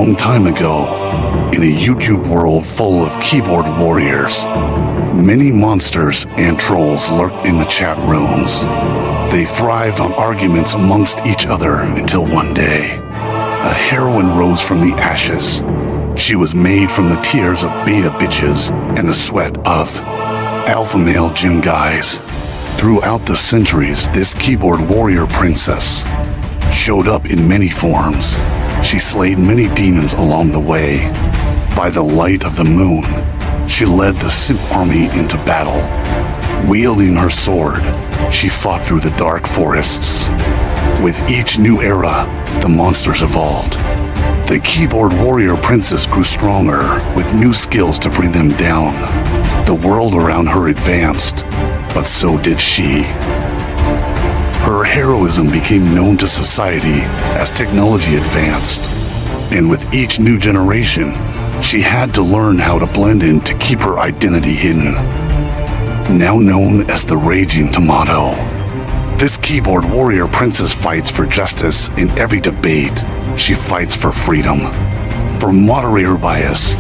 long time ago, in a YouTube world full of keyboard warriors, many monsters and trolls lurked in the chat rooms. They thrived on arguments amongst each other until one day, a heroine rose from the ashes. She was made from the tears of beta bitches and the sweat of alpha male gym guys. Throughout the centuries, this keyboard warrior princess showed up in many forms. She slayed many demons along the way. By the light of the moon, she led the simp army into battle. Wielding her sword, she fought through the dark forests. With each new era, the monsters evolved. The keyboard warrior princess grew stronger, with new skills to bring them down. The world around her advanced, but so did she. Her heroism became known to society as technology advanced. And with each new generation, she had to learn how to blend in to keep her identity hidden. Now known as the Raging Tomato, this keyboard warrior princess fights for justice in every debate. She fights for freedom, for moderator bias,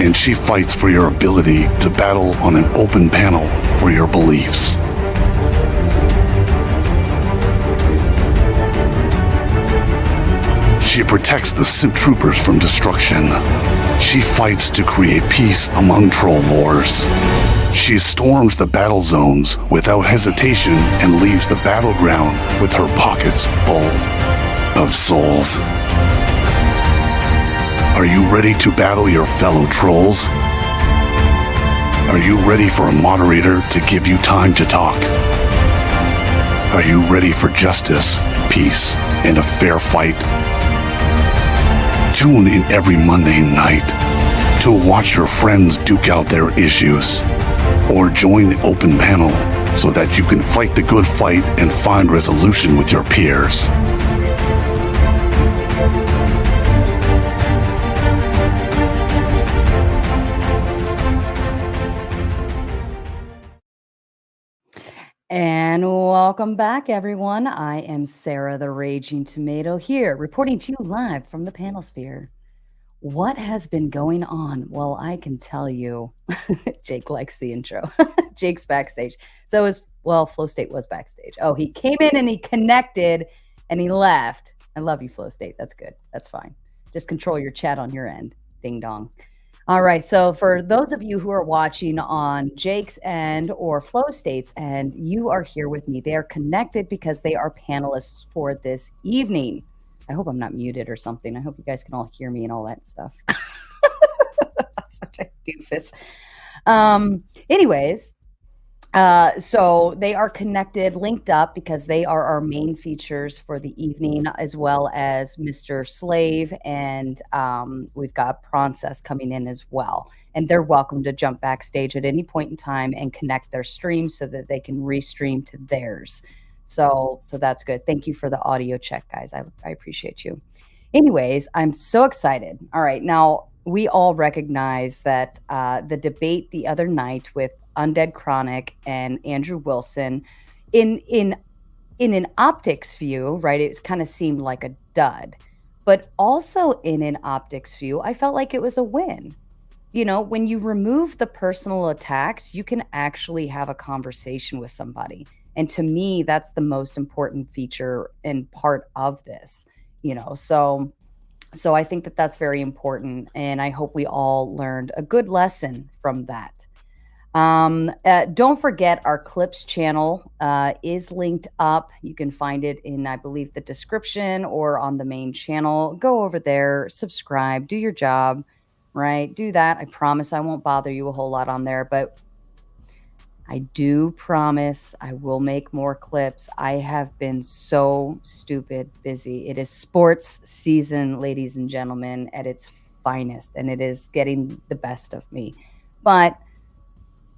and she fights for your ability to battle on an open panel for your beliefs. She protects the simp troopers from destruction. She fights to create peace among troll wars. She storms the battle zones without hesitation and leaves the battleground with her pockets full of souls. Are you ready to battle your fellow trolls? Are you ready for a moderator to give you time to talk? Are you ready for justice, peace, and a fair fight? Tune in every Monday night to watch your friends duke out their issues, or join the open panel so that you can fight the good fight and find resolution with your peers. And welcome back, everyone. I am Sarah the Raging Tomato here, reporting to you live from the panel sphere. What has been going on? Well, I can tell you. Jake likes the intro. Jake's backstage. Flow State was backstage. Oh, he came in and he connected and he left. I love you, Flow State. That's good. That's fine. Just control your chat on your end. Ding dong. All right, so for those of you who are watching on Jake's end or Flow State's end, you are here with me. They are connected because they are panelists for this evening. I hope I'm not muted or something. I hope you guys can all hear me and all that stuff. Such a doofus. Anyways, so they are connected, linked up, because they are our main features for the evening, as well as Mr. Slave, and we've got Prawncess coming in as well. And they're welcome to jump backstage at any point in time and connect their streams so that they can restream to theirs. So that's good. Thank you for the audio check, guys. I appreciate you. Anyways, I'm so excited. All right, now we all recognize that the debate the other night with Undead Chronic and Andrew Wilson, in an optics view, right, it kind of seemed like a dud. But also in an optics view, I felt like it was a win. You know, when you remove the personal attacks, you can actually have a conversation with somebody. And to me, that's the most important feature and part of this, you know. So I think that that's very important. And I hope we all learned a good lesson from that. Don't forget, our clips channel is linked up. You can find it in, I believe, the description or on the main channel. Go over there, subscribe, do your job, right? Do that. I promise I won't bother you a whole lot on there, but I do promise I will make more clips. I have been so stupid busy. It is sports season, ladies and gentlemen, at its finest, and it is getting the best of me. But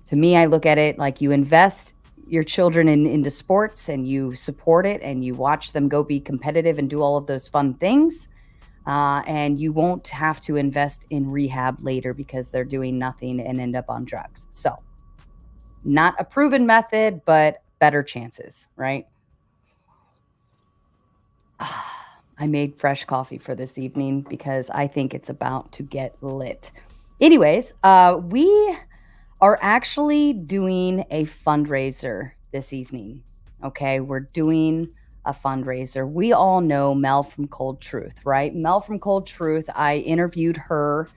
to me, I look at it like you invest your children into sports and you support it and you watch them go be competitive and do all of those fun things. And you won't have to invest in rehab later because they're doing nothing and end up on drugs. So, not a proven method, but better chances, right? I made fresh coffee for this evening because I think it's about to get lit. Anyways, we are actually doing a fundraiser this evening. Okay, we're doing a fundraiser. We all know Mel from Cold Truth, right? Mel from Cold Truth. I interviewed her.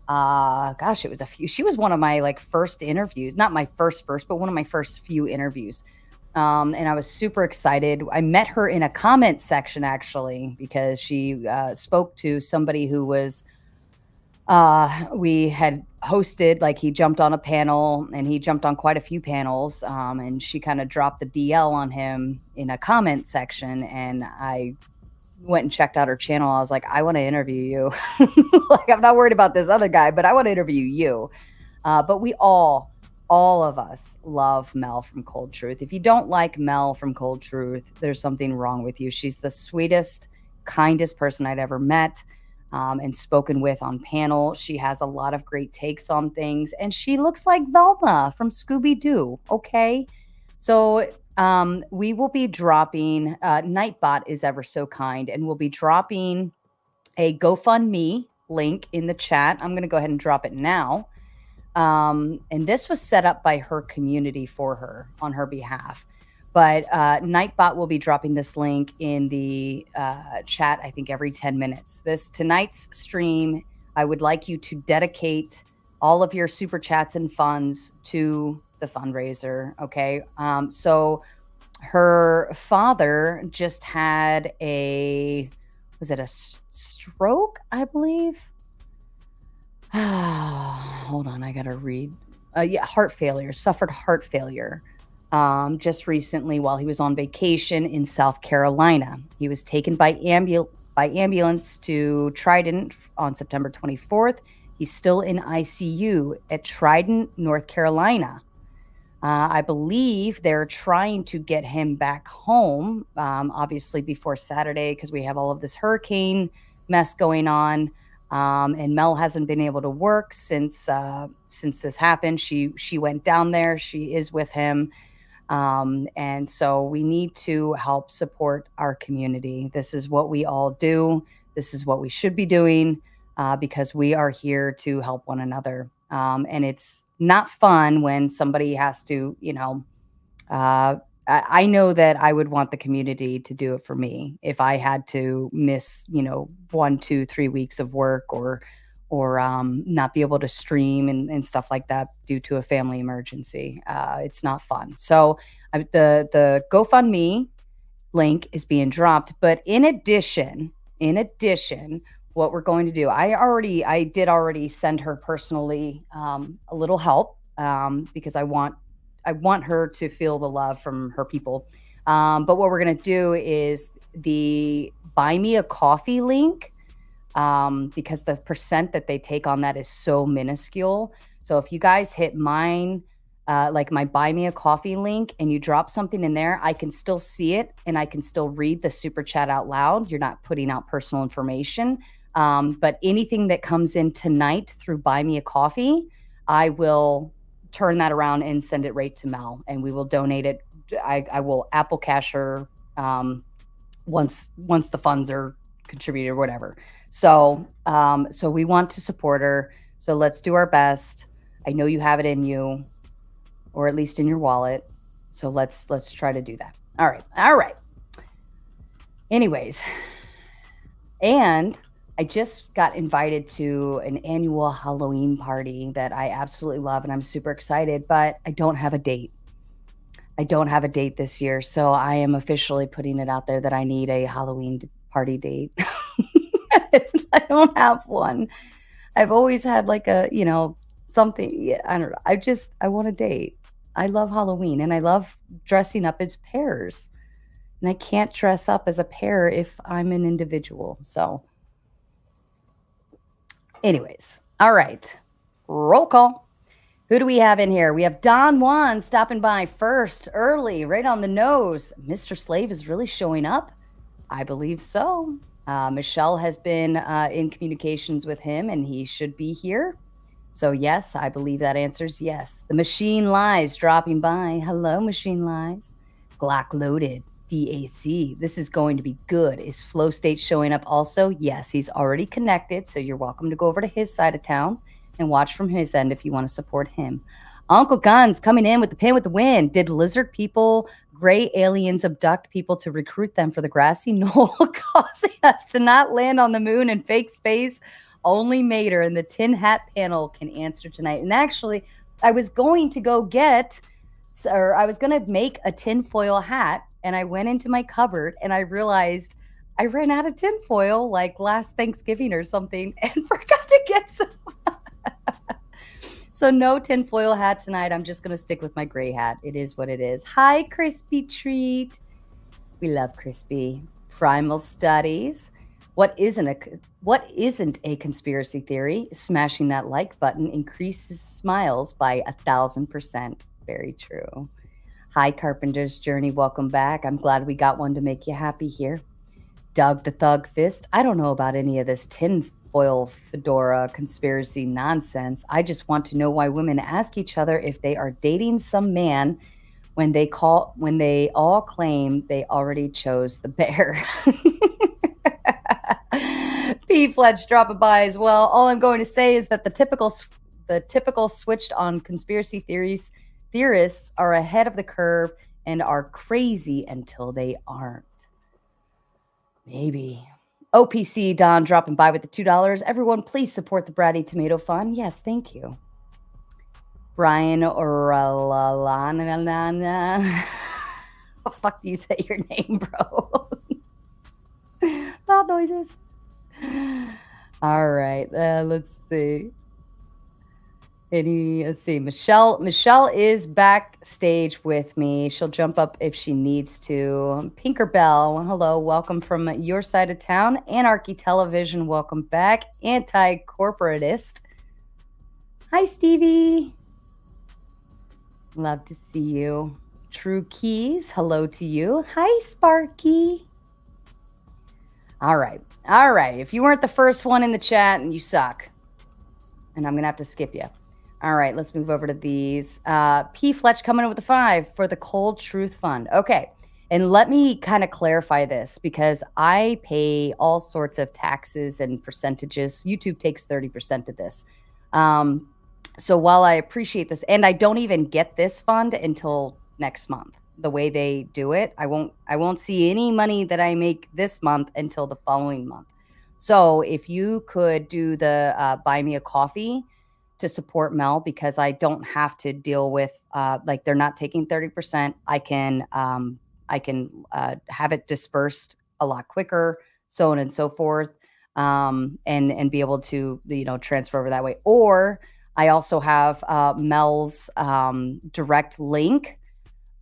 Gosh, it was she was one of my like first interviews, not my first, but one of my first few interviews. And I was super excited. I met her in a comment section actually because she spoke to somebody who was we had hosted, like he jumped on a panel and he jumped on quite a few panels, and she kind of dropped the DL on him in a comment section, and I went and checked out her channel. I was like, I want to interview you. Like, I'm not worried about this other guy, but I want to interview you. But we all of us love Mel from Cold Truth. If you don't like Mel from Cold Truth, there's something wrong with you. She's the sweetest, kindest person I'd ever met. And spoken with on panel. She has a lot of great takes on things, and she looks like Velma from Scooby-Doo. Okay. So we will be dropping, Nightbot is ever so kind, and we'll be dropping a GoFundMe link in the chat. I'm going to go ahead and drop it now. And this was set up by her community for her on her behalf. But Nightbot will be dropping this link in the chat, I think, every 10 minutes. Tonight's stream, I would like you to dedicate all of your super chats and funds to the fundraiser, okay? So her father just had was it a stroke, I believe? Hold on, I gotta read. Heart failure, suffered heart failure. Just recently while he was on vacation in South Carolina. He was taken by ambulance to Trident on September 24th. He's still in ICU at Trident, North Carolina. I believe they're trying to get him back home, obviously before Saturday, because we have all of this hurricane mess going on. And Mel hasn't been able to work since this happened. She went down there. She is with him. And so we need to help support our community. This is what we all do. This is what we should be doing, because we are here to help one another. And it's not fun when somebody has to, I know that I would want the community to do it for me if I had to miss, 1, 2, 3 weeks of work or not be able to stream and stuff like that due to a family emergency. It's not fun. So the GoFundMe link is being dropped. But in addition, what we're going to do, I did already send her personally a little help, because I want her to feel the love from her people. But what we're going to do is the Buy Me a Coffee link, because the percent that they take on that is so minuscule. So if you guys hit mine, like my Buy Me a Coffee link, and you drop something in there, I can still see it and I can still read the super chat out loud. You're not putting out personal information. But anything that comes in tonight through Buy Me a Coffee, I will turn that around and send it right to Mel, and we will donate it. I will Apple Cash her once the funds are contributed or whatever. So we want to support her. So let's do our best. I know you have it in you, or at least in your wallet. So let's try to do that. All right. Anyways, and I just got invited to an annual Halloween party that I absolutely love, and I'm super excited, but I don't have a date. I don't have a date this year, so I am officially putting it out there that I need a Halloween party date. I don't have one. I've always had like a, something. I don't know. I want a date. I love Halloween, and I love dressing up as pairs. And I can't dress up as a pair if I'm an individual. So anyways, all right. Roll call. Who do we have in here? We have Don Juan stopping by first, early, right on the nose. Mr. Slave is really showing up. I believe so. Michelle has been in communications with him, and he should be here. So yes, I believe that answers yes. The Machine Lies dropping by. Hello, Machine Lies. Glock loaded. DAC, this is going to be good. Is Flow State showing up also? Yes, he's already connected, so you're welcome to go over to his side of town and watch from his end if you want to support him. Uncle Guns coming in with the pin with the win. Did lizard people, gray aliens abduct people to recruit them for the grassy knoll, causing us to not land on the moon in fake space? Only Mater and the Tin Hat panel can answer tonight. And actually, I was going to go get, or I was going to make a tinfoil hat, and I went into my cupboard and I realized I ran out of tinfoil like last Thanksgiving or something and forgot to get some. So no tinfoil hat tonight. I'm just going to stick with my gray hat. It is what it is. Hi, Crispy Treat. We love Crispy. Primal Studies. What isn't a conspiracy theory? Smashing that like button increases smiles by 1,000%. Very true. Hi, Carpenter's Journey. Welcome back. I'm glad we got one to make you happy here. Doug the Thug Fist. I don't know about any of this tinfoil fedora conspiracy nonsense. I just want to know why women ask each other if they are dating some man when they all claim they already chose the bear. P. Fletch dropping by as well. All I'm going to say is that the typical switched on conspiracy theorists are ahead of the curve and are crazy until they aren't. Maybe. OPC Don dropping by with the $2. Everyone, please support the Bratty Tomato Fund. Yes, thank you. Brian Oralalana. How the fuck do you say your name, bro? Loud noises. All right, let's see. Let's see. Michelle is backstage with me. She'll jump up if she needs to. Pinkerbell, hello. Welcome from your side of town. Anarchy Television, welcome back. Anti-corporatist. Hi, Stevie. Love to see you. True Keys, hello to you. Hi, Sparky. All right. If you weren't the first one in the chat, and you suck. And I'm going to have to skip you. All right, let's move over to these. P. Fletch coming in with the 5 for the Cold Truth Fund. Okay, and let me kind of clarify this because I pay all sorts of taxes and percentages. YouTube takes 30% of this. So while I appreciate this, and I don't even get this fund until next month, the way they do it, I won't see any money that I make this month until the following month. So if you could do the buy me a coffee to support Mel, because I don't have to deal with like they're not taking 30%. I can have it dispersed a lot quicker, so on and so forth, and be able to transfer over that way. Or I also have Mel's direct link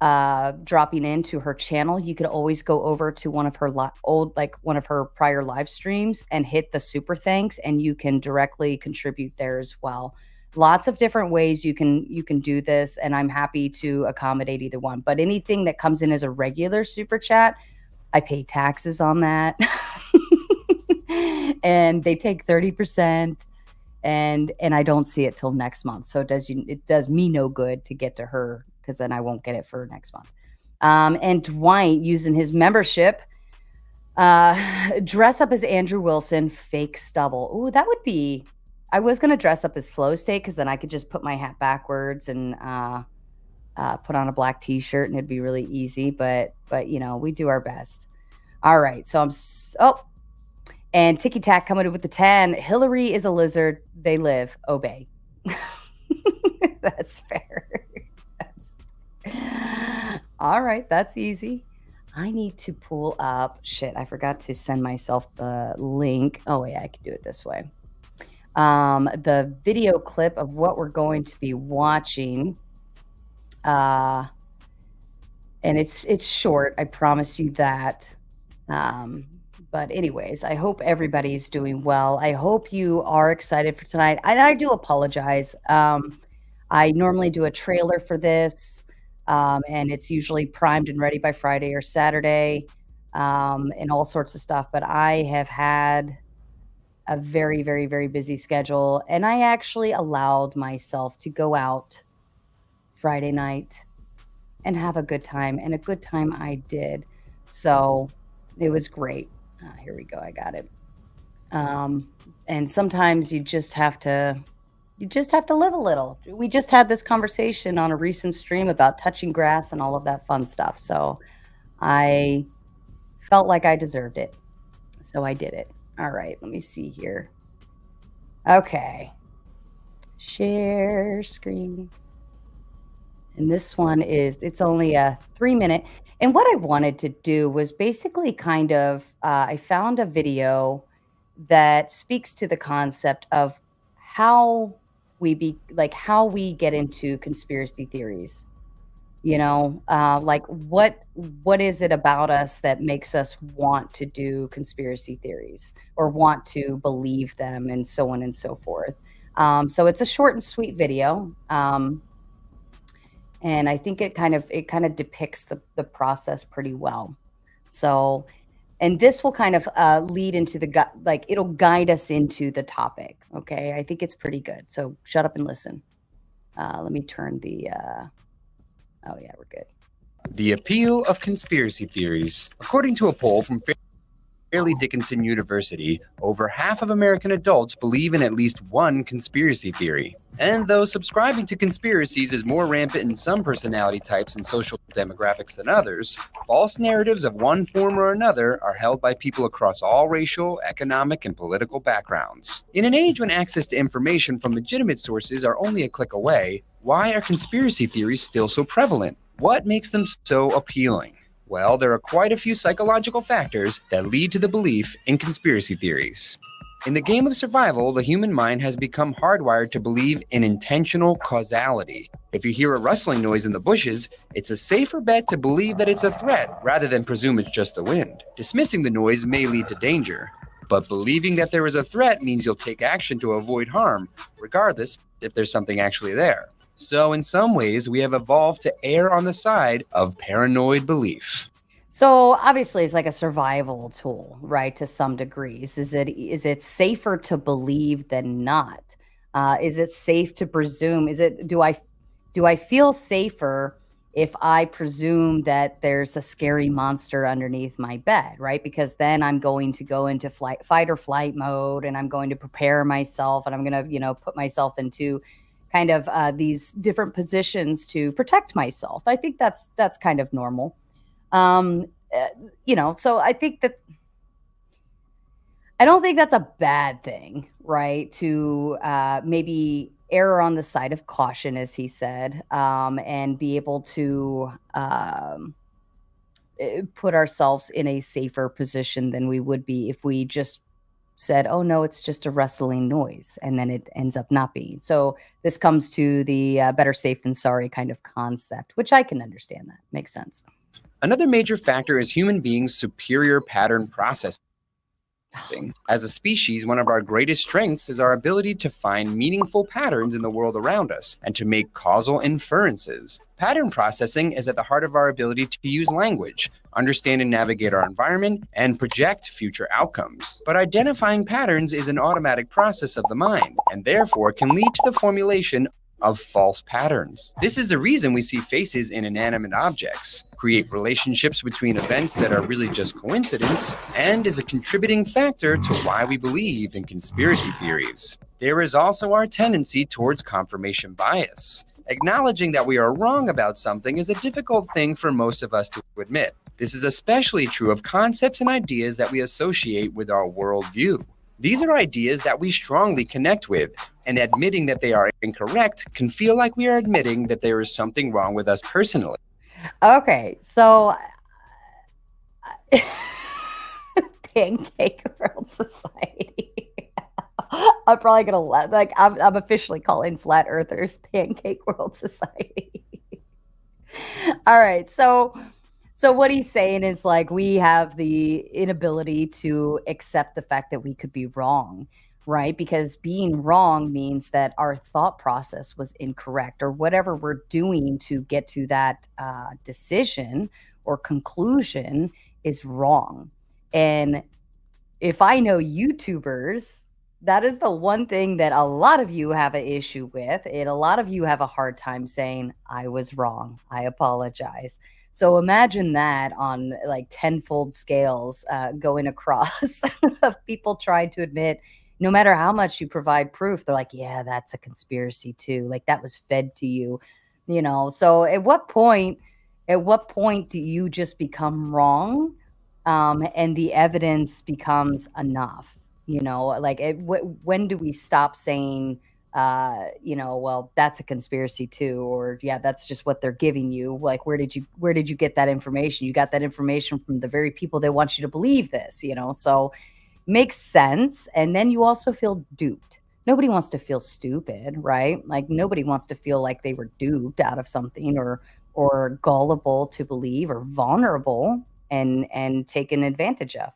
dropping into her channel. You could always go over to one of her one of her prior live streams and hit the super thanks, and you can directly contribute there as well. Lots of different ways you can do this, and I'm happy to accommodate either one. But anything that comes in as a regular super chat, I pay taxes on that. And they take 30%, and I don't see it till next month. So it does me no good to get to her, because then I won't get it for next month. And Dwight, using his membership, dress up as Andrew Wilson, fake stubble. Ooh, that would be. I was gonna dress up as Flow State, because then I could just put my hat backwards and put on a black T-shirt, and it'd be really easy. But we do our best. All right, so and Ticky Tack coming in with the 10. Hillary is a lizard. They live. Obey. That's fair. All right, that's easy. I need to pull up. Shit, I forgot to send myself the link. Oh, yeah, I can do it this way. The video clip of what we're going to be watching. And it's short, I promise you that. But anyways, I hope everybody's doing well. I hope you are excited for tonight. And I do apologize. I normally do a trailer for this, and it's usually primed and ready by Friday or Saturday, and all sorts of stuff. But I have had a very, very, very busy schedule, and I actually allowed myself to go out Friday night and have a good time, and a good time I did. So it was great. Here we go. I got it. And sometimes you just have to live a little. We just had this conversation on a recent stream about touching grass and all of that fun stuff. So I felt like I deserved it. So I did it. All right, let me see here. Okay. Share screen. And this one it's only a 3-minute. And what I wanted to do was basically kind of, I found a video that speaks to the concept of how how we get into conspiracy theories. Like what is it about us that makes us want to do conspiracy theories or want to believe them and so on and so forth. So it's a short and sweet video. And I think it kind of depicts the process pretty well. So, and this will kind of lead into it'll guide us into the topic. Okay, I think it's pretty good. So shut up and listen. Let me turn the. Oh yeah, we're good. The appeal of conspiracy theories. According to a poll from Fairleigh Dickinson University, over half of American adults believe in at least one conspiracy theory. And though subscribing to conspiracies is more rampant in some personality types and social demographics than others, false narratives of one form or another are held by people across all racial, economic, and political backgrounds. In an age when access to information from legitimate sources are only a click away, why are conspiracy theories still so prevalent? What makes them so appealing? Well, there are quite a few psychological factors that lead to the belief in conspiracy theories. In the game of survival, the human mind has become hardwired to believe in intentional causality. If you hear a rustling noise in the bushes, it's a safer bet to believe that it's a threat rather than presume it's just the wind. Dismissing the noise may lead to danger, but believing that there is a threat means you'll take action to avoid harm, regardless if there's something actually there. So in some ways, we have evolved to err on the side of paranoid belief. So obviously it's like a survival tool, right? To some degrees. Is it safer to believe than not? Is it safe to presume? Do I feel safer if I presume that there's a scary monster underneath my bed, right? Because then I'm going to go into fight or flight mode, and I'm going to prepare myself, and I'm going to, put myself into kind of these different positions to protect myself. I think that's kind of normal. So I think that I don't think that's a bad thing, right? To maybe err on the side of caution, as he said, and be able to put ourselves in a safer position than we would be if we just said, oh no, it's just a rustling noise, and then it ends up not being. So this comes to the better safe than sorry kind of concept, which I can understand. That makes sense. Another major factor is human beings' superior pattern processing. As a species, one of our greatest strengths is our ability to find meaningful patterns in the world around us and to make causal inferences. Pattern processing is at the heart of our ability to use language, understand and navigate our environment, and project future outcomes. But identifying patterns is an automatic process of the mind, and therefore can lead to the formulation of false patterns. This is the reason we see faces in inanimate objects, create relationships between events that are really just coincidence, and is a contributing factor to why we believe in conspiracy theories. There is also our tendency towards confirmation bias. Acknowledging that we are wrong about something is a difficult thing for most of us to admit. This is especially true of concepts and ideas that we associate with our worldview. These are ideas that we strongly connect with, and admitting that they are incorrect can feel like we are admitting that there is something wrong with us personally. Okay, so Pancake World Society. I'm probably gonna I'm officially calling flat earthers Pancake World Society. All right, so what he's saying is like we have the inability to accept the fact that we could be wrong, right? Because being wrong means that our thought process was incorrect, or whatever we're doing to get to that decision or conclusion is wrong. And if I know YouTubers, that is the one thing that a lot of you have an issue with. A lot of you have a hard time saying, I was wrong. I apologize. So imagine that on like tenfold scales going across of people trying to admit, no matter how much you provide proof, they're like, yeah, that's a conspiracy too. Like that was fed to you, So at what point do you just become wrong, and the evidence becomes enough? Like when do we stop saying, well, that's a conspiracy too, or yeah, that's just what they're giving you. Like, where did you get that information? You got that information from the very people that want you to believe this, So makes sense. And then you also feel duped. Nobody wants to feel stupid, right? Like nobody wants to feel like they were duped out of something, or gullible to believe, or vulnerable and taken advantage of.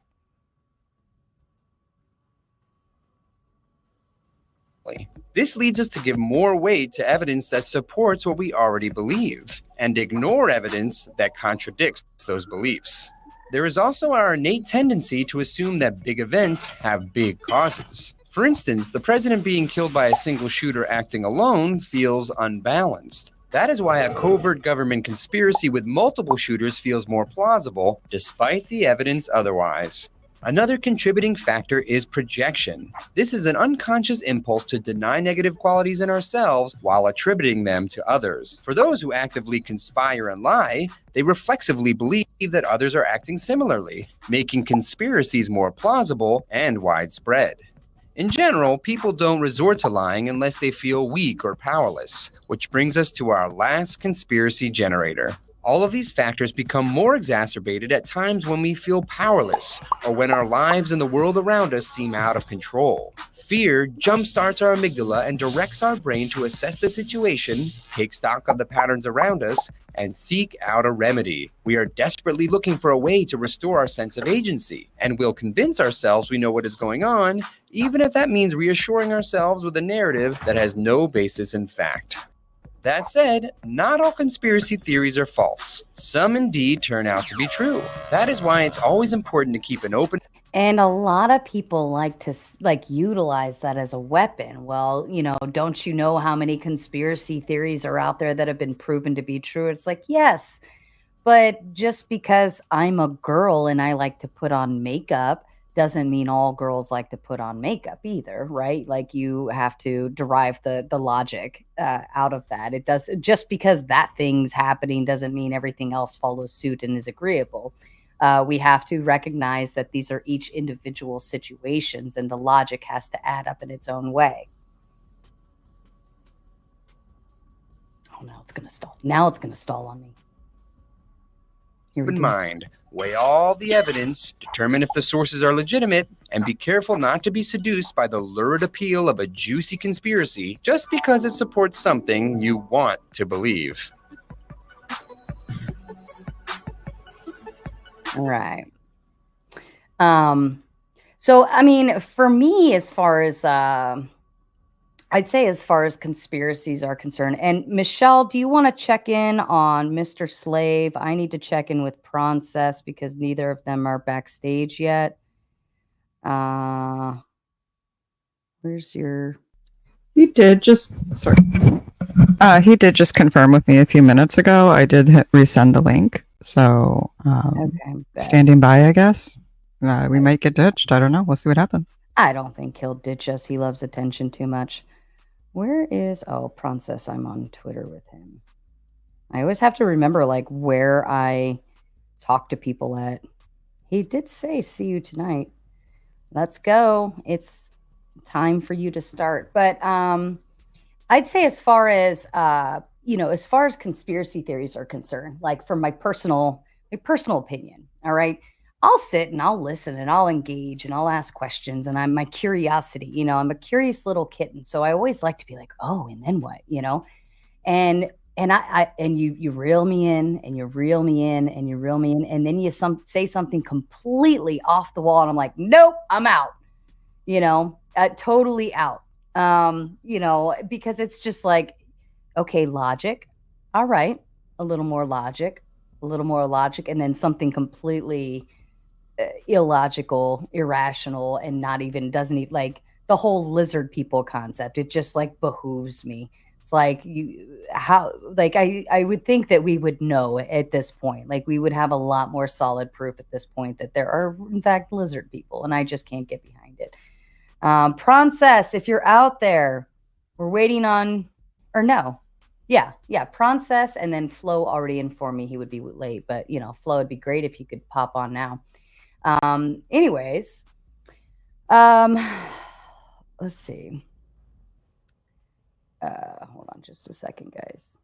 This leads us to give more weight to evidence that supports what we already believe, and ignore evidence that contradicts those beliefs. There is also our innate tendency to assume that big events have big causes. For instance, the president being killed by a single shooter acting alone feels unbalanced. That is why a covert government conspiracy with multiple shooters feels more plausible, despite the evidence otherwise. Another contributing factor is projection. This is an unconscious impulse to deny negative qualities in ourselves while attributing them to others. For those who actively conspire and lie, they reflexively believe that others are acting similarly, making conspiracies more plausible and widespread. In general, people don't resort to lying unless they feel weak or powerless, which brings us to our last conspiracy generator. All of these factors become more exacerbated at times when we feel powerless, or when our lives and the world around us seem out of control. Fear jumpstarts our amygdala and directs our brain to assess the situation, take stock of the patterns around us, and seek out a remedy. We are desperately looking for a way to restore our sense of agency, and we'll convince ourselves we know what is going on, even if that means reassuring ourselves with a narrative that has no basis in fact. That said, not all conspiracy theories are false. Some indeed turn out to be true. That is why it's always important to keep an open... And a lot of people like to utilize that as a weapon. Well, don't you know how many conspiracy theories are out there that have been proven to be true? It's like, yes, but just because I'm a girl and I like to put on makeup doesn't mean all girls like to put on makeup either, right? Like you have to derive the logic out of that. It does, just because that thing's happening doesn't mean everything else follows suit and is agreeable. We have to recognize that these are each individual situations, and the logic has to add up in its own way. Oh, now it's going to stall. Now it's going to stall on me. Here we go. Mind. Weigh all the evidence, determine if the sources are legitimate, and be careful not to be seduced by the lurid appeal of a juicy conspiracy just because it supports something you want to believe. All right. So, I mean, for me, as far as, I'd say as far as conspiracies are concerned, and Michelle, do you want to check in on Mr. Slave? I need to check in with Prawncess because neither of them are backstage yet. Where's your... He did just confirm with me a few minutes ago. I did resend the link. So, okay, standing by, I guess. We might get ditched. I don't know. We'll see what happens. I don't think he'll ditch us. He loves attention too much. Where is... Oh, Prawncess. I'm on Twitter with him. I always have to remember, like, where I talk to people at. He did say, see you tonight. Let's go. It's time for you to start. But I'd say as far as... as far as conspiracy theories are concerned, like from my personal opinion, all right, I'll sit and I'll listen and I'll engage and I'll ask questions, and I'm my curiosity, I'm a curious little kitten. So I always like to be like, oh, and then what, and you reel me in and you reel me in and you reel me in. And then you say something completely off the wall. And I'm like, nope, I'm out, totally out, because it's just like, okay, logic. All right. A little more logic. And then something completely illogical, irrational, and doesn't even like the whole lizard people concept. It just like behooves me. It's It's like I would think that we would know at this point. Like we would have a lot more solid proof at this point that there are in fact lizard people, and I just can't get behind it. Prawncess, if you're out there, we're waiting on, or no. Yeah, Prawncess, and then Flo already informed me he would be late, but Flo, it'd be great if you could pop on now. Anyways, let's see. Hold on just a second, guys.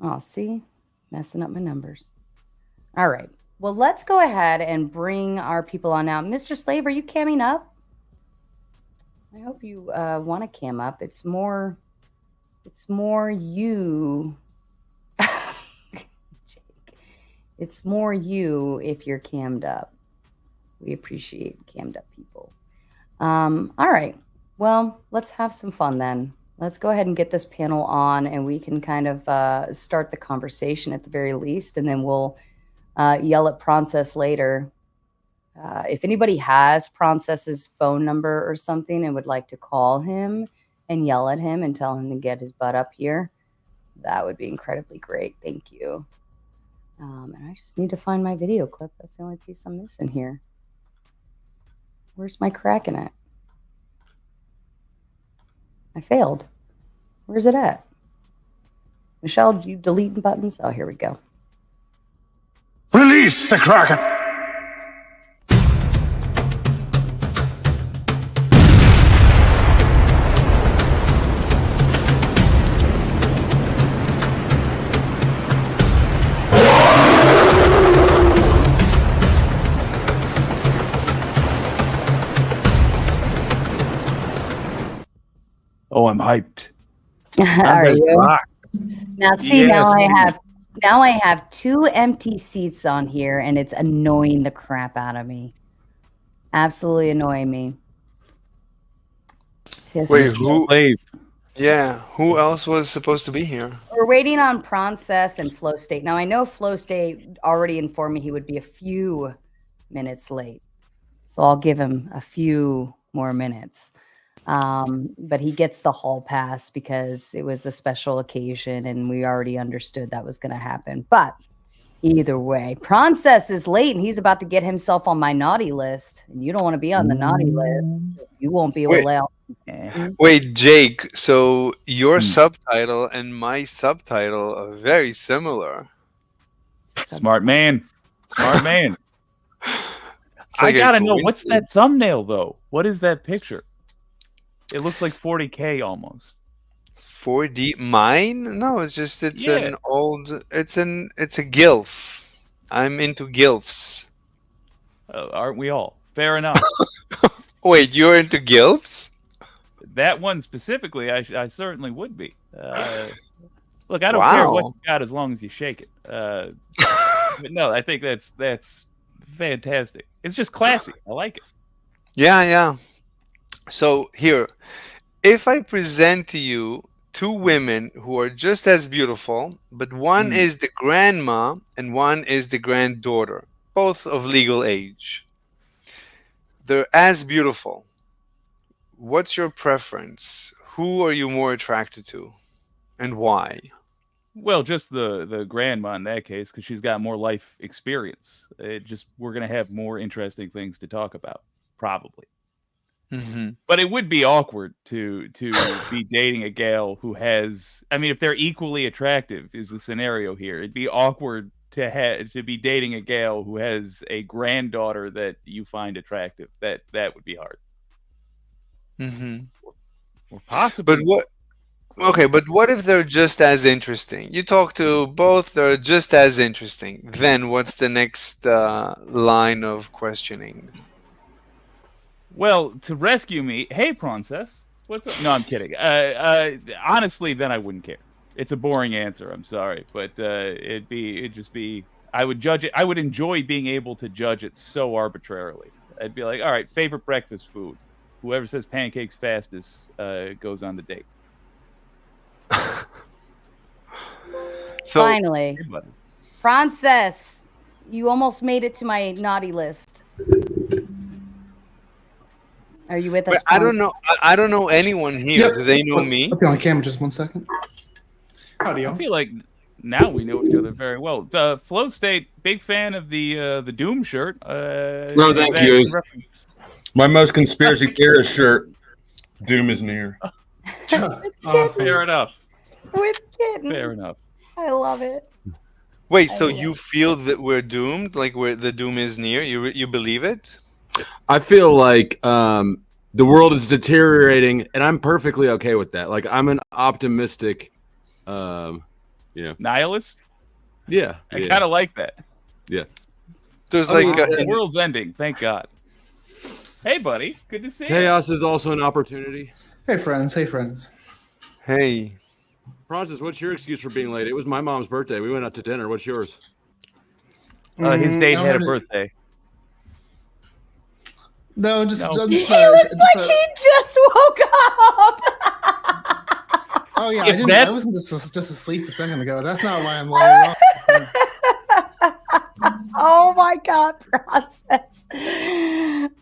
Oh, see? Messing up my numbers. All right. Well, let's go ahead and bring our people on now. Mr. Slave, are you camming up? I hope you want to cam up. It's more you. Jake. It's more you if you're cammed up. We appreciate cammed up people. All right. Well, let's have some fun then. Let's go ahead and get this panel on, and we can kind of start the conversation at the very least, and then we'll yell at Prawncess later. If anybody has Prawncess's phone number or something and would like to call him and yell at him and tell him to get his butt up here, that would be incredibly great. Thank you. And I just need to find my video clip. That's the only piece I'm missing here. Where's my Kraken at? I failed. Where's it at? Michelle, do you delete buttons? Oh, here we go. Release the Kraken! Oh, I'm hyped. Are you? Rock. Now, see, Yes. now I have 2 empty seats on here, and it's annoying the crap out of me. Absolutely annoying me. Wait, who? Slave. Yeah, who else was supposed to be here? We're waiting on Prawncess and Flow State. Now, I know Flow State already informed me he would be a few minutes late, so I'll give him a few more minutes. But he gets the hall pass because it was a special occasion and we already understood that was going to happen. But either way, Prawncess is late and he's about to get himself on my naughty list. And you don't want to be on the naughty list. You won't be able to lay out. Wait, Jake, so your subtitle and my subtitle are very similar. Smart man. Smart man. It's like I a gotta know, what's coincidence. that thumbnail though? What is that picture? It looks like 40K almost. 4D mine? No, it's just it's Yeah. an old it's a gilf. I'm into gilfs. Aren't we all? Fair enough. Wait, you're into gilfs? That one specifically, I certainly would be. Look, I don't care what Wow. you got as long as you shake it. But no, I think that's fantastic. It's just classy. I like it. Yeah. So here, if I present to you 2 women who are just as beautiful, but one is the grandma and one is the granddaughter, both of legal age. They're as beautiful. What's your preference? Who are you more attracted to, and why? Well, just the grandma in that case, because she's got more life experience. We're gonna have more interesting things to talk about, probably. Mm-hmm. But it would be awkward to be dating a gal who has. I mean, if they're equally attractive, is the scenario here. It'd be awkward to be dating a gal who has a granddaughter that you find attractive. That would be hard. Mm-hmm. Or possibly. But what? Okay, but what if they're just as interesting? You talk to both; they're just as interesting. Then what's the next line of questioning? Well, to rescue me, hey, Prawncess, what's up? No, I'm kidding. Honestly, then I wouldn't care. It's a boring answer. I'm sorry, but it'd just be. I would judge it. I would enjoy being able to judge it so arbitrarily. I'd be like, all right, favorite breakfast food. Whoever says pancakes fastest goes on the date. So Finally, Hey, buddy. Prawncess, you almost made it to my naughty list. Are you with Wait, us? I don't know. I don't know anyone here. Yep. Do they know me? I'll be on camera just 1 second. Howdy, I y'all. feel like now we know each other very well. Flow State, big fan of the Doom shirt. No, is thank that you. in reference- My most conspiracy theorist shirt. Doom is near. Awesome. Fair enough. With kittens. Fair enough. I love it. Wait, I so love you feel that we're doomed? Like the doom is near? You believe it? I feel like the world is deteriorating, and I'm perfectly okay with that. Like I'm an optimistic, Nihilist? yeah. I kind of like that. There's Oh, like the world's ending. Thank God. Hey, buddy. Good to see you. Chaos is also an opportunity. Hey, friends. Hey, friends. hey. Prawncess, what's your excuse for being late? It was my mom's birthday. We went out to dinner. What's yours? His date I'm had a gonna- birthday. No, just, No. just, He just, looks like he just woke up. oh yeah, If I that's- wasn't just asleep a second ago. That's not why I'm late at all. Oh my God, process.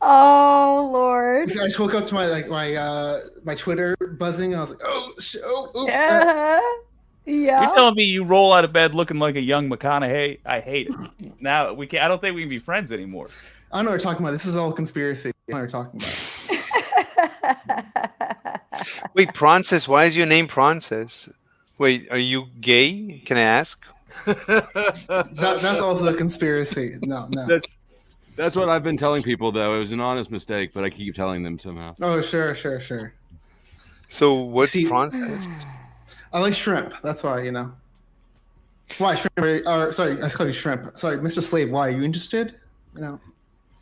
Oh Lord. I just woke up to my Twitter buzzing. I was like, oh shit, oops. Yeah. Yeah. You're telling me you roll out of bed looking like a young McConaughey? I hate it. Now we can't. I don't think we can be friends anymore. I don't know what we're talking about. This is all conspiracy. I don't know what we're talking about. Wait, Prawncess, why is your name Prawncess? Wait, are you gay? Can I ask? That's also a conspiracy. No. That's what I've been telling people, though. It was an honest mistake, but I keep telling them somehow. Oh, sure. So what's See- Prawncess? I like shrimp. That's why, Why shrimp? Sorry, I called you shrimp. Sorry, Mr. Slave. Why are you interested? No,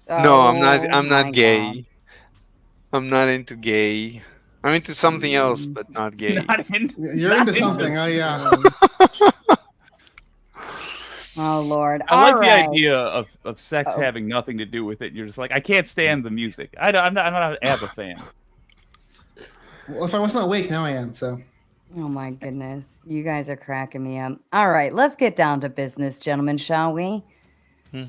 I'm not. I'm Oh my not gay. God. I'm not into gay. I'm into something else, but not gay. You're into something. Oh yeah. Oh Lord. I like All the right. idea of sex having nothing to do with it. You're just like, I can't stand the music. I'm not an ABBA fan. Well, if I wasn't awake, now I am. So. Oh my goodness. You guys are cracking me up. All right, let's get down to business, gentlemen, shall we?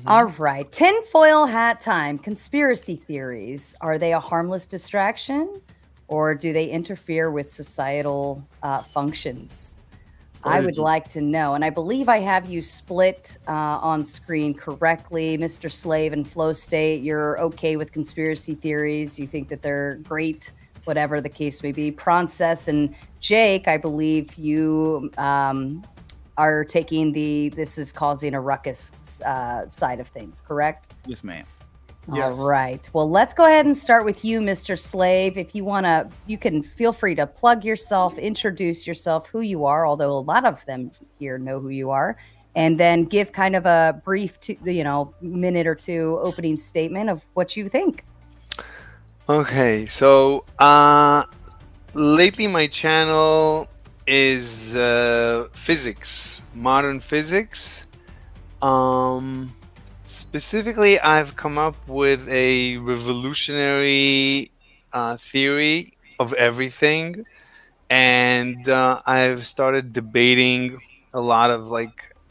All right. Tinfoil hat time. Conspiracy theories. Are they a harmless distraction or do they interfere with societal functions? I would like to know. And I believe I have you split on screen correctly. Mr. Slave and Flow State, you're okay with conspiracy theories. You think that they're great, whatever the case may be. Prawncess and Jake, I believe you are taking the this is causing a ruckus side of things, correct? Yes, ma'am. Yes. All right. Well, let's go ahead and start with you, Mr. Slave. If you want to, you can feel free to plug yourself, introduce yourself, who you are, although a lot of them here know who you are, and then give kind of a brief, minute or two opening statement of what you think. Okay, so lately my channel is physics, modern physics. Specifically, I've come up with a revolutionary theory of everything, and I've started debating a lot of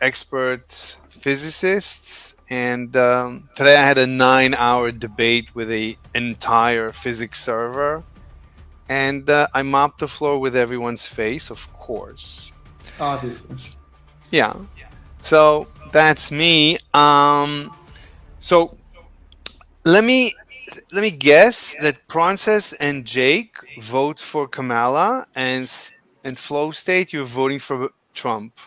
expert physicists. And today I had a 9-hour debate with an entire physics server, and I mopped the floor with everyone's face, of course. Obviously. Yeah. So that's me. So let me guess that Prawncess and Jake vote for Kamala, and Flow State, you're voting for Trump.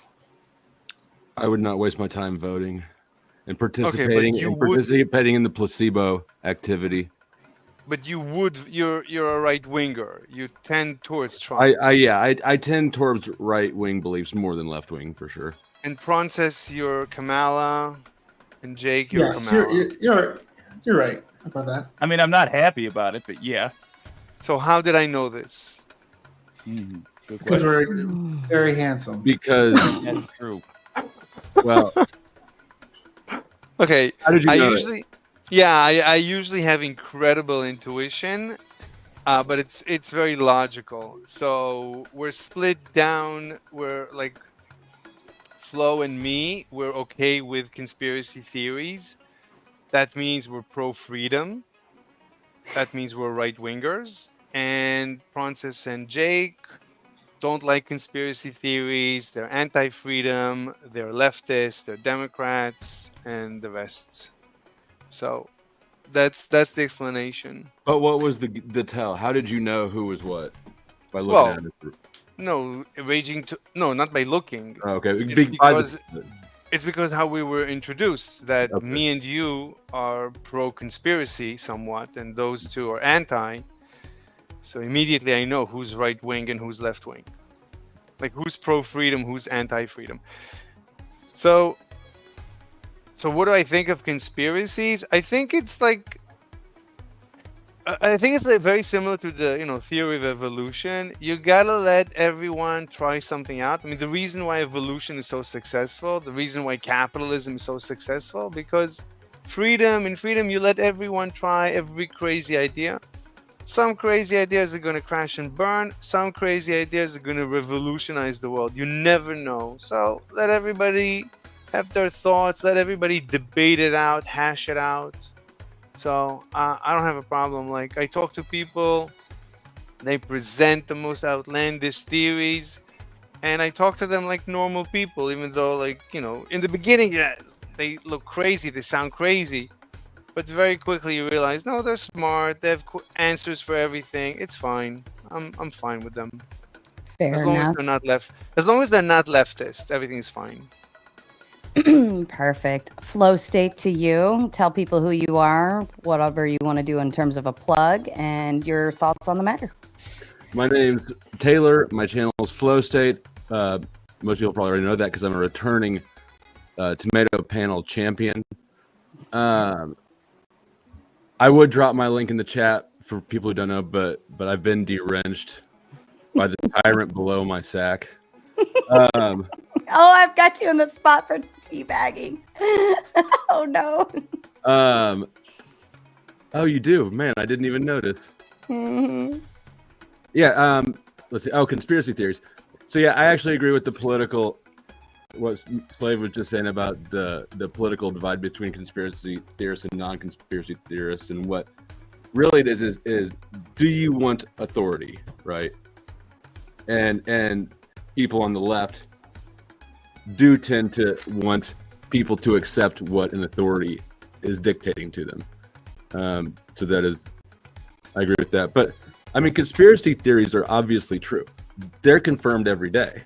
I would not waste my time voting and participating in the placebo activity. But you're a right winger. You tend towards Trump. I tend towards right wing beliefs more than left wing for sure. And Prawncess, you're Kamala, and Jake, you're Yes, Kamala. you're right about that. I mean, I'm not happy about it, but yeah. So how did I know this? Good Because question. we're very handsome. Because That's true. well, Okay, how did you I know usually, I usually have incredible intuition, but it's very logical. So we're split down. We're like Flo and me. We're okay with conspiracy theories. That means we're pro freedom. that means we're right-wingers. And Prawncess and Jake don't like conspiracy theories. They're anti-freedom. They're leftists. They're Democrats, and the rest. So that's the explanation. But what was the tell? How did you know who was what? By looking Well, at it. no, no, not by looking. Oh, okay. It's because how we were introduced that Okay. me and you are pro-conspiracy somewhat, and those two are anti. So immediately I know who's right-wing and who's left-wing. Like who's pro-freedom, who's anti-freedom. So what do I think of conspiracies? I think it's like very similar to the theory of evolution. You gotta let everyone try something out. I mean, the reason why evolution is so successful, the reason why capitalism is so successful, because in freedom you let everyone try every crazy idea. Some crazy ideas are going to crash and burn. Some crazy ideas are going to revolutionize the world. You never know. So let everybody have their thoughts. Let everybody debate it out, hash it out. So I don't have a problem. Like, I talk to people, they present the most outlandish theories, and I talk to them like normal people, even though, like, in the beginning, yeah, they look crazy, they sound crazy. But very quickly you realize, no, they're smart. They have answers for everything. It's fine. I'm fine with them. Fair as long enough. as they're not as long as they're not leftist, everything's fine. Perfect. Flow state to you. Tell people who you are, whatever you want to do in terms of a plug, and your thoughts on the matter. My name's Taylor. My channel is Flow State. Most people probably already know that because I'm a returning tomato panel champion. I would drop my link in the chat for people who don't know, but I've been deranged by the tyrant below my sack. Oh, I've got you in the spot for teabagging. Oh no. Oh, you do, man. I didn't even notice. Mm-hmm. Yeah. Let's see. Oh, conspiracy theories. So yeah, I actually agree with what Slave was just saying about the political divide between conspiracy theorists and non-conspiracy theorists, and what really it is do you want authority, right? And people on the left do tend to want people to accept what an authority is dictating to them. So that is, I agree with that. But I mean, conspiracy theories are obviously true. They're confirmed every day.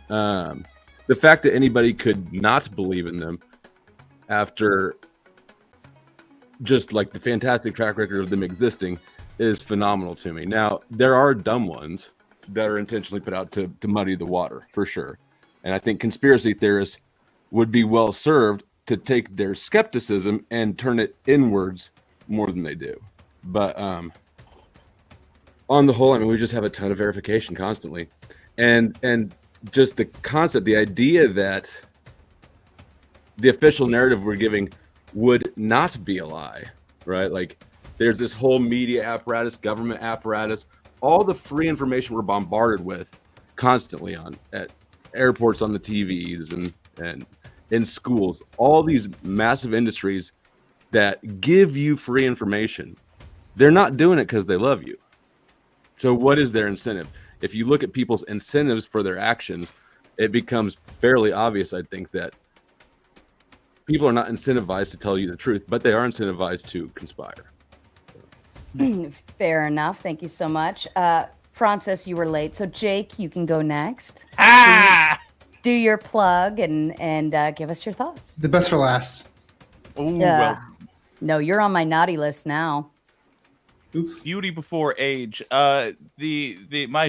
The fact that anybody could not believe in them after just like the fantastic track record of them existing is phenomenal to me. Now, there are dumb ones that are intentionally put out to muddy the water, for sure. And I think conspiracy theorists would be well served to take their skepticism and turn it inwards more than they do. But on the whole, I mean, we just have a ton of verification constantly. And just the concept, the idea that the official narrative we're giving would not be a lie, right? Like, there's this whole media apparatus, government apparatus, all the free information we're bombarded with constantly at airports, on the TVs, and in schools, all these massive industries that give you free information. They're not doing it because they love you. So what is their incentive? If you look at people's incentives for their actions, it becomes fairly obvious, I think, that people are not incentivized to tell you the truth, but they are incentivized to conspire. Fair enough. Thank you so much. Prawncess, you were late. So Jake, you can go next. Do your plug and give us your thoughts. The best for last. Oh, Yeah. well, No, you're on my naughty list now. Oops. beauty before age. My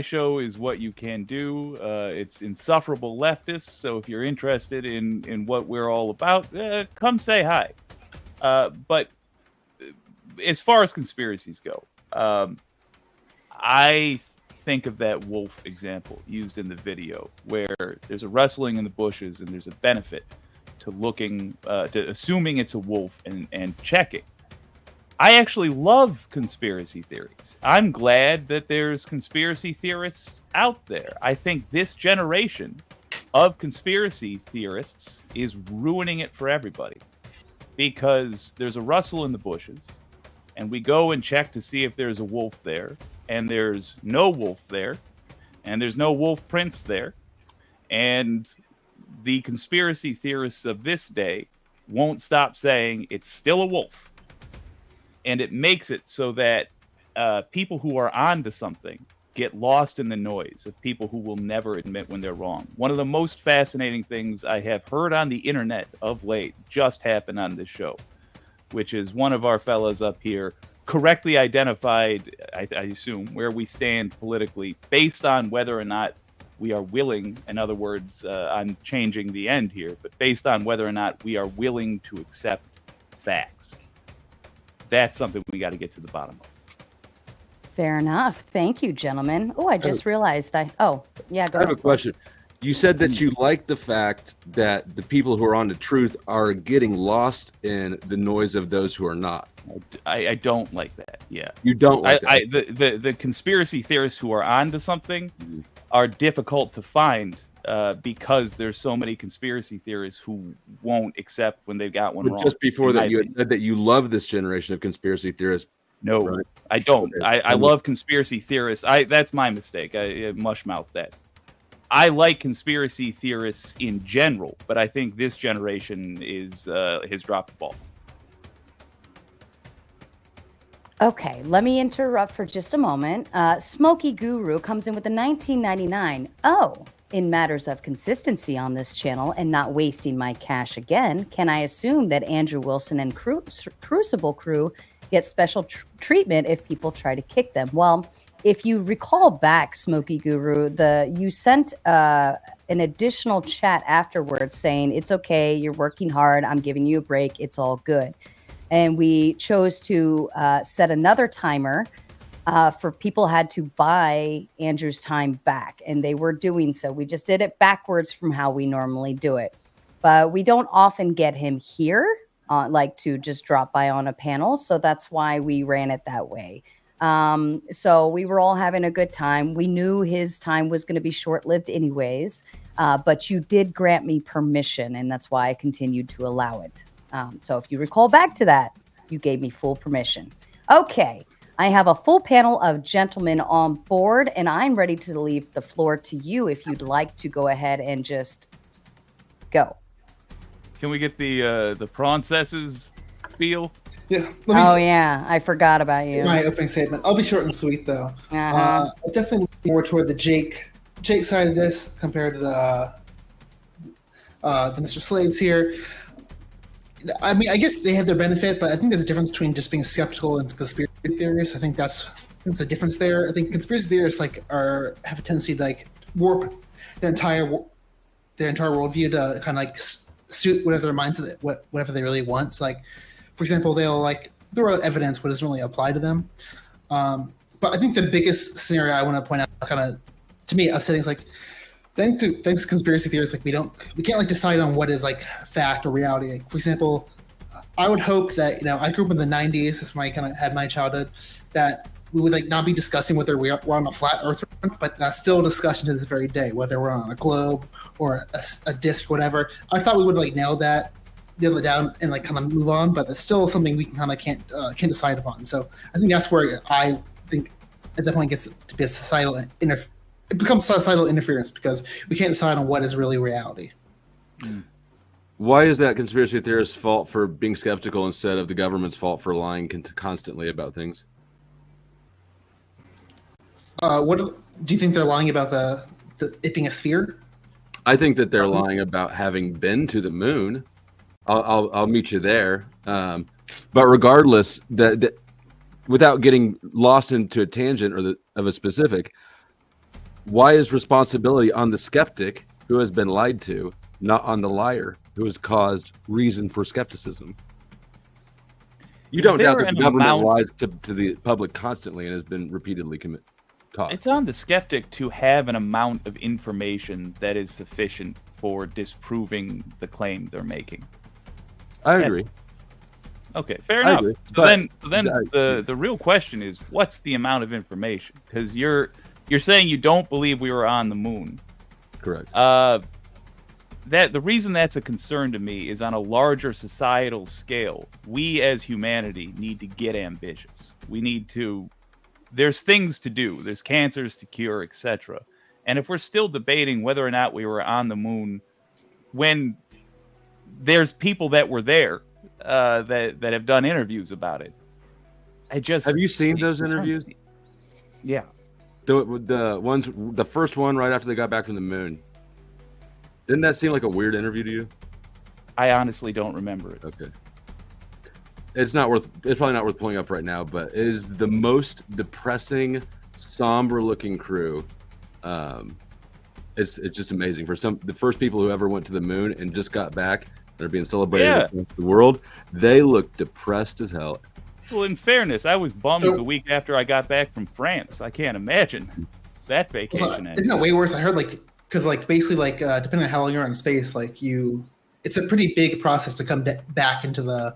show is What You Can Do. It's insufferable leftists. So if you're interested in what we're all about, come say hi. But as far as conspiracies go, I think of that wolf example used in the video, where there's a rustling in the bushes and there's a benefit to assuming it's a wolf and checking. I actually love conspiracy theories. I'm glad that there's conspiracy theorists out there. I think this generation of conspiracy theorists is ruining it for everybody, because there's a rustle in the bushes and we go and check to see if there's a wolf there, and there's no wolf there, and there's no wolf prints there, and the conspiracy theorists of this day won't stop saying it's still a wolf. And it makes it so that people who are onto something get lost in the noise of people who will never admit when they're wrong. One of the most fascinating things I have heard on the internet of late just happened on this show, which is one of our fellows up here correctly identified, I assume, where we stand politically based on whether or not we are willing, in other words, I'm changing the end here, but based on whether or not we are willing to accept facts. That's something we got to get to the bottom of. Fair enough. Thank you, gentlemen. Oh, I just realized go I ahead. have a question. You said that you like the fact that the people who are on the truth are getting lost in the noise of those who are not. I don't like that. Yeah. You don't like that. The conspiracy theorists who are onto something are difficult to find because there's so many conspiracy theorists who won't accept when they've got one But wrong. just before that, you had said that you love this generation of conspiracy theorists. No, right? I don't. Okay. I love conspiracy theorists. That's my mistake. I mush-mouthed that. I like conspiracy theorists in general, but I think this generation has dropped the ball. Okay, let me interrupt for just a moment. Smokey Guru comes in with a 1999. Oh, in matters of consistency on this channel and not wasting my cash again, can I assume that Andrew Wilson and Crucible Crew get special treatment if people try to kick them? Well, if you recall back, Smokey Guru, you sent an additional chat afterwards saying, it's okay, you're working hard, I'm giving you a break, it's all good. And we chose to set another timer for people had to buy Andrew's time back, and they were doing so. We just did it backwards from how we normally do it. But we don't often get him here, to just drop by on a panel, so that's why we ran it that way. So we were all having a good time. We knew his time was going to be short-lived anyways, but you did grant me permission, and that's why I continued to allow it. So if you recall back to that, you gave me full permission. Okay, I have a full panel of gentlemen on board, and I'm ready to leave the floor to you if you'd like to go ahead and just go. Can we get the Prawncess's spiel? Yeah. Yeah, I forgot about you. My opening statement. I'll be short and sweet though. I definitely lean more toward the Jake side of this compared to the Mr. Slaves here. I mean, I guess they have their benefit, but I think there's a difference between just being skeptical and conspiracy theorists. I think that's a difference there. I think conspiracy theorists have a tendency to warp their entire worldview to kind of suit whatever their minds whatever they really want. So, for example, they'll throw out evidence what doesn't really apply to them. But I think the biggest scenario I want to point out, kind of to me upsetting, is thanks to conspiracy theories, we can't decide on what is fact or reality. For example, I would hope that I grew up in the 90s. That's when I kind of had my childhood. That we would not be discussing whether we're on a flat Earth, but that's still a discussion to this very day, whether we're on a globe or a disc, whatever. I thought we would nail it down and kind of move on, but that's still something we can't decide upon. So I think that's where I think at that point gets to be a societal it becomes societal interference because we can't decide on what is really reality. Why is that conspiracy theorist's fault for being skeptical instead of the government's fault for lying constantly about things? What do you think they're lying about it being a sphere? I think that they're lying about having been to the moon. I'll meet you there. But regardless, that without getting lost into a tangent of a specific, why is responsibility on the skeptic who has been lied to, not on the liar who has caused reason for skepticism? You don't doubt that the government lies to the public constantly and has been repeatedly caught. It's on the skeptic to have an amount of information that is sufficient for disproving the claim they're making. I agree. Okay, fair enough. Agree, so then the real question is, what's the amount of information? Because you're saying you don't believe we were on the moon. Correct. that the reason that's a concern to me is on a larger societal scale. We as humanity need to get ambitious. We need to. There's things to do. There's cancers to cure, etc. And if we're still debating whether or not we were on the moon, when there's people that were there that have done interviews about it, have you seen those interviews? Yeah, the first one right after they got back from the moon. Didn't that seem like a weird interview to you? I honestly don't remember it. Okay. It's probably not worth pulling up right now, but it is the most depressing, somber-looking crew. It's just amazing. For the first people who ever went to the moon and just got back, they're being celebrated across the world. They look depressed as hell. Well, in fairness, I was bummed the week after I got back from France. I can't imagine that vacation. Isn't that way worse? I heard because basically depending on how long you're in space, it's a pretty big process to come back into the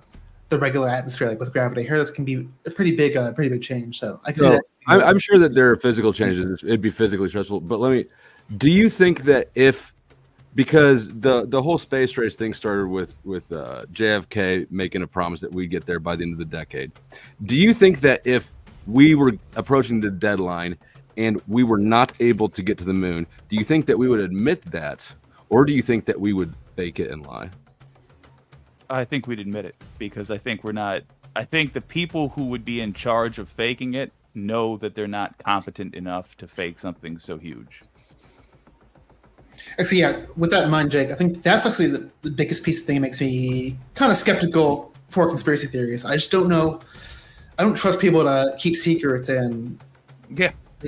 regular atmosphere, with gravity. I heard this can be a pretty big change. So I can see that. I'm sure that there are physical changes. It'd be physically stressful. But do you think that because the whole space race thing started with JFK making a promise that we'd get there by the end of the decade, do you think that if we were approaching the deadline and we were not able to get to the moon, do you think that we would admit that, or do you think that we would fake it and lie? I think we'd admit it, because I think we're not. I think the people who would be in charge of faking it know that they're not competent enough to fake something so huge. Actually, yeah, with that in mind, Jake, I think that's actually the biggest piece of thing that makes me kind of skeptical for conspiracy theories. I just don't know. I don't trust people to keep secrets and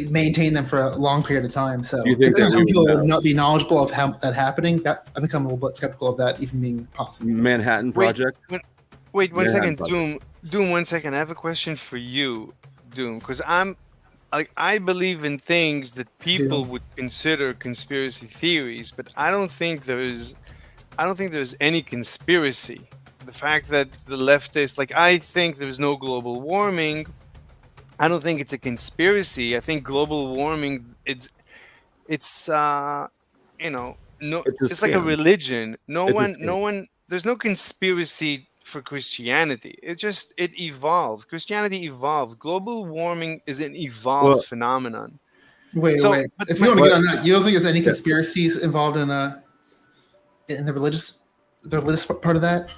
maintain them for a long period of time. So you think that people would not be knowledgeable of how that happening, that I become a little bit skeptical of that even being possible. Manhattan Project? Wait 1 second, Doom, 1 second. I have a question for you, Doom, because I believe in things that people would consider conspiracy theories, but I don't think there's any conspiracy. The fact that the leftists, I think there's no global warming. I don't think it's a conspiracy. I think global warming, it's like a religion. No one. There's no conspiracy for Christianity. It evolved. Christianity evolved. Global warming is an evolved phenomenon. Wait. If you want to get on that, you don't think there's any conspiracies involved in the religious part of that?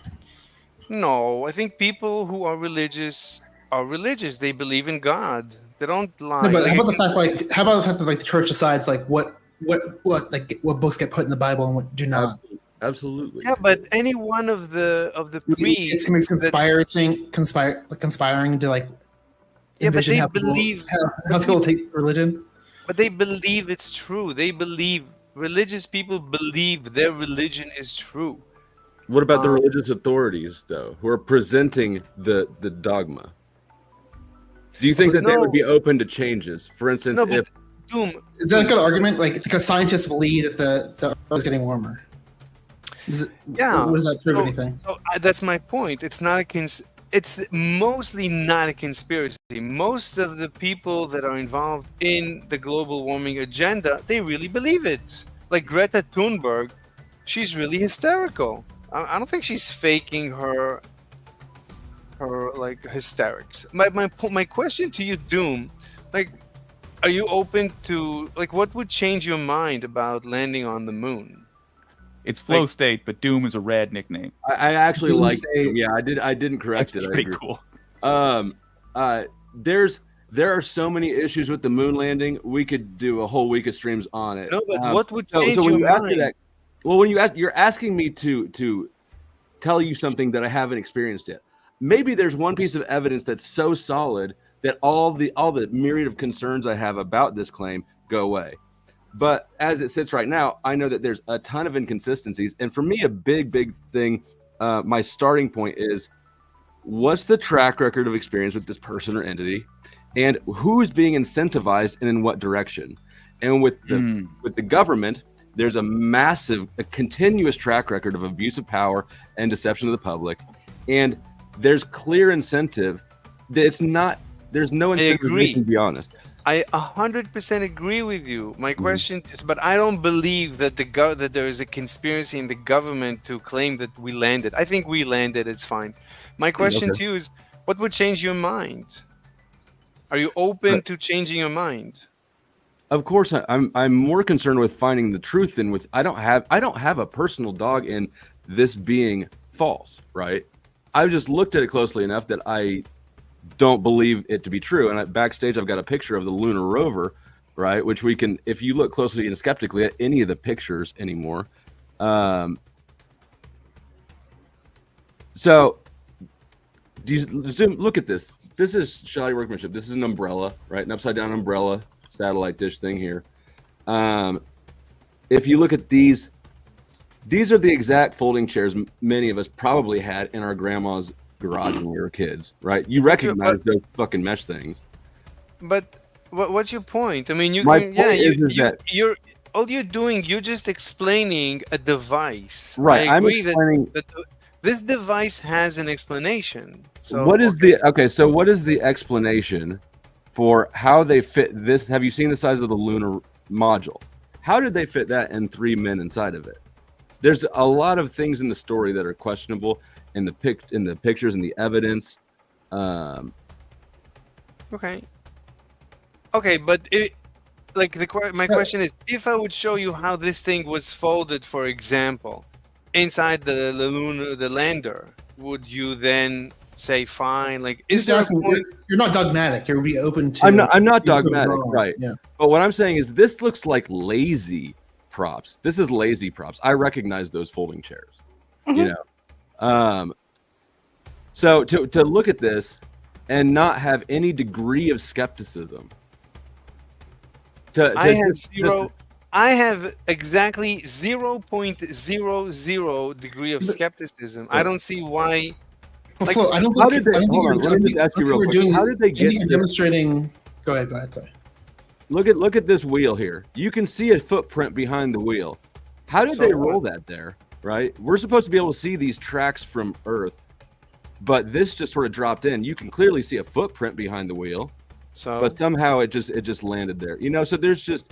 No, I think people who are religious are religious. They believe in God. They don't lie. No, but how about the fact that the church decides what books get put in the Bible and what do not? Absolutely. Yeah, but any one of the priests conspiring to envision how people take religion. But they believe it's true. Religious people believe their religion is true. What about the religious authorities, though, who are presenting the dogma? Do you think that they would be open to changes? For instance, is that a good argument? Because scientists believe that the Earth is getting warmer. Does that prove anything? So that's my point. It's not it's mostly not a conspiracy. Most of the people that are involved in the global warming agenda, they really believe it. Like Greta Thunberg, she's really hysterical. I don't think she's faking her hysterics. My question to you, Doom, are you open to what would change your mind about landing on the moon? It's flow state, but Doom is a rad nickname. I actually like Doom. Yeah, I didn't correct That's it. Pretty cool. There are so many issues with the moon landing. We could do a whole week of streams on it. No, but what would change your mind? When you're asking me to tell you something that I haven't experienced yet. Maybe there's one piece of evidence that's so solid that all the myriad of concerns I have about this claim go away. But as it sits right now, I know that there's a ton of inconsistencies. And for me, a big thing, my starting point is, what's the track record of experience with this person or entity, and who's being incentivized and in what direction? And with the government, there's a continuous track record of abuse of power and deception of the public. And there's clear incentive. There's no incentive, to be honest. I 100% agree with you. My question is, but I don't believe that that there is a conspiracy in the government to claim that we landed. I think we landed. It's fine. My question to you is, what would change your mind? Are you open to changing your mind? Of course, I'm more concerned with finding the truth than with I don't have a personal dog in this being false, right? I've just looked at it closely enough that I don't believe it to be true. And backstage, I've got a picture of the lunar rover, right? Which we can, if you look closely and skeptically at any of the pictures anymore. So, look at this. This is shoddy workmanship. This is an umbrella, right? An upside down umbrella, satellite dish thing here. If you look at these are the exact folding chairs many of us probably had in our grandma's garage when we were kids, right? You recognize those fucking mesh things. But what's your point? I mean, you're all you're doing. You're just explaining a device, right? I agree that this device has an explanation. So what is So what is the explanation for how they fit this? Have you seen the size of the lunar module? How did they fit that and 3 men inside of it? There's a lot of things in the story that are questionable. In the pictures and the evidence. Okay, but my question is, if I would show you how this thing was folded, for example, inside the lander, would you then say fine? Like, is there you're not dogmatic. You'll be open to. I'm not dogmatic, right? Yeah. But what I'm saying is, this looks like lazy props. This is lazy props. I recognize those folding chairs. You know. So to look at this and not have any degree of skepticism. I have exactly 0.00 degree of skepticism. I don't see why. Like, I don't think. Let me just ask you real quick. How did they get demonstrating? Go ahead. Sorry. Look at this wheel here. You can see a footprint behind the wheel. How did they roll that there? Right? We're supposed to be able to see these tracks from Earth, but this just sort of dropped in. You can clearly see a footprint behind the wheel, but somehow it just landed there. You know, so there's just.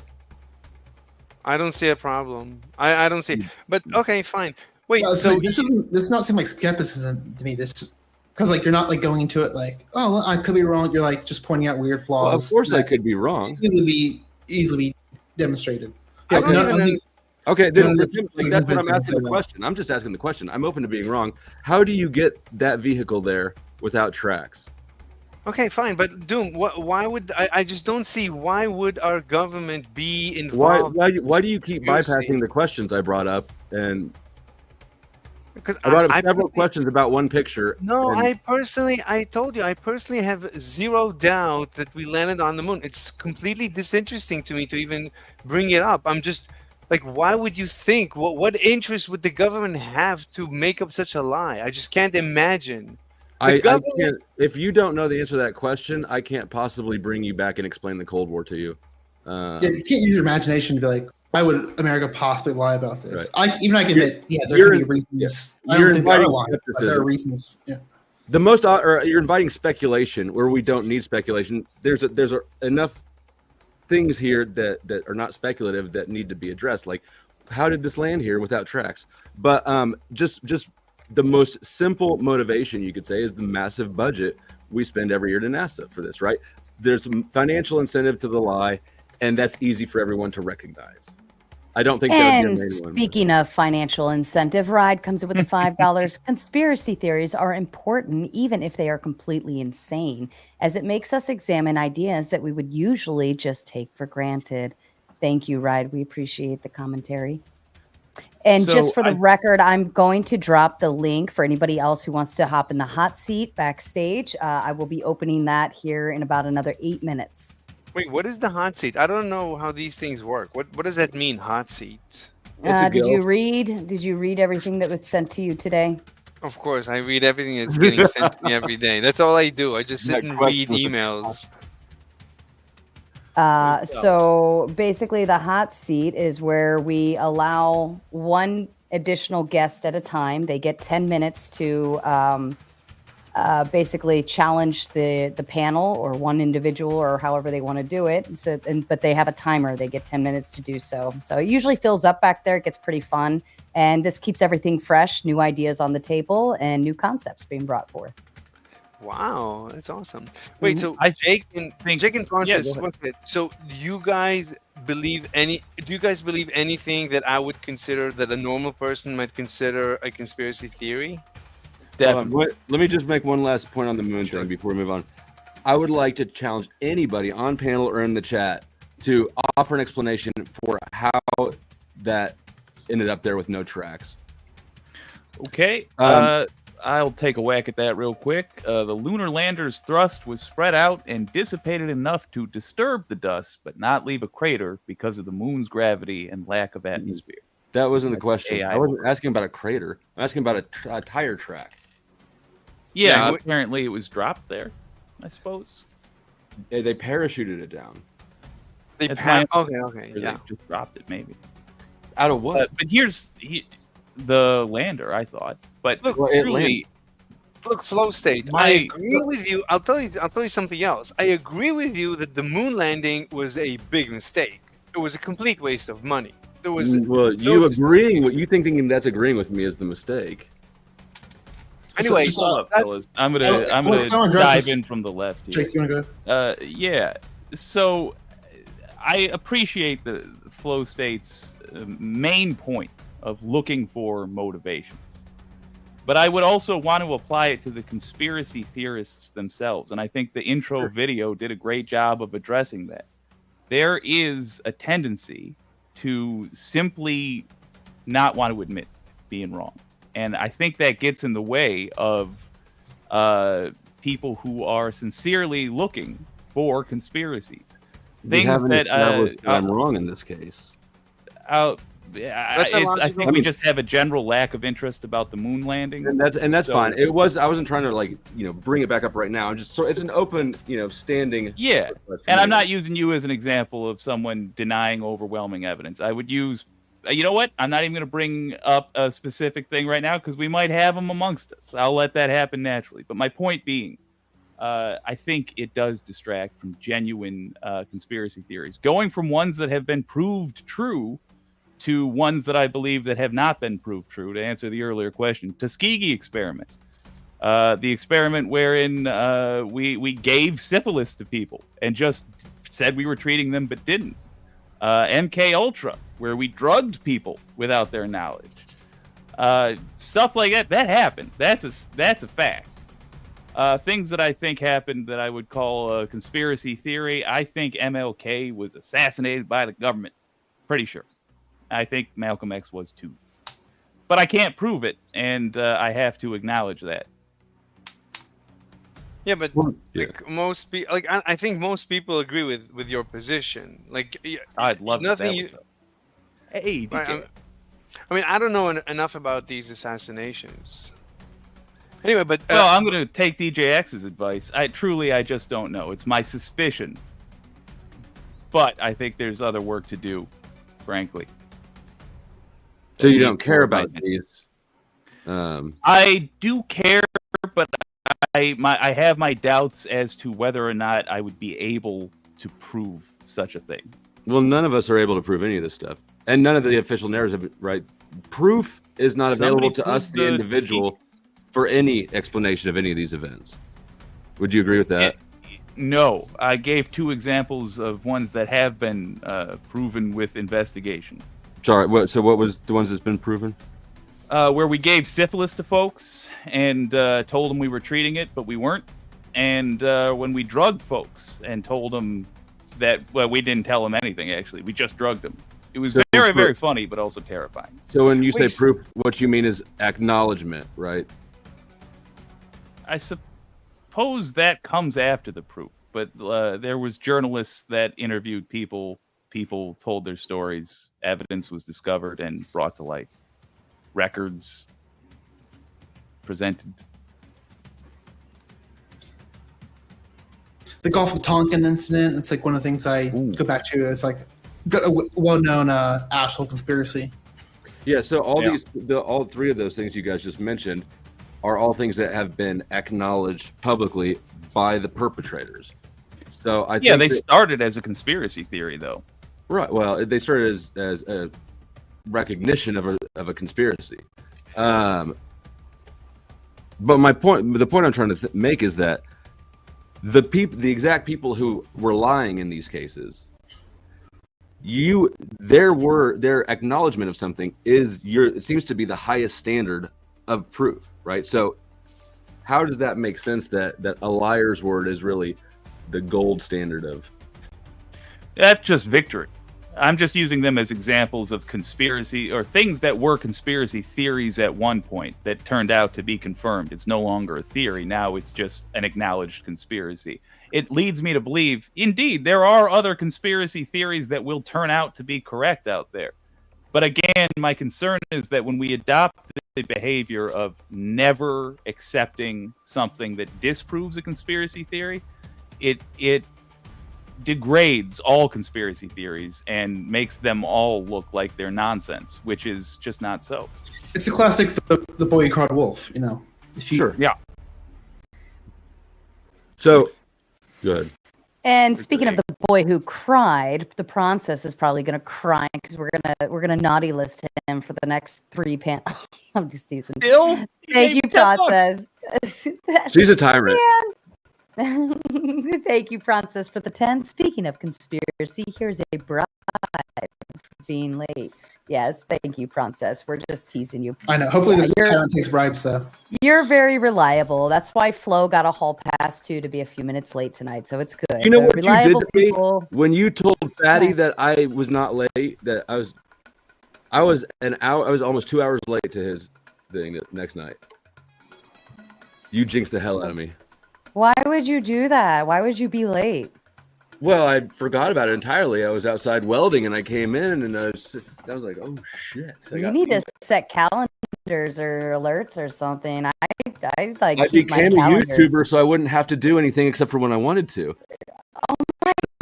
I don't see a problem. I don't see. But okay, fine. Wait. So this does not seem like skepticism to me. This because like you're not like going into it like, oh, well, I could be wrong. You're like just pointing out weird flaws. Well, of course, I could be wrong. Easily be demonstrated. Okay, then that's what I'm asking the question. I'm just asking the question. I'm open to being wrong. How do you get that vehicle there without tracks? Okay, fine, but Doom, why would I just don't see why would our government be involved? Why do you keep bypassing the questions I brought up? And I brought up several questions about one picture. No, I told you, I personally have zero doubt that we landed on the moon. It's completely disinteresting to me to even bring it up. I'm just. Like, why would you think? What interest would the government have to make up such a lie? I just can't imagine. I can't. If you don't know the answer to that question, I can't possibly bring you back and explain the Cold War to you. You can't use your imagination to be like, why would America possibly lie about this? Right. I can admit, there can be reasons. I don't think there are lies, but there are reasons. Yeah. You're inviting speculation where we don't need speculation. There's enough things here that are not speculative that need to be addressed. Like, how did this land here without tracks? But just the most simple motivation you could say is the massive budget we spend every year to NASA for this, right? There's some financial incentive to the lie, and that's easy for everyone to recognize. I don't think that would be a main one. Speaking of financial incentive, Ride comes in with the $5. Conspiracy theories are important, even if they are completely insane, as it makes us examine ideas that we would usually just take for granted. Thank you, Ride. We appreciate the commentary. And just for the record, I'm going to drop the link for anybody else who wants to hop in the hot seat backstage. I will be opening that here in about another 8 minutes. Wait, what is the hot seat? I don't know how these things work. What does that mean, hot seat? Did you read everything that was sent to you today? Of course, I read everything that's getting sent to me every day. That's all I do. I just sit and read emails. So basically, the hot seat is where we allow one additional guest at a time. They get 10 minutes to basically challenge the panel or one individual or however they want to do it. So, but they have a timer. They get 10 minutes to do so. So it usually fills up back there. It gets pretty fun. And this keeps everything fresh, new ideas on the table, and new concepts being brought forth. Wow, that's awesome. Wait, so Jake and Prawncess, so do you guys believe anything that I would consider that a normal person might consider a conspiracy theory? Let me just make one last point on the moon thing before we move on. I would like to challenge anybody on panel or in the chat to offer an explanation for how that ended up there with no tracks. Okay. I'll take a whack at that real quick. The lunar lander's thrust was spread out and dissipated enough to disturb the dust, but not leave a crater because of the moon's gravity and lack of atmosphere. That wasn't the question. I wasn't asking about a crater. I'm asking about a tire track. Yeah, apparently it was dropped there, I suppose. They parachuted it down. Okay, yeah. They just dropped it, maybe. Out of what? But here's the lander, I thought. But truly, look, flow state. I agree with you. I'll tell you something else. I agree with you that the moon landing was a big mistake. It was a complete waste of money. There was you thinking that's agreeing with me is the mistake. Anyway, hold up, fellas. I'm gonna dive in from the left here. Jake, you want to go? Yeah. So I appreciate the flow state's main point of looking for motivations, but I would also want to apply it to the conspiracy theorists themselves, and I think the intro video did a great job of addressing that. There is a tendency to simply not want to admit being wrong. And I think that gets in the way of people who are sincerely looking for conspiracies. Things that I'm wrong in this case. I think we just have a general lack of interest about the moon landing, and that's fine. I wasn't trying to bring it back up right now. It's an open standing. Yeah, and I'm not using you as an example of someone denying overwhelming evidence. I would use. You know what? I'm not even going to bring up a specific thing right now because we might have them amongst us. I'll let that happen naturally. But my point being, I think it does distract from genuine conspiracy theories. Going from ones that have been proved true to ones that I believe that have not been proved true, to answer the earlier question. Tuskegee experiment. The experiment wherein we gave syphilis to people and just said we were treating them but didn't. MK Ultra, where we drugged people without their knowledge. Stuff like that happened. That's a fact. Things that I think happened that I would call a conspiracy theory. I think MLK was assassinated by the government. Pretty sure. I think Malcolm X was too. But I can't prove it, and I have to acknowledge that. Yeah, but most people, I think most people agree with your position. I'd love nothing. Hey, DJ. I don't know enough about these assassinations. Anyway, but I'm going to take DJ X's advice. I just don't know. It's my suspicion, but I think there's other work to do, frankly. So you don't care about these? I do care, but I have my doubts as to whether or not I would be able to prove such a thing. Well, none of us are able to prove any of this stuff, and none of the official narratives, right? Proof is not available to us, the individual, for any explanation of any of these events. Would you agree with that? No, I gave 2 examples of ones that have been proven with investigation. Sorry, what was the ones that's been proven? Where we gave syphilis to folks and told them we were treating it, but we weren't. And when we drugged folks and told them that, we didn't tell them anything, actually. We just drugged them. It was very, very funny, but also terrifying. So when you say proof, what you mean is acknowledgement, right? I suppose that comes after the proof. But there was journalists that interviewed people. People told their stories. Evidence was discovered and brought to light. Records presented. The Gulf of Tonkin incident, it's one of the things I go back to as a well-known asshole conspiracy. Yeah, so all 3 of those things you guys just mentioned are all things that have been acknowledged publicly by the perpetrators. So I think they started as a conspiracy theory, though. right. Well, they started as a recognition of a conspiracy. But the point I'm trying to make is that the exact people who were lying in these cases, their acknowledgement of something it seems to be the highest standard of proof, right? So how does that make sense that a liar's word is really the gold standard of? That's just victory. I'm just using them as examples of conspiracy or things that were conspiracy theories at one point that turned out to be confirmed. It's no longer a theory. Now it's just an acknowledged conspiracy. It leads me to believe, indeed, there are other conspiracy theories that will turn out to be correct out there. But again, my concern is that when we adopt the behavior of never accepting something that disproves a conspiracy theory, it degrades all conspiracy theories and makes them all look like they're nonsense, which is just not so. It's a classic, the boy who cried wolf, Sure. Yeah. So, good. And speaking of the boy who cried, the Prawncess is probably going to cry because we're gonna naughty list him for the next 3 panels. I'm just teasing. Still, Thank you, Prawncess. She's a tyrant. Thank you, Prawncess, for the 10. Speaking of conspiracy, here's a bribe for being late. Yes, thank you, Prawncess. We're just teasing you. I know. Hopefully this tyrant takes bribes, though. You're very reliable. That's why Flo got a hall pass, too, to be a few minutes late tonight, so it's good. You know what you did to me? People... When you told Fatty that I was not late, that I was almost 2 hours late to his thing the next night. You jinxed the hell out of me. Why would you do that? Why would you be late? Well, I forgot about it entirely. I was outside welding, and I came in, and I was like, "Oh shit!" You need to set calendars or alerts or something. I I keep my became a calendar. YouTuber, so I wouldn't have to do anything except for when I wanted to.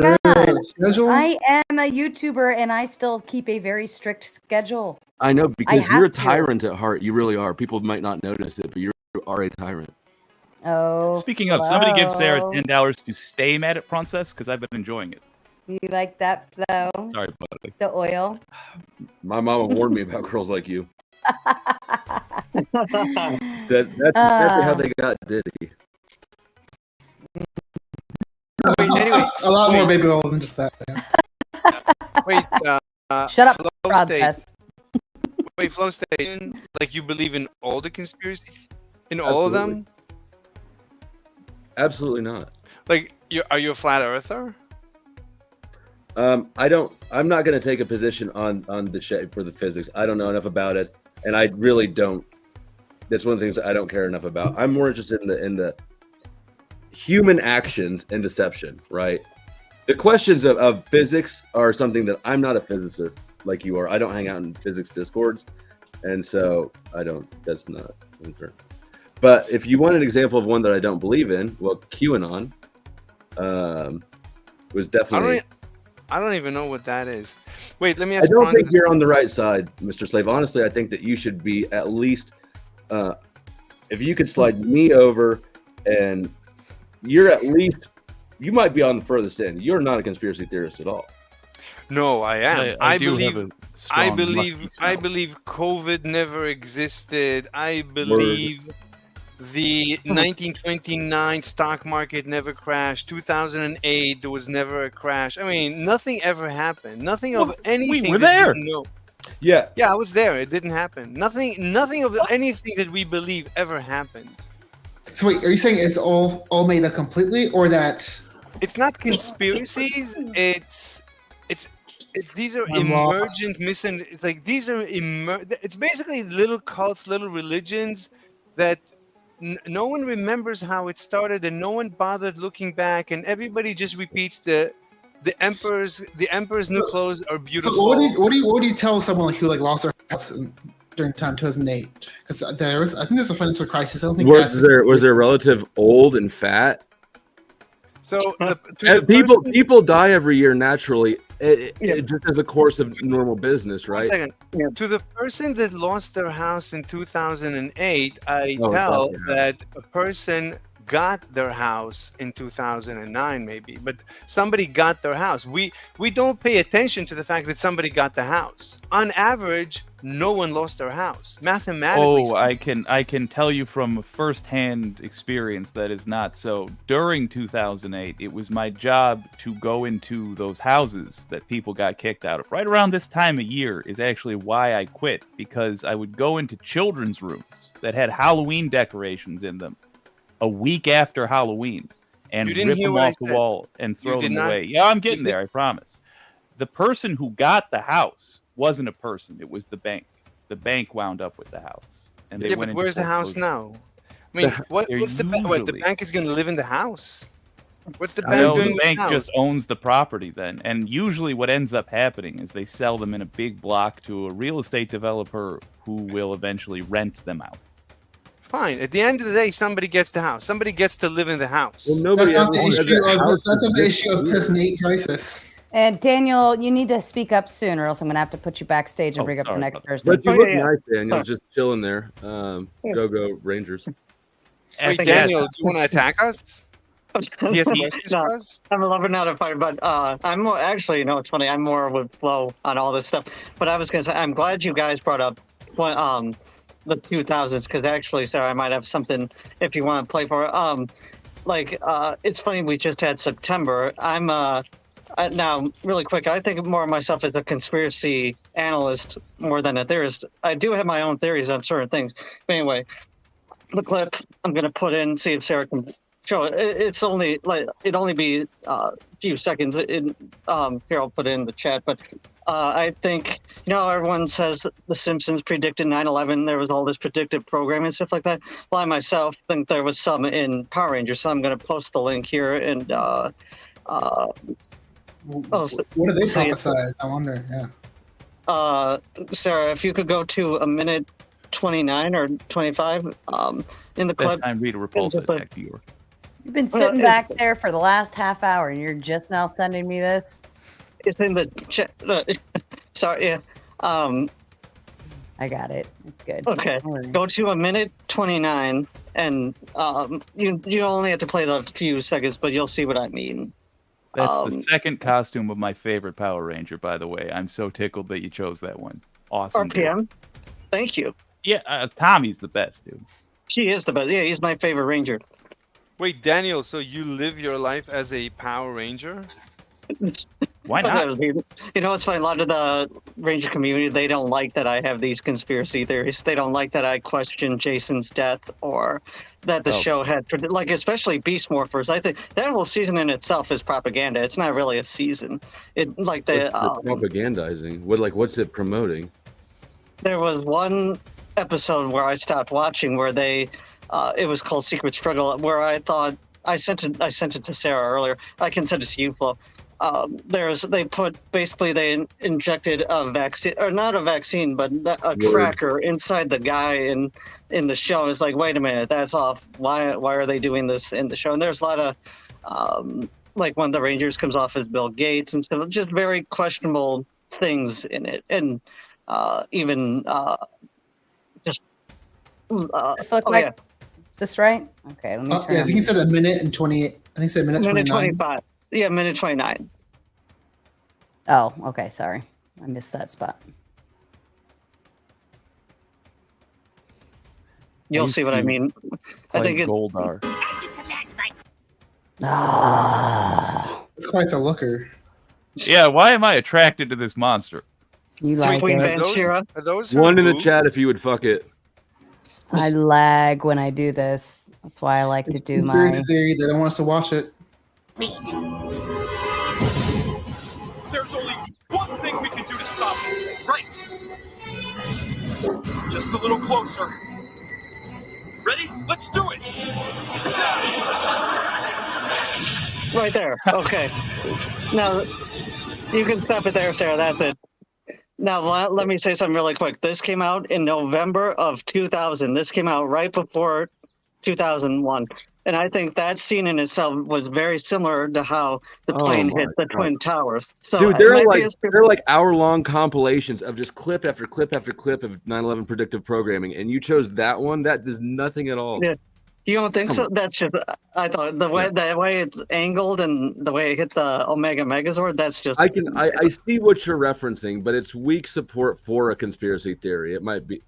God. Schedules? I am a YouTuber, and I still keep a very strict schedule. I know, because have you're a to. tyrant at heart. You really are. People might not notice it, but you are a tyrant. Oh. Speaking of, somebody give Sarah $10 to stay mad at Prawncess because I've been enjoying it. You like that, Flo? Sorry, buddy. The oil? My mama warned me about girls like you. That's exactly how they got Diddy. Anyway, a lot more baby oil than just that. Yeah. Shut up, Flow State. Prawncess. Wait, Flow State. Like, you believe in all the conspiracies? In all of them? Absolutely not. Like, are you a flat earther? I'm not going to take a position on the shape for the physics. I don't know enough about it, and I really don't. That's one of the things I don't care enough about. I'm more interested in the human actions and deception, right? The questions of physics are something that I'm not a physicist like you are. I don't hang out in physics discords, and so that's not concern. But if you want an example of one that I don't believe in, well, QAnon was definitely... I don't even know what that is. Wait, let me ask. I don't think you're on the right side, Mr. Slave. Honestly, I think that you should be at least... if you could slide me over, and you're at least... You might be on the furthest end. You're not a conspiracy theorist at all. No, I am. I believe COVID never existed. I believe the 1929 stock market never crashed. 2008 there was never a crash. I mean, nothing ever happened. Nothing of anything. We were there. No. Yeah, I was there. It didn't happen. Nothing of anything that we believe ever happened. So wait, are you saying it's all made up completely, or that it's not conspiracies? It's these are I'm lost. emergent It's like these are it's basically little cults, little religions that no one remembers how it started, and no one bothered looking back, and everybody just repeats the emperor's new clothes are beautiful. So what do you tell someone who lost their house during time 2008? Because I think there's a financial crisis. I don't think was their relative old and fat? So People die every year naturally, just as a course of normal business, right? 1 second. Yeah. To the person that lost their house in 2008, I Oh, tell gotcha. that a person got their house in 2009, maybe, but somebody got their house. We don't pay attention to the fact that somebody got the house. On average, no one lost their house. Mathematically, Oh, I can tell you from firsthand experience that is not so. During 2008, it was my job to go into those houses that people got kicked out of. Right around this time of year is actually why I quit, because I would go into children's rooms that had Halloween decorations in them a week after Halloween and You didn't rip hear them what I off the said. wall and throw did them not- away. Yeah, I'm getting you there, I promise. The person who got the house wasn't a person, it was the bank. The bank wound up with the house. And they yeah, went but into where's the house foreclosure. now? I mean, They're what's the bank? What, the usually- bank is going to live in the house? What's the No, bank the doing with bank the house? just owns the property then. And usually what ends up happening is they sell them in a big block to a real estate developer who will eventually rent them out. Fine. At the end of the day, somebody gets the house. Somebody gets to live in the house. Well, nobody That's not the else has issue a of house that's not the this issue of year. 2008 crisis. And Daniel, you need to speak up soon, or else I'm going to have to put you backstage and Oh, bring up the sorry next about person. But you Oh, look yeah. nice, Daniel, Sorry. just chilling there. Go Rangers. Wait, Yes. Daniel, do you want to attack us? He has questions No, for us? I'm a lover, not a fighter, but I'm more, actually, you know, it's funny. I'm more with Flo on all this stuff. But I was gonna say, I'm glad you guys brought up the 2000s, because actually, Sarah, I might have something if you want to play for it. It's funny, we just had September. I'm now really quick. I think more of myself as a conspiracy analyst more than a theorist. I do have my own theories on certain things. But anyway, the clip I'm gonna put in, see if Sarah can show it. It's only it'd only be a few seconds. Here, I'll put it in the chat. But I think, you know, everyone says The Simpsons predicted 9/11. There was all this predictive programming and stuff like that. Well, I myself think there was some in Power Rangers, so I'm going to post the link here. And What did they prophesize? I wonder. Yeah. Sarah, if you could go to a minute 29 or 25 in the clip. That time Rita repulsed just it like- back to you. You've been sitting back there for the last half hour, and you're just now sending me this? It's in the chat. Sorry, yeah. I got it. It's good. Okay, Don't worry. go to a minute 29, and you only have to play the few seconds, but you'll see what I mean. That's the second costume of my favorite Power Ranger, by the way. I'm so tickled that you chose that one. Awesome. dude. RPM. Thank you. Yeah, Tommy's the best, dude. She is the best. Yeah, he's my favorite Ranger. Wait, Daniel, so you live your life as a Power Ranger? Why not? You know, it's funny. A lot of the Ranger community, they don't like that I have these conspiracy theories. They don't like that I question Jason's death, or that the show had, like, especially Beast Morphers. I think that whole season in itself is propaganda. It's not really a season. It like the propagandizing. What's it promoting? there was one episode where I stopped watching where they, it was called Secret Struggle, where I thought I sent it to Sarah earlier. I can send it to you, Flo. They injected a vaccine, or not a vaccine, but a tracker inside the guy in the show. It's like, wait a minute, that's off. Why are they doing this in the show? And there's a lot of like one of the Rangers comes off as Bill Gates and stuff. Just very questionable things in it, and even just. This look like. Is this right? Okay, let me. Yeah, I think he said a minute and 28. I think he said a minute 29. 25. Yeah, minute 29. Oh, okay. Sorry, I missed that spot. You'll see what I mean. I think Goldar. Ah, It's quite the looker. Yeah, why am I attracted to this monster? you like Queen it? Banshira. Are those her One in the boobs? chat if you would fuck it. I lag when I do this. That's why I like to It's do conspiracy my. theory. They don't want us to watch it. There's only one thing we can do to stop it. Right. Just a little closer. Ready? Let's do it. Right there. Okay. Now, you can stop it there, Sarah. That's it. Now, let me say something really quick. This came out in November of 2000. This came out right before 2001. And I think that scene in itself was very similar to how the plane hit the Twin Towers. So dude, it they're like hour-long compilations of just clip after clip after clip of 9/11 predictive programming, and you chose that one. That does nothing at all. Yeah. You don't think so? That's just, I thought the way it's angled and the way it hit the Omega Megazord, that's just. I see what you're referencing, but it's weak support for a conspiracy theory. It might be,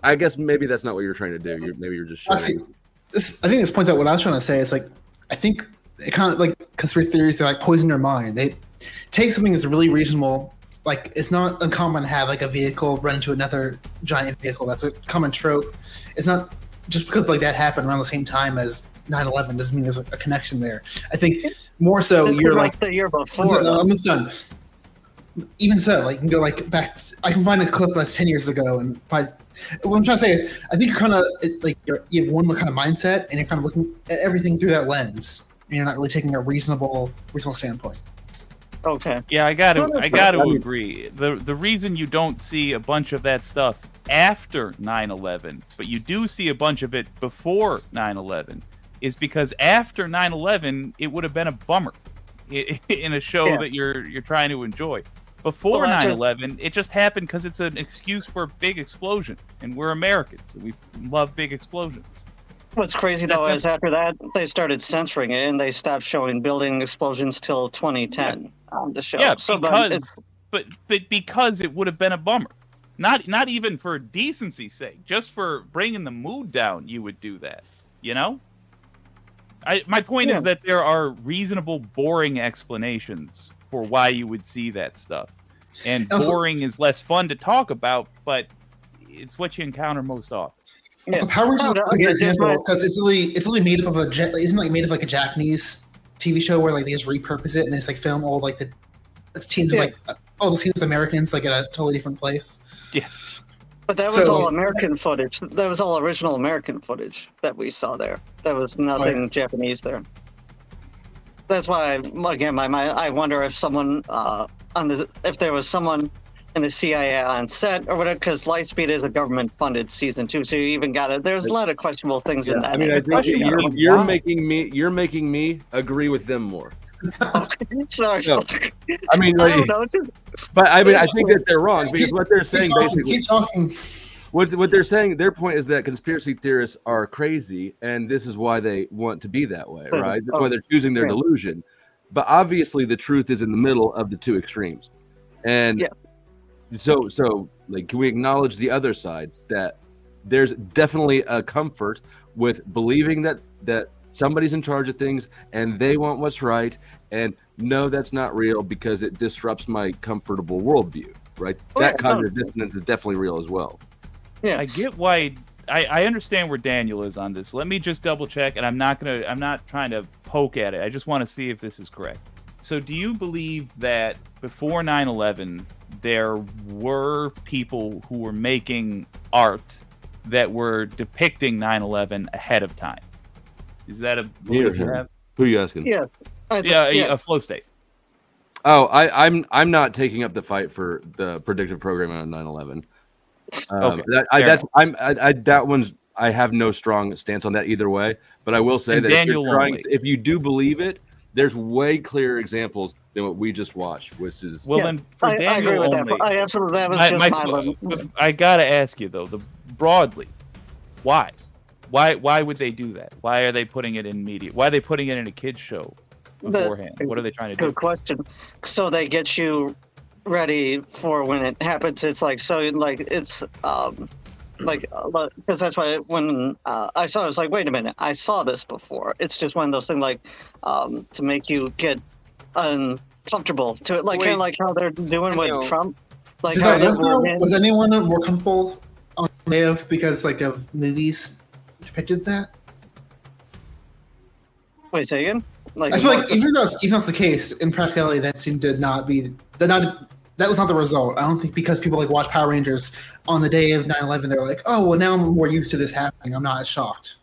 I guess maybe that's not what you're trying to do. Maybe you're just showing. I think this points out what I was trying to say. It's like, I think it kind of like conspiracy theories, they're like poison your mind. They take something that's really reasonable. Like, it's not uncommon to have like a vehicle run into another giant vehicle. That's a common trope. It's not just because like that happened around the same time as 9/11 doesn't mean there's a connection there. I think more so you're like the year before. I'm almost done. Even so, like, you can go like back. I can find a clip that's 10 years ago, and what I'm trying to say is, I think you're kind of like you have one kind of mindset, and you're kind of looking at everything through that lens, and you're not really taking a reasonable standpoint. Okay. Yeah, I got to agree. The reason you don't see a bunch of that stuff after 9/11, but you do see a bunch of it before 9/11, is because after 9/11, it would have been a bummer in a show that you're trying to enjoy. Before 9/11, it just happened because it's an excuse for a big explosion, and we're Americans, and we love big explosions. What's crazy though is after that they started censoring it, and they stopped showing building explosions till 2010 on the show. Yeah, so, but because it would have been a bummer, not even for decency's sake, just for bringing the mood down, you would do that. You know. My point is that there are reasonable, boring explanations for why you would see that stuff. And boring is less fun to talk about, but it's what you encounter most often. Also, Power Rangers is a good example because it's really made up of isn't like made of like a Japanese TV show where like they just repurpose it and they just like film all like the scenes of like all the scenes with Americans like at a totally different place. Yes. But that was all American footage. That was all original American footage that we saw there. There was nothing Japanese there. That's why, again, I wonder if someone if there was someone in the CIA on set or whatever, because Lightspeed is a government-funded season 2, so you even got it. There's a lot of questionable things in that. I mean, I think you're making me agree with them more. Sorry. No. I mean, like, but I mean, I think that they're wrong because what they're saying basically. Keep talking. What they're saying, their point is that conspiracy theorists are crazy, and this is why they want to be that way, right? That's why they're choosing their delusion. But obviously, the truth is in the middle of the two extremes, and so like, can we acknowledge the other side that there's definitely a comfort with believing that somebody's in charge of things and they want what's right, and no, that's not real because it disrupts my comfortable worldview, right? That cognitive dissonance is definitely real as well. Yeah, I get why. I understand where Daniel is on this. Let me just double check, and I'm not trying to poke at it. I just want to see if this is correct. So, do you believe that before 9/11, there were people who were making art that were depicting 9/11 ahead of time? Is that a belief you have? Who are you asking? Yeah, a flow state. Oh, I'm not taking up the fight for the predictive programming on 9/11. Okay. That one's. I have no strong stance on that either way. But I will say that if you do believe it, there's way clearer examples than what we just watched, which is then for Daniel I agree with only. that. I absolutely that was just my I gotta ask you though, broadly, why would they do that? Why are they putting it in media? Why are they putting it in a kids show beforehand? What are they trying to do? Good question. So they get you ready for when it happens. It's like it's because that's why when I saw it, I was like, wait a minute, I saw this before. It's just one of those things to make you get uncomfortable to it, kind of like how they're doing with Trump. Like, was anyone more comfortable on live because of movies depicted that? Wait, say again? I feel like even though that's the case, in practicality, that seemed to not be that was not the result. I don't think because people watch Power Rangers on the day of 9/11, they're like, oh, well, now I'm more used to this happening. I'm not as shocked.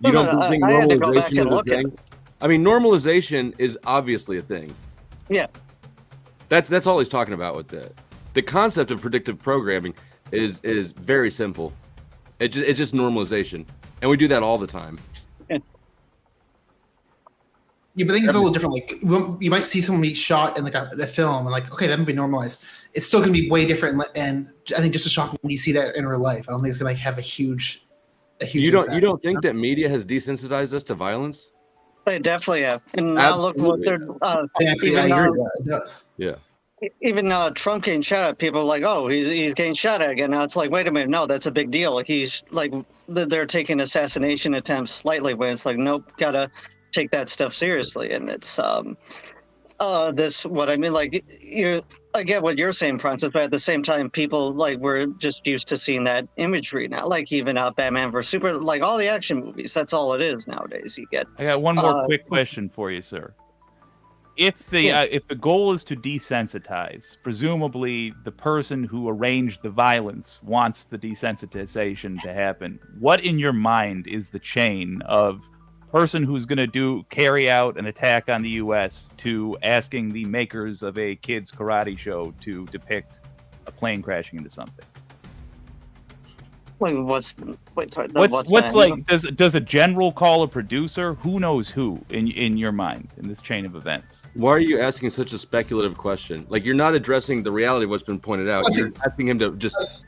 You don't think normalization is a thing? I mean, normalization is obviously a thing. Yeah. That's all he's talking about with that. The concept of predictive programming is very simple. It's just normalization, and we do that all the time. Yeah, but I think it's a little different. Like you might see someone be shot in like a film, and like, okay, that would be normalized. It's still going to be way different, and I think just as shocking when you see that in real life. I don't think it's going to have a huge. You don't think that media has desensitized us to violence? They definitely have. And now look what they're even Trump getting shot at. People are like, oh, he's getting shot at again. Now it's like, wait a minute, no, that's a big deal. Like he's like they're taking assassination attempts lightly, but it's like, nope, gotta take that stuff seriously. And it's this what I mean, like I get what you're saying, Prawncess, but at the same time, people like we're just used to seeing that imagery now. Like even Batman vs Super, like all the action movies, that's all it is nowadays. You get. I got one more quick question for you, sir. If the goal is to desensitize, presumably the person who arranged the violence wants the desensitization to happen. What in your mind is the chain of person who's going to carry out an attack on the U.S. to asking the makers of a kids karate show to depict a plane crashing into something? Wait, what's like? Does a general call a producer? Who knows who in your mind in this chain of events? Why are you asking such a speculative question? Like you're not addressing the reality of what's been pointed out. You're asking him to just.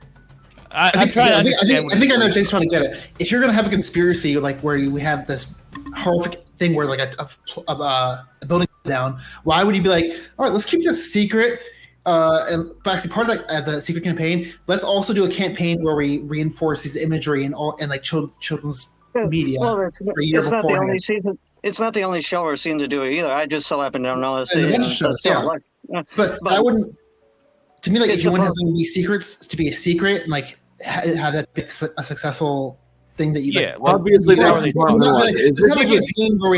I think I know Jake's trying to get it. If you're going to have a conspiracy like where we have this horrific thing where like a building down, why would you be like, all right, let's keep this secret? And but actually, part of the secret campaign, let's also do a campaign where we reinforce these imagery and like children's media. Well, it's not the only season. It's not the only show we're seen to do it either. I just so happen to know that. But I wouldn't. To me, like if you want something to be secrets to be a secret and like have that be a successful thing that you obviously where we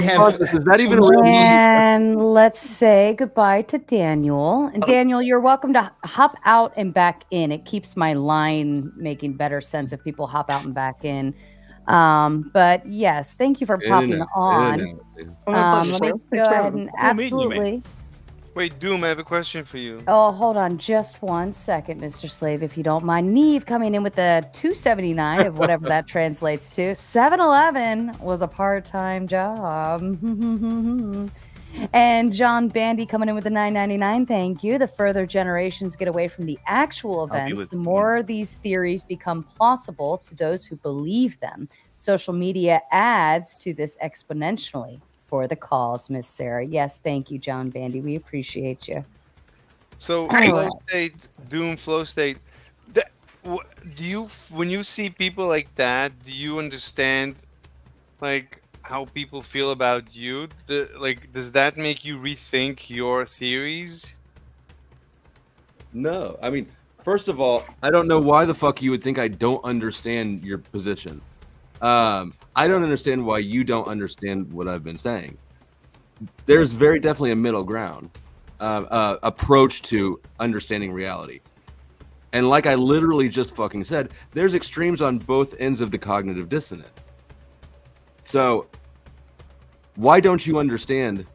have is that even real? And let's say goodbye to Daniel. And Daniel, you're welcome to hop out and back in. It keeps my line making better sense if people hop out and back in. But yes, thank you for popping on. Let me go ahead and absolutely. Wait, Doom, I have a question for you. Oh, hold on just 1 second, Mr. Slave, if you don't mind. Neve coming in with the $2.79 of whatever that translates to. 7-Eleven was a part-time job. And John Bandy coming in with the $9.99. Thank you. The further generations get away from the actual events, the more these theories become plausible to those who believe them. Social media adds to this exponentially. For the calls, Miss Sarah. Yes, thank you, John Bandy. We appreciate you. So, Flow State, Doom, Flow State. Do you, when you see people like that, do you understand, like, how people feel about you? Does that make you rethink your theories? No, I mean, first of all, I don't know why the fuck you would think I don't understand your position. I don't understand why you don't understand what I've been saying. There's very definitely a middle ground approach to understanding reality. And like I literally just fucking said, there's extremes on both ends of the cognitive dissonance. So why don't you understand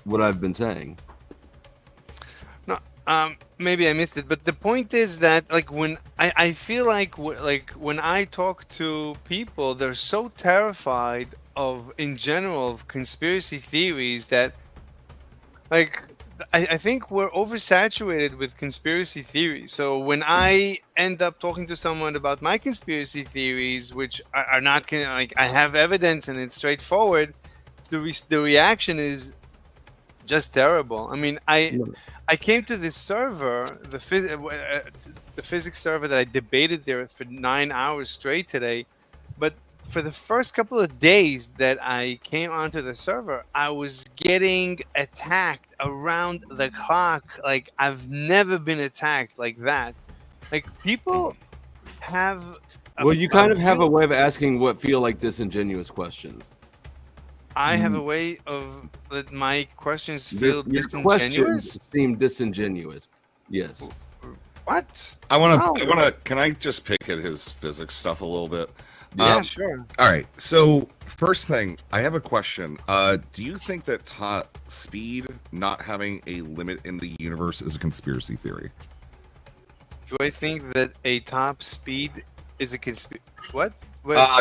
what I've been saying? No, maybe I missed it, but the point is that like when I feel like when I talk to people, they're so terrified of in general of conspiracy theories that like I think we're oversaturated with conspiracy theories. So when I end up talking to someone about my conspiracy theories, which are not like I have evidence and it's straightforward, the reaction is just terrible. I mean, I came to this server, the physics server that I debated there for 9 hours straight today, but for the first couple of days that I came onto the server, I was getting attacked around the clock. Like I've never been attacked like that. Like people have. Well, you kind of have a way of asking what feel like disingenuous questions. I have a way of that my questions feel your disingenuous. Questions seem disingenuous. Yes. What? I want to. Can I just pick at his physics stuff a little bit? Yeah, sure. All right. So first thing, I have a question. Do you think that top speed not having a limit in the universe is a conspiracy theory? Do I think that a top speed is a conspiracy. What?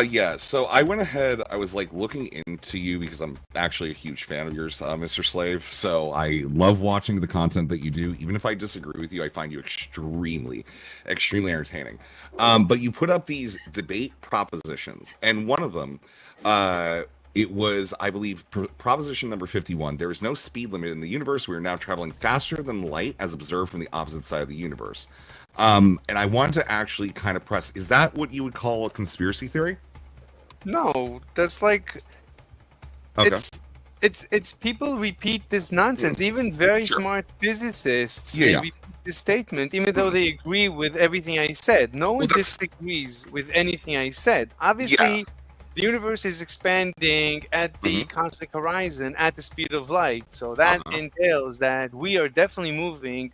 Yeah. So I went ahead. I was like looking into you because I'm actually a huge fan of yours, Mr. Slave. So I love watching the content that you do. Even if I disagree with you, I find you extremely, extremely entertaining. But you put up these debate propositions, and one of them, it was, I believe, proposition number 51. There is no speed limit in the universe. We are now traveling faster than light as observed from the opposite side of the universe. And I wanted to actually kind of press, is that what you would call a conspiracy theory? No, that's like, Okay. it's people repeat this nonsense. Even very smart physicists, they repeat this statement, even though they agree with everything I said. No one disagrees with anything I said. Obviously, the universe is expanding at the cosmic horizon at the speed of light. So that entails that we are definitely moving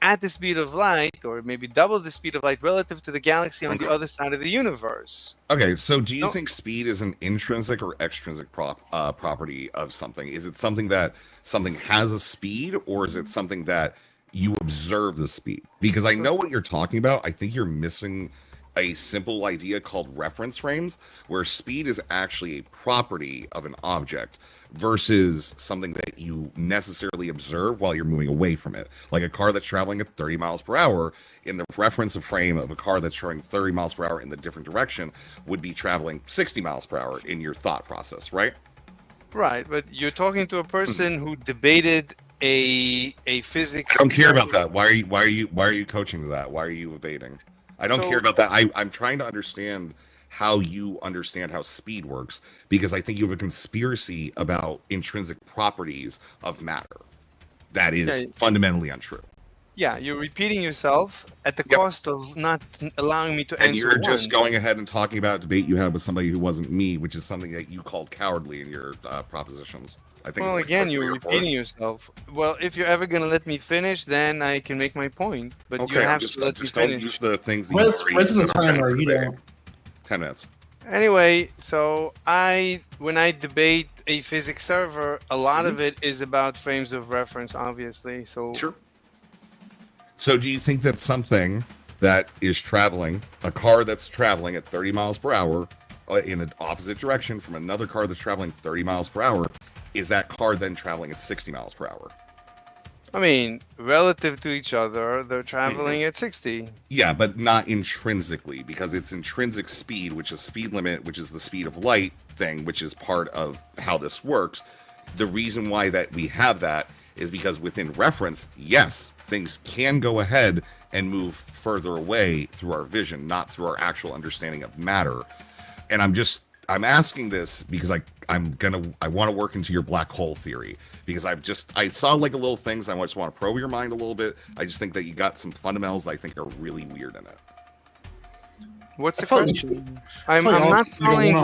at the speed of light, or maybe double the speed of light relative to the galaxy on the other side of the universe. Okay, so do you think speed is an intrinsic or extrinsic property of something? Is it something that something has a speed, or is it something that you observe the speed? Because I know what you're talking about. I think you're missing a simple idea called reference frames, where speed is actually a property of an object versus something that you necessarily observe while you're moving away from it. Like a car that's traveling at 30 miles per hour, in the reference frame of a car that's traveling 30 miles per hour in the different direction would be traveling 60 miles per hour in your thought process, right? Right, but you're talking to a person who debated a physics. I don't care about that. Why are you coaching to that? Why are you evading? I don't care about that. I'm trying to understand how you understand how speed works, because I think you have a conspiracy about intrinsic properties of matter that is fundamentally untrue. Yeah, you're repeating yourself at the cost of not allowing me to answer. And you're just going ahead and talking about a debate you had with somebody who wasn't me, which is something that you called cowardly in your propositions. I think. Well, again, you're repeating yourself. Well, if you're ever going to let me finish, then I can make my point. But you have to let me finish. Don't use the things that what's the timer? You don't. 10 minutes. Anyway, so when I debate a physics server, a lot of it is about frames of reference, obviously. So sure. So do you think that something that is traveling, a car that's traveling at 30 miles per hour in an opposite direction from another car that's traveling 30 miles per hour, is that car then traveling at 60 miles per hour? I mean, relative to each other, they're traveling at 60. Yeah, but not intrinsically, because it's intrinsic speed, which is speed limit, which is the speed of light thing, which is part of how this works. The reason why that we have that is because within reference, yes, things can go ahead and move further away through our vision, not through our actual understanding of matter. And I'm asking this because I want to work into your black hole theory, because I saw like a little things. I just want to probe your mind a little bit. I just think that you got some fundamentals I think are really weird in it. What's the question? I'm not following.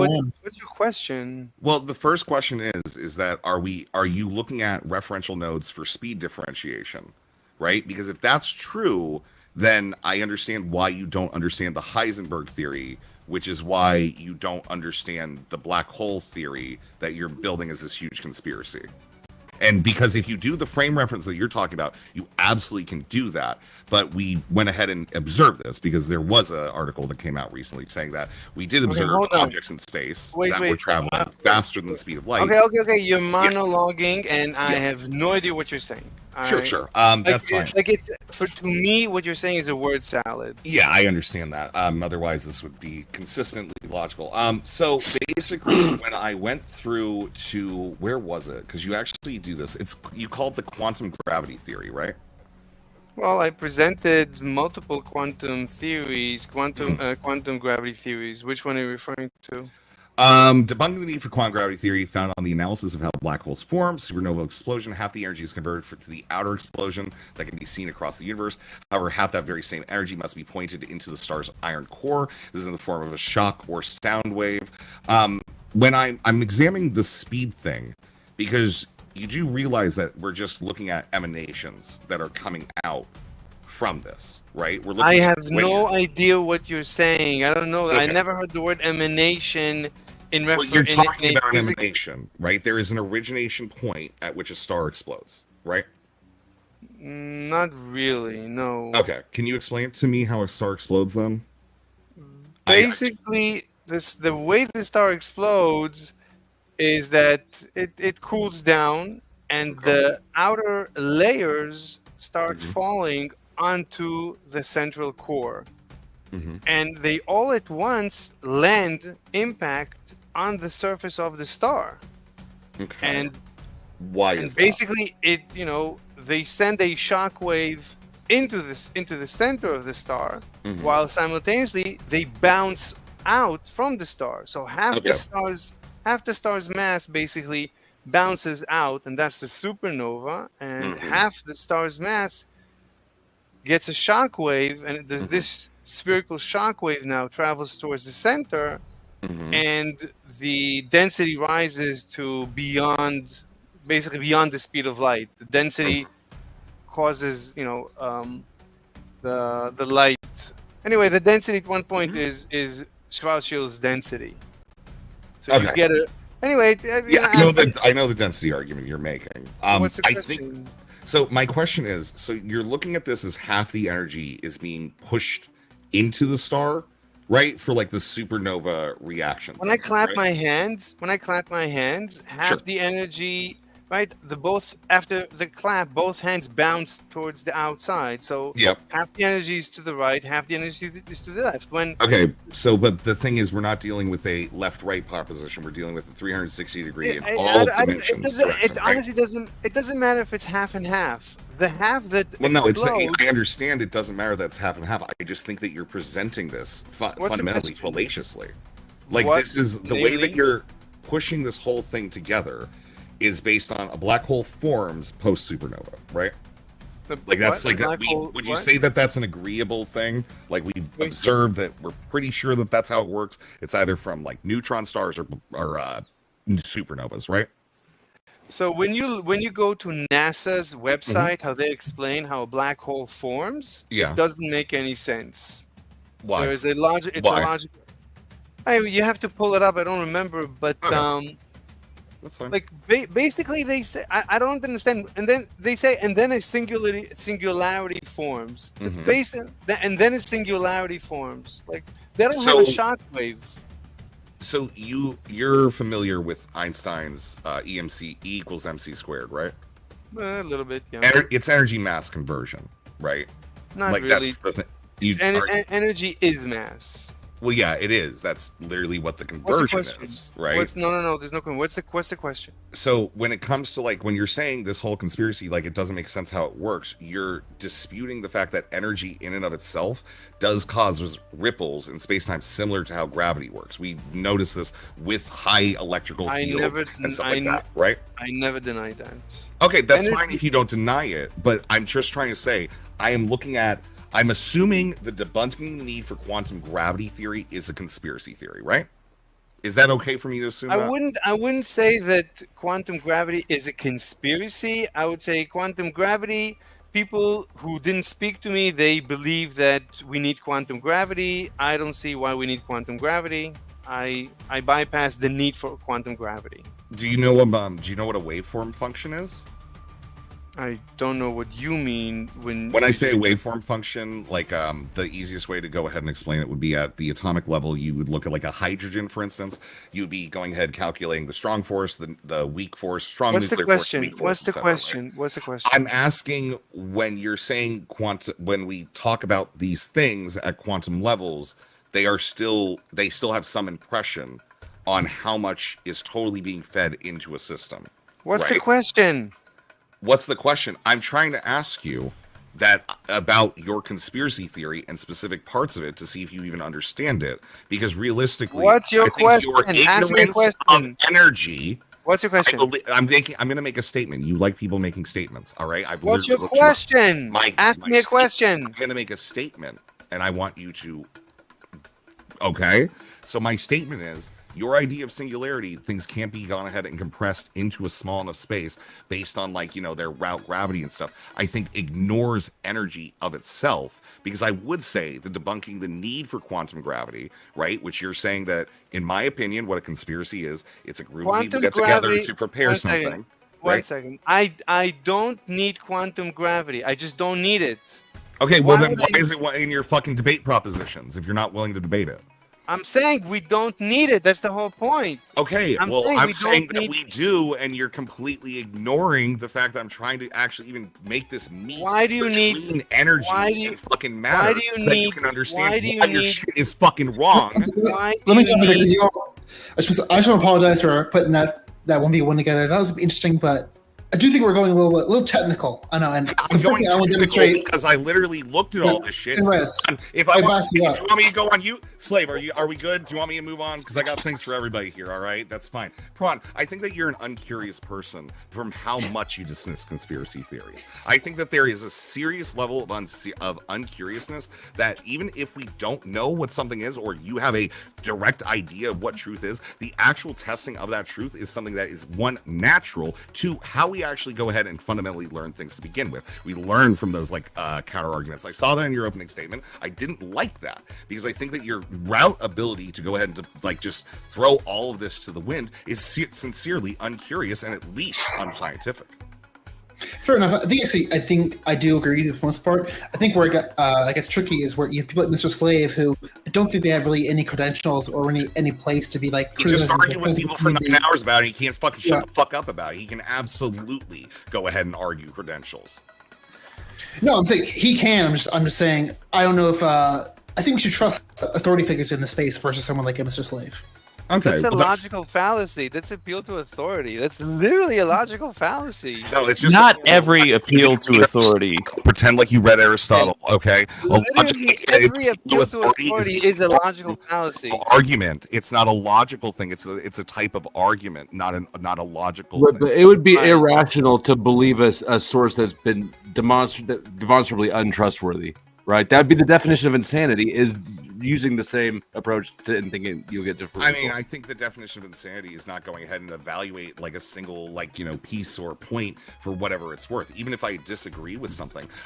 What's your question? Well, the first question is that are you looking at referential nodes for speed differentiation, right? Because if that's true, then I understand why you don't understand the Heisenberg theory, which is why you don't understand the black hole theory that you're building as this huge conspiracy. And because if you do the frame reference that you're talking about, you absolutely can do that. But we went ahead and observed this because there was an article that came out recently saying that we did observe objects in space that were traveling faster than the speed of light. Okay. You're monologuing, and I have no idea what you're saying. Sure. That's fine. To me, what you're saying is a word salad. Yeah, I understand that. Otherwise, this would be consistently logical. So basically, when I went through to where was it? Because you actually do this. You call it the quantum gravity theory, right? Well, I presented multiple quantum theories, quantum gravity theories. Which one are you referring to? Debunking the need for quantum gravity theory found on the analysis of how black holes form. Supernova explosion, half the energy is converted to the outer explosion that can be seen across the universe. However, half that very same energy must be pointed into the star's iron core. This is in the form of a shock or sound wave. When I'm examining the speed thing, because you do realize that we're just looking at emanations that are coming out from this, right? I have no idea what you're saying. I don't know. Okay. I never heard the word emanation in reference. Well, you're talking about an emanation, right? There is an origination point at which a star explodes, right? Not really, no. Okay. Can you explain to me how a star explodes then? basically, the way the star explodes is that it cools down, and the outer layers start falling onto the central core. And they all at once impact on the surface of the star. And why and is basically they send a shock wave into the center of the star, while simultaneously they bounce out from the star. So half the star's mass basically bounces out, and that's the supernova, and half the star's mass gets a shock wave, and this spherical shock wave now travels towards the center, and the density rises to beyond the speed of light. The density causes the light. Anyway, the density at one point is Schwarzschild's density. So you get a anyway. I know the density argument you're making. What's the question? So my question is: so you're looking at this as half the energy is being pushed into the star, right? For like the supernova reaction. When I clap my hands, half the energy. Right, after the clap, both hands bounce towards the outside. So half the energy is to the right, half the energy is to the left. But the thing is, we're not dealing with a left-right proposition. We're dealing with a 360 degree in all dimensions. It honestly doesn't. It doesn't matter if it's half and half. The half that I understand it doesn't matter that's half and half. I just think that you're presenting this fundamentally fallaciously. Like this is the way that you're pushing this whole thing together. Is based on a black hole forms post supernova, right? Would you say that that's an agreeable thing? Like we've observed that we're pretty sure that that's how it works. It's either from like neutron stars or supernovas, right? So when you go to NASA's website, how they explain how a black hole forms, it doesn't make any sense. Why? There is a logic. It's a logic. You have to pull it up. I don't remember, but that's fine. Like basically, they say I don't understand, and then they say, and then a singularity forms. It's based on that, and then a singularity forms. Like they don't have a shock wave. So you're familiar with Einstein's EMC E equals MC squared, right? A little bit, yeah. It's energy mass conversion, right? Not like really. That's the thing. Energy is mass. Well, yeah, it is. That's literally what the conversion is, right? No. There's no. What's the question? So when it comes to like when you're saying this whole conspiracy, like it doesn't make sense how it works, you're disputing the fact that energy in and of itself does cause ripples in space-time similar to how gravity works. We notice this with high electrical fields and stuff like that, right? I never denied that. Okay, that's fine if you don't deny it, but I'm just trying to say I'm assuming the debunking the need for quantum gravity theory is a conspiracy theory, right? Is that okay for me to assume? I wouldn't say that quantum gravity is a conspiracy. I would say quantum gravity, people who didn't speak to me, they believe that we need quantum gravity. I don't see why we need quantum gravity. I bypass the need for quantum gravity. Do you know what a waveform function is? I don't know what you mean when I say a waveform function. Like the easiest way to go ahead and explain it would be at the atomic level. You would look at like a hydrogen, for instance. You'd be going ahead calculating the strong force, the weak force, strong nuclear force, weak force. What's the question? What's the question? I'm asking when you're saying when we talk about these things at quantum levels, they still have some impression on how much is totally being fed into a system. What's the question? What's the question? I'm trying to ask you that about your conspiracy theory and specific parts of it to see if you even understand it. Because realistically, what's your question? Ask me a question. Of energy. What's your question? I'm going to make a statement. You like people making statements, all right? What's your question? Ask me a question. I'm going to make a statement, and I want you to. Okay. So my statement is. Your idea of singularity, things can't be gone ahead and compressed into a small enough space based on their route gravity and stuff, I think ignores energy of itself, because I would say the debunking the need for quantum gravity, right? Which you're saying that, in my opinion, what a conspiracy is, it's a group of people get together to prepare something. One second. I don't need quantum gravity. I just don't need it. Okay, well then why is it in your fucking debate propositions if you're not willing to debate it? I'm saying we don't need it. That's the whole point. Okay, I'm well, saying I'm we saying don't that need- we do, and you're completely ignoring the fact that I'm trying to actually even make this meet. Why do you need- between energy why do you- and fucking matter? why do you so that you need- can understand why do you your need- shit is fucking wrong. Why Let me do you jump in need- because I just want to apologize for putting that 1v1 together. That was interesting, but I do think we're going a little technical. I know, and the I'm first going thing I want to technical demonstrate. because I literally looked at all this shit. And Rez, If I I want, backed you do up. you want me to go on you, Slave? Are we good? Do you want me to move on? Because I got things for everybody here. All right, that's fine. Prawn, I think that you're an uncurious person from how much you dismiss conspiracy theories. I think that there is a serious level of uncuriousness that even if we don't know what something is, or you have a direct idea of what truth is, the actual testing of that truth is something that is one natural to how we actually go ahead and fundamentally learn things to begin with. We learn from those like counter arguments. I saw that in your opening statement. I didn't like that because I think that your route ability to go ahead and to, like just throw all of this to the wind is sincerely uncurious and at least unscientific. Fair enough. I think I do agree with the most part. I think where it gets tricky is where you have people like Mr. Slave who I don't think they have really any credentials or any place to be like. He just criticizing argued the with people for 9 hours about it. He can't fucking shut the fuck up about it. He can absolutely go ahead and argue credentials. No, I'm saying he can. I'm just saying I don't know if I think we should trust authority figures in the space versus someone like Mr. Slave. Okay, That's a logical fallacy. That's appeal to authority. That's literally a logical fallacy. No, it's just Not every appeal to authority. Pretend like you read Aristotle, okay? Literally every appeal to authority is a logical fallacy. Argument. It's not a logical thing. It's a type of argument, not a logical But, thing. but it would be irrational to believe a source that's been demonstrably untrustworthy, right? That would be the definition of insanity, is using the same approach to and thinking you'll get different. I mean, I think the definition of insanity is not going ahead and evaluate like a single piece or point for whatever it's worth. Even if I disagree with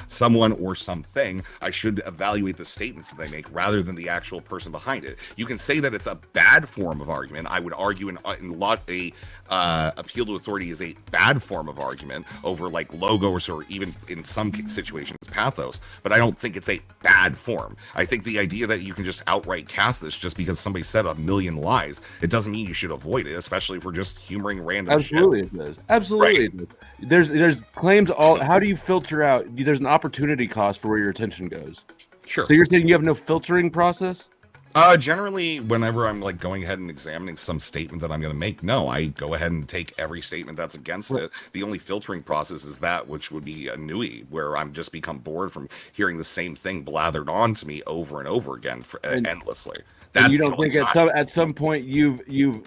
someone or something, I should evaluate the statements that they make rather than the actual person behind it. You can say that it's a bad form of argument. I would argue in appeal to authority is a bad form of argument over like logos or even in some situations pathos, but I don't think it's a bad form. I think the idea that you can just outright cast this just because somebody said a million lies, it doesn't mean you should avoid it, especially if we're just humoring random absolutely shit. It does. Absolutely Right. It does. There's claims all. How do you filter out? There's an opportunity cost for where your attention goes. Sure. So you're saying you have no filtering process? Generally, whenever I'm like going ahead and examining some statement that I'm going to make, no, I go ahead and take every statement that's against it. The only filtering process is that which would be a newie, where I'm just become bored from hearing the same thing blathered on to me over and over again endlessly. That's And you the don't only think time. at some point you've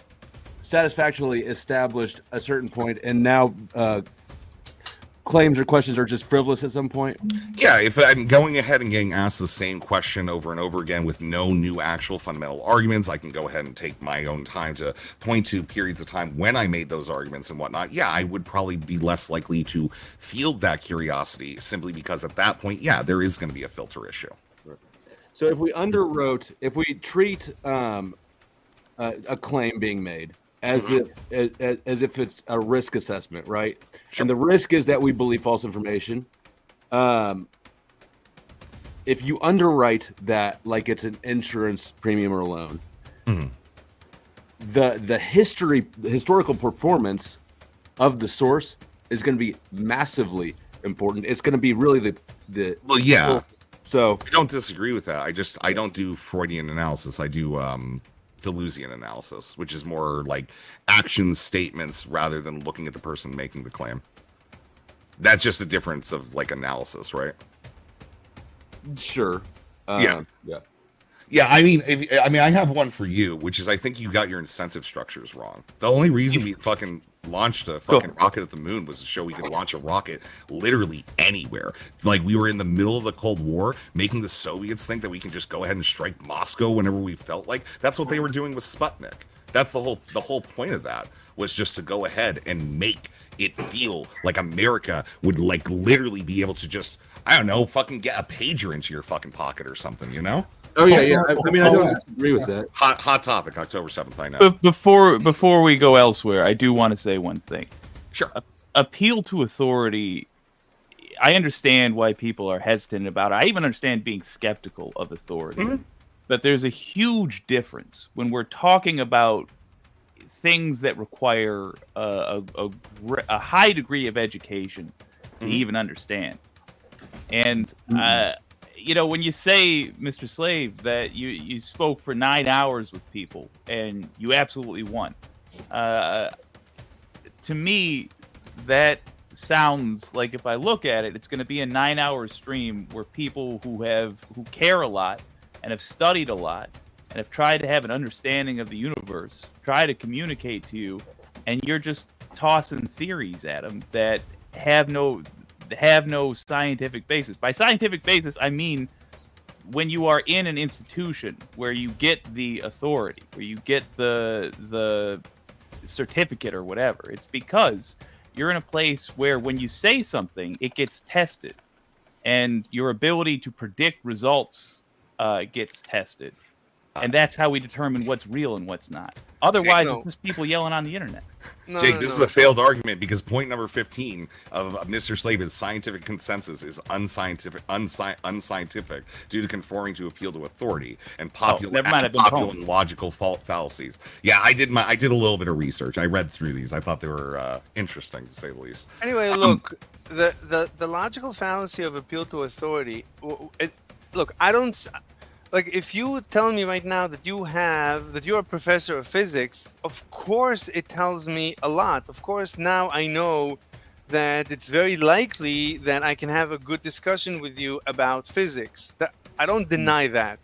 satisfactorily established a certain point, and now claims or questions are just frivolous at some point? Yeah, if I'm going ahead and getting asked the same question over and over again with no new actual fundamental arguments, I can go ahead and take my own time to point to periods of time when I made those arguments and whatnot. Yeah, I would probably be less likely to field that curiosity simply because at that point, yeah, there is going to be a filter issue. So if we treat a claim being made as if it's a risk assessment, right? Sure. And the risk is that we believe false information. If you underwrite that like it's an insurance premium or loan, the historical performance of the source is going to be massively important. It's going to be really the well, yeah. So I don't disagree with that. I don't do Freudian analysis. I do Deleuzian analysis, which is more like action statements rather than looking at the person making the claim. That's just the difference of like analysis, right? Sure. Yeah. I mean, I have one for you, which is I think you got your incentive structures wrong. The only reason we fucking launched a fucking rocket at the moon was to show we could launch a rocket literally anywhere. Like we were in the middle of the Cold War, making the Soviets think that we can just go ahead and strike Moscow whenever we felt like. That's what they were doing with Sputnik. That's the whole point of that, was just to go ahead and make it feel like America would like literally be able to just, I don't know, fucking get a pager into your fucking pocket or something, you know? Oh yeah. I mean, I don't disagree with that. Hot topic, October 7th, I know. But before we go elsewhere, I do want to say one thing. Sure. Appeal to authority, I understand why people are hesitant about it. I even understand being skeptical of authority. But there's a huge difference when we're talking about things that require a high degree of education to even understand. And when you say, Mr. Slave, that you spoke for 9 hours with people and you absolutely won, to me, that sounds like, if I look at it, it's going to be a 9-hour stream where people who care a lot and have studied a lot and have tried to have an understanding of the universe try to communicate to you, and you're just tossing theories at them that have no scientific basis. By scientific basis, I mean when you are in an institution where you get the authority, where you get the certificate or whatever, it's because you're in a place where when you say something, it gets tested, and your ability to predict results gets tested. And that's how we determine what's real and what's not. Otherwise, it's just people yelling on the internet. Jake, this is a failed argument because point number 15 of Mr. Slave is scientific consensus is unscientific due to conforming to appeal to authority and popular and logical fallacies. Yeah, I did a little bit of research. I read through these. I thought they were interesting, to say the least. Anyway, look, the logical fallacy of appeal to authority. Look, I don't. Like, if you tell me right now that you're a professor of physics, of course it tells me a lot. Of course, now I know that it's very likely that I can have a good discussion with you about physics. I don't deny that.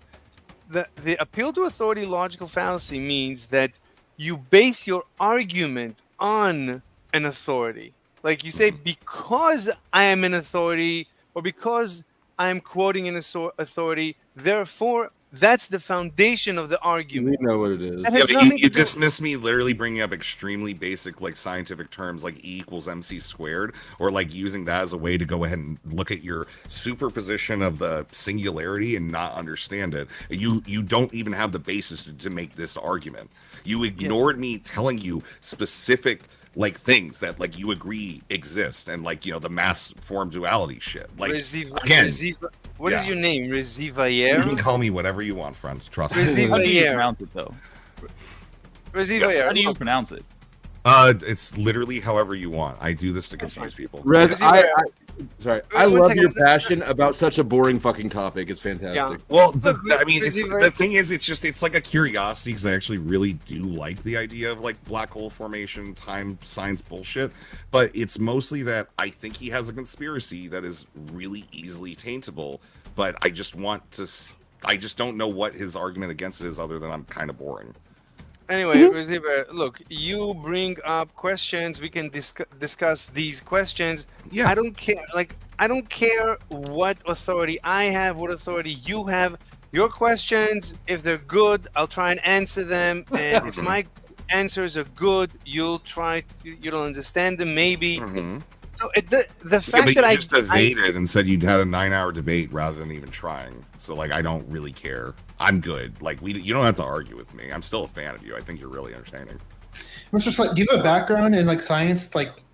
The appeal to authority logical fallacy means that you base your argument on an authority. Like, you say, because I am an authority, or because I'm quoting an authority, therefore, that's the foundation of the argument. We know what it is. You dismiss me literally bringing up extremely basic, like, scientific terms like E equals MC squared, or like using that as a way to go ahead and look at your superposition of the singularity and not understand it. You don't even have the basis to make this argument. You ignored me telling you specific things that you agree exist, and the mass form duality shit. What is your name? Resivayer? You can call me whatever you want, friend. Trust me. How do you pronounce it, though? Resivayer. How do you pronounce it? It's literally however you want. I do this to confuse people. Rez, I love your passion about such a boring fucking topic. It's fantastic. Yeah. Well, the thing is, it's like a curiosity, because I actually really do like the idea of black hole formation, time, science bullshit. But it's mostly that I think he has a conspiracy that is really easily taintable. But I just don't know what his argument against it is, other than I'm kind of boring. Anyway, look, you bring up questions. We can discuss these questions. Yeah. I don't care. I don't care what authority I have, what authority you have. Your questions, if they're good, I'll try and answer them. And if my answers are good, you'll understand them, maybe. Mm-hmm. So the fact that I just evaded and said you'd had a 9-hour debate rather than even trying. So I don't really care. I'm good. You don't have to argue with me. I'm still a fan of you. I think you're really understanding. Mr. Slate, do you have a background in science,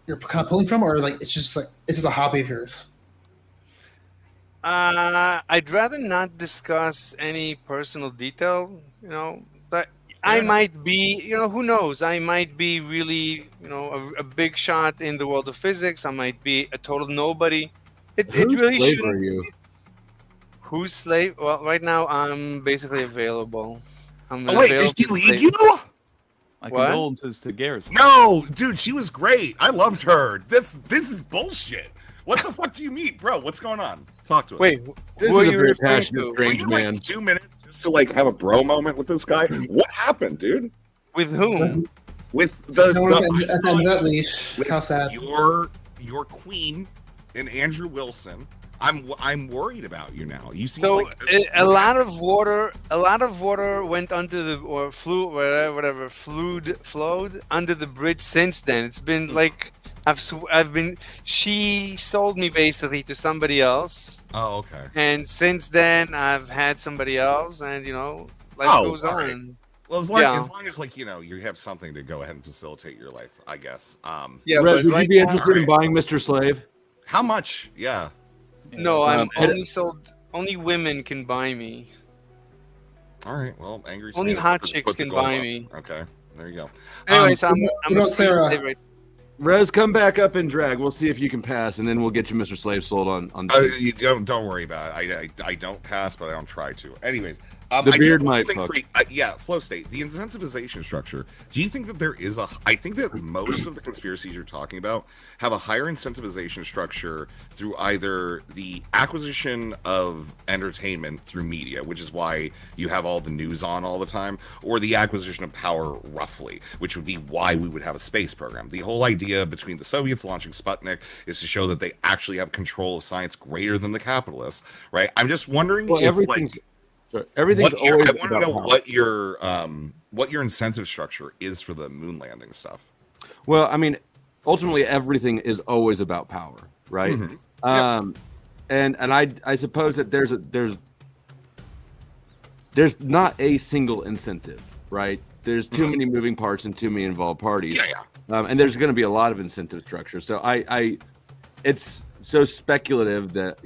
you're kind of pulling from, or it's just this is a hobby of yours? I'd rather not discuss any personal detail. But I might be, who knows? I might be really, a big shot in the world of physics. I might be a total nobody. It really shouldn't. Are you? Who's slave? Well, right now I'm basically available. Wait, did she leave you? My condolences to Garrison. No, dude, she was great. I loved her. This is bullshit. What the fuck do you mean, bro? What's going on? Talk to us. Wait, this is a very passionate, strange man. 2 minutes just to have a bro moment with this guy. What happened, dude? With whom? With that leash. How sad. Your queen and Andrew Wilson. I'm worried about you now. You see, a lot of water went under the flowed under the bridge since then. It's been she sold me basically to somebody else. Oh, okay. And since then I've had somebody else, and life goes on. Right. Well, as long as you have something to go ahead and facilitate your life, I guess. Yeah. Rez, would you be interested in buying Mr. Slave? How much? Yeah. No, I'm only sold. Only women can buy me. All right. Well, angry. Only Santa hot put chicks the can goal buy up. me. Okay. There you go. Anyways, I'm what a about free Sarah? slave right. Rez, come back up and drag. We'll see if you can pass, and then we'll get you Mr. Slave sold on. You don't worry about it. I don't pass, but I don't try to. Anyways, The beard might fuck. yeah, flow state. The incentivization structure. Do you think that there is a? I think that most of the conspiracies you're talking about have a higher incentivization structure through either the acquisition of entertainment through media, which is why you have all the news on all the time, or the acquisition of power, roughly, which would be why we would have a space program. The whole idea between the Soviets launching Sputnik is to show that they actually have control of science greater than the capitalists, right? I'm just wondering if everything's always I want to about know power. what your incentive structure is for the moon landing stuff. Well, I mean, ultimately, everything is always about power, right? Mhm. And I suppose that there's not a single incentive, right? There's too many moving parts and too many involved parties. Yeah. And there's going to be a lot of incentive structure. So it's so speculative that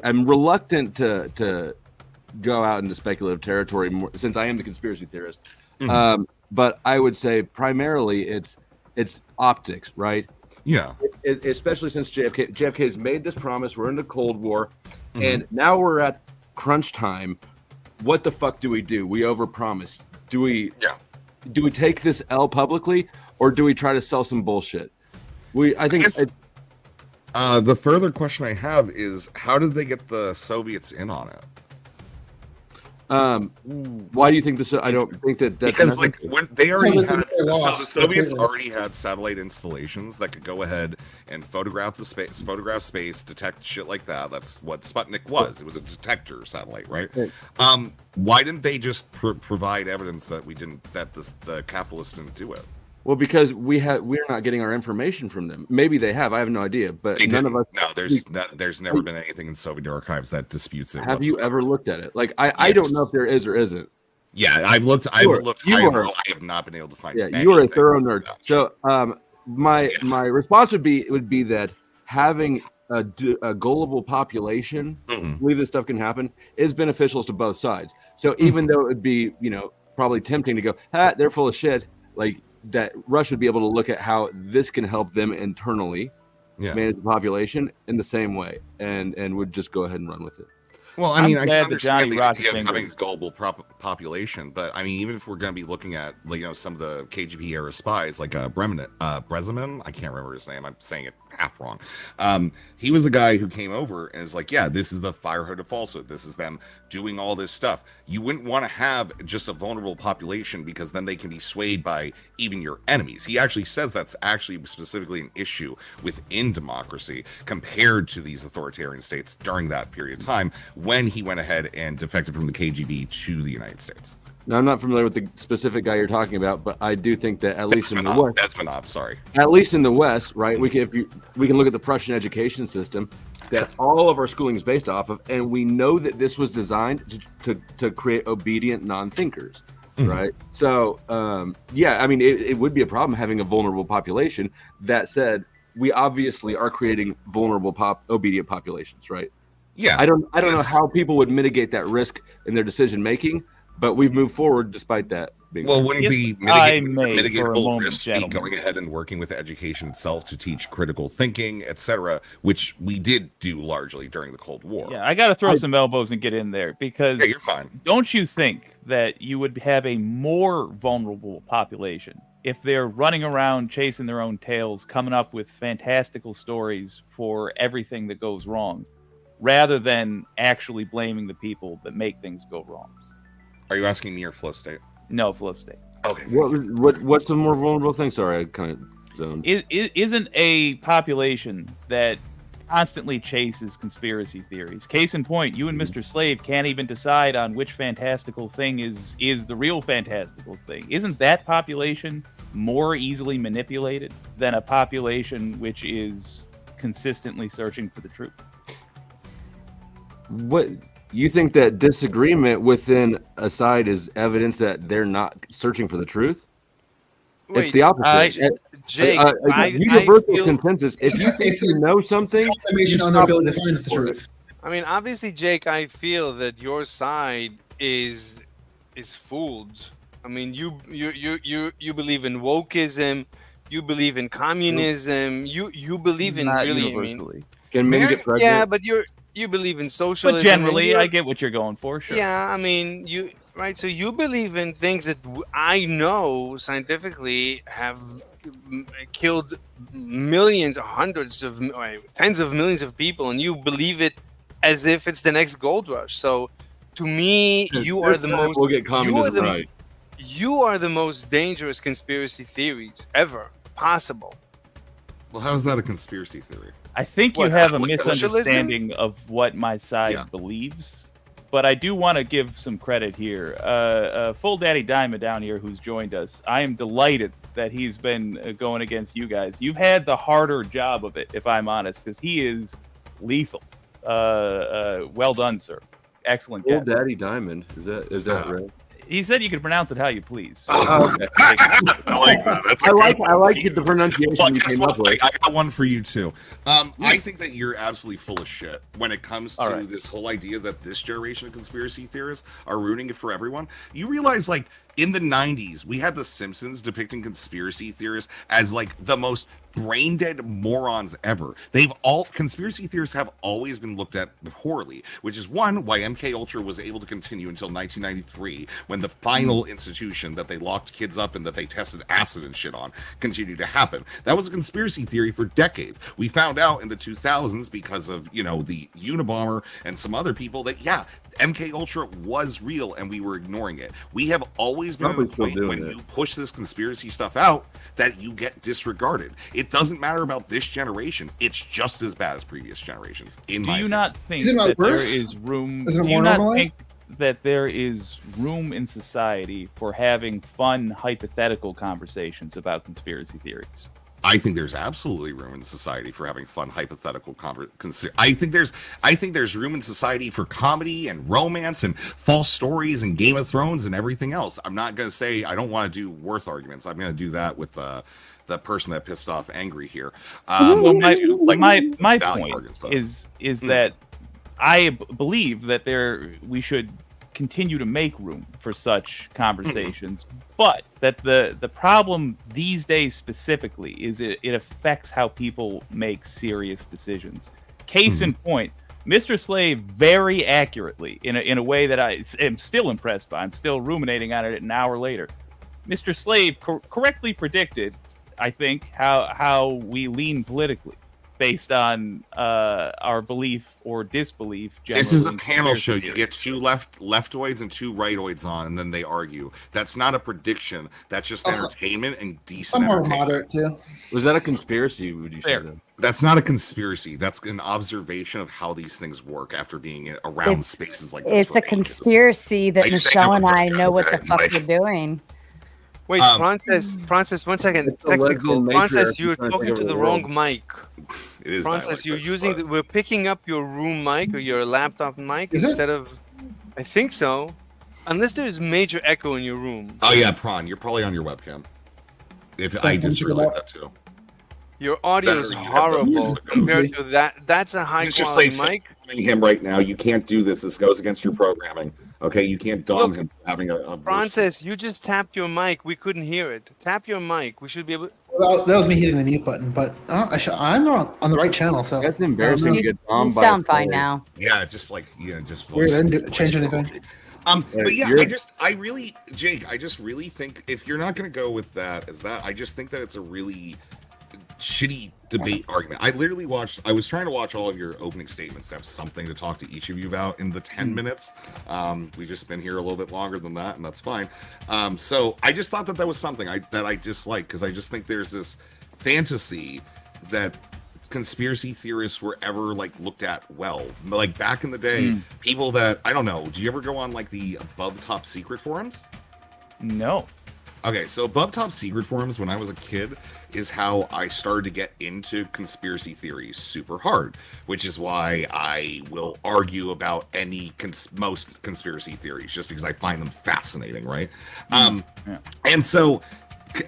I'm reluctant to go out into speculative territory more, since I am the conspiracy theorist. But I would say primarily it's optics, right? Yeah. Especially since JFK has made this promise. We're in the Cold War, and now we're at crunch time. What the fuck do? We overpromise. Do we take this L publicly, or do we try to sell some bullshit? I think the further question I have is, how did they get the Soviets in on it? Why do you think this? I don't think that's because when they already had, so the Soviets already had satellite installations that could go ahead and photograph space, detect shit like that. That's what Sputnik was. It was a detector satellite, right? Why didn't they just provide evidence that the capitalists didn't do it? Well, because we're not getting our information from them. Maybe they have. I have no idea. But none of us. No, there's never been anything in Soviet archives that disputes it. Have you ever looked at it? Like I don't know if there is or isn't. Yeah, I've looked. I have not been able to find. Yeah, you are a thorough nerd. So my response would be that having a gullible population believe this stuff can happen is beneficial to both sides. So even though it would be probably tempting to go, they're full of shit, like. That Russia would be able to look at how this can help them internally manage the population in the same way, and would just go ahead and run with it. Well, I mean, I can understand the idea of having a global population, but I mean, even if we're going to be looking at some of the KGB era spies, like Brezeman, I can't remember his name. I'm saying it half wrong. He was a guy who came over and is like, yeah, this is the fire hose of falsehood. This is them doing all this stuff. You wouldn't want to have just a vulnerable population, because then they can be swayed by even your enemies. He actually says that's actually specifically an issue within democracy compared to these authoritarian states during that period of time, when he went ahead and defected from the KGB to the United States. Now, I'm not familiar with the specific guy you're talking about, but I do think that at least in the West, at least in the West, right? We can look at the Prussian education system that all of our schooling is based off of, and we know that this was designed to create obedient non-thinkers, right? So, I mean, it would be a problem having a vulnerable population. That said, we obviously are creating vulnerable obedient populations, right? Yeah, I don't know how people would mitigate that risk in their decision making, but we've moved forward despite that. Wouldn't the mitigatable risk be going ahead and working with education itself to teach critical thinking, etc., which we did do largely during the Cold War? Yeah, I got to throw some elbows and get in there, because you're fine. Don't you think that you would have a more vulnerable population if they're running around chasing their own tails, coming up with fantastical stories for everything that goes wrong, rather than actually blaming the people that make things go wrong? Are you asking me or Flow State? No, Flow State. Okay. What's the more vulnerable thing? Sorry, I kind of zoned. Isn't a population that constantly chases conspiracy theories? Case in point, you and Mr. Slave can't even decide on which fantastical thing is the real fantastical thing. Isn't that population more easily manipulated than a population which is consistently searching for the truth? What you think that disagreement within a side is evidence that they're not searching for the truth? Wait, it's the opposite. Jake, universal consensus. If you think you know something, information on their ability to find the truth. I mean, obviously, Jake, I feel that your side is is fooled. I mean, you believe in wokeism, you believe in communism, you believe in Not really. universally. Can men get pregnant? Yeah, but you believe in socialism. But generally, I get what you're going for. Sure. Yeah, I mean, right. So you believe in things that I know scientifically have killed millions, hundreds of, tens of millions of people, and you believe it as if it's the next gold rush. So, to me, you are the most. We'll get communism right. You are the most dangerous conspiracy theories ever possible. Well, how is that a conspiracy theory? I think you What, have a like misunderstanding of what my side believes, but I do want to give some credit here. Full Daddy Diamond down here, who's joined us, I am delighted that he's been going against you guys. You've had the harder job of it, if I'm honest, because he is lethal. Well done, sir. Excellent. Full Daddy Diamond, is that right? He said you could pronounce it how you please. I like that. That's I like the pronunciation you came up with. I got one for you too. I think that you're absolutely full of shit when it comes to this whole idea that this generation of conspiracy theorists are ruining it for everyone. You realize, like, in the 90s, we had The Simpsons depicting conspiracy theorists as like the most brain dead morons ever. Conspiracy theorists have always been looked at poorly, which is why MK Ultra was able to continue until 1993, when the final institution that they locked kids up in, that they tested acid and shit on, continued to happen. That was a conspiracy theory for decades. We found out in the 2000s, because of, the Unabomber and some other people, that MK Ultra was real and we were ignoring it. We have always been at a point when you push this conspiracy stuff out that you get disregarded. It doesn't matter about this generation. It's just as bad as previous generations. Do you not think that there is room? Do you not think that there is room in society for having fun, hypothetical conversations about conspiracy theories? I think there's absolutely room in society for having fun, hypothetical conversations. I think there's room in society for comedy and romance and false stories and Game of Thrones and everything else. I'm not going to say I don't want to do worth arguments. I'm going to do that with the person that pissed off Angry here. Well, my point is that I believe that we should continue to make room for such conversations, but that the problem these days specifically is it affects how people make serious decisions. Case in point, Mr. Slave very accurately, in a way that I am still impressed by, I'm still ruminating on it an hour later, Mr. Slave correctly predicted, I think, how we lean politically based on our belief or disbelief. This is a panel show. You get two leftoids and two rightoids on, and then they argue. That's not a prediction. That's just entertainment and decent entertainment. Moderate too. Was that a conspiracy? Would you say that? That's not a conspiracy. That's an observation of how these things work after being around spaces like this. It's a conspiracy that Michelle and I know what the fuck we're doing. Wait, Prawncess, 1 second. Technical. Prawncess, you're talking to the wrong mic. It is Prawncess, you're using we're picking up your room mic or your laptop mic instead of. I think so, unless there's major echo in your room. Oh yeah, Prawn, you're probably on your webcam. I just realized that too. Your audio is horrible compared to that. That's a high quality mic. Him right now. You can't do this. This goes against your programming. Okay, you can't dom him having a. Prawncess, you just tapped your mic. We couldn't hear it. Tap your mic. We should be able. Well, that was me hitting the mute button, but I'm on the right channel. So that's embarrassing to get bombed by. You sound fine now. Yeah, just weird. I didn't change anything. But yeah, Jake, I just really think if you're not going to go with that as that, I just think that it's a really shitty debate argument. I was trying to watch all of your opening statements to have something to talk to each of you about in the 10 minutes. We've just been here a little bit longer than that, and that's fine. So I just thought that was something that I just like, because I just think there's this fantasy that conspiracy theorists were ever looked at well. Like back in the day, people that, I don't know, do you ever go on the Above Top Secret forums? No. Okay, so Above Top Secret forums when I was a kid is how I started to get into conspiracy theories super hard, which is why I will argue about most conspiracy theories, just because I find them fascinating, right? And so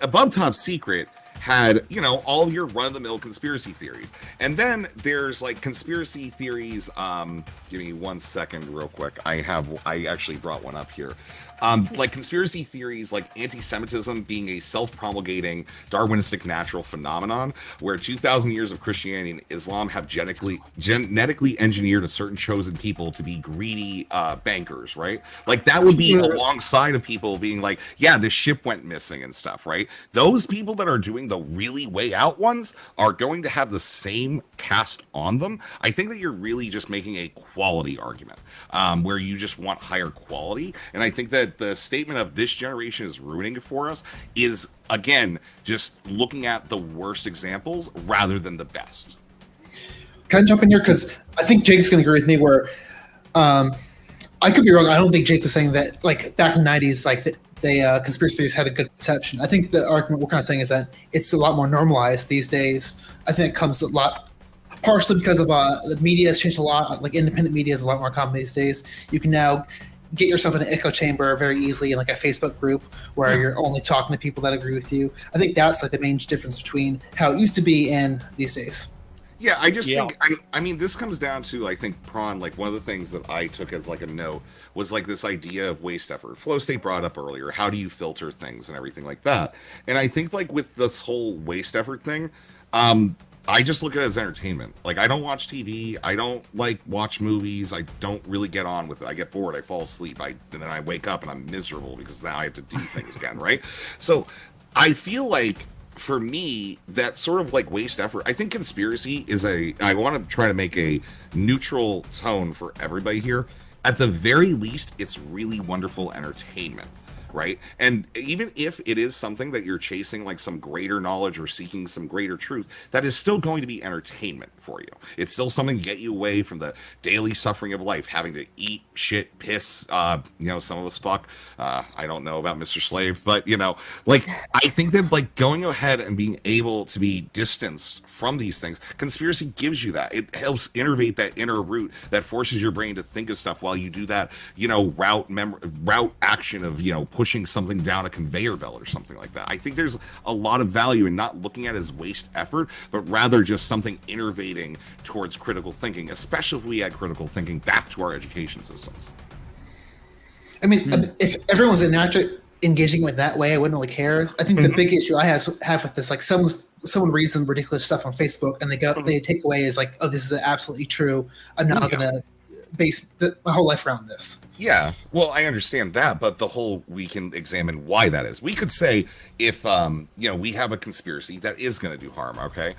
Above Top Secret had, all your run-of-the-mill conspiracy theories. And then there's conspiracy theories, give me 1 second real quick. I actually brought one up here. Like conspiracy theories, like anti-Semitism being a self-promulgating Darwinistic natural phenomenon, where 2,000 years of Christianity and Islam have genetically engineered a certain chosen people to be greedy bankers, right? Like that would be alongside of people being like, yeah, this ship went missing and stuff, right? Those people that are doing the really way out ones are going to have the same cast on them. I think that you're really just making a quality argument, where you just want higher quality. And I think that the statement of this generation is ruining it for us is, again, just looking at the worst examples rather than the best. Can I jump in here? Because I think Jake's going to agree with me where I could be wrong. I don't think Jake was saying that, like, back in the 90s, like, the conspiracy theories had a good perception. I think the argument we're kind of saying is that it's a lot more normalized these days. I think it comes a lot, partially because of the media has changed a lot. Like, independent media is a lot more common these days. You can now get yourself in an echo chamber very easily in like a Facebook group where you're only talking to people that agree with you. I think that's like the main difference between how it used to be and these days. Yeah, I just think, I mean, this comes down to, I think, Prawn, like one of the things that I took as like a note was like this idea of waste effort. Flow State brought up earlier, how do you filter things and everything like that? And I think like with this whole waste effort thing, I just look at it as entertainment. Like, I don't watch TV. I don't, like, watch movies. I don't really get on with it. I get bored. I fall asleep. And then I wake up and I'm miserable because now I have to do things again, right? So I feel like, for me, that sort of, like, waste effort, I think conspiracy is I want to try to make a neutral tone for everybody here. At the very least, it's really wonderful entertainment. Right? And even if it is something that you're chasing, like some greater knowledge or seeking some greater truth, that is still going to be entertainment for you. It's still something to get you away from the daily suffering of life, having to eat, shit, piss, some of us fuck. I don't know about Mr. Slave, but, like, I think that, like, going ahead and being able to be distanced from these things, conspiracy gives you that. It helps innervate that inner root that forces your brain to think of stuff while you do that, route action of, pushing something down a conveyor belt or something like that. I think there's a lot of value in not looking at it as waste effort, but rather just something innovating towards critical thinking, especially if we add critical thinking back to our education systems. I mean, if everyone's engaging with that way, I wouldn't really care. I think the big issue I have with this, like, someone reads some ridiculous stuff on Facebook and they take away is like, oh, this is absolutely true. I'm not going to base my whole life around this. Yeah, well, I understand that, but we can examine why that is. We could say if we have a conspiracy that is going to do harm. Okay,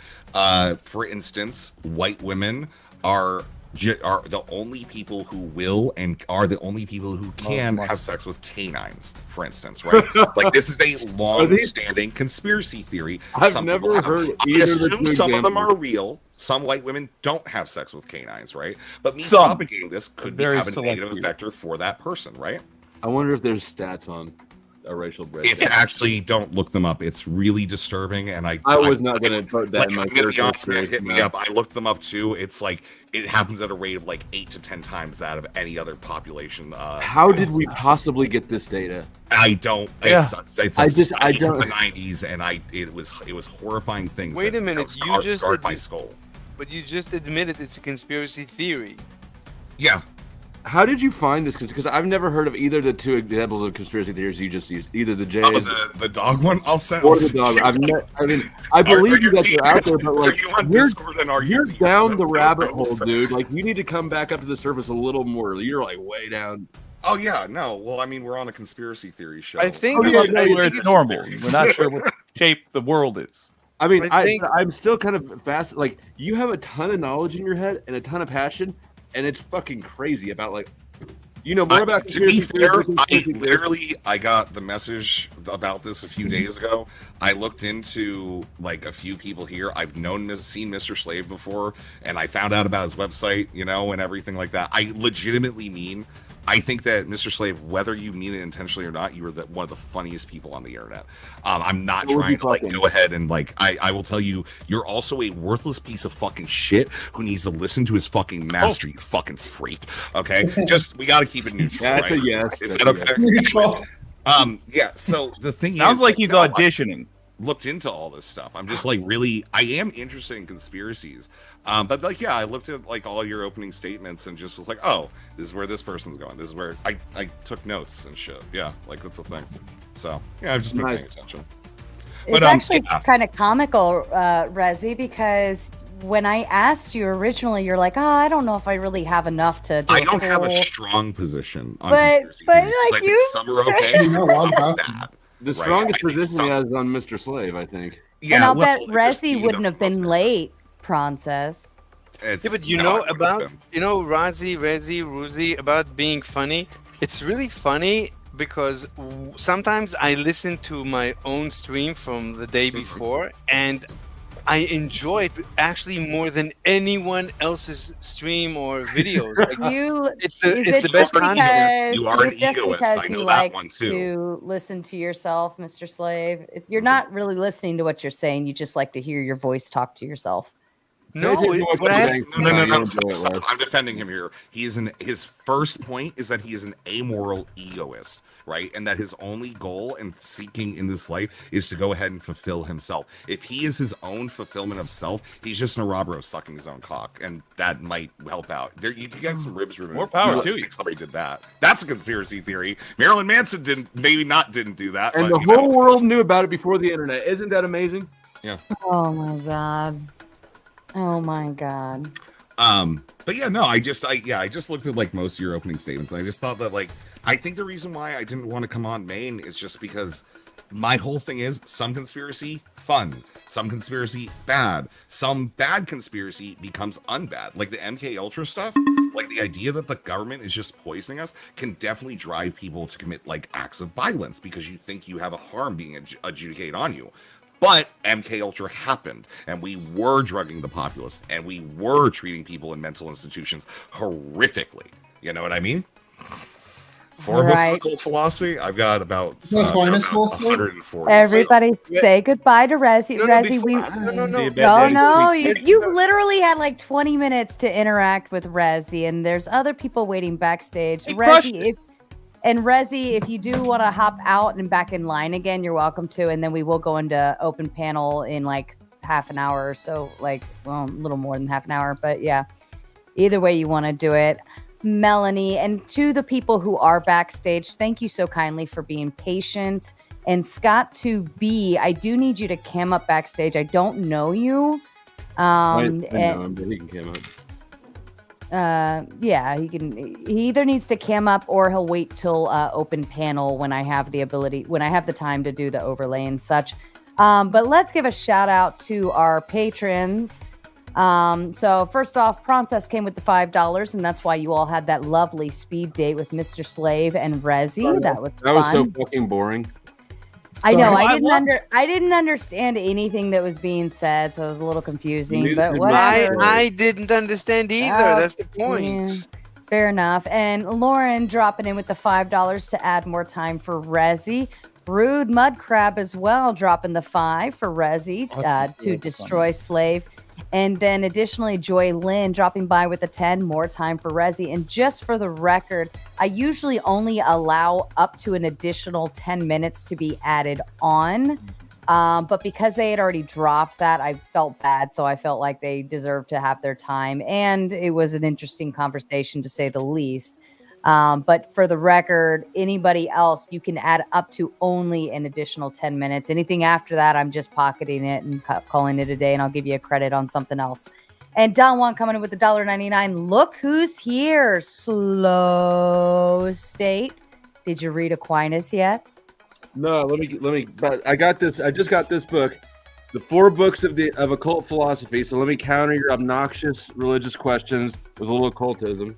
for instance, white women are the only people who will and are the only people who can have sex with canines, for instance, right? Like, this is a long-standing conspiracy theory. I've never heard either. I assume some of them are real. Some white women don't have sex with canines, right? But me propagating this could have a negative effect for that person, right? I wonder if there's stats on a racial break. It's actually, don't look them up. It's really disturbing, and I was not going to put that in my. I'm gonna be honest, man, hit me up. I looked them up too. It's like it happens at a rate of like 8 to 10 times that of any other population. How did we possibly get this data? I don't. Yeah. It's I don't. The 90s, and it was horrifying things. Wait a minute, you just scarred my skull. But you just admitted it's a conspiracy theory. Yeah. How did you find this? Because I've never heard of either the two examples of conspiracy theories you just used. Either the J's, the dog one. I'll send. Or the dog. I believe you that they're out there, but like you're down the rabbit hole, dude. Like, you need to come back up to the surface a little more. You're like way down. Oh yeah, no. Well, I mean, we're on a conspiracy theory show. I think it's normal. We're not sure what shape the world is. I mean, I'm still kind of fast. Like, you have a ton of knowledge in your head and a ton of passion, and it's fucking crazy about, like, more about. To be fair, I got the message about this a few days ago. I looked into like a few people here. I've seen Mr. Slave before, and I found out about his website, and everything like that. I legitimately mean. I think that Mr. Slave, whether you mean it intentionally or not, you are one of the funniest people on the internet. I'm not trying to like go ahead and like I will tell you, you're also a worthless piece of fucking shit who needs to listen to his fucking master. You fucking freak. Okay, we got to keep it neutral. That's right? a yes. Is that okay? Neutral. Yeah. So the thing sounds like he's auditioning. looked into all this stuff. I'm just like really, I am interested in conspiracies. But like, yeah, I looked at like all your opening statements and just was like, oh, this is where this person's going. This is where I took notes and shit. Yeah, like that's the thing. So yeah, I've just been paying attention. It's actually kind of comical, Rezi, because when I asked you originally, you're like, oh, I don't know if I really have enough to do. I don't have a strong position on but conspiracy theories, like I think some are okay, some are bad. The strongest position he has on Mr. Slave, I think. Yeah, and I'll bet Rezi wouldn't have been late, Prawncess. Yeah, but you know about, Rezi, Ruzi, about being funny? It's really funny because sometimes I listen to my own stream from the day before and I enjoy it actually more than anyone else's stream or videos. Like, it's the best content. You are an egoist. I know that one too. To listen to yourself, Mr. Slave. You're not really listening to what you're saying. You just like to hear your voice talk to yourself. No. Stop. I'm defending him here. His first point is that he is an amoral egoist, right? And that his only goal in seeking in this life is to go ahead and fulfill himself. If he is his own fulfillment of self, he's just an Arabro sucking his own cock, and that might help out. There, you can get some ribs removed. More power to you. Somebody did that. That's a conspiracy theory. Marilyn Manson didn't do that. And but, the whole world knew about it before the internet. Isn't that amazing? Yeah. Oh my god. Oh my god. But yeah, no, I just looked at like most of your opening statements, and I just thought that like I think the reason why I didn't want to come on main is just because my whole thing is some conspiracy fun, some conspiracy bad, some bad conspiracy becomes unbad. Like the MK Ultra stuff, like the idea that the government is just poisoning us can definitely drive people to commit like acts of violence because you think you have a harm being adjudicated on you. But MK Ultra happened, and we were drugging the populace, and we were treating people in mental institutions horrifically. You know what I mean? Four books on occult philosophy. I've got about 140. Everybody say goodbye to Rezi. No. You literally had like 20 minutes to interact with Rezi, and there's other people waiting backstage. Rezi, if you do want to hop out and back in line again, you're welcome to. And then we will go into open panel in like half an hour or so, a little more than half an hour. But yeah, either way you want to do it. Melanie, and to the people who are backstage, thank you so kindly for being patient. And Scott 2B, I do need you to cam up backstage. I don't know you. I know him, but he can cam up. Yeah, he either needs to cam up or he'll wait till open panel when I have the time to do the overlay and such. But let's give a shout out to our patrons. So first off, Prawncess came with the $5, and that's why you all had that lovely speed date with Mr. Slave and Rezi. That was fun. That was so fucking boring. I know. I didn't understand anything that was being said, so it was a little confusing. But whatever. I didn't understand either. That's the point. Yeah, fair enough. And Lauren dropping in with the $5 to add more time for Rezi. Rude Mud Crab as well, dropping the $5 for Rezi to destroy Slave. And then additionally, Joy Lynn dropping by with a 10, more time for Rezi. And just for the record, I usually only allow up to an additional 10 minutes to be added on. But because they had already dropped that, I felt bad. So I felt like they deserved to have their time. And it was an interesting conversation, to say the least. But for the record, anybody else, you can add up to only an additional 10 minutes. Anything after that, I'm just pocketing it and calling it a day, and I'll give you a credit on something else. And Don Juan coming in with the $1.99. Look who's here. Slow State. Did you read Aquinas yet? No, let me. But I got this. I just got this book, the 4 books of occult philosophy. So let me counter your obnoxious religious questions with a little occultism.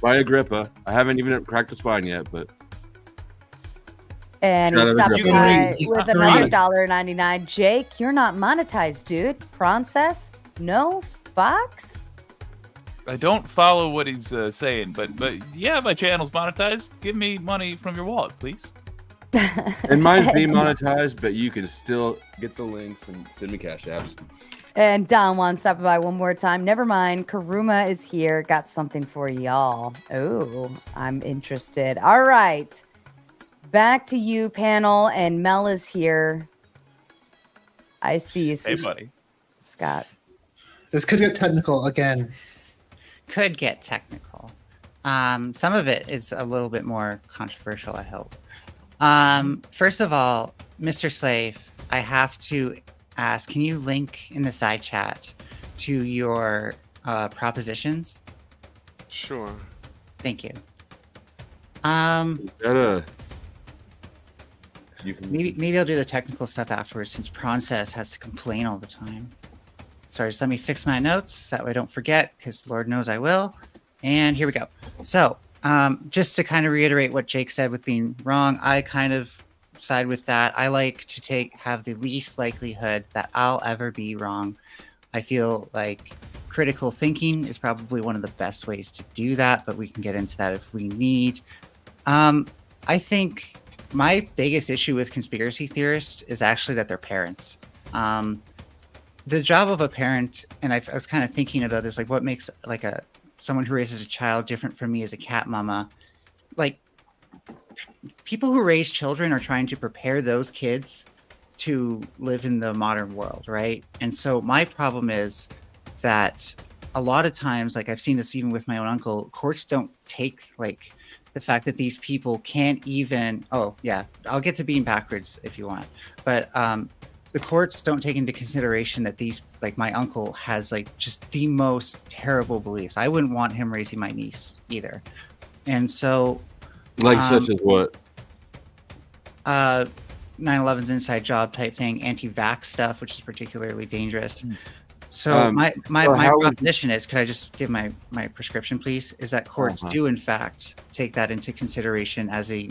By Agrippa. I haven't even cracked the spine yet, but. And he stopped by with another $1.99. Jake, you're not monetized, dude. Prawncess? No? Fox? I don't follow what he's saying, but yeah, my channel's monetized. Give me money from your wallet, please. And mine's demonetized, but you can still get the links and send me cash apps. And Don Juan stopping by one more time. Never mind. Karuma is here. Got something for y'all. Oh, I'm interested. All right. Back to you, panel. And Mel is here. I see you, Hey, buddy. Scott. This could get technical again. Could get technical. Some of it is a little bit more controversial, I hope. First of all, Mr. Slave, I have to ask, can you link in the side chat to your propositions? Sure. Thank you. Maybe I'll do the technical stuff afterwards, since Prawncess has to complain all the time. Sorry, just let me fix my notes, that way I don't forget, because Lord knows I will. And here we go. So, just to kind of reiterate what Jake said with being wrong, I kind of side with that. I like to have the least likelihood that I'll ever be wrong. I feel like critical thinking is probably one of the best ways to do that, but we can get into that if we need. I think my biggest issue with conspiracy theorists is actually that they're parents. The job of a parent, and I was kind of thinking about this, like what makes like someone who raises a child different from me as a cat mama. Like, people who raise children are trying to prepare those kids to live in the modern world, right? And so my problem is that a lot of times, like I've seen this even with my own uncle, courts don't take like the fact that these people can't even, oh yeah, I'll get to being backwards if you want, but the courts don't take into consideration that these, like my uncle has like just the most terrible beliefs. I wouldn't want him raising my niece either. And so such as what? 9/11's inside job type thing, anti-vax stuff, which is particularly dangerous. So my proposition is, could I just give my prescription, please? Is that courts do in fact take that into consideration as a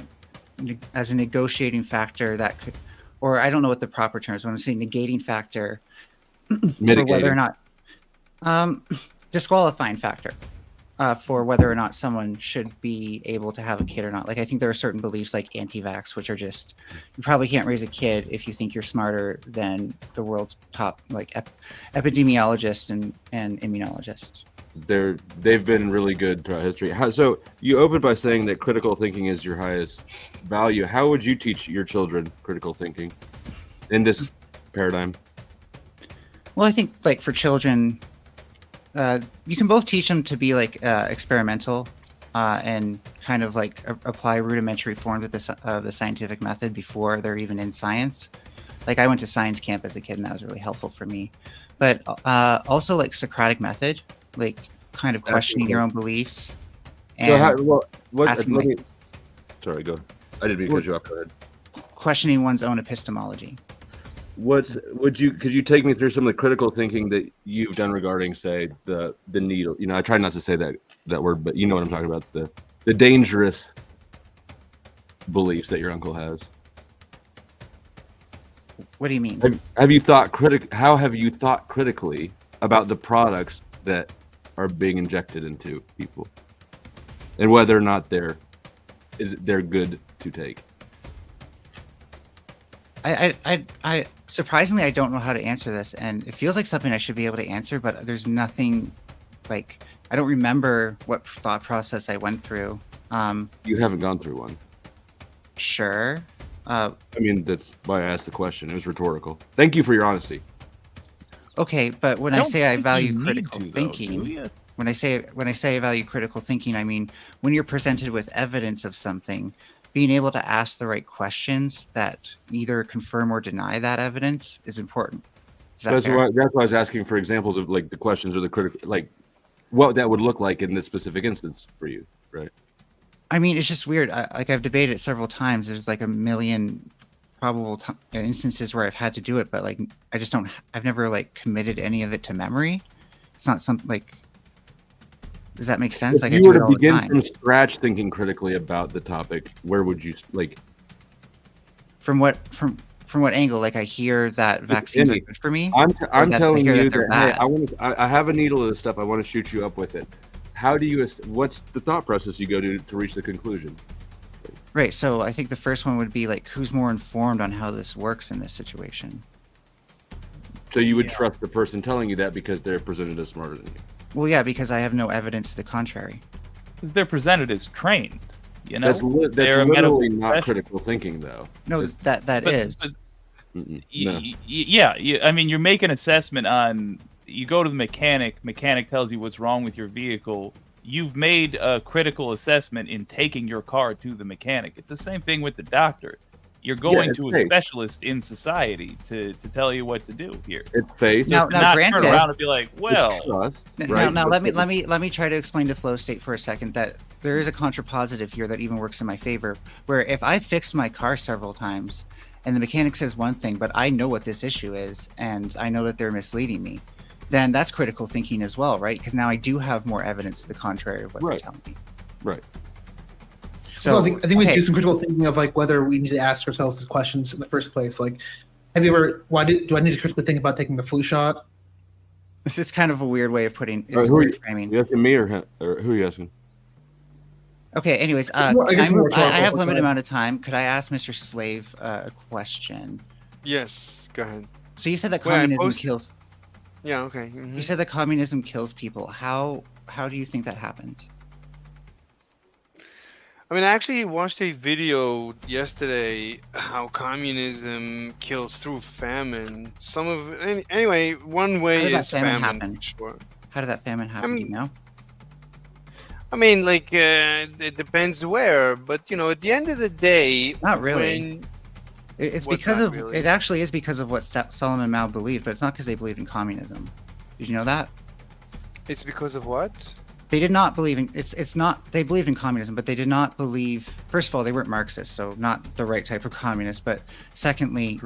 negotiating factor that could, or I don't know what the proper term is when I'm saying negating factor, for whether or not disqualifying factor for whether or not someone should be able to have a kid or not. Like, I think there are certain beliefs like anti-vax, which are just, you probably can't raise a kid if you think you're smarter than the world's top like epidemiologists and immunologists. They've been really good throughout history. So you opened by saying that critical thinking is your highest value. How would you teach your children critical thinking in this paradigm? Well, I think like for children, you can both teach them to be like experimental and kind of like apply rudimentary forms of the scientific method before they're even in science. Like I went to science camp as a kid and that was really helpful for me. But also like Socratic method, like kind of questioning your own beliefs. And sorry, go. I didn't mean to cut you off. Go ahead. Questioning one's own epistemology. Could you take me through some of the critical thinking that you've done regarding, say, the needle? You know, I try not to say that word, but you know what I'm talking about, the dangerous beliefs that your uncle has. What do you mean? Have you thought how have you thought critically about the products that are being injected into people, and whether or not they're good to take? I surprisingly, I don't know how to answer this, and it feels like something I should be able to answer, but there's nothing, like, I don't remember what thought process I went through. You haven't gone through one. Sure. I mean, that's why I asked the question. It was rhetorical. Thank you for your honesty. Okay, but when I say I value critical thinking, when I say I value critical thinking, I mean when you're presented with evidence of something, being able to ask the right questions that either confirm or deny that evidence is important. That's why I was asking for examples of like the questions or the critical, like what that would look like in this specific instance for you, right? I mean, it's just weird. I've debated it several times. There's like a million probable instances where I've had to do it, but like I've never like committed any of it to memory. It's not something like. Does that make sense? If like you were to begin from scratch thinking critically about the topic, where would you like? From what angle? Like I hear that vaccines are good for me. I'm telling you that hey, I have a needle of this stuff. I want to shoot you up with it. How do you? What's the thought process you go to reach the conclusion? Right. So I think the first one would be like, who's more informed on how this works in this situation? So you would trust the person telling you that because they're presented as smarter than you. Well, yeah, because I have no evidence to the contrary. Because they're presented as trained, you know. That's literally not critical thinking, though. No, that is. No. I mean, you're making an assessment on. You go to the mechanic. Mechanic tells you what's wrong with your vehicle. You've made a critical assessment in taking your car to the mechanic. It's the same thing with the doctor. You're going to a specialist in society to tell you what to do here. It's faith. Now, not granted, turn around and be like, well. Now, let me try to explain to flow state for a second that there is a contrapositive here that even works in my favor. Where if I fixed my car several times and the mechanic says one thing, but I know what this issue is and I know that they're misleading me, then that's critical thinking as well, right? Because now I do have more evidence to the contrary of what they're telling me. Right. So I think we need to do some critical thinking of like whether we need to ask ourselves these questions in the first place. Like, have you ever? Do I need to critically think about taking the flu shot? This is kind of a weird way of putting. Right, It's weird framing. You asking me or who are you asking? Okay. Anyways, I have limited amount of time. Could I ask Mr. Slave a question? Yes. Go ahead. So you said that communism kills. Yeah. Okay. Mm-hmm. You said that communism kills people. How do you think that happened? I mean, I actually watched a video yesterday how communism kills through famine. Anyway, one way is famine. Happen? Sure. How did that famine happen? Do you know? I mean, like it depends where, but at the end of the day, not really. It's because of really? It actually is because of what Solomon Mao believed, but it's not because they believed in communism. Did you know that? It's because of what? They did not believe in it's not they believed in communism, but they did not believe. First of all, they weren't Marxists, so not the right type of communist. But secondly,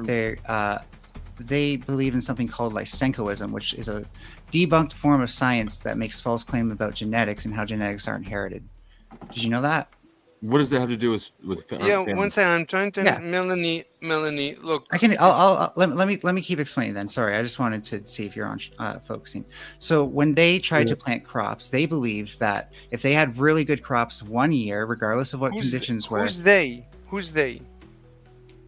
they believe in something called Lysenkoism, which is a debunked form of science that makes false claims about genetics and how genetics are inherited. Did you know that? What does that have to do with one second, I'm trying to Melanie, look. Let me keep explaining then. Sorry, I just wanted to see if you're on focusing. So when they tried to plant crops, they believed that if they had really good crops one year, regardless of what conditions were. Who's they? Who's they?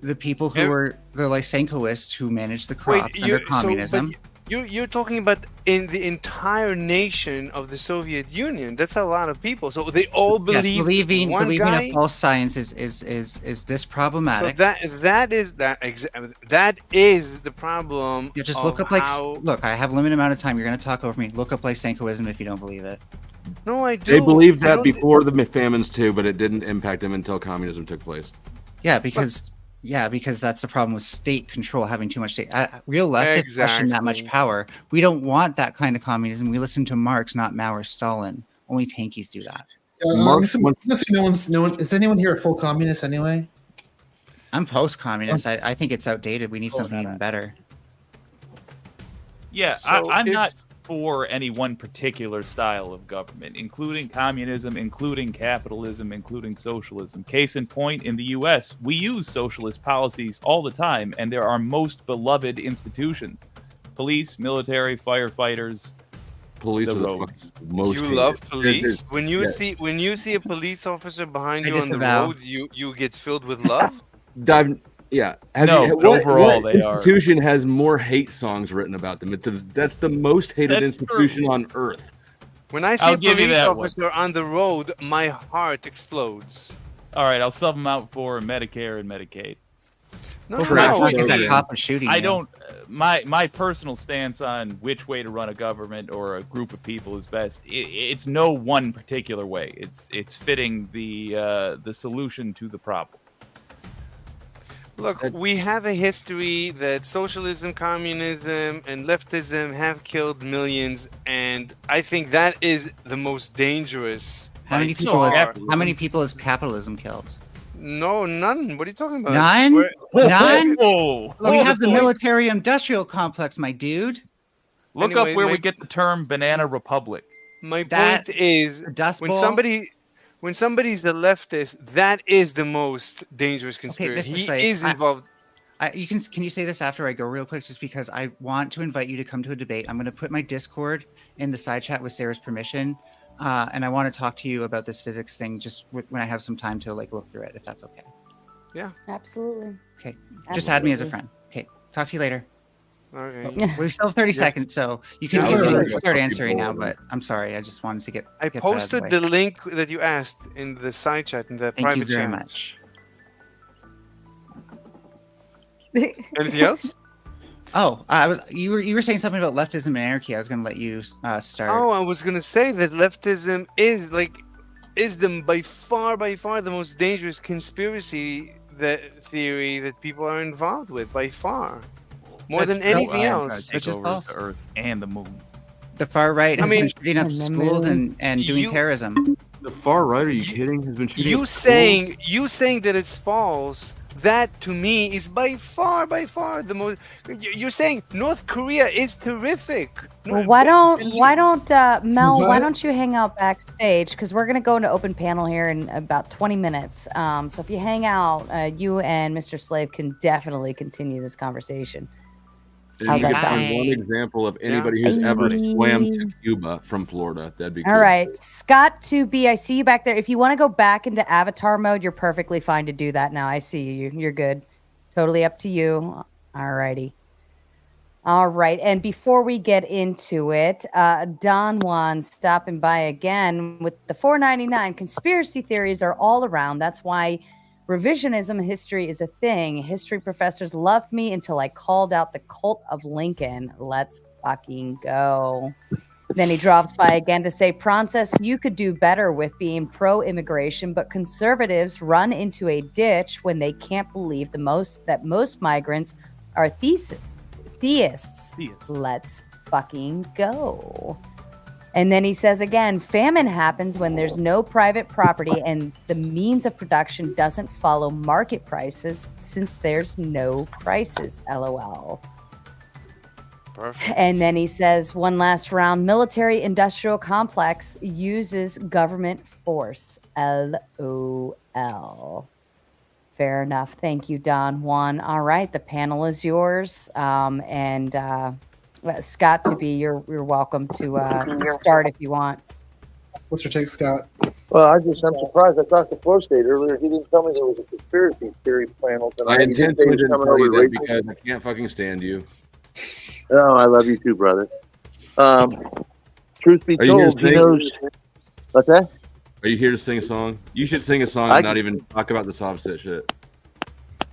The people who were the Lysenkoists who managed the crops under communism. You're talking about in the entire nation of the Soviet Union. That's a lot of people. So they all believe. Yes, believing a false science is this problematic. So that is the problem. You just look up look. I have a limited amount of time. You're going to talk over me. Look up Lysenkoism if you don't believe it. No, I do. They believed that before the famines too, but it didn't impact them until communism took place. Yeah, because that's the problem with state control, having too much state. Real leftists question that much power. We don't want that kind of communism. We listen to Marx, not Mao or Stalin. Only tankies do that. Is anyone here a full communist anyway? I'm post-communist. I think it's outdated. We need something even better. Yeah, so I'm not for any one particular style of government, including communism, including capitalism, including socialism. Case in point, in the U.S., we use socialist policies all the time, and they're our most beloved institutions. Police, military, firefighters, police the are roads. The most you love police? When you see a police officer behind you on the road, you get filled with love? Overall, what institution has more hate songs written about them? That's the most hated institution on earth. When I see a police officer on the road, my heart explodes. All right, I'll sub them out for Medicare and Medicaid. I don't. My personal stance on which way to run a government or a group of people is best. It's no one particular way. It's fitting the solution to the problem. Look, we have a history that socialism, communism, and leftism have killed millions, and I think that is the most dangerous. How many people has capitalism killed? No, none. What are you talking about? None? None? Whoa. We have the military-industrial complex, my dude. Look up where we get the term banana republic. My point is, when somebody's a leftist, that is the most dangerous conspiracy. Okay, he is involved. Can you say this after I go real quick, just because I want to invite you to come to a debate. I'm going to put my Discord in the side chat with Sarah's permission, and I want to talk to you about this physics thing just when I have some time to look through it, if that's okay. Yeah, absolutely. Okay, just add me as a friend. Okay, talk to you later. Okay. We still have 30 seconds, so you can start answering now. But I'm sorry, I just wanted to get. I posted the link that you asked in the side chat in the private chat. Thank you very much. Anything else? Oh, you were saying something about leftism and anarchy. I was going to let you start. Oh, I was gonna say that leftism is by far the most dangerous conspiracy theory that people are involved with, by far, more than anything else. Take over the Earth and the moon. The far right has been shooting up and the schools moon. and doing terrorism. The far right? Are you kidding? Has been shooting. You saying that it's false? That to me is by far the most. You're saying North Korea is terrific. Well, why don't Mel? Why What? don't you hang out backstage? Because we're gonna go into open panel here in about 20 minutes. So if you hang out, you and Mr. Slave can definitely continue this conversation. If How's you that could sound? find one example of anybody who's ever swam to Cuba from Florida, that'd be All cool. right, Scott 2B, I see you back there. If you want to go back into avatar mode, you're perfectly fine to do that now. I see you. You're good. Totally up to you. All righty. All right. And before we get into it, Don Juan stopping by again with the $4.99. Conspiracy theories are all around. That's why revisionism history is a thing. History professors loved me until I called out the cult of Lincoln. Let's fucking go. Then he drops by again to say, Prawncess, you could do better with being pro-immigration, but conservatives run into a ditch when they can't believe that most migrants are theists. Let's fucking go. And then he says again, famine happens when there's no private property and the means of production doesn't follow market prices since there's no prices. LOL. Perfect. And then he says, one last round, military industrial complex uses government force. LOL. Fair enough. Thank you, Don Juan. All right, the panel is yours. Scott, to be, you're welcome to start if you want. What's your take, Scott? Well, I'm surprised. I talked to Flow State earlier. He didn't tell me there was a conspiracy theory panel tonight. I intentionally didn't tell you that because I can't fucking stand you. Oh, I love you too, brother. Truth be told, he knows. What's that? Are you here to sing a song? You should sing a song and not even talk about this offset shit.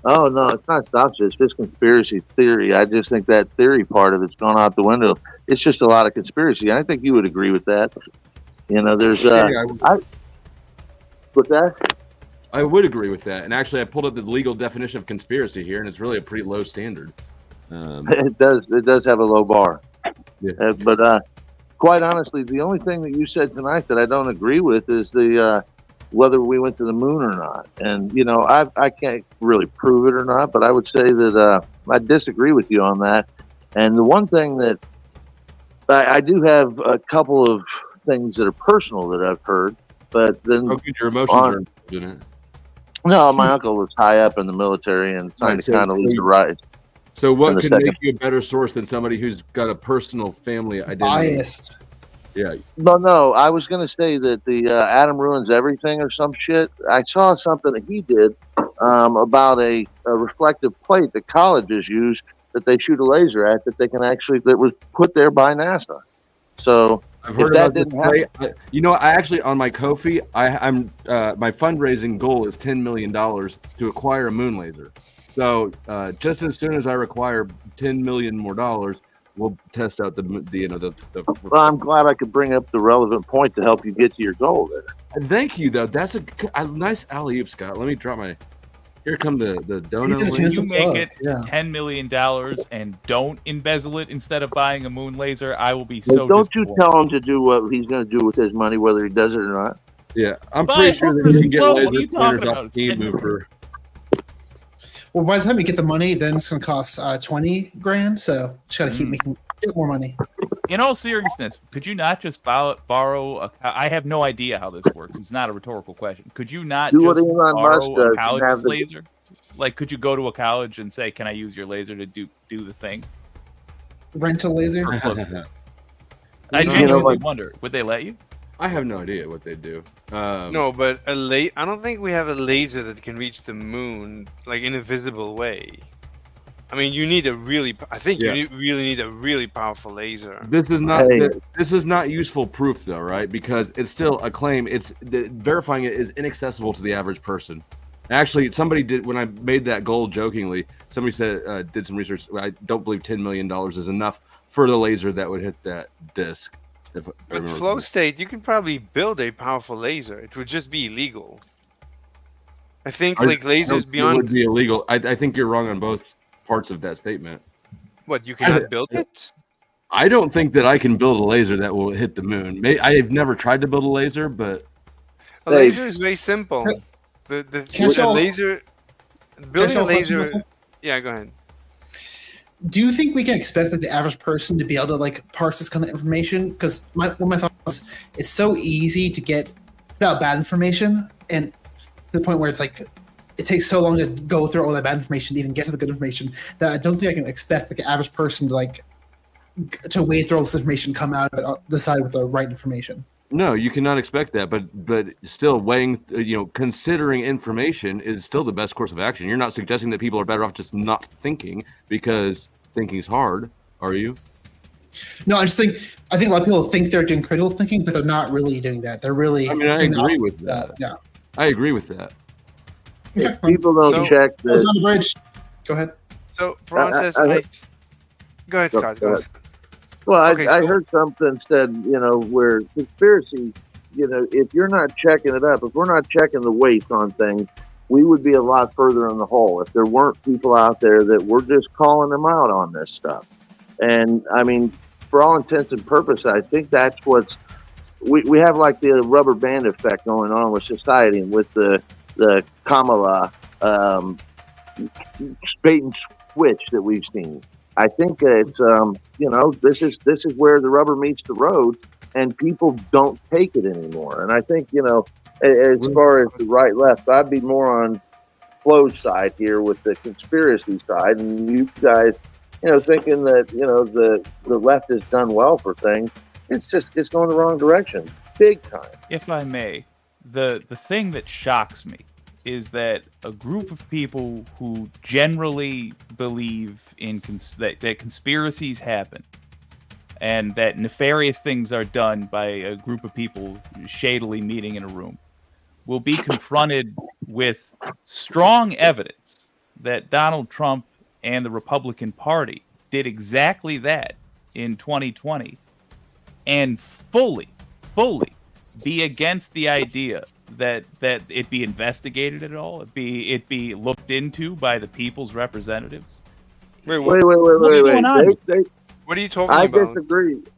Oh, no, it's not soft shit. It's just conspiracy theory. I just think that theory part of it's gone out the window. It's just a lot of conspiracy. I think you would agree with that. You know, there's what's that? I would agree with that. And actually, I pulled up the legal definition of conspiracy here, and it's really a pretty low standard. It does have a low bar. Yeah. But quite honestly, the only thing that you said tonight that I don't agree with is the whether we went to the moon or not. And, you know, I can't really prove it or not, but I would say that I disagree with you on that. And the one thing that I do have a couple of things that are personal that I've heard, but then your emotions are involved in it. No, my uncle was high up in the military and trying to kind of lead the rise. So what could make you a better source than somebody who's got a personal family identity? Biased. Yeah. No, I was going to say that the Adam Ruins Everything or some shit. I saw something that he did about a reflective plate that colleges use that they shoot a laser at that was put there by NASA. So I've heard about this plate. You know, I actually on my Ko-fi, I'm my fundraising goal is $10 million to acquire a moon laser. So just as soon as I require $10 million more dollars, we'll test out the. Well, I'm glad I could bring up the relevant point to help you get to your goal there. Thank you, though. That's a nice alley-oop, Scott. Let me drop my. Here come the donut. If you make it $10 million and don't embezzle it instead of buying a moon laser, I will be so. Don't you tell him to do what he's going to do with his money, whether he does it or not. Yeah, I'm pretty sure that he can get laser pointers off Team Mover. Well, by the time you get the money, then it's going to cost 20 grand. So just got to keep get more money. In all seriousness, could you not just borrow I have no idea how this works. It's not a rhetorical question. Could you not just borrow a college's laser? Like, could you go to a college and say, "Can I use your laser to do the thing?" Rental laser. I genuinely wonder, would they let you? I have no idea what they do. No, but I don't think we have a laser that can reach the moon like in a visible way. I mean, you need you really need a really powerful laser. This is not useful proof, though, right? Because it's still a claim. Verifying it is inaccessible to the average person. Actually, somebody did when I made that goal jokingly. Somebody said did some research. I don't believe $10 million is enough for the laser that would hit that disc. But flow state, you can probably build a powerful laser. It would just be illegal. I think lasers beyond it would be illegal. I think you're wrong on both parts of that statement. What, you cannot build it? I don't think that I can build a laser that will hit the moon. I've never tried to build a laser, but a laser is very simple. The laser, building a laser. Yeah, go ahead. Do you think we can expect the average person to be able to parse this kind of information? Because one of my thoughts is it's so easy to get out bad information, and to the point where it's it takes so long to go through all that bad information to even get to the good information that I don't think I can expect the average person to wade through all this information, come out of it, decide with the right information. No, you cannot expect that. But still, weighing, considering information is still the best course of action. You're not suggesting that people are better off just not thinking because thinking's hard, are you? No, I think a lot of people think they're doing critical thinking, but they're not really doing that. They're really. I mean, I agree with that. Yeah, I agree with that. If people don't check the on the bridge. Go ahead. So, Prawncess, go ahead, Scott. Go ahead. Well, I heard something said, where conspiracy, if you're not checking it up, if we're not checking the weights on things, we would be a lot further in the hole if there weren't people out there that were just calling them out on this stuff. And I mean, for all intents and purposes, I think that's what's we have the rubber band effect going on with society and with the Kamala bait and switch that we've seen. I think it's this is where the rubber meets the road, and people don't take it anymore. And I think as far as the right left, I'd be more on Flo's side here with the conspiracy side, and you guys, thinking that the left has done well for things. It's going the wrong direction, big time. If I may, the thing that shocks me is that a group of people who generally believe in that conspiracies happen and that nefarious things are done by a group of people shadily meeting in a room will be confronted with strong evidence that Donald Trump and the Republican Party did exactly that in 2020 and fully be against the idea that it be investigated at all, it be looked into by the people's representatives. Wait. What are you talking about?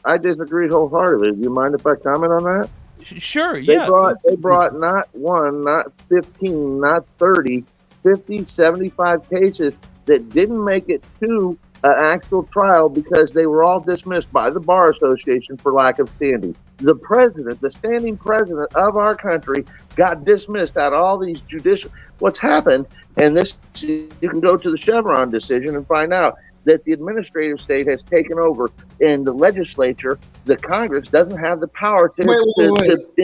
I disagree wholeheartedly. Do you mind if I comment on that? Sure, yeah. They brought not 1, not 15, not 30, 50, 75 cases that didn't make it to an actual trial because they were all dismissed by the Bar Association for lack of standing. The president, the standing president of our country, got dismissed out of all these judicial. What's happened, and this you can go to the Chevron decision and find out that the administrative state has taken over, and the legislature, the Congress, doesn't have the power to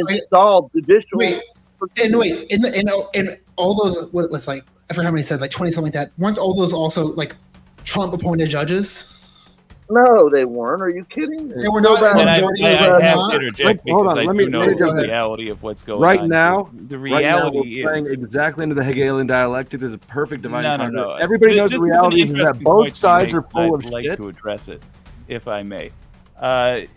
install judicial. And all those, what it was I forgot how many said 20 something like that. Weren't all those also Trump appointed judges? No, they weren't. Are you kidding? They were not. I have to interject because I do know the reality of what's going on. Right now, the reality is playing exactly into the Hegelian dialectic. There's a perfect divine conflict. No. Everybody knows the reality is that both sides are full of shit. I'd like to address it, if I may. The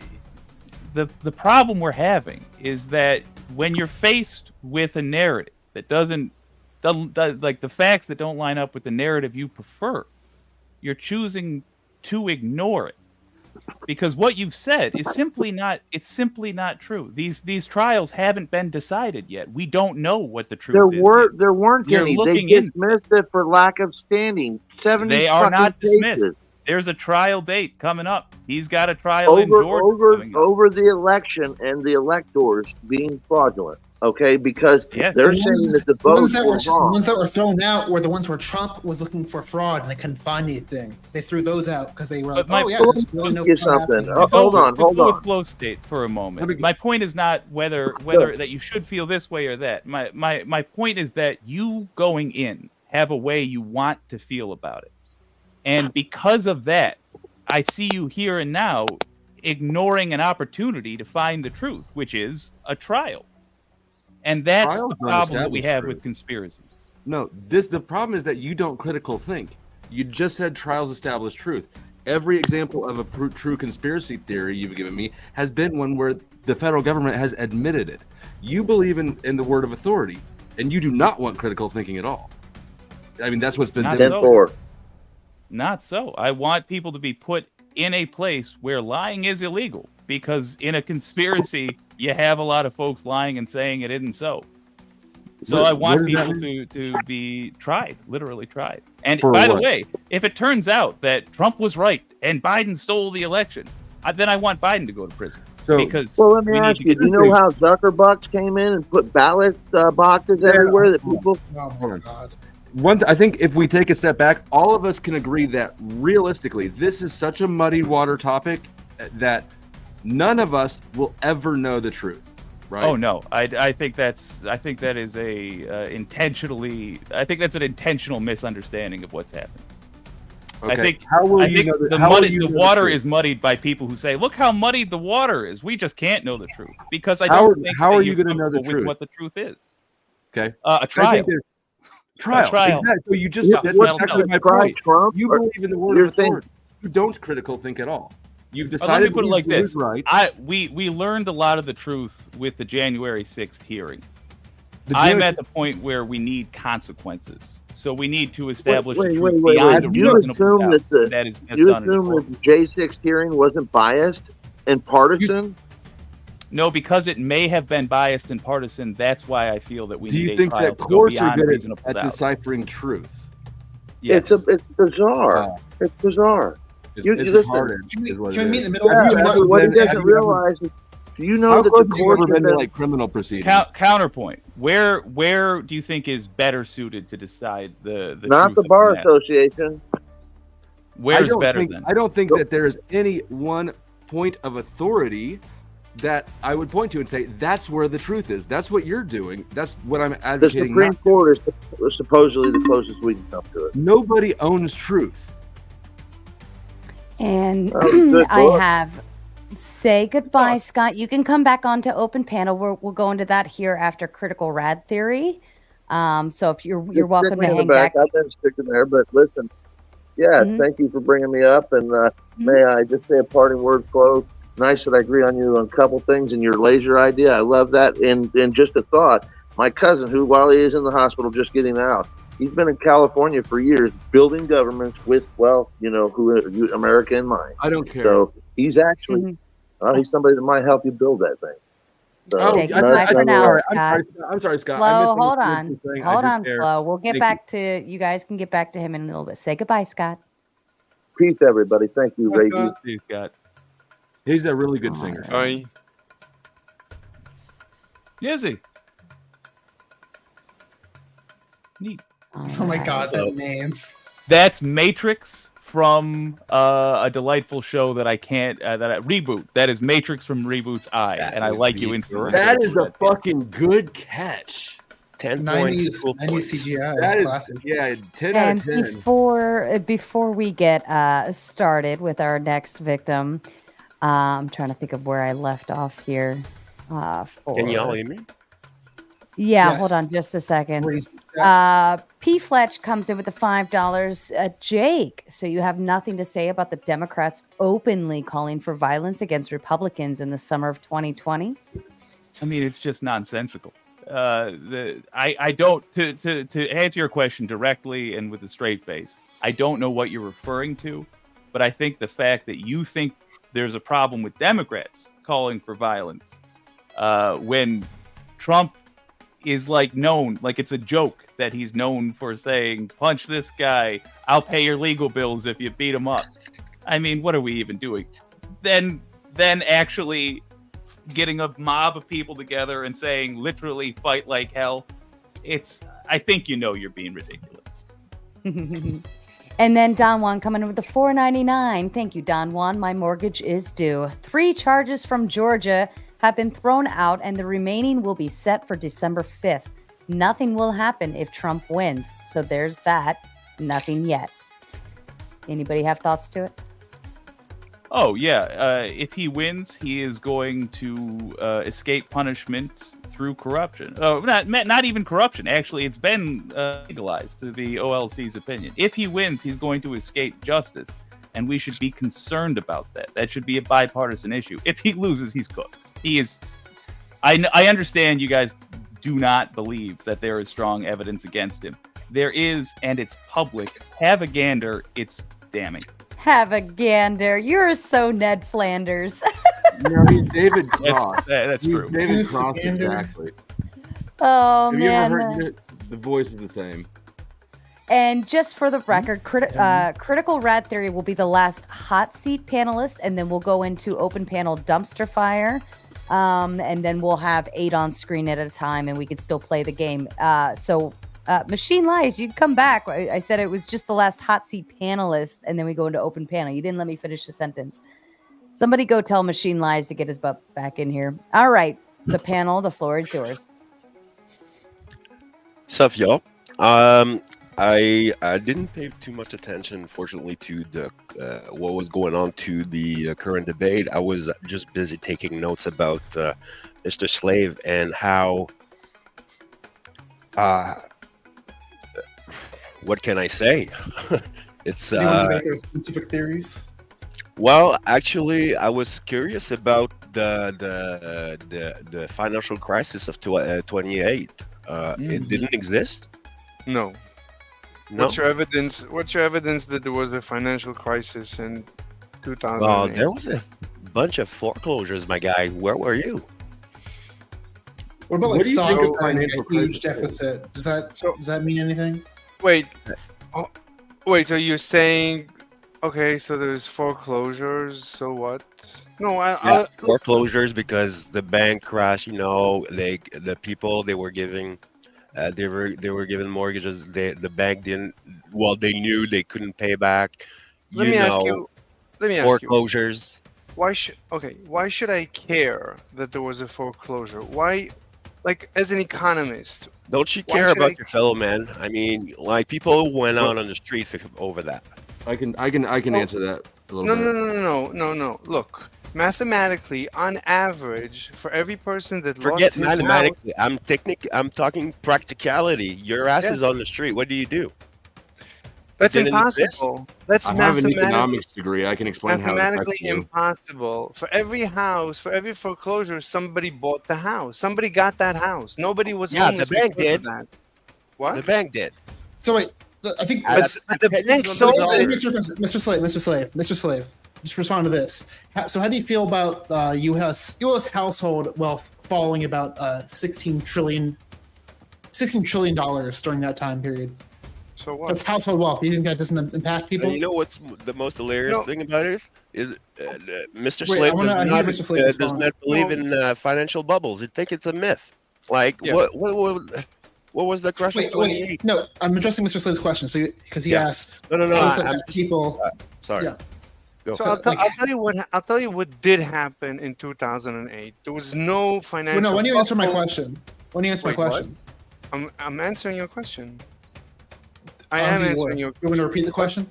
problem we're having is that when you're faced with a narrative that doesn't the facts that don't line up with the narrative you prefer, you're choosing to ignore it because what you've said is simply not true. These trials haven't been decided yet. We don't know what the truth is. There weren't any. They dismissed it for lack of standing. 70 They are not dismissed. cases. There's a trial date coming up. He's got a trial in Georgia over the election and the electors being fraudulent. Okay, because they're saying that the votes were wrong. The ones that were thrown out were the ones where Trump was looking for fraud and they couldn't find anything. They threw those out because they were there's really no fraud happening. Hold on. With flow state for a moment. My point is not whether that you should feel this way or that. My point is that you going in have a way you want to feel about it. And because of that, I see you here and now ignoring an opportunity to find the truth, which is a trial. And that's the problem that we have with conspiracies. No, the problem is that you don't critical think. You just said trials establish truth. Every example of a true conspiracy theory you've given me has been one where the federal government has admitted it. You believe in the word of authority, and you do not want critical thinking at all. I mean, that's what's been demonstrated. Not so. I want people to be put in a place where lying is illegal, because in a conspiracy, you have a lot of folks lying and saying it isn't so. So I want people to be tried, literally tried. And by the way, if it turns out that Trump was right and Biden stole the election, then I want Biden to go to prison. So, well, let me ask you, do you know how Zuckerbucks came in and put ballot boxes everywhere that people... Oh, my God. I think if we take a step back, all of us can agree that realistically, this is such a muddy water topic that none of us will ever know the truth, right? Oh no, I think that is an intentional misunderstanding of what's happened. Okay. I think the water is muddied by people who say, "Look how muddied the water is." We just can't know the truth because I how don't think are that you you're going to know the comfortable with truth? what the truth is. Okay, a trial. Trial. Exactly. So you just that's exactly my point. You believe in the word of authority. You don't critical think at all. You've decided. Let me put it like this: right. We learned a lot of the truth with the January 6th hearings. I'm at the point where we need consequences, so we need to establish the truth beyond a reasonable doubt. That is you assume that the J6 hearing wasn't biased and partisan? No, because it may have been biased and partisan. That's why I feel that we Do need you a think trial that to go courts are beyond good reasonable at doubt. deciphering truth? Yes. It's bizarre. It's bizarre. It's listen, retarded, is what Can we it meet is. in the middle of what he doesn't realize is, do you know How that close the have you court ever been to like criminal proceedings? Counterpoint. Where do you think is better suited to decide the not truth the of Bar matter? Association? Where's better then? I don't think that there is any one point of authority that I would point to and say that's where the truth is. That's what you're doing. That's what I'm The advocating. Supreme Court is supposedly the closest we can come to it. Nobody owns truth. And good I book. have say goodbye, Scott. You can come back onto open panel. We'll go into that here after critical rad theory. So if you're Just welcome stick me to in hang the back. back. I've been sticking there, but listen. Yeah, thank you for bringing me up. And may I just say a parting word, Flo? Nice that I agree on you on a couple things and your laser idea. I love that. And just a thought, my cousin, who while he is in the hospital just getting out, he's been in California for years building governments with, who America in mind. I don't care. So he's actually, he's somebody that might help you build that thing. So, Say goodbye for now, Scott. I'm sorry, Scott. Flo, hold on. Hold on, care. Flo. We'll get Thank back to you guys can get back to him in a little bit. Say goodbye, Scott. Peace, everybody. Thank you, Bye, Reggie. See, Scott. He's a really good singer. Sorry. Is he? Neat. Oh my God, that name. That's Matrix from a delightful show that I can't Reboot. That is Matrix from Reboot's Eye, and I like you instantly. That is a fucking good catch. 10 90s, points. Cool 90s points. CGI. That is, classic. yeah, 10 And out of 10. before we get started with our next victim, I'm trying to think of where I left off here. Can y'all hear me? Yeah, Yes. hold on just a second. Yes. P. Fletch comes in with the $5. Jake, so you have nothing to say about the Democrats openly calling for violence against Republicans in the summer of 2020? I mean, it's just nonsensical. I don't to answer your question directly and with a straight face. I don't know what you're referring to, but I think the fact that you think there's a problem with Democrats calling for violence when Trump is known, it's a joke that he's known for saying, punch this guy, I'll pay your legal bills if you beat him up. I mean, what are we even doing? Then actually getting a mob of people together and saying literally fight like hell. I think you're being ridiculous. And then Don Juan coming in with the $4.99. Thank you, Don Juan. My mortgage is due. 3 charges from Georgia have been thrown out, and the remaining will be set for December 5th. Nothing will happen if Trump wins. So there's that. Nothing yet. Anybody have thoughts to it? Oh yeah, if he wins, he is going to escape punishment through corruption. Oh, not even corruption. Actually, it's been legalized, to the OLC's opinion. If he wins, he's going to escape justice, and we should be concerned about that. That should be a bipartisan issue. If he loses, he's cooked. He is. I understand you guys do not believe that there is strong evidence against him. There is, and it's public. Have a gander. It's damning. Have a gander. You're so Ned Flanders. No, he's David Cross. That's true. David Cross, exactly. Oh, Have man. you ever heard it? The voice is the same. And just for the record, Critical Rad Theory will be the last hot seat panelist, and then we'll go into open panel dumpster fire. And then we'll have 8 on screen at a time, and we can still play the game. Machine Lies, you come back. I said it was just the last hot seat panelist, and then we go into open panel. You didn't let me finish the sentence. Somebody go tell Machine Lies to get his butt back in here. All right, the panel, the floor is yours. Sup, y'all. I didn't pay too much attention, unfortunately, to the what was going on to the current debate. I was just busy taking notes about Mr. Slave and how. What can I say? It's. Do you want to make those scientific theories? Well, actually, I was curious about the financial crisis of 28. It didn't exist. No. No. What's your evidence? What's your evidence that there was a financial crisis in 2008? Well, there was a bunch of foreclosures, my guy. Where were you? What about like What do you think SARS of having financial a huge crisis? deficit? Does that mean anything? Wait. Wait. So you're saying, okay? So there's foreclosures. So what? No, Yeah, foreclosures because the bank crashed. You know, the people they were giving. They were given mortgages. The bank didn't. Well, they knew they couldn't pay back. Let me ask you. Foreclosures. Why should I care that there was a foreclosure? Why, like, as an economist? Don't you why care should about I- your fellow man? I mean, like people went out on the street over that. I can answer that a little bit. No. Look, mathematically, on average, for every person that Forget lost his mathematically. house, I'm talking practicality. Your ass is on the street. What do you do? that's Didn't impossible. That's I have an mathematically economics degree. I can explain how it mathematically affects you. impossible. For every house, for every foreclosure, somebody bought the house. Somebody got that house. Nobody was Yeah, homeless the bank because of did. that. What? The bank did. So wait, I think But the bank sold it. Mr. Slave. Just respond to this. So how do you feel about U.S. household wealth falling about $16 trillion during that time period? So what? That's household wealth. Do you think that doesn't impact people? And you know what's the most hilarious thing about it is Mr. Wait, Slave I wanna hear Mr. Slave does respond. not believe in financial bubbles. He think it's a myth. Like Yeah. what was the crash of 28? No, I'm addressing Mr. Slave's question. So because he asked, No. how does it I'm affect people? Sorry. Yeah. Go. So I'll tell you what did happen in 2008. There was no financial. Well, no, when you answer my bubble. question. When you answer my Wait, what? question. I'm answering your question. I am answering your. You want to repeat the question?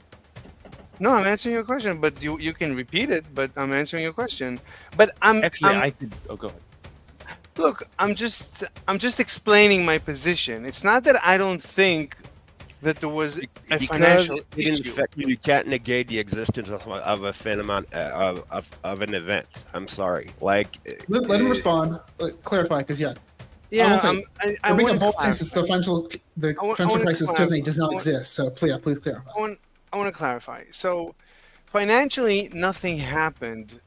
No, I'm answering your question, but you can repeat it. But I'm answering your question. But I could. Oh, go ahead. Look, I'm just explaining my position. It's not that I don't think that there was a Because financial it didn't issue. affect you can't negate the existence of a phenomenon of an event. I'm sorry. Like Let him respond. Clarify, because Yeah, I I bring wanna up both things. The financial crisis does not exist. So please clarify. I want to clarify. So, financially, nothing happened.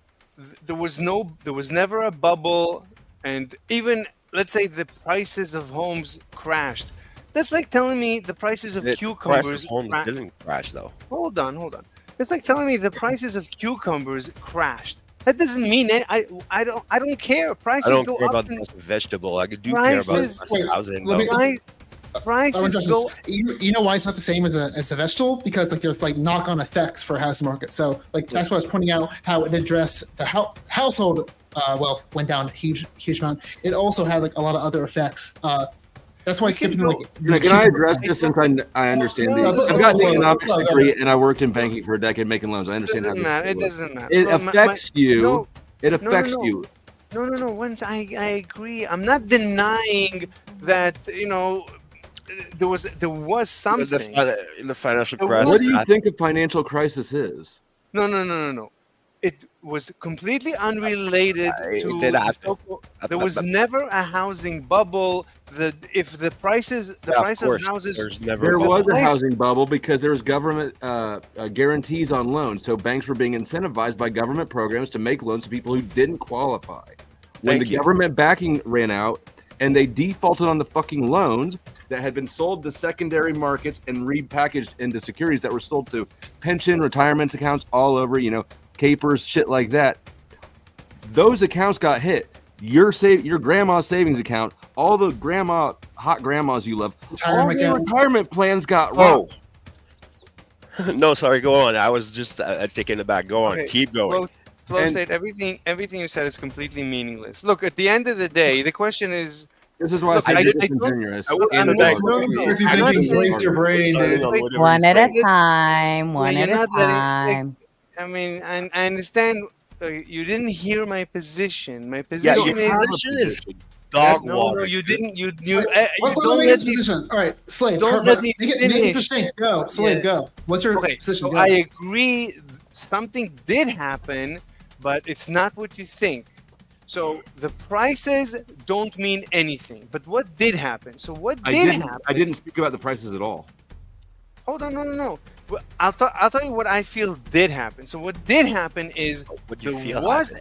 There was never a bubble, and even let's say the prices of homes crashed. That's like telling me the prices of the price cucumbers. of homes didn't crash though. Hold on. It's like telling me the prices of cucumbers crashed. That doesn't mean it. I don't care. Prices I don't go care up. about the and price of vegetable. I do care prices- about the price of housing. let me- though. Prices go. You know why it's not the same as a vegetable? Because like there's like knock-on effects for a housing market. So like that's why I was pointing out how it addressed the household wealth went down a huge amount. It also had like a lot of other effects. That's why it's different. Can I address this since I understand these? I've got an economics degree and I worked in banking for a decade making loans. I understand how it doesn't matter. It affects you. It affects you. No. Once I agree. I'm not denying that there was something in the financial crisis. What do you think a financial crisis is? No. It was completely unrelated to. There was never a housing bubble. If the prices, price of houses, there was a housing bubble because there was government guarantees on loans. So banks were being incentivized by government programs to make loans to people who didn't qualify. When the government backing ran out and they defaulted on the fucking loans that had been sold to secondary markets and repackaged into securities that were sold to pension, retirement accounts all over, capers, shit like that. Those accounts got hit. Your grandma's savings account, all the hot grandmas you love, all the retirement plans got robbed. No, sorry, go on. I was just taking it back. Go on, keep going. Flow State, everything you said is completely meaningless. Look, at the end of the day, the question is. This is why I said disingenuous. One at a time. One at a time. I understand. You didn't hear my position. My position is dog No, you didn't. You don't let me. Position. All right, Slave. Don't let me make it succinct. Go, Slave. Go. What's your position? So I agree. Something did happen, but it's not what you think. So the prices don't mean anything. But what did happen? So what did happen? I didn't speak about the prices at all. Hold on, no. I'll tell you what I feel did happen. So what did happen is there was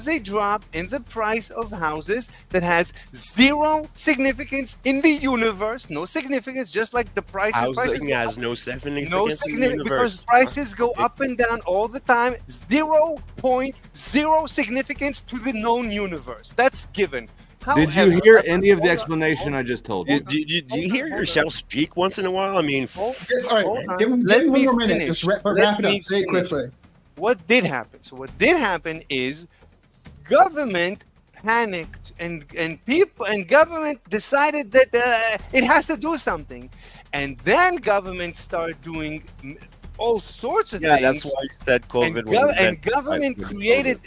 a drop in the price of houses that has zero significance in the universe. No significance, just like the price of housing has no significance. No significance because prices go up and down all the time. 0.0 significance to the known universe. That's given. Did you hear any of the explanation I just told you? Do you hear yourself speak once in a while? I mean, all right, give him one more minute. Just wrap it up. Say it quickly. What did happen? So what did happen is government panicked and people and government decided that it has to do something, and then government started doing all sorts of things. Yeah, that's why you said COVID. And government created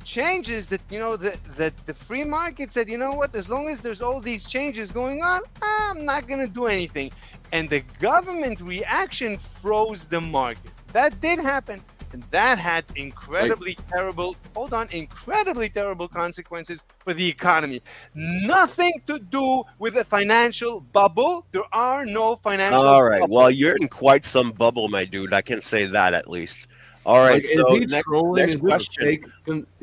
changes that that the free market said, as long as there's all these changes going on, I'm not going to do anything. And the government reaction froze the market. That did happen, and that had incredibly terrible consequences for the economy. Nothing to do with a financial bubble. There are no financial All right, bubbles. well, you're in quite some bubble, my dude. I can say that at least. All right, so next question. Fake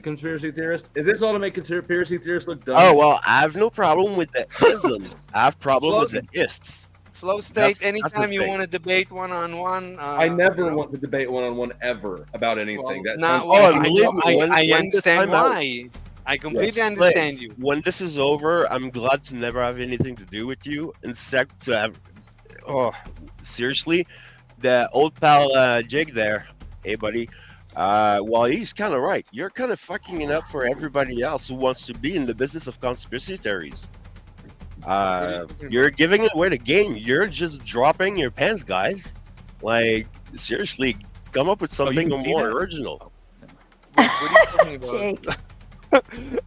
conspiracy theorist? Is this all to make conspiracy theorists look dumb? Oh, well, I have no problem with the isms. I have problem with the ists. Flow State, anytime you want to debate one-on-one. I never want to debate one-on-one ever about anything. I understand why. I completely understand you. When this is over, I'm glad to never have anything to do with you. Except to have, seriously, the old pal Jig there. Hey, buddy. Well, he's kind of right. You're kind of fucking it up for everybody else who wants to be in the business of conspiracy theories. You're giving away the game. You're just dropping your pants, guys. Like, seriously, come up with something more original. What are you talking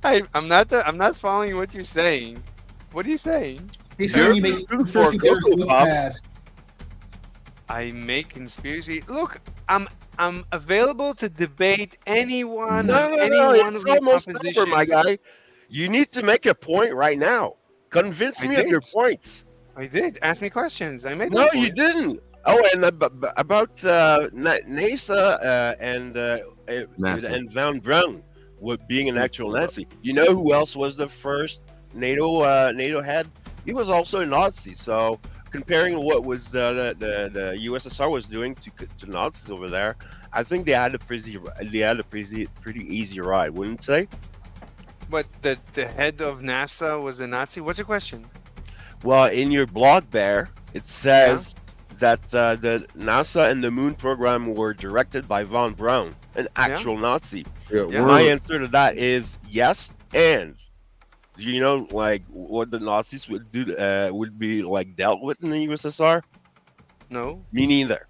about? I'm not following what you're saying. What are you saying? He's saying you make conspiracy theories look bad. I make conspiracy. Look, I'm available to debate anyone. Anyone it's almost over, my guy. You need to make a point right now. Convince me of your points. I did. Ask me questions. I made. No, you didn't. Oh, and about NASA and Von Braun being an actual Nazi. You know who else was the first NATO head? He was also a Nazi. So comparing what was the USSR was doing to Nazis over there, I think they had a pretty easy ride, wouldn't you say? But the head of NASA was a Nazi? What's your question? Well, in your blog there, it says that the NASA and the moon program were directed by Von Braun, an actual Nazi. My answer to that is yes, and Do you know like what the Nazis would do? Would be like dealt with in the USSR? No. Me neither.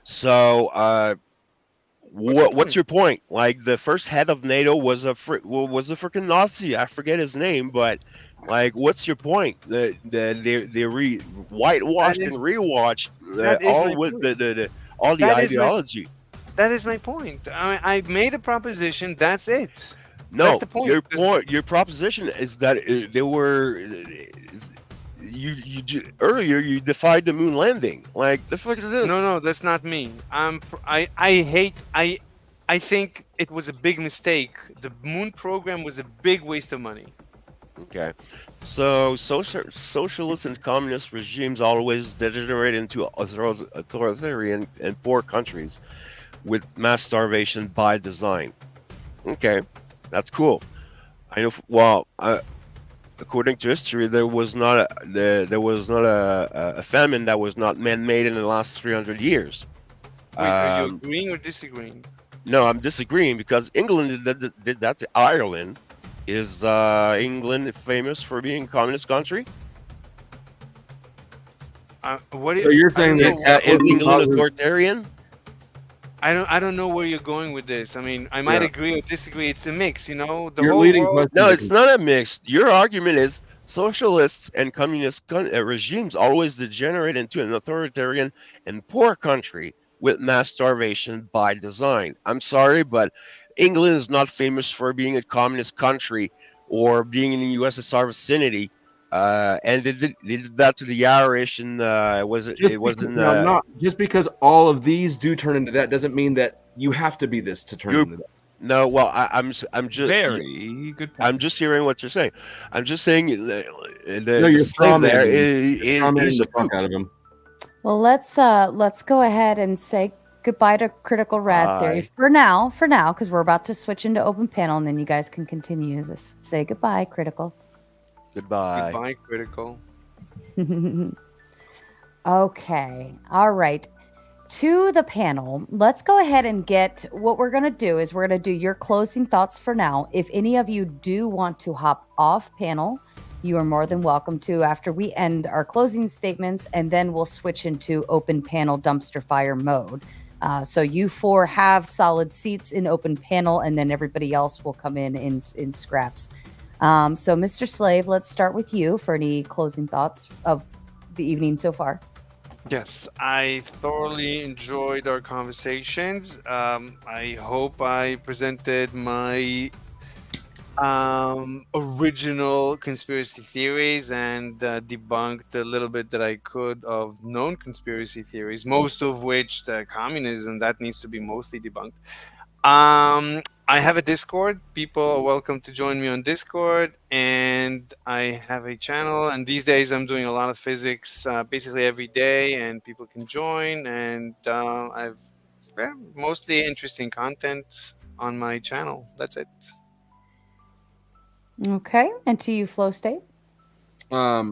So, what's your point? Like the first head of NATO was a freaking Nazi. I forget his name, but like, what's your point? They whitewashed and rewatched all with all the ideology. That is my point. I made a proposition. That's it. No, that's the point. Your proposition is that they were. Earlier you defied the moon landing. Like the fuck is this? No, that's not me. I think it was a big mistake. The moon program was a big waste of money. Okay, so socialist and communist regimes always degenerate into authoritarian and poor countries with mass starvation by design. Okay, that's cool. I know. Well, according to history, there was not a famine that was not man-made in the last 300 years. Wait, are you agreeing or disagreeing? No, I'm disagreeing because England did that to Ireland. Is England famous for being a communist country? So you're saying is England authoritarian? I don't know where you're going with this. I mean, I might agree or disagree. It's a mix, you know. The You're whole leading world. No, it's not a mix. Your argument is socialists and communist regimes always degenerate into an authoritarian and poor country with mass starvation by design. I'm sorry, but England is not famous for being a communist country or being in the USSR vicinity. And they did that to the Irish, and just because all of these do turn into that doesn't mean that you have to be this to turn into that. No, well, I'm just very good point. I'm just hearing what you're saying. I'm just saying you're strawmanning the fuck out of him. Well, let's go ahead and say goodbye to Critical Rad Theory for now, because we're about to switch into open panel, and then you guys can continue this. Say goodbye, Critical. Goodbye. Goodbye, Critical. Okay. All right. To the panel, let's go ahead and get what we're going to do is we're going to do your closing thoughts for now. If any of you do want to hop off panel, you are more than welcome to after we end our closing statements, and then we'll switch into open panel dumpster fire mode. So you four have solid seats in open panel, and then everybody else will come in scraps. So Mr. Slave, let's start with you for any closing thoughts of the evening so far. Yes, I thoroughly enjoyed our conversations. I hope I presented my original conspiracy theories and debunked a little bit that I could of known conspiracy theories, most of which the communism, that needs to be mostly debunked. I have a Discord. People are welcome to join me on Discord, and I have a channel, and these days I'm doing a lot of physics basically every day, and people can join, and I've mostly interesting content on my channel. That's it. Okay, and to you, Flow State. I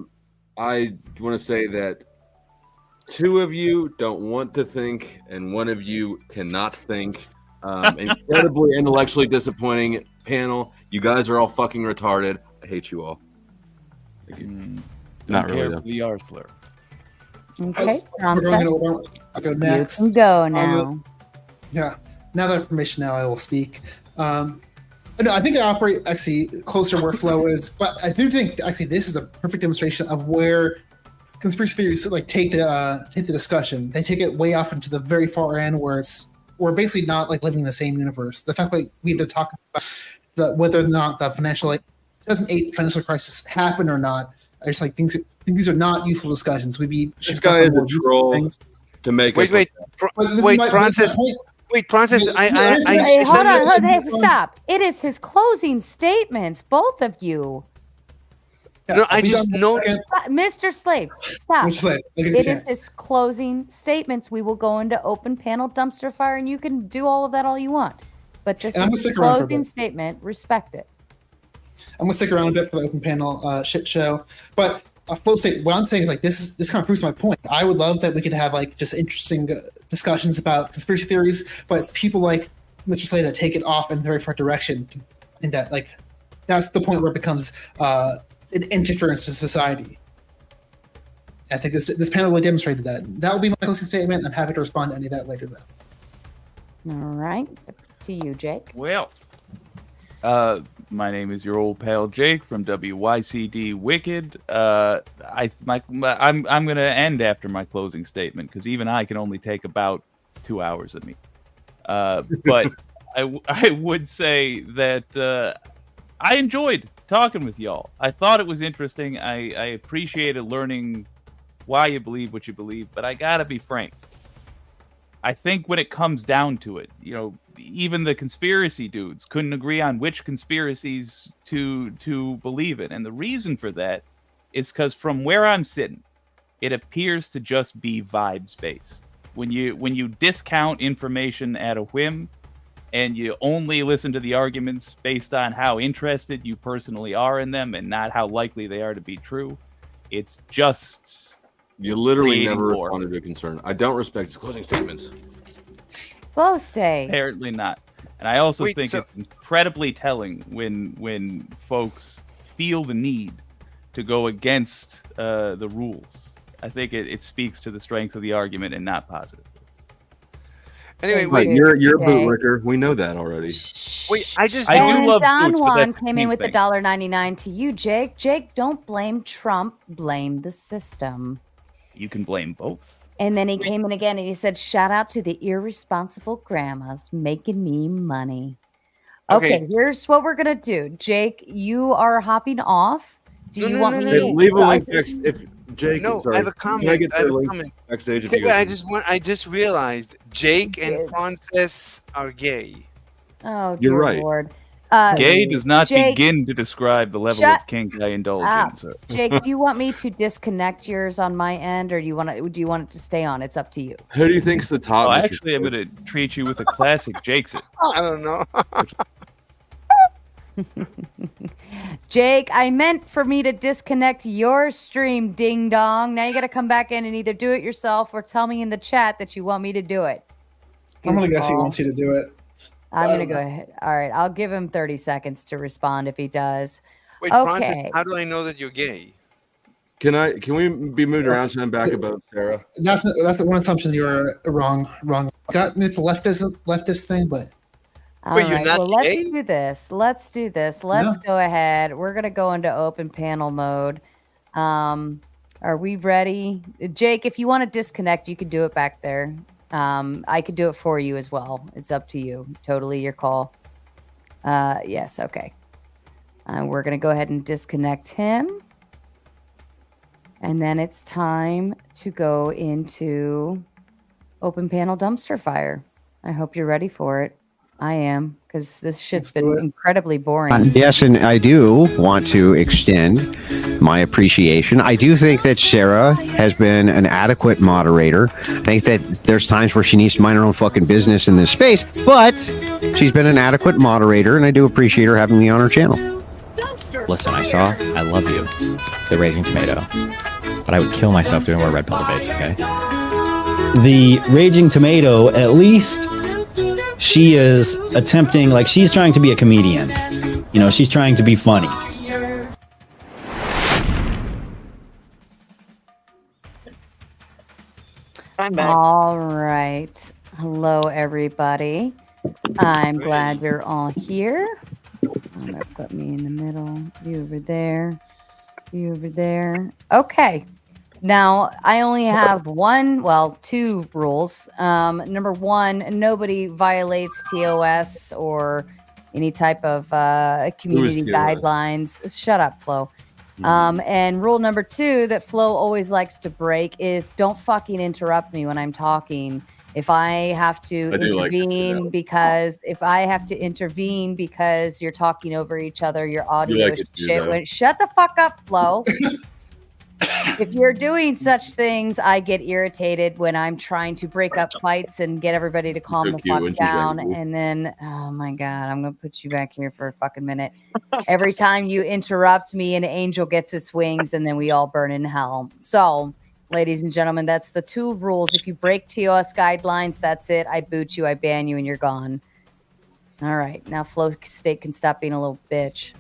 want to say that 2 of you don't want to think, and 1 of you cannot think. Incredibly intellectually disappointing panel. You guys are all fucking retarded. I hate you all. Thank you. Not really. Though. The R slur. Okay, I'll go next. You can go now. Yeah. Now that information, now I will speak. No, I think I operate actually closer where Flow is, but I do think actually this is a perfect demonstration of where conspiracy theories like take the discussion. They take it way off into the very far end where we're basically not like living in the same universe. The fact like we have to talk about whether or not the 2008 financial crisis happened or not. I just like these are not useful discussions. This guy is a troll to make wait, Prawncess. Wait, Prawncess. Hold on. Hey, stop. It is his closing statements, both of you. Yeah, no, I just noticed. Mr. Slave, stop. Mr. Slave, it is his closing statements. We will go into open panel dumpster fire, and you can do all of that all you want. But this is his closing statement. Respect it. I'm gonna stick around a bit for the open panel shit show. But Flow State, what I'm saying is like this kind of proves my point. I would love that we could have like just interesting discussions about conspiracy theories, but it's people like Mr. Slade that take it off in a very far direction, and that like that's the point where it becomes an interference to society. I think this panel really demonstrated that. That will be my closing statement. I'm happy to respond to any of that later, though. All right, to you, Jake. Well, my name is your old pal Jake from WYCD Wicked. I'm going to end after my closing statement because even I can only take about 2 hours of me. But I would say that I enjoyed talking with y'all. I thought it was interesting. I appreciated learning why you believe what you believe, but I gotta be frank. I think when it comes down to it, even the conspiracy dudes couldn't agree on which conspiracies to believe in. And the reason for that is because from where I'm sitting, it appears to just be vibes based. When you discount information at a whim and you only listen to the arguments based on how interested you personally are in them and not how likely they are to be true, it's just... You literally creating never war. responded to a concern. I don't respect his closing statements. Flow stay. Apparently not. And I also think it's incredibly telling when folks feel the need to go against the rules. I think it speaks to the strength of the argument and not positive. Anyway, Right, wait. you're a bootlicker. We know that already. Wait, I do And love Don boots, but Juan that's a came in me with the thing. $1.99 to you, Jake. Jake, don't blame Trump. Blame the system. You can blame both. And then he came in again and he said, shout out to the irresponsible grandmas making me money. Okay, here's what we're going to do. Jake, you are hopping off. Do you want me to leave a link next if Jake? No, sorry. I have a Can comment. I get I have the a link comment. backstage? If Okay, you guys I just realized Jake and Prawncess are gay. Oh, You're dear right. Lord. Gay does not Jake, begin to describe the level shut of kink I indulge up. in. So. Jake, do you want me to disconnect yours on my end, or do you want it to stay on? It's up to you. Who do you think's the top? Well, actually, I'm going to treat you with a classic Jake's. I don't know. Jake, I meant for me to disconnect your stream, ding dong. Now you got to come back in and either do it yourself or tell me in the chat that you want me to do it. I'm going to guess he Goofball. wants you to do it. I'm going to go ahead. All right. I'll give him 30 seconds to respond if he does. Wait, Okay. Prawncess, how do I know that you're gay? Can we be moved around so I'm back above Sarah? That's the one assumption you're wrong. Got me with the leftist thing, but All right, well, let's do this. Let's go ahead. We're going to go into open panel mode. Are we ready? Jake, if you want to disconnect, you can do it back there. I could do it for you as well. It's up to you. Totally your call. Yes, okay. We're going to go ahead and disconnect him. And then it's time to go into open panel dumpster fire. I hope you're ready for it. I am, because this shit's been incredibly boring. Yes, and I do want to extend my appreciation. I do think that Sarah has been an adequate moderator. I think that there's times where she needs to mind her own fucking business in this space, but she's been an adequate moderator, and I do appreciate her having me on her channel. Listen, I love you, the Raging Tomato, but I would kill myself doing more red pill debates, okay? The Raging Tomato, at least she is attempting, like, she's trying to be a comedian. You know, she's trying to be funny. I'm back. All right. Hello, everybody. I'm glad you're all here. I'm going to put me in the middle. You over there. You over there. Okay. Now, I only have two rules. Number one, nobody violates TOS or any type of community TOS? guidelines. Shut up, Flo. And rule number two that Flo always likes to break is don't fucking interrupt me when I'm talking. If I have to intervene because you're talking over each other, your audio shit went. Shut the fuck up, Flo. If you're doing such things, I get irritated when I'm trying to break up fights and get everybody to calm the fuck down. And then, oh my God, I'm going to put you back here for a fucking minute. Every time you interrupt me, an angel gets its wings and then we all burn in hell. So, ladies and gentlemen, that's the two rules. If you break TOS guidelines, that's it. I boot you, I ban you, and you're gone. All right. Now Flo State can stop being a little bitch.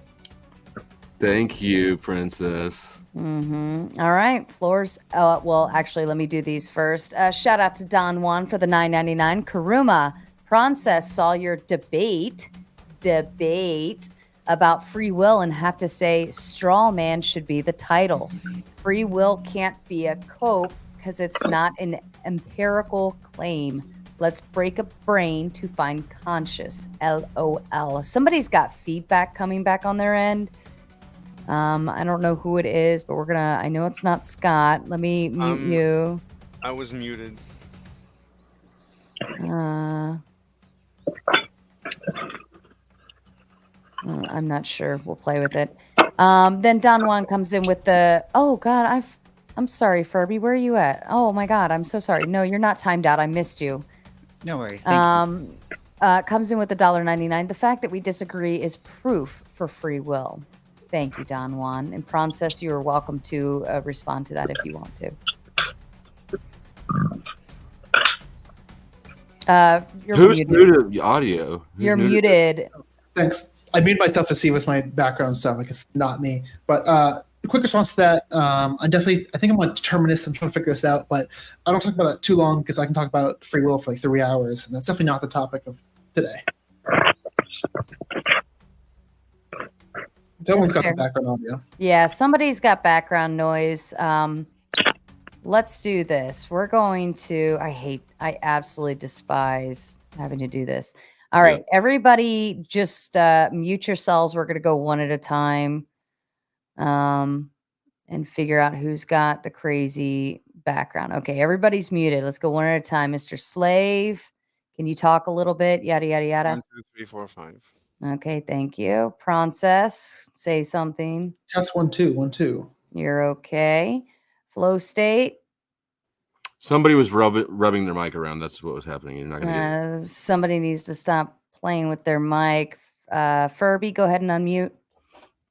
Thank you, Princess. All right, floors. Well, actually, let me do these first. Shout out to Don Juan for the $9.99. Karuma, Prawncess saw your debate about free will and have to say straw man should be the title. Free will can't be a cope because it's not an empirical claim. Let's break a brain to find conscious. LOL. Somebody's got feedback coming back on their end. I don't know who it is, but I know it's not Scott. Let me mute you. I was muted. I'm not sure. We'll play with it. Then Don Juan comes in with oh God, I'm sorry, Furby. Where are you at? Oh my God, I'm so sorry. No, you're not timed out. I missed you. No worries. Thank you. Comes in with $1.99. The fact that we disagree is proof for free will. Thank you, Don Juan. And Prawncess, you are welcome to respond to that if you want to. Who's muted the audio? You're muted. Thanks. I muted myself to see what's my background stuff. Like it's not me. But the quick response to that, I think I'm a determinist. I'm trying to figure this out, but I don't talk about that too long because I can talk about free will for like 3 hours, and that's definitely not the topic of today. Someone's got some background audio. Yeah, somebody's got background noise. Let's do this. We're going to. I absolutely despise having to do this. All right, everybody, just mute yourselves. We're going to go one at a time, and figure out who's got the crazy background. Okay, everybody's muted. Let's go one at a time. Mr. Slave, can you talk a little bit? Yada yada yada. 1, 2, 3, 4, 5. Okay, thank you. Prawncess, say something. Test 1 2 1 2. You're okay. Flow state. Somebody was rubbing their mic around. That's what was happening. You're not gonna do Somebody needs to stop playing with their mic. Furby, go ahead and unmute.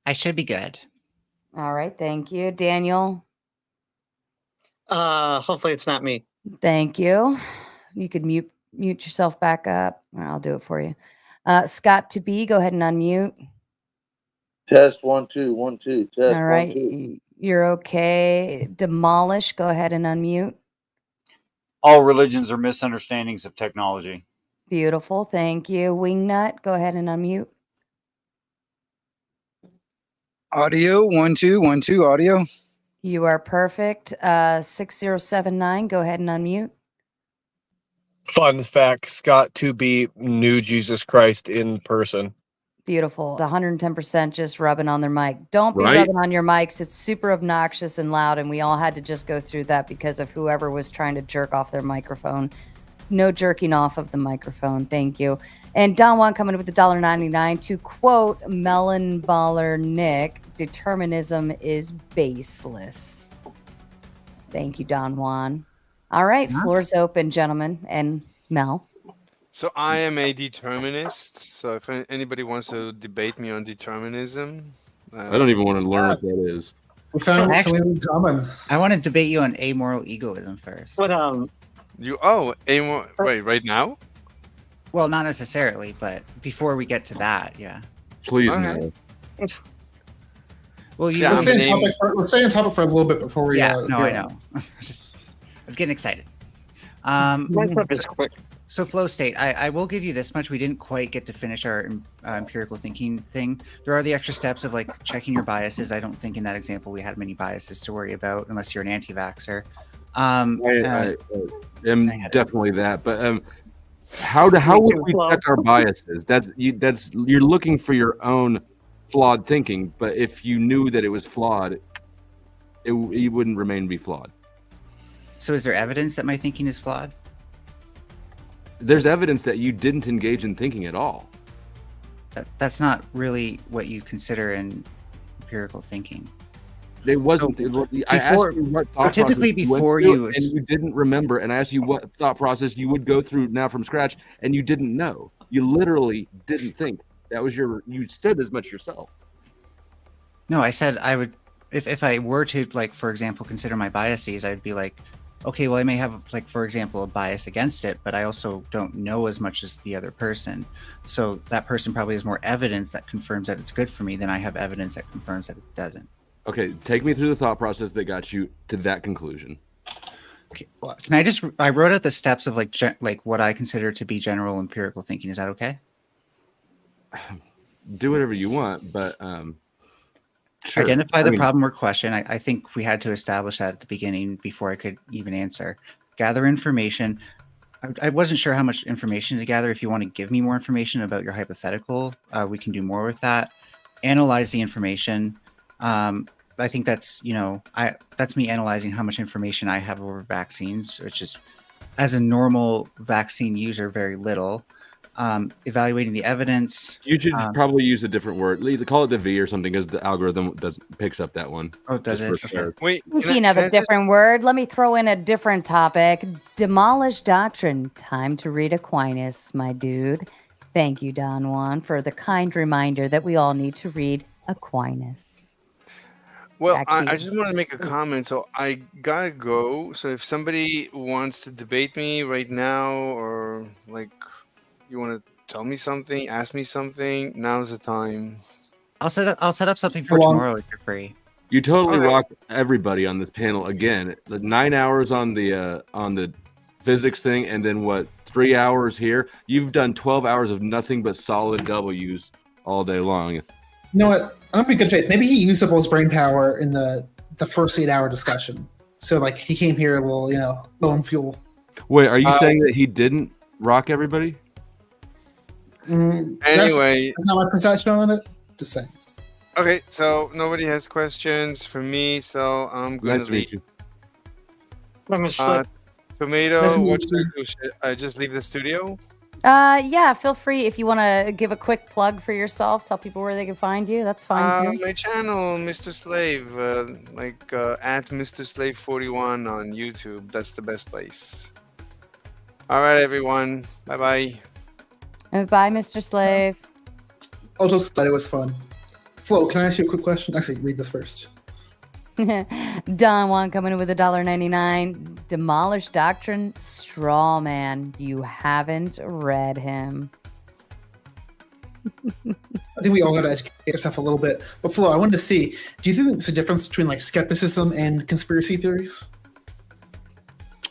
I should be good. All right, thank you. Daniel. Hopefully it's not me. Thank you. You could mute yourself back up. I'll do it for you. Scott to be, go ahead and unmute. Test 1 2 1 2. Test All right, 1 2. you're okay. Demolish, go ahead and unmute. All religions are misunderstandings of technology. Beautiful, thank you. Wingnut, go ahead and unmute. Audio 1 2 1 2. Audio. You are perfect. 6079, go ahead and unmute. Fun fact, Scott to be knew Jesus Christ in person. Beautiful. 110% just rubbing on their mic. Don't be Right? rubbing on your mics. It's super obnoxious and loud, and we all had to just go through that because of whoever was trying to jerk off their microphone. No jerking off of the microphone. Thank you. And Don Juan coming with $1.99 to quote Melon Baller Nick, determinism is baseless. Thank you, Don Juan. All right, floor's open, gentlemen, and Mel. So I am a determinist. So if anybody wants to debate me on determinism, I don't even want to learn what that is. We found Actually, something in common. I want to debate you on amoral egoism first. But wait, right now? Well, not necessarily, but before we get to that, yeah. Please, Okay. no. Well, you. Let's stay on topic for a little bit before we. Yeah, no, go I on. know. I was getting excited. My stuff is quick. So flow state, I will give you this much. We didn't quite get to finish our empirical thinking thing. There are the extra steps of like checking your biases. I don't think in that example we had many biases to worry about unless you're an anti-vaxxer. I am definitely that, but how would we check our biases? You're looking for your own flawed thinking, but if you knew that it was flawed, it wouldn't remain to be flawed. So is there evidence that my thinking is flawed? There's evidence that you didn't engage in thinking at all. That's not really what you consider in empirical thinking. It wasn't. I asked you what thought typically process before you went you, through, and you didn't remember. And I asked you what thought process you would go through now from scratch, and you didn't know. You literally didn't think. That was you said as much yourself. No, I said I would, if I were to, like, for example, consider my biases, I'd be like, okay, well, I may have, like, for example, a bias against it, but I also don't know as much as the other person. So that person probably has more evidence that confirms that it's good for me than I have evidence that confirms that it doesn't. Okay, take me through the thought process that got you to that conclusion. Okay, well, I wrote out the steps of like what I consider to be general empirical thinking. Is that okay? Do whatever you want, but sure. Identify the problem or question. I think we had to establish that at the beginning before I could even answer. Gather information. I wasn't sure how much information to gather. If you want to give me more information about your hypothetical, we can do more with that. Analyze the information. I think that's, that's me analyzing how much information I have over vaccines, which is, as a normal vaccine user, very little. Evaluating the evidence. You should probably use a different word. Either call it the V or something, because the algorithm picks up that one. Oh, does it? Okay. Wait. Speaking of a different word, let me throw in a different topic. Demolish doctrine. Time to read Aquinas, my dude. Thank you, Don Juan, for the kind reminder that we all need to read Aquinas. Well, I just want to make a comment. So I gotta go. So if somebody wants to debate me right now, or like you want to tell me something, ask me something, now's the time. I'll set up something for tomorrow if you're free. You totally rock everybody on this panel again. 9 hours on the physics thing, and then 3 hours here. You've done 12 hours of nothing but solid W's all day long. You know what? I'm gonna be good faith. Maybe he used up all his brain power in the first 8 hour discussion. So like he came here a little, low on fuel. Wait, are you saying that he didn't rock everybody? Anyway, that's not my perception on it. Just saying. Okay, so nobody has questions for me, so I'm gonna leave. Tomato, what should I do? Should I just leave the studio? Yeah, feel free if you want to give a quick plug for yourself, tell people where they can find you. That's fine too. My channel, Mr. Slave, at Mr. Slave 41 on YouTube. That's the best place. All right, everyone. Bye-bye. Bye, Mr. Slave. I'll just say it was fun. Flo, can I ask you a quick question? Actually, read this first. Don Juan coming in with $1.99. Demolish Doctrine, straw man. You haven't read him. I think we all got to educate ourselves a little bit. But Flo, I wanted to see, do you think there's a difference between like skepticism and conspiracy theories?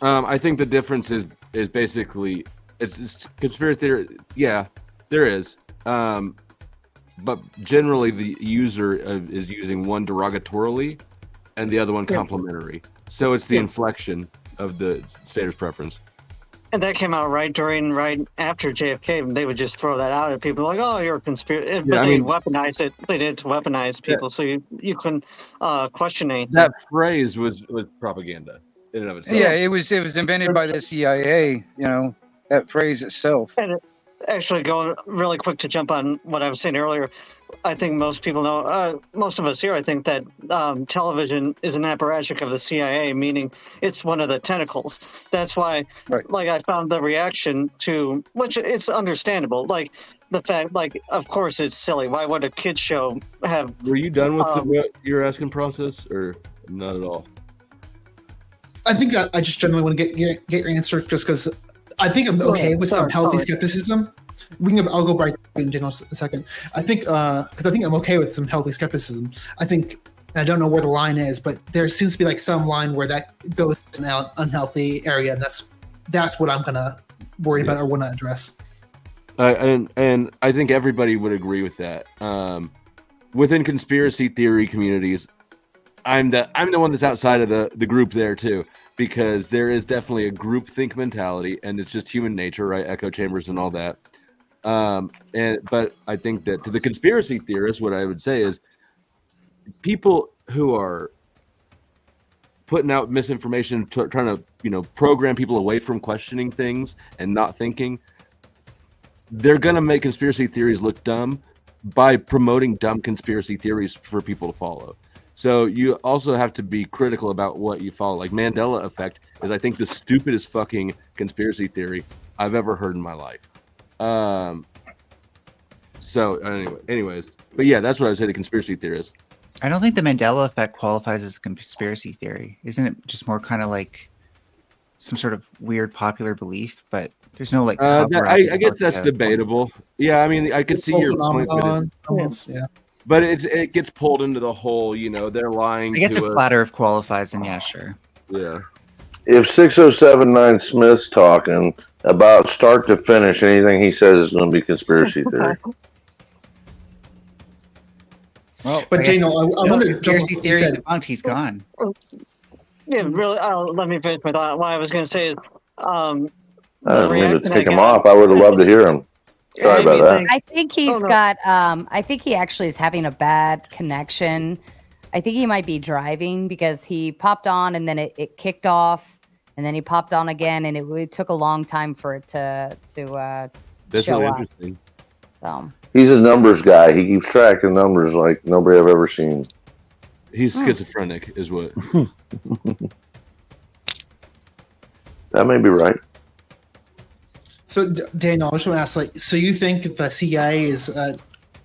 I think the difference is basically it's conspiracy theory. Yeah, there is. But generally the user is using one derogatorily and the other one complimentary. So it's the inflection of the stator's preference. And that came out right after JFK. They would just throw that out at people like, "Oh, you're a conspiracy," but they weaponized it. They did to weaponize people, so you couldn't question anything. That phrase was propaganda in and of itself. Yeah, it was invented by the CIA. That phrase itself. And actually, going really quick to jump on what I was saying earlier, I think most people know, most of us here, I think that television is an apparatchik of the CIA, meaning it's one of the tentacles. That's why, I found the reaction to, which it's understandable, like the fact, of course it's silly. Why would a kid's show have... Were you done with what you're asking, Prawncess, or not at all? I think I just generally want to get your answer just because I think I'm okay with some healthy skepticism. I'll go right in general in a second. I think because I think I'm okay with some healthy skepticism. I think, and I don't know where the line is, but there seems to be like some line where that goes in an unhealthy area, and that's what I'm gonna worry about or want to address. And I think everybody would agree with that. Within conspiracy theory communities, I'm the one that's outside of the group there too, because there is definitely a groupthink mentality, and it's just human nature, right? Echo chambers and all that. But I think that to the conspiracy theorists, what I would say is people who are putting out misinformation, trying to, program people away from questioning things and not thinking, they're going to make conspiracy theories look dumb by promoting dumb conspiracy theories for people to follow. So you also have to be critical about what you follow. Like Mandela effect is, I think, the stupidest fucking conspiracy theory I've ever heard in my life. So anyways, but yeah, that's what I would say the conspiracy theorist. I don't think the Mandela effect qualifies as a conspiracy theory. Isn't it just more kind of like some sort of weird popular belief, but there's no like. I guess that's debatable. Yeah, I mean, I could see your point, but it gets pulled into the whole. They're lying. I guess to if flat Earth qualifies, then yeah, sure. Yeah. If 6079 Smith's talking about start to finish, anything he says is going to be conspiracy theory. Well, but Daniel, I wonder if conspiracy theories debunked. He's gone. Yeah, really. Let me finish my thought. What I was going to say is, I didn't mean to take him off. I would have loved to hear him. Sorry about that. I think he's got. I think he actually is having a bad connection. I think he might be driving because he popped on and then it kicked off, and then he popped on again, and it took a long time for it to That's show really up. interesting. So He's a numbers guy. He keeps track of numbers like nobody I've ever seen. He's schizophrenic, is what. That may be right. So, Daniel, I just want to ask, so you think the CIA is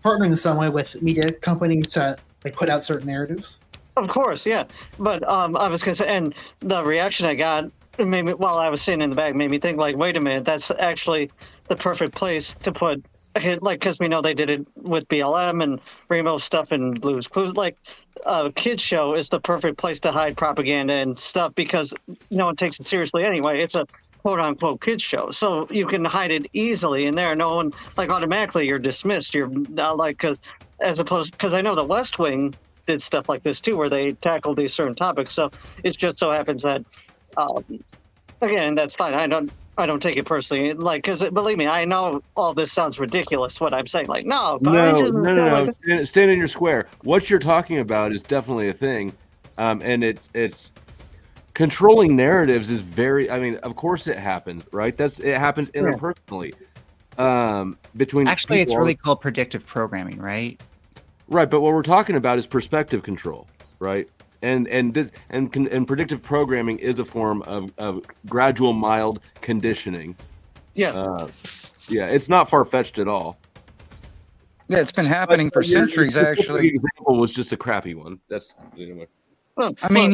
partnering in some way with media companies to put out certain narratives? Of course, yeah. But I was going to say, and the reaction I got made me, while I was sitting in the back, made me think, wait a minute, that's actually the perfect place to put, because we know they did it with BLM and Remo stuff and Blue's Clues. A kids show is the perfect place to hide propaganda and stuff because no one takes it seriously anyway. It's a quote-unquote kids show, so you can hide it easily in there. No one automatically you're dismissed. You're not because I know the West Wing did stuff like this too, where they tackled these certain topics. So it just so happens that again, that's fine. I don't take it personally, because believe me, I know all this sounds ridiculous. What I'm saying, no. Stand in your square. What you're talking about is definitely a thing, and it's. Controlling narratives is very. I mean, of course, it happens, right? It happens interpersonally. Between actually, it's people. really called predictive programming, right? Right, but what we're talking about is perspective control, right? And predictive programming is a form of gradual, mild conditioning. Yes. Yeah, it's not far fetched at all. Yeah, it's been happening for centuries. Actually, the example was just a crappy one. That's anyway. I mean,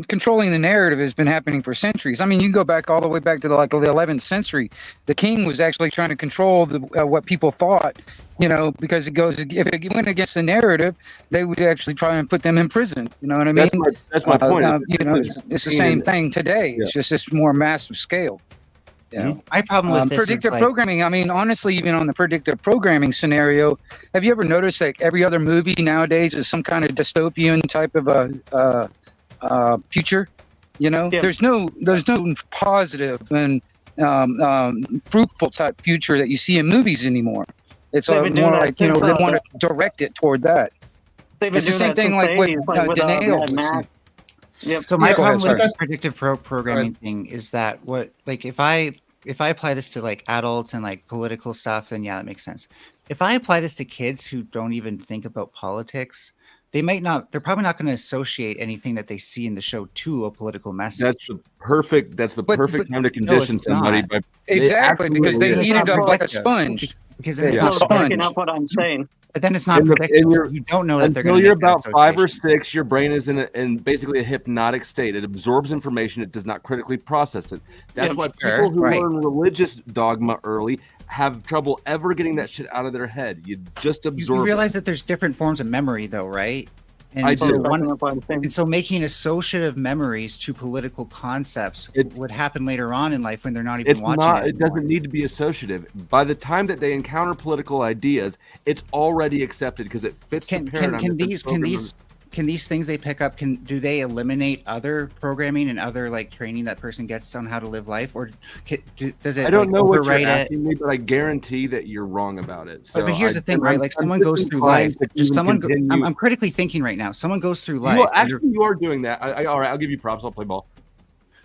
controlling the narrative has been happening for centuries. I mean, you can go back all the way back to the 11th century. The king was actually trying to control what people thought, because if it went against the narrative, they would actually try and put them in prison. You know what I mean? That's my point. It's the same thing today. It's just this more massive scale. Yeah. My problem with this predictive programming. I mean, honestly, even on the predictive programming scenario, have you ever noticed every other movie nowadays is some kind of dystopian type of a future? There's no positive and fruitful type future that you see in movies anymore. It's more like they want to direct it toward that. It's the same thing with Denial. Yep. So my problem with this predictive programming thing is that if I apply this to adults and political stuff, then yeah, that makes sense. If I apply this to kids who don't even think about politics, they're probably not going to associate anything that they see in the show to a political message. That's the perfect time to condition somebody. Exactly, because they eat it up like a sponge. Because it's not picking up what I'm saying. But then it's not predictable. You don't know that they're going to. Until you're about 5 or 6, your brain is in basically a hypnotic state. It absorbs information. It does not critically process it. That's why people who learn religious dogma early have trouble ever getting that shit out of their head. You just absorb. You realize that there's different forms of memory, though, right? And I do. And so making associative memories to political concepts would happen later on in life when they're not even watching it. It doesn't need to be associative. By the time that they encounter political ideas, it's already accepted because it fits the paradigm. Can these things they pick up, do they eliminate other programming and other training that person gets on how to live life, or does it? I don't know what you're override asking me, but I guarantee that you're wrong about it. So but here's the thing, right? Someone goes through life. I'm critically thinking right now. Someone goes through life. You are doing that. All right, I'll give you props. I'll play ball.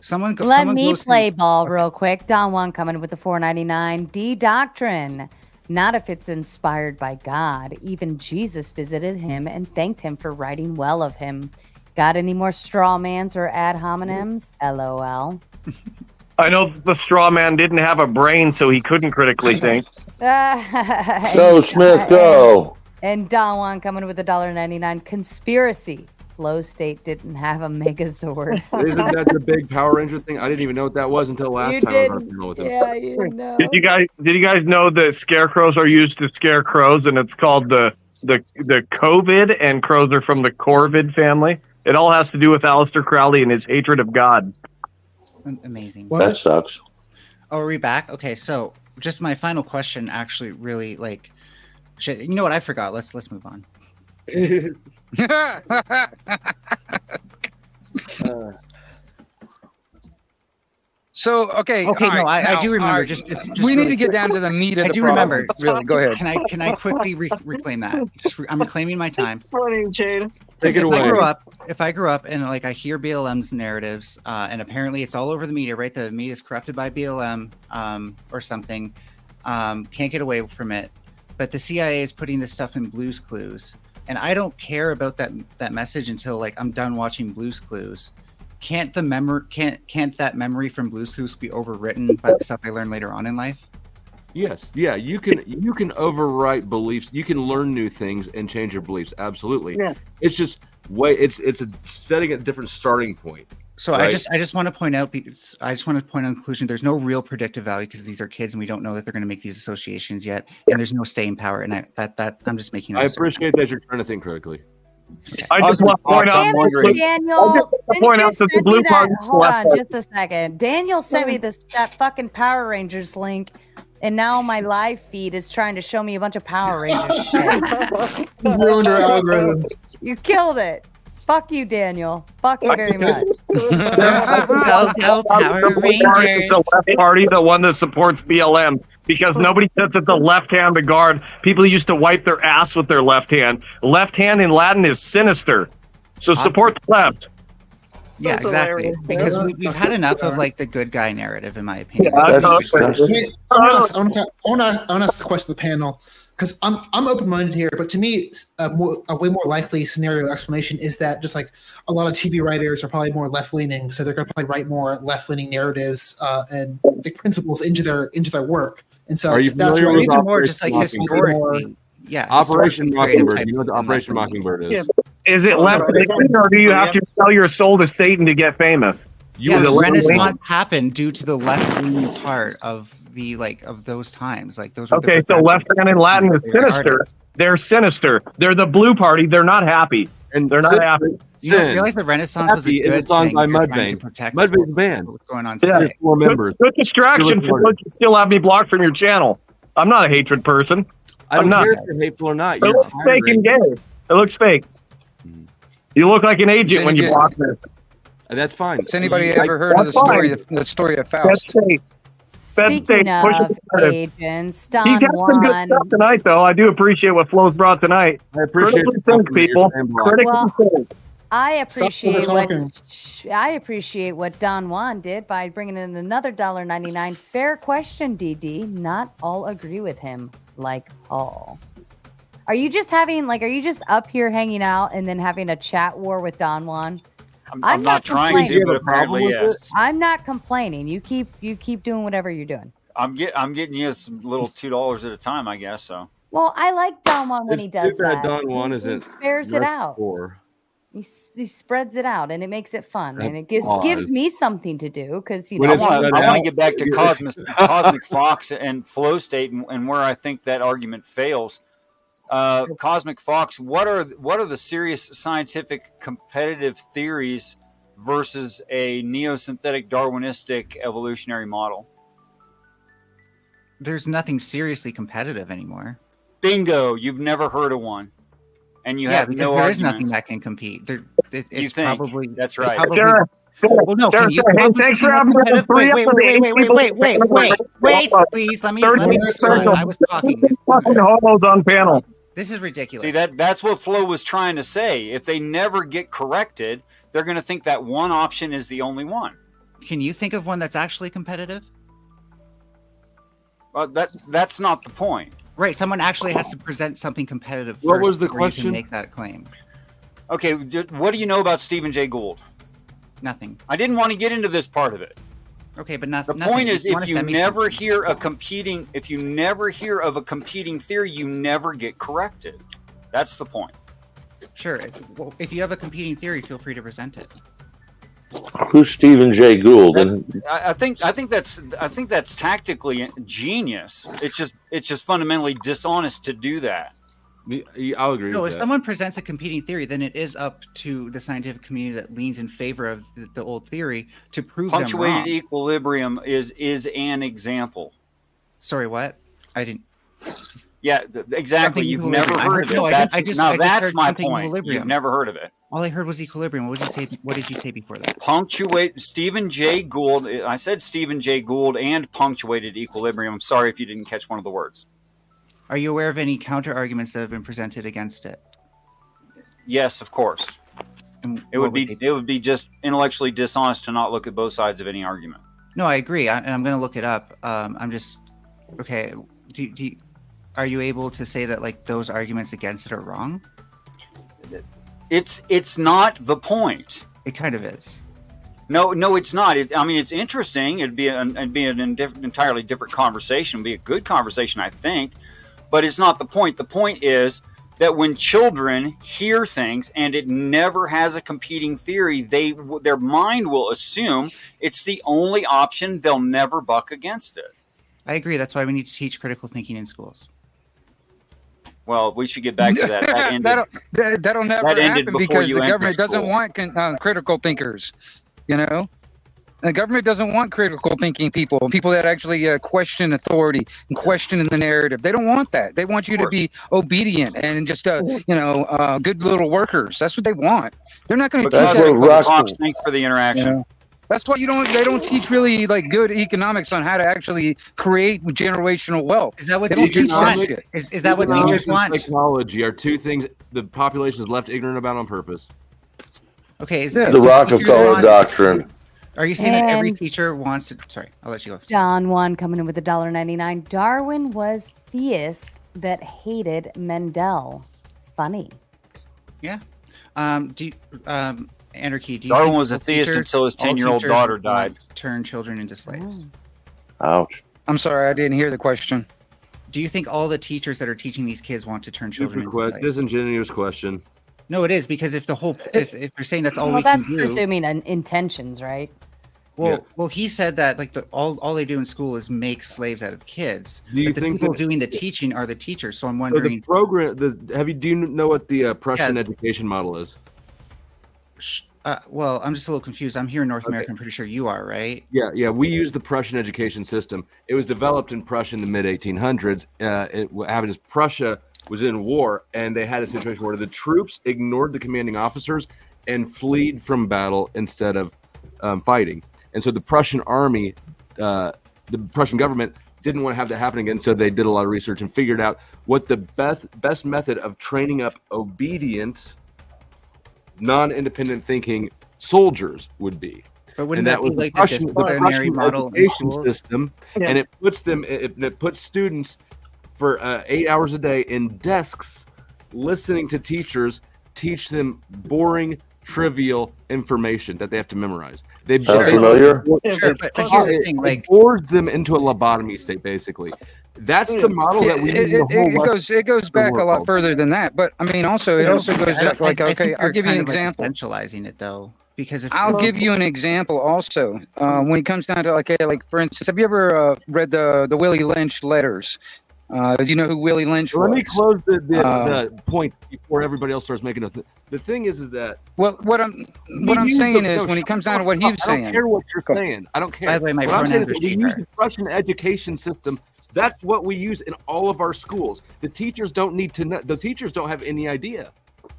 Let me play ball real quick. Don Juan coming with the $4.99. D Doctrine. Not if it's inspired by God. Even Jesus visited him and thanked him for writing well of him. Got any more straw mans or ad hominems? LOL. I know the straw man didn't have a brain, so he couldn't critically think. Go, Smith, go. And Don Juan coming with $1.99. Conspiracy Flow State didn't have a Megazord. Isn't that the big Power Ranger thing? I didn't even know what that was until last You time I was on a didn't- panel with him. Yeah, you didn't know. Did you guys know that scarecrows are used to scare crows, and it's called the COVID, and crows are from the Corvid family? It all has to do with Aleister Crowley and his hatred of God. Amazing. That sucks. Oh, are we back? Okay, so just my final question actually really like shit. You know what? I forgot. Let's move on. So okay, Okay, all no, right, I now, do remember. all right, Just we really need to get down to the meat of I the do problem. remember. Really, go ahead. Can I quickly reclaim that? I'm reclaiming my time. Funny, Jade. Take it away. If I grew up and like I hear BLM's narratives, and apparently it's all over the media, right? The media is corrupted by BLM, or something. Can't get away from it. But the CIA is putting this stuff in Blue's Clues, and I don't care about that message until like I'm done watching Blue's Clues. Can't that memory from Blue's Clues be overwritten by the stuff I learned later on in life? Yes, yeah, you can overwrite beliefs. You can learn new things and change your beliefs. Absolutely. Yeah. It's just it's a setting a different starting point. So right? I just want to point out conclusion. There's no real predictive value because these are kids and we don't know that they're going to make these associations yet, and there's no staying power. And I'm just making. I appreciate that you're trying to think critically. I just want to point out, Daniel, that the blue party. Hold on just a second. Daniel sent me that fucking Power Rangers link, and now my live feed is trying to show me a bunch of Power Rangers shit. Ruined our algorithm. You killed it. Fuck you, Daniel. Fuck you very much. Go Power Rangers. The left party, the one that supports BLM, because nobody sits at the left hand to guard. People used to wipe their ass with their left hand. Left hand in Latin is sinister, so support the left. Yeah, That's exactly. hilarious. Because we've had enough of like the good guy narrative, in my opinion. I want to ask the question to the panel, because I'm open-minded here, but to me, a way more likely scenario explanation is that just like a lot of TV writers are probably more left-leaning, so they're going to probably write more left-leaning narratives and the principles into their work. And so Are you that's familiar why with even more Operation just like Mockingbird? historically. Yeah, Operation historically creative Mockingbird. types You know what the of Operation left-leaning. Mockingbird is? Is it left-leaning, or do you have to sell your soul to Satan to get famous? Yeah, Is it the left-leaning? Renaissance happened due to the left-leaning part of those times. Like those. Were Okay, so left hand in Latin is sinister. They're sinister. They're the blue party. They're not happy. And they're not happy. You don't realize the Renaissance was a Happy is good a song thing by for trying Mudvayne. to protect Mudvayne's band. what's going on Yeah. today. Four members. Good distraction for those that still have me blocked from your channel. I'm not a hatred person. I don't I'm not. care if you're hateful or not. It You're looks fake and gay. It looks fake. You look like an agent when you block me. And that's fine. Has anybody ever heard of the story of Faust? That's fake. Speaking of agents, Don He's had some good Juan. stuff tonight, though. I do appreciate what Flo's brought tonight. I appreciate Critically think, people. Critically Well, think. I appreciate talking. what Don Juan did by bringing in another $1.99. Fair question, DD. Not all agree with him, like Paul. Are you just up here hanging out and then having a chat war with Don Juan? I'm not trying to, but apparently yes. I'm not complaining. You keep doing whatever you're doing. I'm getting you some little $2 at a time, I guess. So. Well, I like Don Juan when he does that. Don Juan He isn't. spares it out. He spreads it out, and it makes it fun, and it gives me something to do because I want to get back to Cosmic Fox and Flow State and where I think that argument fails. Cosmic Fox, what are the serious scientific competitive theories versus a neosynthetic Darwinistic evolutionary model? There's nothing seriously competitive anymore. Bingo! You've never heard of one, and you have because no there is arguments. nothing that can compete. It's You think? probably That's it's right. probably- Sarah, Well, no, Sarah, can you hey, probably thanks see for what's having me on competitive? the Wait, three please. Let me respond. I was talking. Fucking homos on panel. This is ridiculous. See, that's what Flo was trying to say. If they never get corrected, they're going to think that one option is the only one. Can you think of one that's actually competitive? That's not the point. Right. Someone actually has to present something competitive first. What was the before question? You can make that claim. Okay, what do you know about Stephen Jay Gould? Nothing. I didn't want to get into this part of it. Okay, but nothing. The point is, if you never hear of a competing theory, you never get corrected. That's the point. Sure. Well, if you have a competing theory, feel free to present it. Who's Stephen Jay Gould? I think that's tactically genius. It's just fundamentally dishonest to do that. I'll agree No, with if that. someone presents a competing theory, then it is up to the scientific community that leans in favor of the old theory to prove them Punctuated wrong. equilibrium is an example. Sorry, what? I didn't. Yeah, exactly. Something You've equilibrium. never heard of it. No, I That's heard my something point. equilibrium. You've never heard of it. All I heard was equilibrium. What did you say? What did you say before that? Stephen Jay Gould. I said Stephen Jay Gould and punctuated equilibrium. I'm sorry if you didn't catch one of the words. Are you aware of any counter arguments that have been presented against it? Yes, of course. It would be just intellectually dishonest to not look at both sides of any argument. No, I agree, and I'm going to look it up. I'm just okay. Are you able to say that like those arguments against it are wrong? It's not the point. It kind of is. No, it's not. I mean, it's interesting. It'd be an entirely different conversation. It'd be a good conversation, I think. But it's not the point. The point is that when children hear things and it never has a competing theory, their mind will assume it's the only option. They'll never buck against it. I agree. That's why we need to teach critical thinking in schools. Well, we should get back to that. That'll never happen because the government doesn't want critical thinkers. You know, the government doesn't want critical thinking people that actually question authority and question the narrative. They don't want that. They want you to be obedient and just good little workers. That's what they want. They're not going to teach that. Thanks for the interaction. You know? That's why they don't teach really like good economics on how to actually create generational wealth. Is that what teachers want? Is that what teachers want? Technology are two things the population is left ignorant about on purpose. Okay, the Rockefeller doctrine. Are you saying that every And- teacher wants to? Sorry, I'll let you go. John 1 coming in with $1.99. Darwin was theist that hated Mendel. Funny. Yeah. Anarchy. Do you Darwin think was a all theist teachers- until his all 10-year-old teachers daughter want died. to turn children into slaves. Ouch. I'm sorry, I didn't hear the question. Do you think all the teachers that are teaching these kids want to turn children into slaves? Disingenuous question. No, it is because if they're saying that's all Well, we that's can do. presuming intentions, right? Well, he said that like all they do in school is make slaves out of kids. Do you but the think people that- doing the teaching are the teachers? So I'm So wondering. the program, do you know what the Prussian education model is? Well, I'm just a little confused. I'm here in North America. I'm pretty sure you are, right? Yeah. We use the Prussian education system. It was developed in Prussia in the mid 1800s. What happened is Prussia was in war, and they had a situation where the troops ignored the commanding officers and fled from battle instead of fighting. And so the Prussian army, the Prussian government didn't want to have that happen again. So they did a lot of research and figured out what the best method of training up obedient, non-independent thinking soldiers would be. But wouldn't that be like the disciplinary model in education schools? system? Yeah. And it puts students for 8 hours a day in desks listening to teachers teach them boring, trivial information that they have to memorize. They Sound familiar? Sure, but here's the thing, like- it bores them into a lobotomy state, basically. That's the model that we use in the whole It goes back a lot further than that. But I mean, also it also goes back like, I okay, think I'll you're give you an kind of, like, example. essentializing it though, because if I'll give you an example also. When it comes down to like for instance, have you ever read the Willie Lynch letters? Do you know who Willie Lynch was? Let me close the point before everybody else starts making the thing is that what I'm saying is when it comes down to what he was saying. I don't care what you're saying. I don't care. By the way, my What I'm saying pronouns is are that we she, use her. the Prussian education system. That's what we use in all of our schools. The teachers don't need to know. The teachers don't have any idea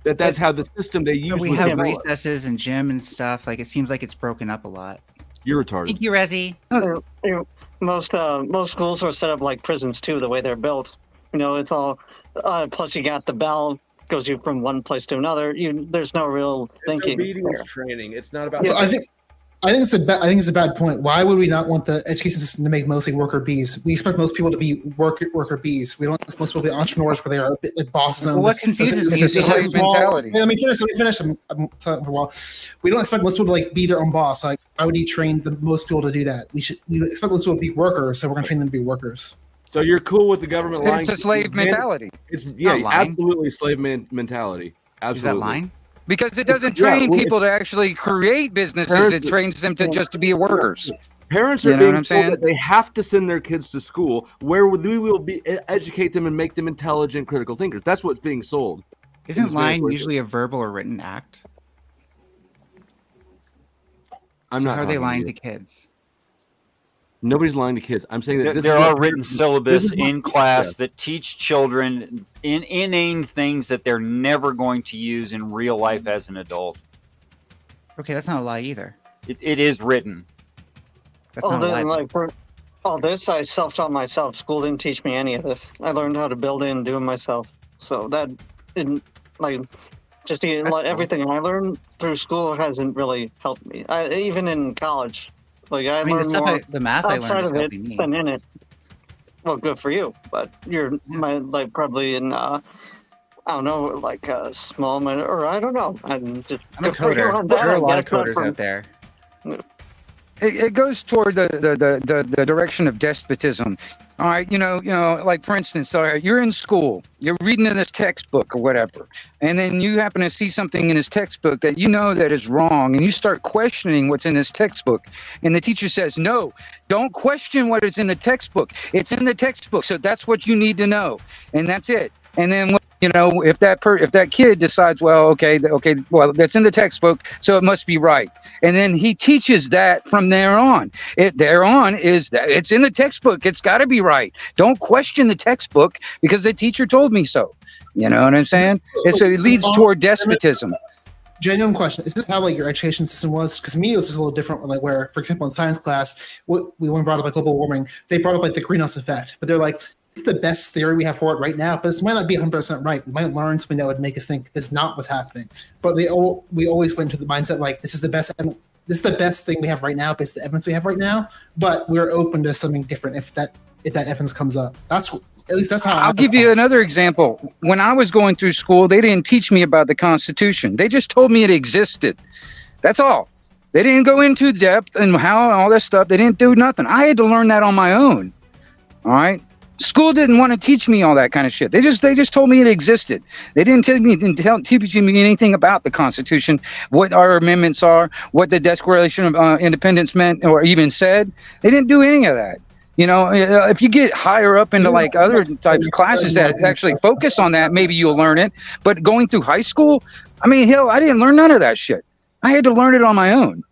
that that's how the system they use. we was have developed. recesses and gym and stuff. Like it seems like it's broken up a lot. You're retarded. Thank you, Rezzy. Most schools are set up like prisons too, the way they're built. You know, it's all. Plus, you got the bell goes you from one place to another. There's no real thinking. It's obedience training. It's not about. So I think it's a bad point. Why would we not want the education system to make mostly worker bees? We expect most people to be worker bees. We don't expect most people to be entrepreneurs where they are a bit like bosses. Well, what confuses me is the slave mentality. Let me finish. I'm talking for a while. We don't expect most people to like be their own boss. Like, why would you train most people to do that? We expect most people to be workers, so we're going to train them to be workers. So you're cool with the government lying? It's a slave mentality. It's not lying. absolutely slave mentality. Absolutely. line? Because it doesn't train people to actually create businesses. It trains them to just to be workers. Parents You are know being what I'm told saying? that they have to send their kids to school where we will educate them and make them intelligent, critical thinkers. That's what's being sold. Isn't lying usually a verbal or written act? I'm So not. how are they talking lying you. to kids? Nobody's lying to kids. I'm saying that There are written syllabus in class that teach children inane things that they're never going to use in real life as an adult. Okay, that's not a lie either. It is written. That's not a lie. Like for all this, I self-taught myself. School didn't teach me any of this. I learned how to build it and do it myself. So that didn't everything I learned through school hasn't really helped me. Even in college, I mean, learned more the math I learned outside is of it helping me. than in it. Well, good for you, but you're probably in I don't know, a small or I don't know. I'm a coder. There are a lot of coders out there. It goes toward the direction of despotism. All right, like for instance, you're in school, you're reading in this textbook or whatever, and then you happen to see something in this textbook that you know that is wrong, and you start questioning what's in this textbook, and the teacher says, "No, don't question what is in the textbook. It's in the textbook, so that's what you need to know, and that's it." And then if that kid decides, well, that's in the textbook, so it must be right, and then he teaches that from there on. Is that it's in the textbook, it's got to be right. Don't question the textbook because the teacher told me so. You know what I'm saying? It leads toward despotism. Genuine question: is this how your education system was? Because me, it was just a little different. Where, for example, in science class, when we brought up global warming, they brought up the greenhouse effect, but they're like, it's the best theory we have for it right now, but this might not be 100% right. We might learn something that would make us think this is not what's happening. But we always went to the mindset this is the best. This is the best thing we have right now, based on the evidence we have right now. But we're open to something different if that evidence comes up. That's how. I'll give you another example. When I was going through school, they didn't teach me about the Constitution. They just told me it existed. That's all. They didn't go into depth and how and all that stuff. They didn't do nothing. I had to learn that on my own. All right. School didn't want to teach me all that kind of shit. They just told me it existed. They didn't teach me anything about the Constitution, what our amendments are, what the Declaration of Independence meant or even said. They didn't do any of that. If you get higher up into other types of classes that actually focus on that, maybe you'll learn it. But going through high school, I didn't learn none of that shit. I had to learn it on my own.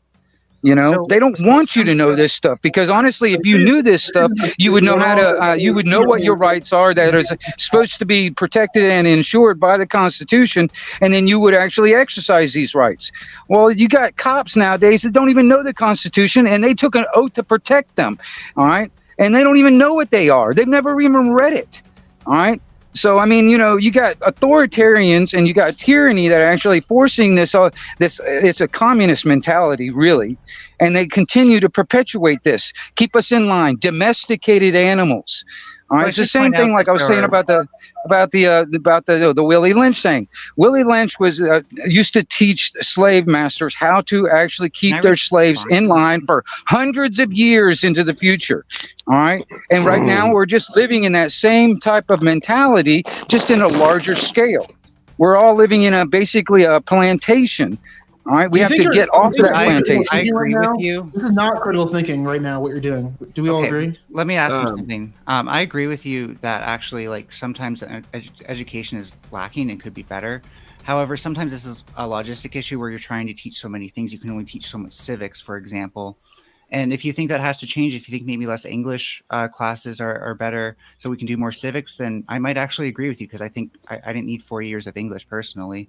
They don't want you to know this stuff because honestly, if you knew this stuff, you would know how to. You would know what your rights are that are supposed to be protected and ensured by the Constitution, and then you would actually exercise these rights. Well, you got cops nowadays that don't even know the Constitution, and they took an oath to protect them. All right, and they don't even know what they are. They've never even read it. All right. So, you got authoritarians and you got tyranny that are actually forcing this. It's a communist mentality, really. And they continue to perpetuate this, keep us in line, domesticated animals. All right, it's the same thing like I was saying about the Willie Lynch thing. Willie Lynch was used to teach slave masters how to actually keep their slaves in line for hundreds of years into the future. All right, and right now we're just living in that same type of mentality, just in a larger scale. We're all living in basically a plantation. All right, we have to get off that plantation. I agree with you. This is not critical thinking right now, what you're doing. Do we all agree? Let me ask you something. I agree with you that actually, sometimes education is lacking and could be better. However, sometimes this is a logistic issue where you're trying to teach so many things. You can only teach so much civics, for example. And if you think that has to change, if you think maybe less English classes are better so we can do more civics, then I might actually agree with you because I think I didn't need 4 years of English personally.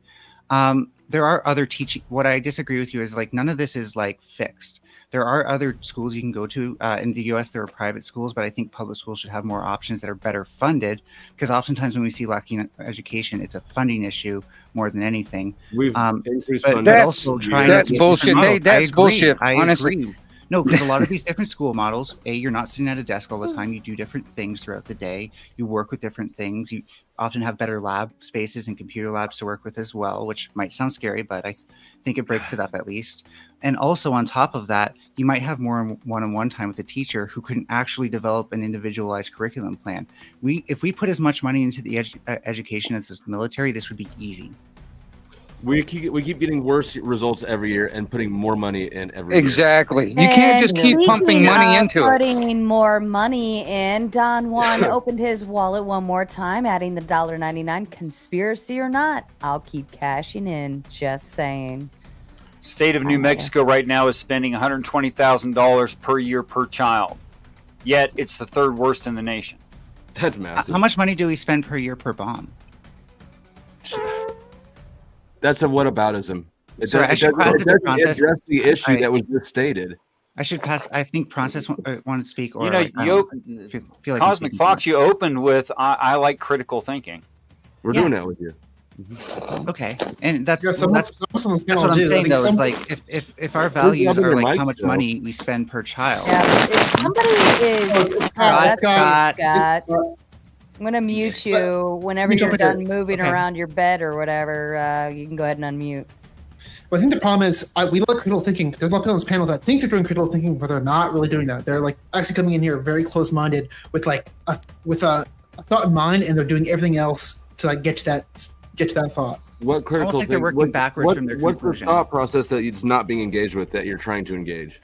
There are other teaching. What I disagree with you is none of this is fixed. There are other schools you can go to. In the U.S., there are private schools, but I think public schools should have more options that are better funded because oftentimes when we see lacking education, it's a funding issue more than anything. We've increased but funding. that's bullshit. That's bullshit. Honestly. Agree. No, because a lot of these different school models, you're not sitting at a desk all the time. You do different things throughout the day. You work with different things. You often have better lab spaces and computer labs to work with as well, which might sound scary, but I think it breaks it up at least. And also on top of that, you might have more one-on-one time with the teacher who can actually develop an individualized curriculum plan. If we put as much money into the education as the military, this would be easy. We keep getting worse results every year and putting more money in every year. Exactly. You can't just keep pumping money into it. Putting more money in. Don Juan opened his wallet one more time, adding the $1.99. Conspiracy or not, I'll keep cashing in. Just saying. State of New Mexico right now is spending $120,000 per year per child. Yet it's the third worst in the nation. That's massive. How much money do we spend per year per bomb? That's a whataboutism. It Sorry, I should pass it to Prawncess. address the issue that was just stated. I should pass. I think Prawncess wanted to speak. Or feel like Cosmic Fox, you opened with I like critical thinking. We're doing that with you. Okay, and that's Yeah, that's what I'm saying though. Is like if our values are like how much money we spend per child. Yeah, if somebody is Scott, I'm gonna mute you whenever you're done moving around your bed or whatever. You can go ahead and unmute. Well, I think the problem is we look at critical thinking. There's a lot of people on this panel that think they're doing critical thinking, but they're not really doing that. They're like actually coming in here very close-minded with a thought in mind, and they're doing everything else to like get to that thought. What critical? Almost like they're working backwards from their What's conclusion. the thought process that it's not being engaged with that you're trying to engage?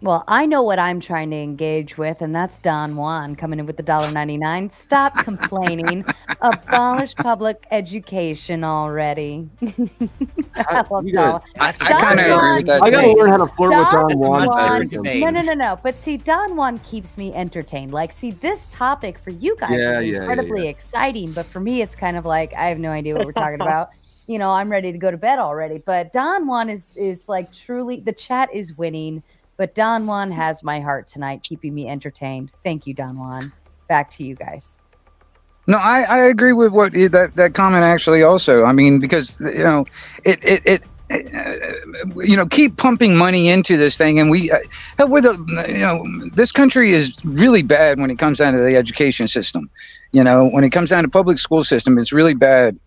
Well, I know what I'm trying to engage with, and that's Don Juan coming in with the $1.99. Stop complaining. Abolish public education already. I kind of agree with that. I gotta learn how to flirt with Don Juan better. No. But see, Don Juan keeps me entertained. Like, see, this topic for you guys is incredibly exciting, but for me, it's kind of like I have no idea what we're talking about. You know, I'm ready to go to bed already. But Don Juan is like truly, the chat is winning. But Don Juan has my heart tonight, keeping me entertained. Thank you, Don Juan. Back to you guys. No, I agree with what that comment actually also. I mean, because it keep pumping money into this thing, and this country is really bad when it comes down to the education system. When it comes down to public school system, it's really bad.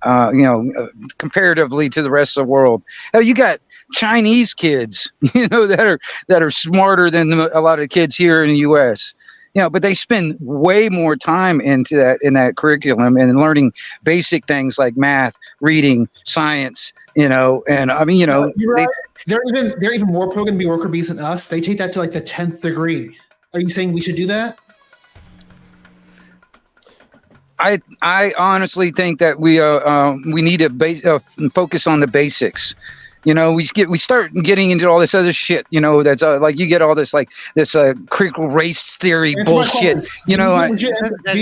Comparatively to the rest of the world. Hell, you got Chinese kids, that are smarter than a lot of kids here in the U.S. But they spend way more time in that curriculum and learning basic things like math, reading, science. And I mean, they're even more programmed to be worker bees than us. They take that to like the 10th degree. Are you saying we should do that? I honestly think that we need to focus on the basics. We start getting into all this other shit. That's like you get all this critical race theory bullshit. Do you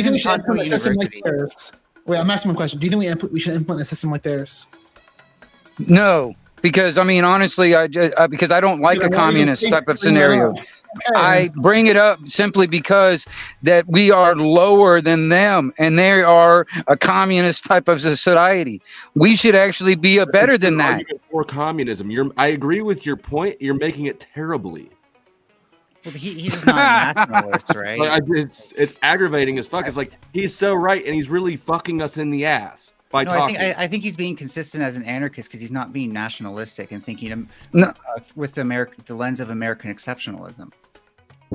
think we should implement a system like theirs? Wait, I'm asking one question. Do you think we should implement a system like theirs? No, because I mean honestly, because I don't like a communist type of scenario. I bring it up simply because that we are lower than them and they are a communist type of society. We should actually be better than that. For communism, I agree with your point. You're making it terribly. Well, he's just not a nationalist, right? It's aggravating as fuck. It's like he's so right and he's really fucking us in the ass. I think he's being consistent as an anarchist because he's not being nationalistic and thinking with the lens of American exceptionalism.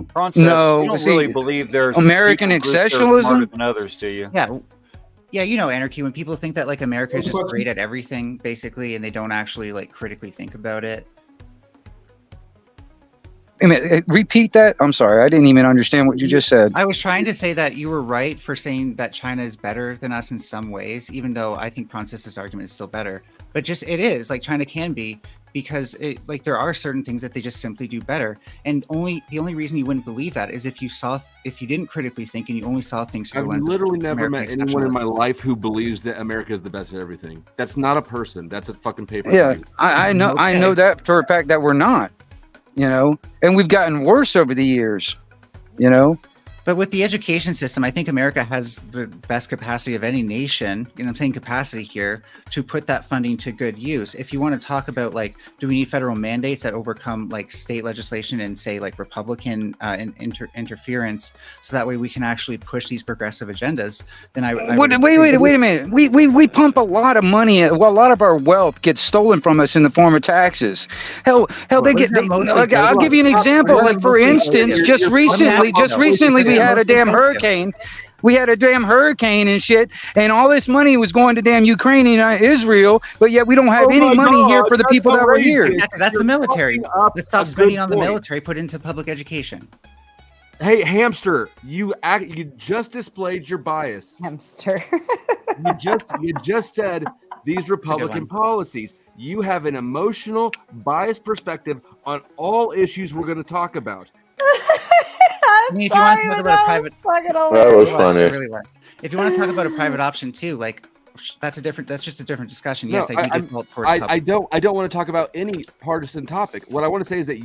Prawncess, you don't really believe there's American exceptionalism smarter than others, do you? Yeah, anarchy. When people think that like America is just great at everything, basically, and they don't actually like critically think about it. Repeat that. I'm sorry, I didn't even understand what you just said. I was trying to say that you were right for saying that China is better than us in some ways, even though I think Prawncess's argument is still better. But just it is like China can be because there are certain things that they just simply do better. And the only reason you wouldn't believe that is if you didn't critically think and you only saw things through the lens. I've literally never met anyone in my life who believes that America is the best at everything. That's not a person. That's a fucking paper. Yeah, I know. Okay. I know that for a fact that we're not. And we've gotten worse over the years. But with the education system, I think America has the best capacity of any nation, and I'm saying capacity here, to put that funding to good use. If you want to talk about, do we need federal mandates that overcome, state legislation and, say, Republican interference, so that way we can actually push these progressive agendas, then wait a minute. We pump a lot of money. A lot of our wealth gets stolen from us in the form of taxes. Hell, I'll give you an example. For instance, just recently we had a damn hurricane. We had a damn hurricane and shit, and all this money was going to damn Ukraine and Israel, but yet we don't have any money here for the people that were here. Exactly, that's the military. Let's stop spending on the military, put into public education. Hey, hamster, you just displayed your bias. Hamster. you just said these Republican policies. You have an emotional, biased perspective on all issues we're going to talk about. I mean, if you want to talk about a private, That was funny. It really was. If you want to talk about a private option too, like that's just a different discussion. Yes, No, I do default towards I public. don't want to talk about any partisan topic. What I want to say is that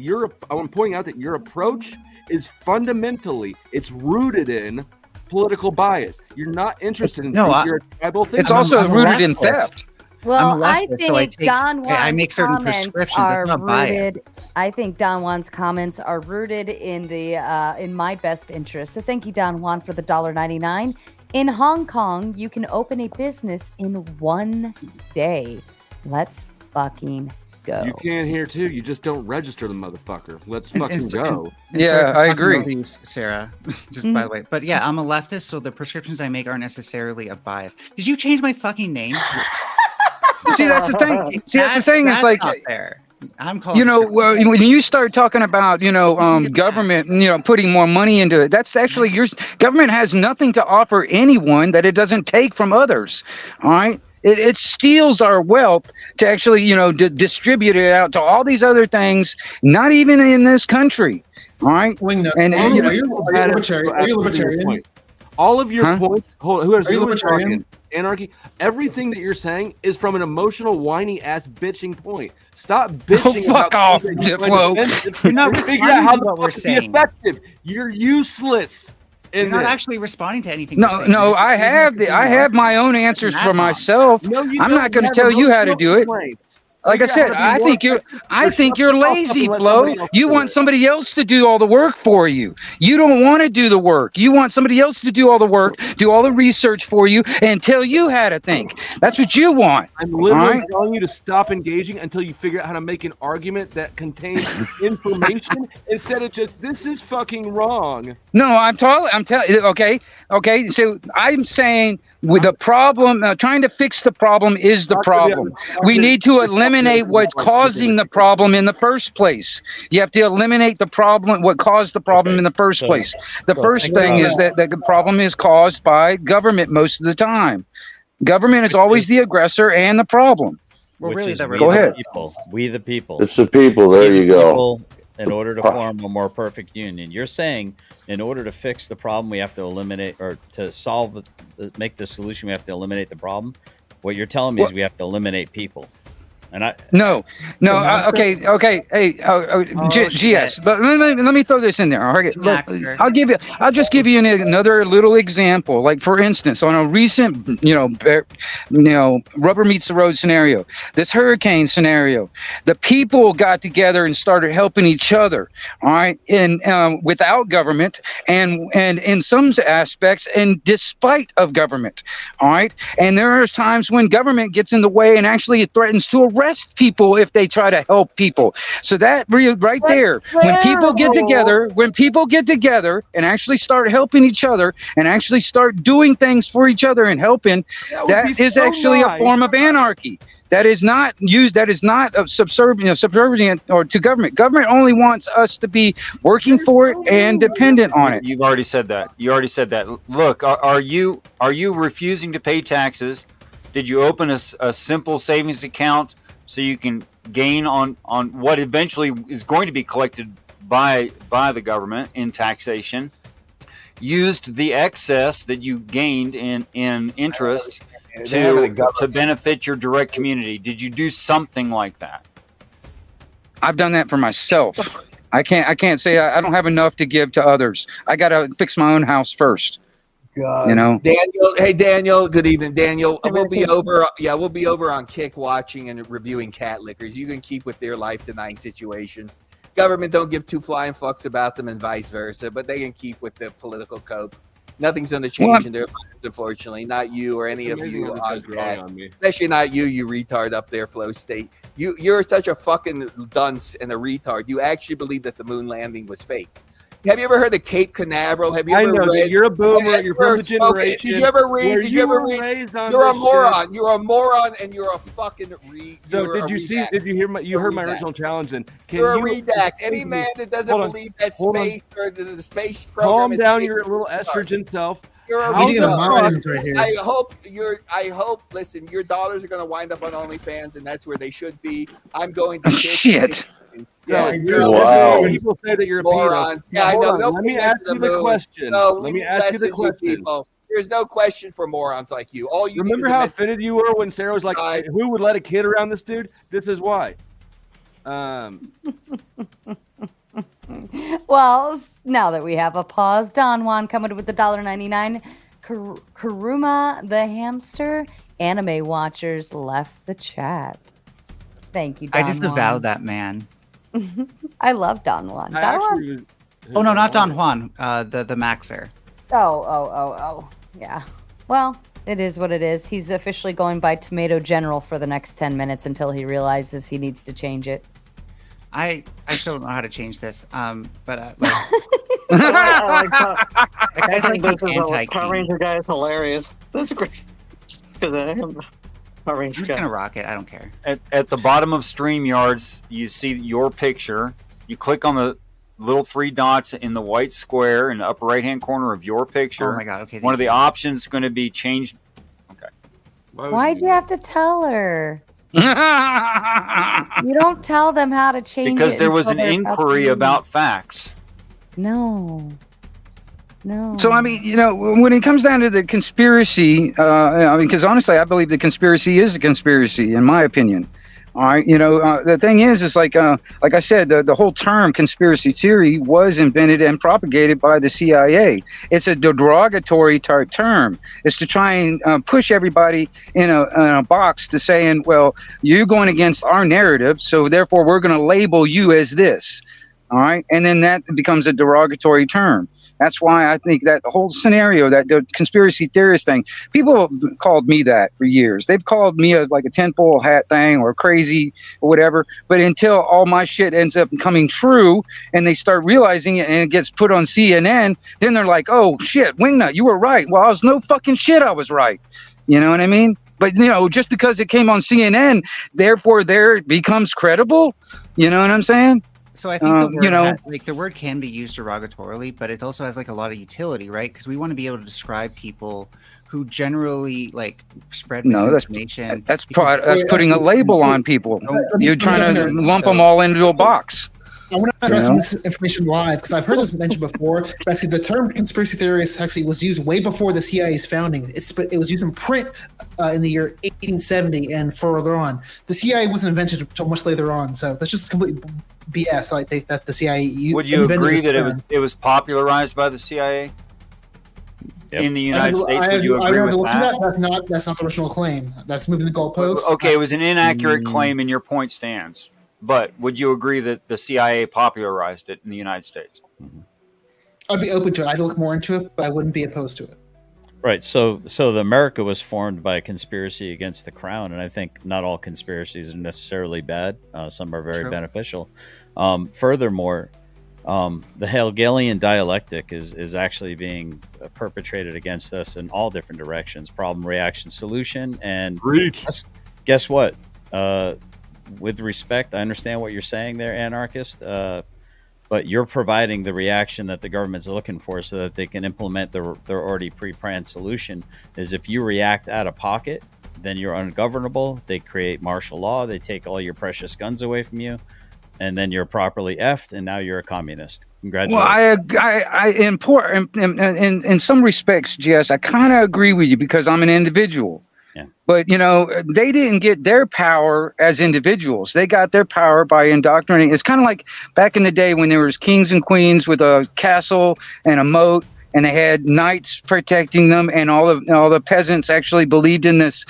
I want to point out that your approach is fundamentally, it's rooted in political bias. You're not interested in you're a tribal thing. It's also rooted in theft. Well, I leftist, think so I take- Don Juan's I make certain comments prescriptions. are It's not bias. rooted. I think Don Juan's comments are rooted in the in my best interest. So thank you, Don Juan, for the $1.99. In Hong Kong, you can open a business in 1 day. Let's fucking go. You can here too. You just don't register the motherfucker. Let's And- fucking and- go. and Yeah, sorry for I talking agree. over you, Sarah. Just by the way, but yeah, I'm a leftist, so the prescriptions I make aren't necessarily of bias. Did you change my fucking name? See, that's the thing. See, that's the thing. It's That's like, not fair. I'm calling. you know, when you start talking about, government, putting more money into it, that's actually your government has nothing to offer anyone that it doesn't take from others. All right. It steals our wealth to actually, distribute it out to all these other things, not even in this country. All right. And, are you libertarian? All of your points. Hold on, who Are you is libertarian? talking? Anarchy. Everything that you're saying is from an emotional, whiny ass bitching point. Stop bitching. fuck about off, things that you Diplo. find offensive. You're not Figure responding out how to the what we're fuck to be saying. effective. You're useless. You're not actually responding to anything. No, no, I have my own answers for myself. No, you I'm don't. not going You to have tell you how to emotional do it. complaints. Like I Figure said, out how to be more I think you're shut the fuck up and lazy, let Flo. somebody else You do want it. somebody else to do all the work for you. You don't want to do the work. You want somebody else to do all the work, do all the research for you, and tell you how to think. That's what you want. I'm literally all right? telling you to stop engaging until you figure out how to make an argument that contains information instead of just this is fucking wrong. No, I'm telling. Okay. So I'm saying with the problem, trying to fix the problem is the problem. We need to eliminate what's causing the problem in the first place. You have to eliminate the problem, what caused the problem in the first place. The first thing is that the problem is caused by government most of the time. Government is always the aggressor and the problem. Well, Which really, is the we Go the ahead. people. We the people. It's the people. There We you the go. people, in order to form a more perfect union. You're saying in order to fix the problem, we have to eliminate, or to solve make the solution, we have to eliminate the problem. What you're telling me is we have to eliminate people. And No. Okay. Hey, GS. Let me throw this in there. All right, look, I'll just give you another little example. Like for instance, on a recent, rubber meets the road scenario, this hurricane scenario, the people got together and started helping each other. All right, and without government, and in some aspects, and despite of government. All right, and there are times when government gets in the way and actually threatens to arrest people if they try to help people. So that right there, when people get together and actually start helping each other and actually start doing things for each other and helping, that is actually a form of anarchy. That is not used. That is not subservient or to government. Government only wants us to be working for it and dependent on it. You've already said that. Look, are you refusing to pay taxes? Did you open a simple savings account so you can gain on what eventually is going to be collected by the government in taxation? Used the excess that you gained in interest to benefit your direct community. Did you do something like that? I've done that for myself. I can't say I don't have enough to give to others. I got to fix my own house first. God. You know, Daniel. Hey, Daniel. Good evening, Daniel. We'll be over. Yeah, we'll be over on Kick watching and reviewing cat lickers. You can keep with their life denying situation. Government don't give two flying fucks about them, and vice versa. But they can keep with the political cope. Nothing's going to change in their lives, unfortunately. Not you or any of you, especially not you retard up there, Flow State. You're such a fucking dunce and a retard. You actually believe that the moon landing was fake. Have you ever heard of Cape Canaveral? Have you I ever know read? that you're a boomer. have you You're from ever the spoken- generation. Did you ever read? where Did you ever were read? raised on You're a this moron. shit. You're a moron, and you're a fucking So you're did a you see? redact. Did you hear my? You You're a heard my redact. original challenge. Then can You're a you redact. Any man that doesn't Hold on. believe that Hold on. space or the space program calm is down safe your is little retarded. estrogen self? You're a How We need the a fuck- Martins right here. I hope. Listen, your daughters are going to wind up on OnlyFans, and that's where they should be. I'm going to Shit. Yeah, Wow. People say that you're a morons. pedo. Yeah, I Hold know. on, Don't let bring me that ask to the you the moon. question. No, we Let me need ask you the less than you question. people. There's no question for morons like you. All you Remember need is how a offended you were when Sarah was like, "Who would let a kid around this dude?" This is why. Well, now that we have a pause, Don Juan coming with the $1.99. Karuma the hamster. Anime watchers left the chat. Thank you, Don I disavowed that man. I love Don Juan. I Don Juan? actually Oh no, not Don Juan. The Maxer. Oh. Yeah. Well, it is what it is. He's officially going by Tomato General for the next 10 minutes until he realizes he needs to change it. I still don't know how to change this. But I like guy's like this the is a anti-king. Power Ranger guy is hilarious. That's great. Because I am Power Ranger I'm just guy. gonna rock it. I don't care. At the bottom of StreamYards, you see your picture. You click on the little three dots in the white square in the upper right-hand corner of your picture. Oh my God, okay, One of the options is going to be changed. Okay. Why'd you have to tell her? You don't tell them how to change it. Because there was an until they're about to inquiry leave. about facts. No. So I mean, when it comes down to the conspiracy, because honestly, I believe the conspiracy is a conspiracy, in my opinion. All right, the thing is like I said, the whole term conspiracy theory was invented and propagated by the CIA. It's a derogatory type term. It's to try and push everybody in a box to saying, well, you're going against our narrative, so therefore we're going to label you as this. All right, and then that becomes a derogatory term. That's why I think that the whole scenario, that the conspiracy theorist thing, people have called me that for years. They've called me like a tinfoil hat thing or crazy or whatever. But until all my shit ends up coming true and they start realizing it and it gets put on CNN, then they're like, oh, shit, Wingnut, you were right. Well, I was no fucking shit. I was right. You know what I mean? But, just because it came on CNN, therefore there it becomes credible. You know what I'm saying? So I think the word can be used derogatorily, but it also has like a lot of utility, right? Because we want to be able to describe people who generally spread misinformation. That's putting a label on people. You're trying to lump them all into a box. I want to address this information live because I've heard this mentioned before. But actually, the term conspiracy theorist actually was used way before the CIA's founding. It was used in print in the year 1870 and further on. The CIA wasn't invented until much later on, so that's just complete BS. I think that the CIA. Would you agree that it was popularized by the CIA in the United States? Would you agree with that? That's not the original claim. That's moving the goalposts. Okay, it was an inaccurate claim, and your point stands. But would you agree that the CIA popularized it in the United States? I'd be open to it. I'd look more into it, but I wouldn't be opposed to it. Right. So the America was formed by a conspiracy against the crown, and I think not all conspiracies are necessarily bad. Some are very beneficial. Furthermore, the Hegelian dialectic is actually being perpetrated against us in all different directions: problem, reaction, solution. And guess what? With respect, I understand what you're saying there, anarchist. But you're providing the reaction that the government's looking for so that they can implement their already pre-planned solution. Is if you react out of pocket, then you're ungovernable. They create martial law. They take all your precious guns away from you. And then you're properly effed, and now you're a communist. Congratulations. Well, in some respects, Jess, I kind of agree with you because I'm an individual. But, they didn't get their power as individuals. They got their power by indoctrinating. It's kind of like back in the day when there was kings and queens with a castle and a moat, and they had knights protecting them, and all the peasants actually believed in this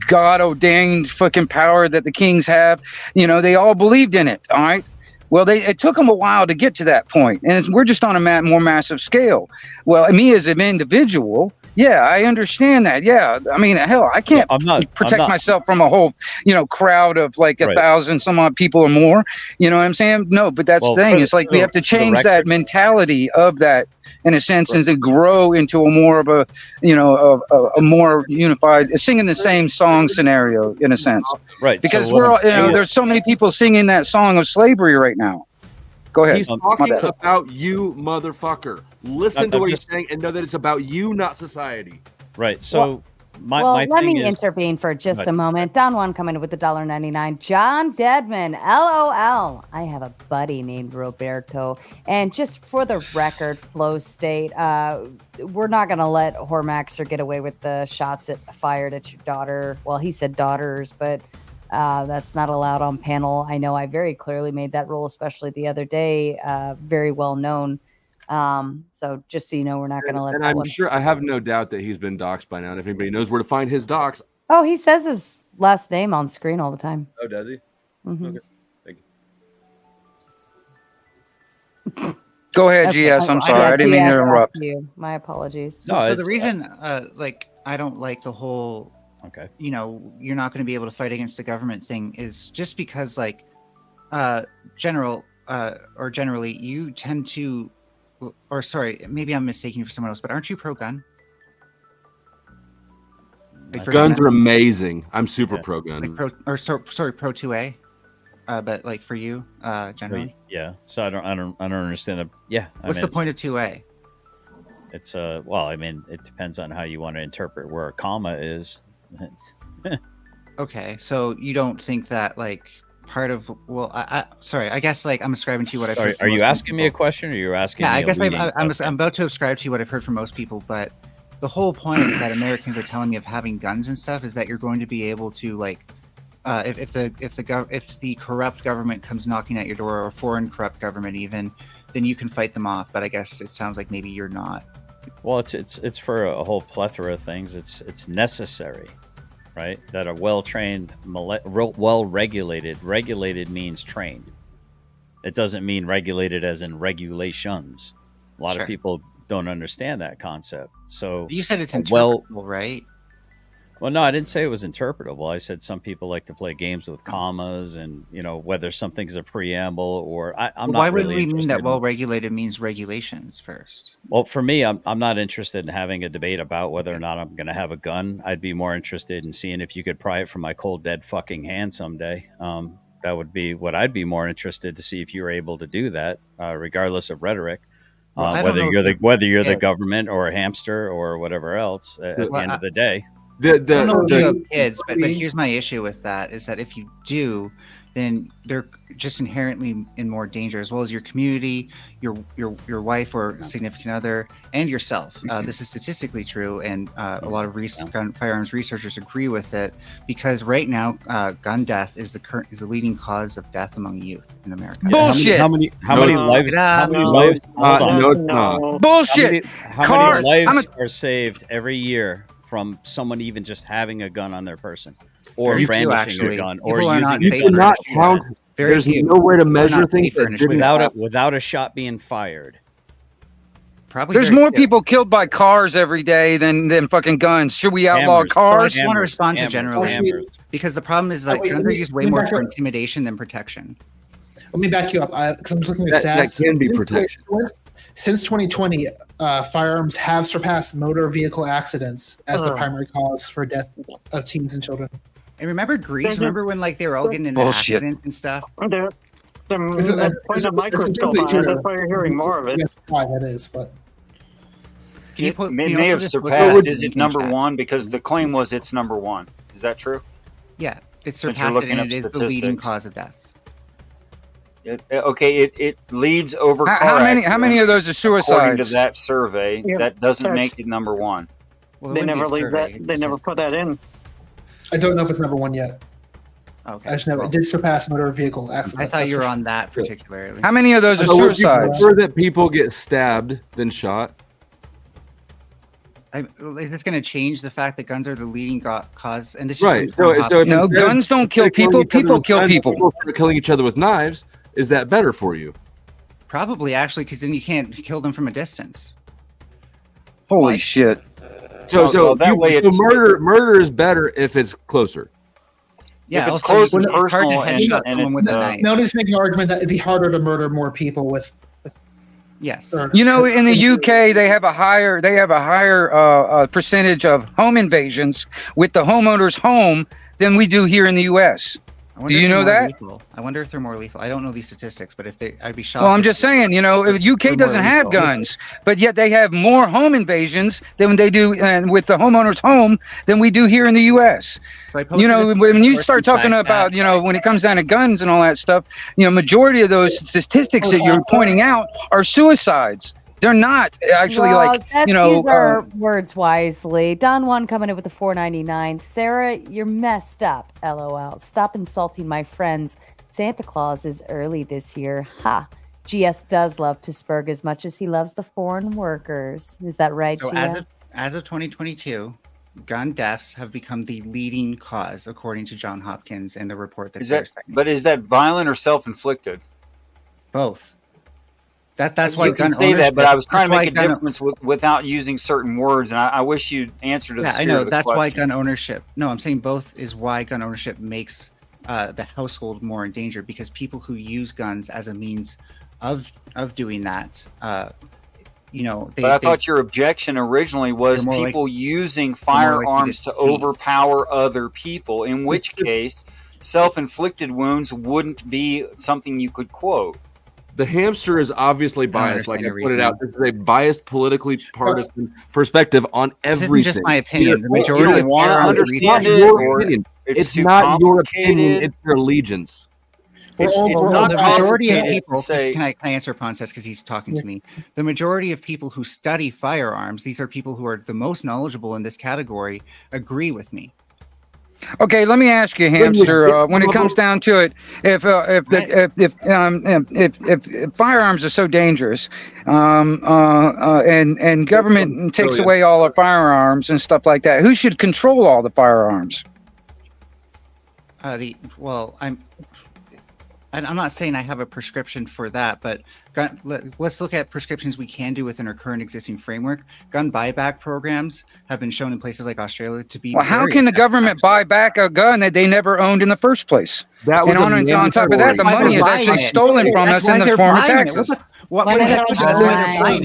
God-ordained fucking power that the kings have. They all believed in it, all right? Well, it took them a while to get to that point, and we're just on a more massive scale. Well, me as an individual, Yeah, I understand that. Yeah, I mean, hell, I can't protect myself from a whole, crowd of like 1,000 some odd people or more. You know what I'm saying? No, but that's the thing. It's like we have to change that mentality of that, in a sense, and to grow into a more of a, a more unified, singing the same song scenario, in a sense. Right. Because we're all, there's so many people singing that song of slavery right now. Go ahead. He's talking about you, motherfucker. Listen to what he's saying and know that it's about you, not society. Right. So let me intervene for just a moment. Don Juan coming in with the $1.99. John Deadman, LOL. I have a buddy named Roberto. And just for the record, Flow State, we're not going to let Hormaxer get away with the shots fired at your daughter. Well, he said daughters, but that's not allowed on panel. I know I very clearly made that rule, especially the other day. Very well known. So just so you know, we're not going to let and that I'm one. sure, I have no doubt that he's been doxxed by now. And if anybody knows where to find his docs. Oh, he says his last name on screen all the time. Oh, does he? Mhm. Okay. Thank you. Go ahead, GS. I'm sorry. I didn't mean to interrupt. You. My apologies. So the reason, I don't like the whole, you're not going to be able to fight against the government thing is just because, generally, you tend to, or sorry, maybe I'm mistaking you for someone else, but aren't you pro-gun? Guns are amazing. I'm super pro-gun. Pro 2A. But for you, generally. Yeah. So I don't understand the. Yeah. What's the point of 2A? It's well, I mean, it depends on how you want to interpret where a comma is. Okay, so you don't think that part of I guess I'm ascribing to you what I've heard. Are you asking me a question, or you're asking? Yeah, me I guess I'm I'm about to ascribe to you what I've heard from most people, but the whole point that Americans are telling me of having guns and stuff is that you're going to be able to if the corrupt government comes knocking at your door, or a foreign corrupt government even, then you can fight them off. But I guess it sounds like maybe you're not. Well, it's for a whole plethora of things. It's necessary, right? That are well-trained, well-regulated. Regulated means trained. It doesn't mean regulated as in regulations. A lot of people don't understand that concept. So you said it's interpretable, right? Well, no, I didn't say it was interpretable. I said some people like to play games with commas, and whether something's a preamble or I'm not. Why really would we mean that well-regulated means regulations first? Well, for me, I'm not interested in having a debate about whether or not I'm going to have a gun. I'd be more interested in seeing if you could pry it from my cold, dead fucking hand someday. That would be what I'd be more interested to see if you're able to do that, regardless of rhetoric. Whether you're the government or a hamster or whatever else. At the end of the day. I don't know if you have kids, but here's my issue with that is that if you do, then they're just inherently in more danger, as well as your community, your wife or significant other, and yourself. This is statistically true, and a lot of firearms researchers agree with it, because right now, gun death is the leading cause of death among youth in America. Bullshit. How many lives? Bullshit. How many lives are saved every year from someone even just having a gun on their person, or brandishing a gun, or using you cannot count. There's no way to measure things without a shot being fired. Probably there's more people killed by cars every day than fucking guns. Should we outlaw cars? I just want to respond to generally, because the problem is guns are used way more for intimidation than protection. Let me back you up, because I'm just looking at stats. That can be protection. Since 2020, firearms have surpassed motor vehicle accidents as the primary cause for death of teens and children. And remember Greece? Remember when they were all getting into accidents and stuff? They're putting a microscope on it. That's why you're hearing more of it. Yeah, why that is, but it may have surpassed. Is it number one? Because the claim was it's number one. Is that true? Yeah, it surpassed it, and it is the leading cause of death. It leads over. How many of those are suicides? According to that survey, that doesn't make it number one. Well, they never leave that. They never put that in. I don't know if it's number one yet. Okay. I just know it did surpass motor vehicle accidents. I thought you were on that particularly. How many of those are suicides? Would you prefer that people get stabbed than shot? Is this going to change the fact that guns are the leading cause? And this right. Is so no, guns don't kill people. People kill people. People are killing each other with knives. Is that better for you? Probably, actually, because then you can't kill them from a distance. Holy shit. So that way it's murder is better if it's closer. Yeah, if it's close and personal, Nobody's making an argument that it'd be harder to murder more people with. Yes. You know, in the UK, they have a higher percentage of home invasions with the homeowner's home than we do here in the US. Do you know that? I wonder if they're more lethal. I don't know these statistics, but I'd be shocked. Well, I'm just saying, you know, UK doesn't have guns, but yet they have more home invasions than they do and with the homeowner's home than we do here in the US. You know, when you start talking about, you know, when it comes down to guns and all that stuff, you know, majority of those statistics that you're pointing out are suicides. They're not actually let's use our words wisely. Don Juan coming in with the $4.99. Sarah, you're messed up. LOL. Stop insulting my friends. Santa Claus is early this year. Ha. GS does love to spurg as much as he loves the foreign workers. Is that right, So GS? as of 2022, gun deaths have become the leading cause, according to John Hopkins in the report that is that violent or self-inflicted? Both. That's why you can say that, but I was trying to make a difference without using certain words, and I wish you'd answer to the spirit I know of the that's question. why gun ownership. No, I'm saying both is why gun ownership makes the household more endangered, because people who use guns as a means of doing that, you know. But I thought your objection originally was people using firearms to overpower other people, in which case self-inflicted wounds wouldn't be something you could quote. The hamster is obviously biased. Like I pointed out, this is a biased, politically partisan perspective on everything. This isn't just my opinion. The majority of firearms understand it's not your opinion. It's not your opinion. It's your allegiance. It's not the majority of complicated people. to say- Can I answer Prawncess because he's talking to me? The majority of people who study firearms, these are people who are the most knowledgeable in this category, agree with me. Okay, let me ask you, Hamster. When it comes down to it, if firearms are so dangerous, and government takes away all our firearms and stuff like that, who should control all the firearms? I'm not saying I have a prescription for that, but let's look at prescriptions we can do within our current existing framework. Gun buyback programs have been shown in places like Australia to be. Well, how can the government buy back a gun that they never owned in the first place? That was and on top of that, the money is actually stolen from us in the form of taxes.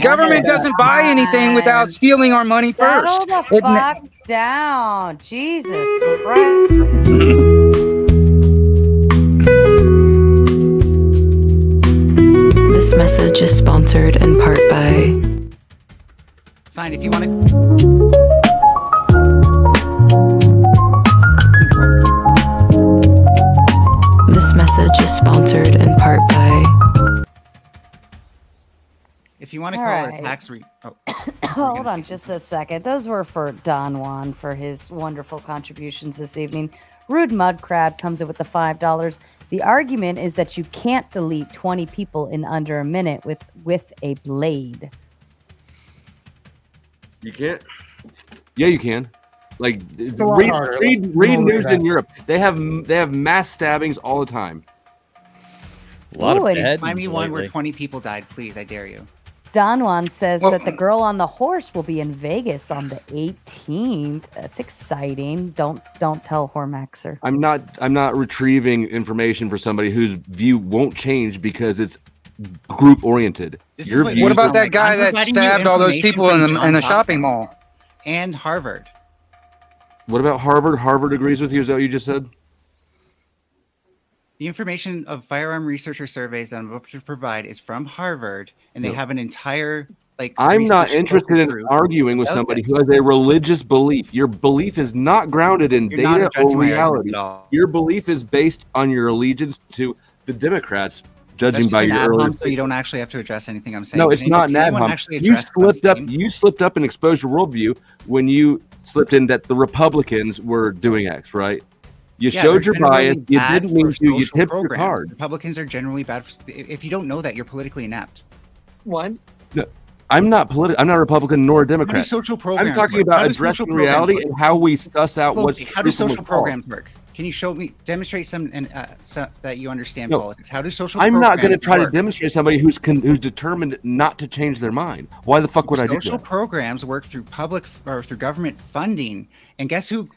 Government doesn't buy anything without stealing our money first. Settle the fuck down. Jesus Christ. This message is sponsored in part by... Fine, if you want to... This message is sponsored in part by... If you want to All call right. it tax Hold on just a second. Those were for Don Juan for his wonderful contributions this evening. Rude Mud Crab comes in with the $5. The argument is that you can't delete 20 people in under a minute with a blade. You can't. Yeah, you can. Like a lot harder. read news in Europe. They have mass stabbings all the time. A lot of bad Find me news one where lately. 20 people died, please. I dare you. Don Juan says that the girl on the horse will be in Vegas on the 18th. That's exciting. Don't tell Hormaxer. I'm not retrieving information for somebody whose view won't change because it's group oriented. What about that guy that stabbed all those people in the shopping mall? And Harvard. What about Harvard? Harvard agrees with you. Is that what you just said? The information of firearm researcher surveys that I'm about to provide is from Harvard, and they have an entire I'm not research interested focus in group arguing with about somebody this. who has a religious belief. Your belief is not grounded in You're not data addressing or my reality. argument at all. Your belief is based on your allegiance to the Democrats, judging That's by just your an ad earlier hom, so you don't actually have to address anything I'm saying. No, it's Can not an ad anyone hom. actually You address slipped up and exposed your worldview when you slipped in that the Republicans were doing X, right? You Yeah, showed they're your bias. generally You bad didn't mean for to. You social tipped your programs. card. Republicans are generally bad. If you don't know that, you're politically inept. What? No, I'm not I'm not a Republican nor a Democrat. How do social programs I'm talking work? about How do social addressing programs reality work? and how we suss out what's How do true from social what's false. programs work? Can you demonstrate some that you understand No. politics? How do social? I'm not going to programs try to work? demonstrate somebody who's determined not to change their mind. Why the fuck would I do Social that? programs work through public or through government funding, and guess who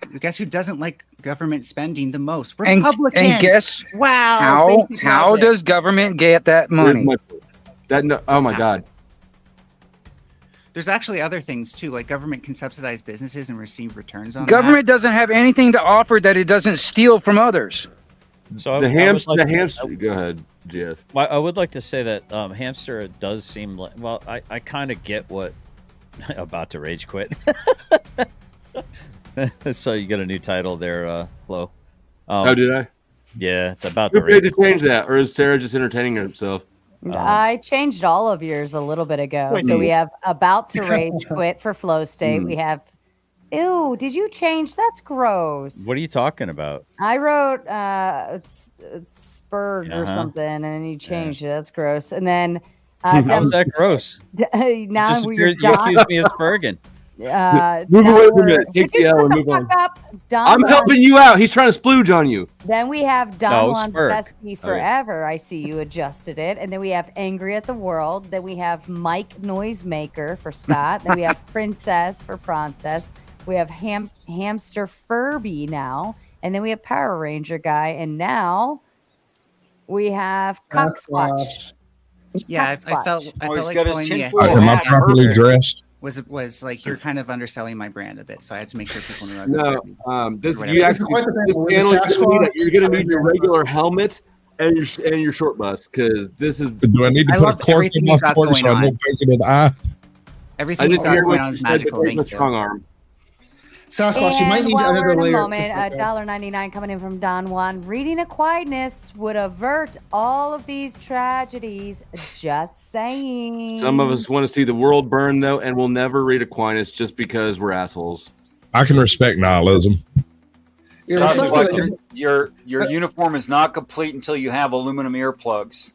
doesn't like government spending the most? Republicans. And guess wow, how does government get that money? Oh my God. There's actually other things too, like government can subsidize businesses and receive returns on Government doesn't have anything to offer that it doesn't steal from others. So The I would hamster. like- The hamster. Go ahead, Jess. Well, I would like to say that hamster does seem like. Well, I kind of get what about to rage quit. So you got a new title there, Flo. Oh, did I? Yeah, it's about Who to paid rage. to change that, or is Sarah just entertaining herself? I changed all of yours a little bit ago. So we have about to rage quit for flow state. We have, ew, did you change? That's gross. What are you talking about? I wrote it's Spurg or Uh-huh. something, and then you changed it. That's gross. And then How's that gross? now Just we're you accused me of spurging. Move away from it. Take the L and move on. I'm helping you out. He's trying to splooge on you. Then we have No, Don Spurg. Lonsbesky Forever. I see you adjusted it. And then we have Angry at the World. Then we have Mike Noisemaker for Scott. Then we have Princess for Prawncess. We have Hamster Furby now. And then we have Power Ranger Guy. And now we have Cocksquatch. Yeah, I felt Oh, he's like got his calling you a tinfoil Am I hamster properly dressed? was like you're kind of underselling my brand a bit, so I had to make sure people knew. No, this Whatever. you This is actually quite the this thing. panel With is the gonna need Sasquatch, you're gonna need your regular helmet and your short bus because this is. Do I need to I put a love cork everything in you my got foot so I going don't poke it in the eye? Everything you got going on is magical. Thank you. Strong arm. Sasquatch, you might And need while another we're in a layer. moment, $1.99 coming in from Don Juan. Reading a quietness would avert all of these tragedies. Just saying. Some of us want to see the world burn though, and we'll never read Aquinas just because we're assholes. I can respect nihilism. Sasquatch, your uniform is not complete until you have aluminum earplugs.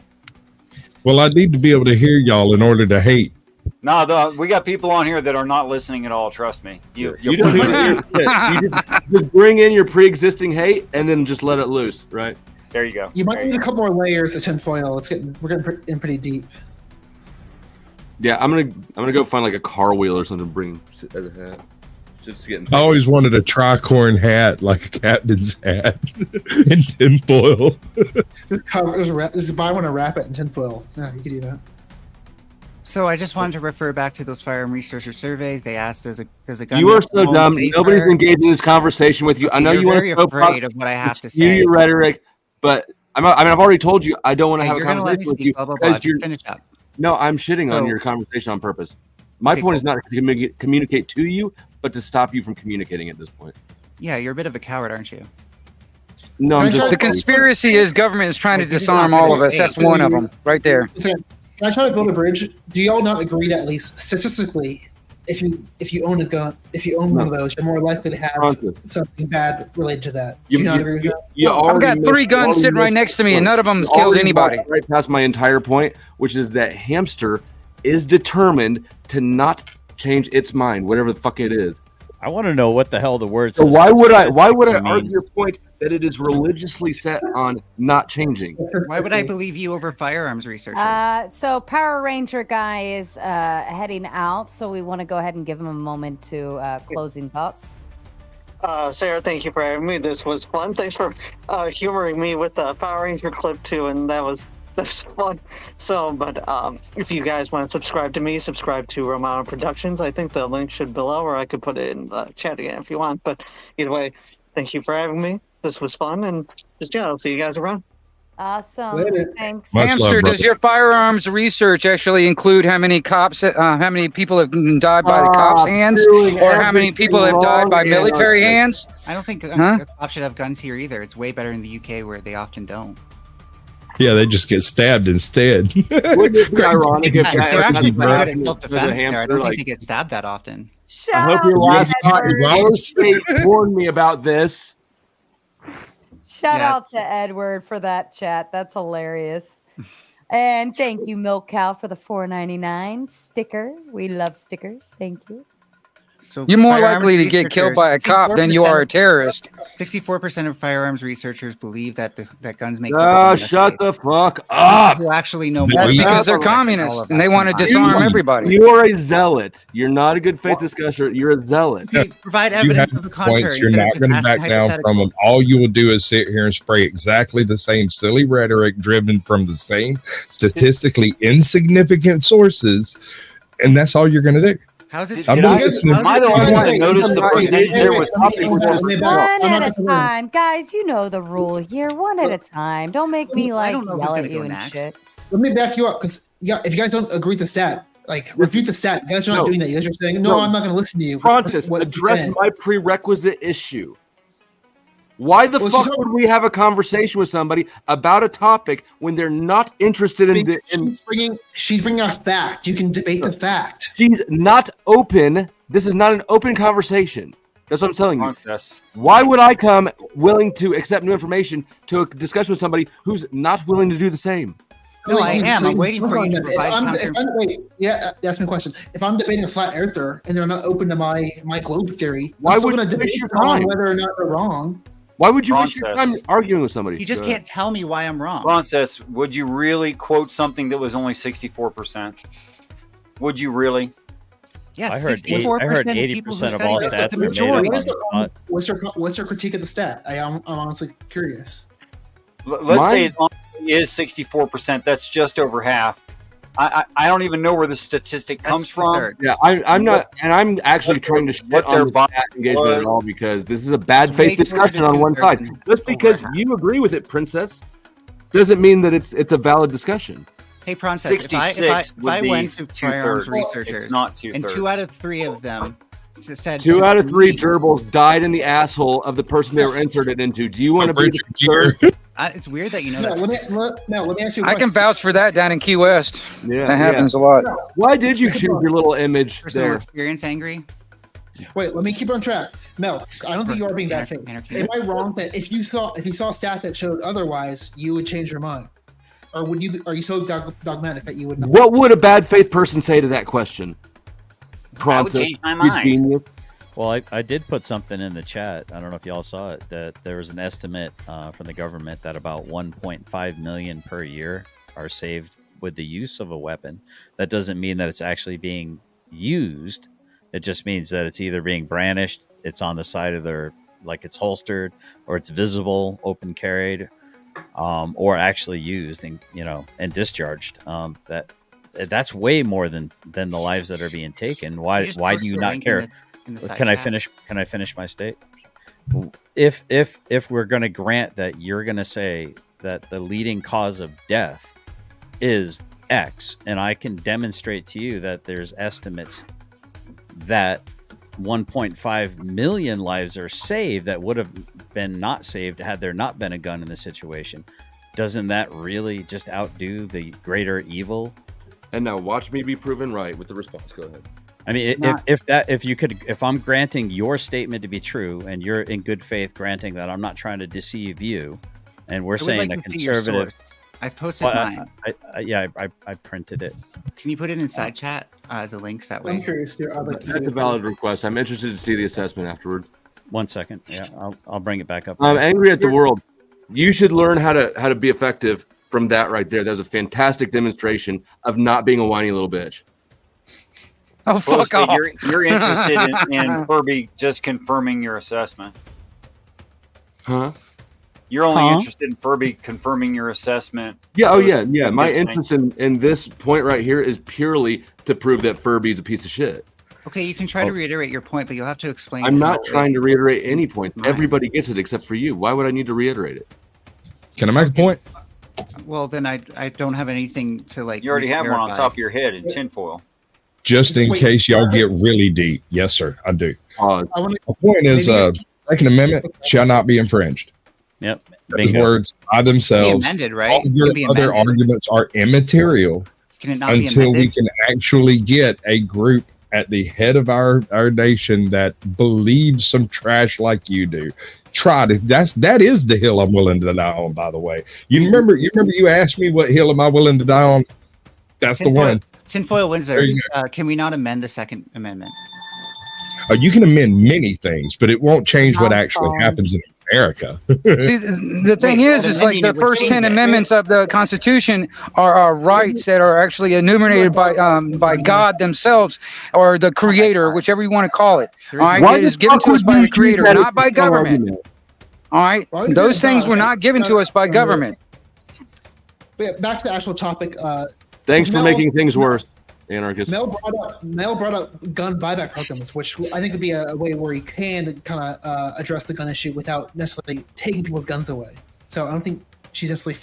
Well, I need to be able to hear y'all in order to hate. No, we got people on here that are not listening at all. Trust me. You don't need to hear shit. You just bring in your pre-existing hate and then just let it loose, right? There you go. You might need a couple more layers of tinfoil. We're getting in pretty deep. Yeah, I'm gonna go find like a car wheel or something to bring as a hat. Just getting. I always wanted a tricorn hat, like a captain's hat, in tinfoil. Just buy one and wrap it in tinfoil. Yeah, you can do that. So I just wanted to refer back to those firearm researcher surveys. They asked, "Does a gun?" You are so dumb. Nobody's engaged in this conversation with you. I know You're you want very to afraid of what I have to spew say. your rhetoric, but I've already told you I don't want to Hey, have a you're gonna let me conversation with speak, you blah, blah, blah. because Just you're. finish up. No, I'm shitting on So- your conversation on purpose. My Okay, point is not to communicate to you, but to stop you from communicating at this point. Yeah, you're a bit of a coward, aren't you? No, I'm just. The conspiracy is government is trying to disarm all of us. That's one of them right there. Can I try to build a bridge? Do y'all not agree that at least statistically, if you own a gun, if you own one of those, you're more likely to have something bad related to that? Do you not agree with that? I've got 3 guns sitting right next to me, and none of them's killed anybody. Right past my entire point, which is that hamster is determined to not change its mind, whatever the fuck it is. I want to know what the hell the word. So why would I means. argue your point that it is religiously set on not changing? Why would I believe you over firearms research? So Power Ranger Guy is heading out, so we want to go ahead and give him a moment to closing thoughts. Sarah, thank you for having me. This was fun. Thanks for humoring me with the Power Ranger clip too, and that's fun. So, but if you guys want to subscribe to me, subscribe to Romano Productions. I think the link should below, or I could put it in the chat again if you want. But either way, thank you for having me. This was fun, and I'll see you guys around. Awesome. Later. Thanks. Hamster, does your firearms research actually include how many cops, how many people have died by the cops' hands, or how many people have died by military hands? I don't think Huh? cops should have guns here either. It's way better in the UK where they often don't. Yeah, they just get stabbed instead. Wouldn't it be ironic if They're that actually pretty good at happened self to defense the there. I hamster? don't think Like, they get stabbed that often. I hope your last state warned me about this. Shout Yeah. out to Edward for that chat. That's hilarious. And thank you, Milk Cow, for the $4.99 sticker. We love stickers. Thank you. So You're more firearms likely to get killed by a cop than you are a terrorist. 64% of firearms researchers believe that that guns make. Shut the fuck up! Who actually know That's more? because they're communists and they want to disarm everybody. You are a zealot. You're not a good faith discussion. You're a zealot. Provide You evidence have of the contrary. points. You're instead of not just going to asking back down from them. All you will do is sit here and spray exactly the same silly rhetoric driven from the same statistically insignificant sources, and that's all you're going to do. How's it? Am I the only one that noticed the percentage there was One at a time. Guys, you know the rule here. One at a time. Don't make me like yell at you and shit. Let me back you up, because if you guys don't agree with the stat, like refute the stat. You guys are not doing that. You guys are saying, no, I'm not going to listen to you. Prawncess, address my prerequisite issue. Why the fuck would we have a conversation with somebody about a topic when they're not interested in the? She's bringing a fact. You can debate the fact. She's not open. This is not an open conversation. That's what I'm telling you. Why would I come willing to accept new information to a discussion with somebody who's not willing to do the same? No, I am. I'm waiting for you to provide Ask me a question. If I'm debating a flat earther and they're not open to my globe theory, Why I'm still would going to you waste debate your on time? whether or not they're wrong. Why would you waste your time arguing with somebody? You just can't tell me why I'm wrong. Prawncess, would you really quote something that was only 64%? Would you really? Yes, I heard 80% of all stats were made up on What's your critique of the stat? I'm honestly curious. Let's say it is 64%. That's just over half. I don't even know where the statistic comes from. Yeah, I'm not, and I'm actually trying to shit on the chat engagement at all because this is a bad faith discussion on one side. Just because you agree with it, Princess, doesn't mean that it's a valid discussion. Hey, Prawncess, if I went to firearms researchers, it's not 2/3. and 2 out of 3 of them said 2 out of 3 gerbils died in the asshole of the person they were inserted into. Do you want to be the third? It's weird that you know No, that. let me ask you. I can vouch for that down in Key West. Yeah, that happens a lot. Why did you choose your little image Personal there? experience, angry. Wait, let me keep on track. Mel, I don't think you are being bad faith. Am I wrong that if you saw a stat that showed otherwise, you would change your mind, or would you? Are you so dogmatic that you would not? What would a bad faith person say to that question? I would change my mind. Genius. Well, I did put something in the chat. I don't know if y'all saw it, that there was an estimate from the government that about 1.5 million per year are saved with the use of a weapon. That doesn't mean that it's actually being used. It just means that it's either being brandished, it's on the side of their, like it's holstered, or it's visible, open carried, or actually used and and discharged. That's way more than the lives that are being taken. Why do you not care? Can I finish my state? If we're going to grant that you're going to say that the leading cause of death is X, and I can demonstrate to you that there's estimates that 1.5 million lives are saved that would have been not saved had there not been a gun in the situation, doesn't that really just outdo the greater evil? And now watch me be proven right with the response. Go ahead. I mean, if I'm granting your statement to be true, and you're in good faith granting that I'm not trying to deceive you, and we're saying that conservative. I've posted mine. I printed it. Can you put it in side chat as a link that way? I'm curious, dear. I'd like to see That's a valid request. I'm interested to see the assessment afterward. 1 second. Yeah, I'll bring it back up. I'm angry at the world. You should learn how to be effective from that right there. That was a fantastic demonstration of not being a whiny little bitch. Oh, fuck off. You're interested in Furby just confirming your assessment. Huh? You're only interested in Furby confirming your assessment. Yeah, yeah. My interest in this point right here is purely to prove that Furby's a piece of shit. Okay, you can try to reiterate your point, but you'll have to explain. I'm not trying to reiterate any point. Everybody gets it except for you. Why would I need to reiterate it? Can I make a point? Well, then I don't have anything to like. You already have one on top of your head in tinfoil. Just in case y'all get really deep. Yes, sir, I do. The point is, Second Amendment shall not be infringed. Yep. Those words by themselves. Amended, right? All your other arguments are immaterial until we can actually get a group at the head of our nation that believes some trash like you do. Try to. That is the hill I'm willing to die on. By the way, you remember you asked me what hill am I willing to die on? That's the one. Tinfoil Windsor, can we not amend the Second Amendment? You can amend many things, but it won't change what actually happens in America. See, the thing is like the first 10 amendments of the Constitution are rights that are actually enumerated by God themselves or the Creator, whichever you want to call it. All right, it is given to us by the Creator, not by government. All right, those things were not given to us by government. But yeah, back to the actual topic. Thanks for making things worse, anarchist. Mel brought up gun buyback programs, which I think would be a way where you can kind of address the gun issue without necessarily taking people's guns away. So I don't think she's necessarily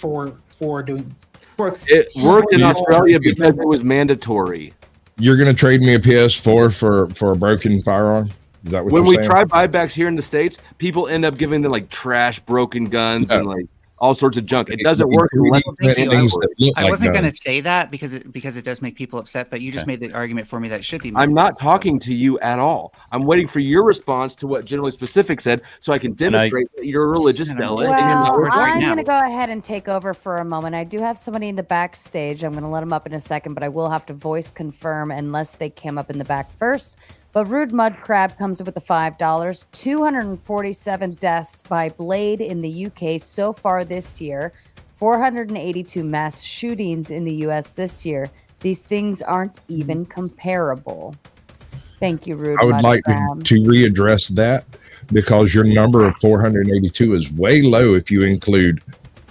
for doing. It worked in Australia because it was mandatory. You're going to trade me a PS4 for a broken firearm? Is that what when you're we saying? try buybacks here in the States, people end up giving them like trash, broken guns and like all sorts of junk. It doesn't work unless I wasn't going to say that because it does make people upset, but you just made the argument for me that it should be. I'm not talking to you at all. I'm waiting for your response to what Generally Specific said so I can demonstrate that you're a religious zealot. Well, I'm going to go ahead and take over for a moment. I do have somebody in the backstage. I'm going to let them up in a second, but I will have to voice confirm unless they came up in the back first. But Rude Mud Crab comes up with the $5. 247 deaths by blade in the UK so far this year. 482 mass shootings in the US this year. These things aren't even comparable. Thank you, Rude I would Mud like Crab. to readdress that because your number of 482 is way low if you include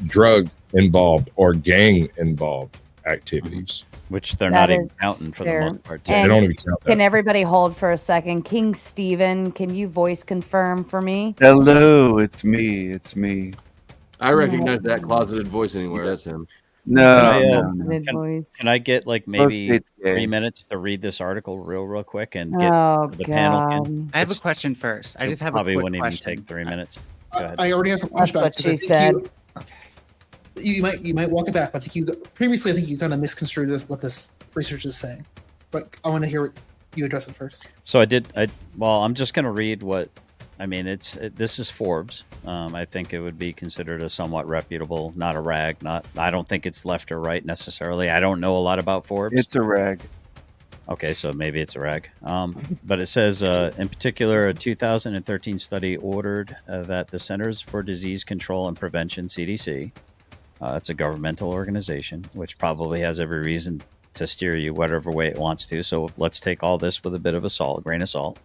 drug involved or gang involved activities. Which they're That not even is counting for fair. the most part. And They don't even count that. Can everybody hold for a second? King Steven, can you voice confirm for me? Hello, it's me. It's me. I recognize that closeted voice anywhere. That's him. No, Can I get like maybe State's gay. 3 minutes to read this article real quick and get Oh, the panel God. can? I have a question first. I just have a probably quick wouldn't question. even take 3 minutes. Go ahead. I already have some That's pushback. what 'cause I she think said. You might walk it back, but I think previously I think you kind of misconstrued what this research is saying. But I want to hear you address it first. So I'm just going to read what, I mean, this is Forbes. I think it would be considered a somewhat reputable, not a rag. I don't think it's left or right necessarily. I don't know a lot about Forbes. It's a rag. Okay, so maybe it's a rag. But it says, in particular, a 2013 study ordered that the Centers for Disease Control and Prevention, CDC, it's a governmental organization, which probably has every reason to steer you whatever way it wants to. So let's take all this with a bit of a grain of salt.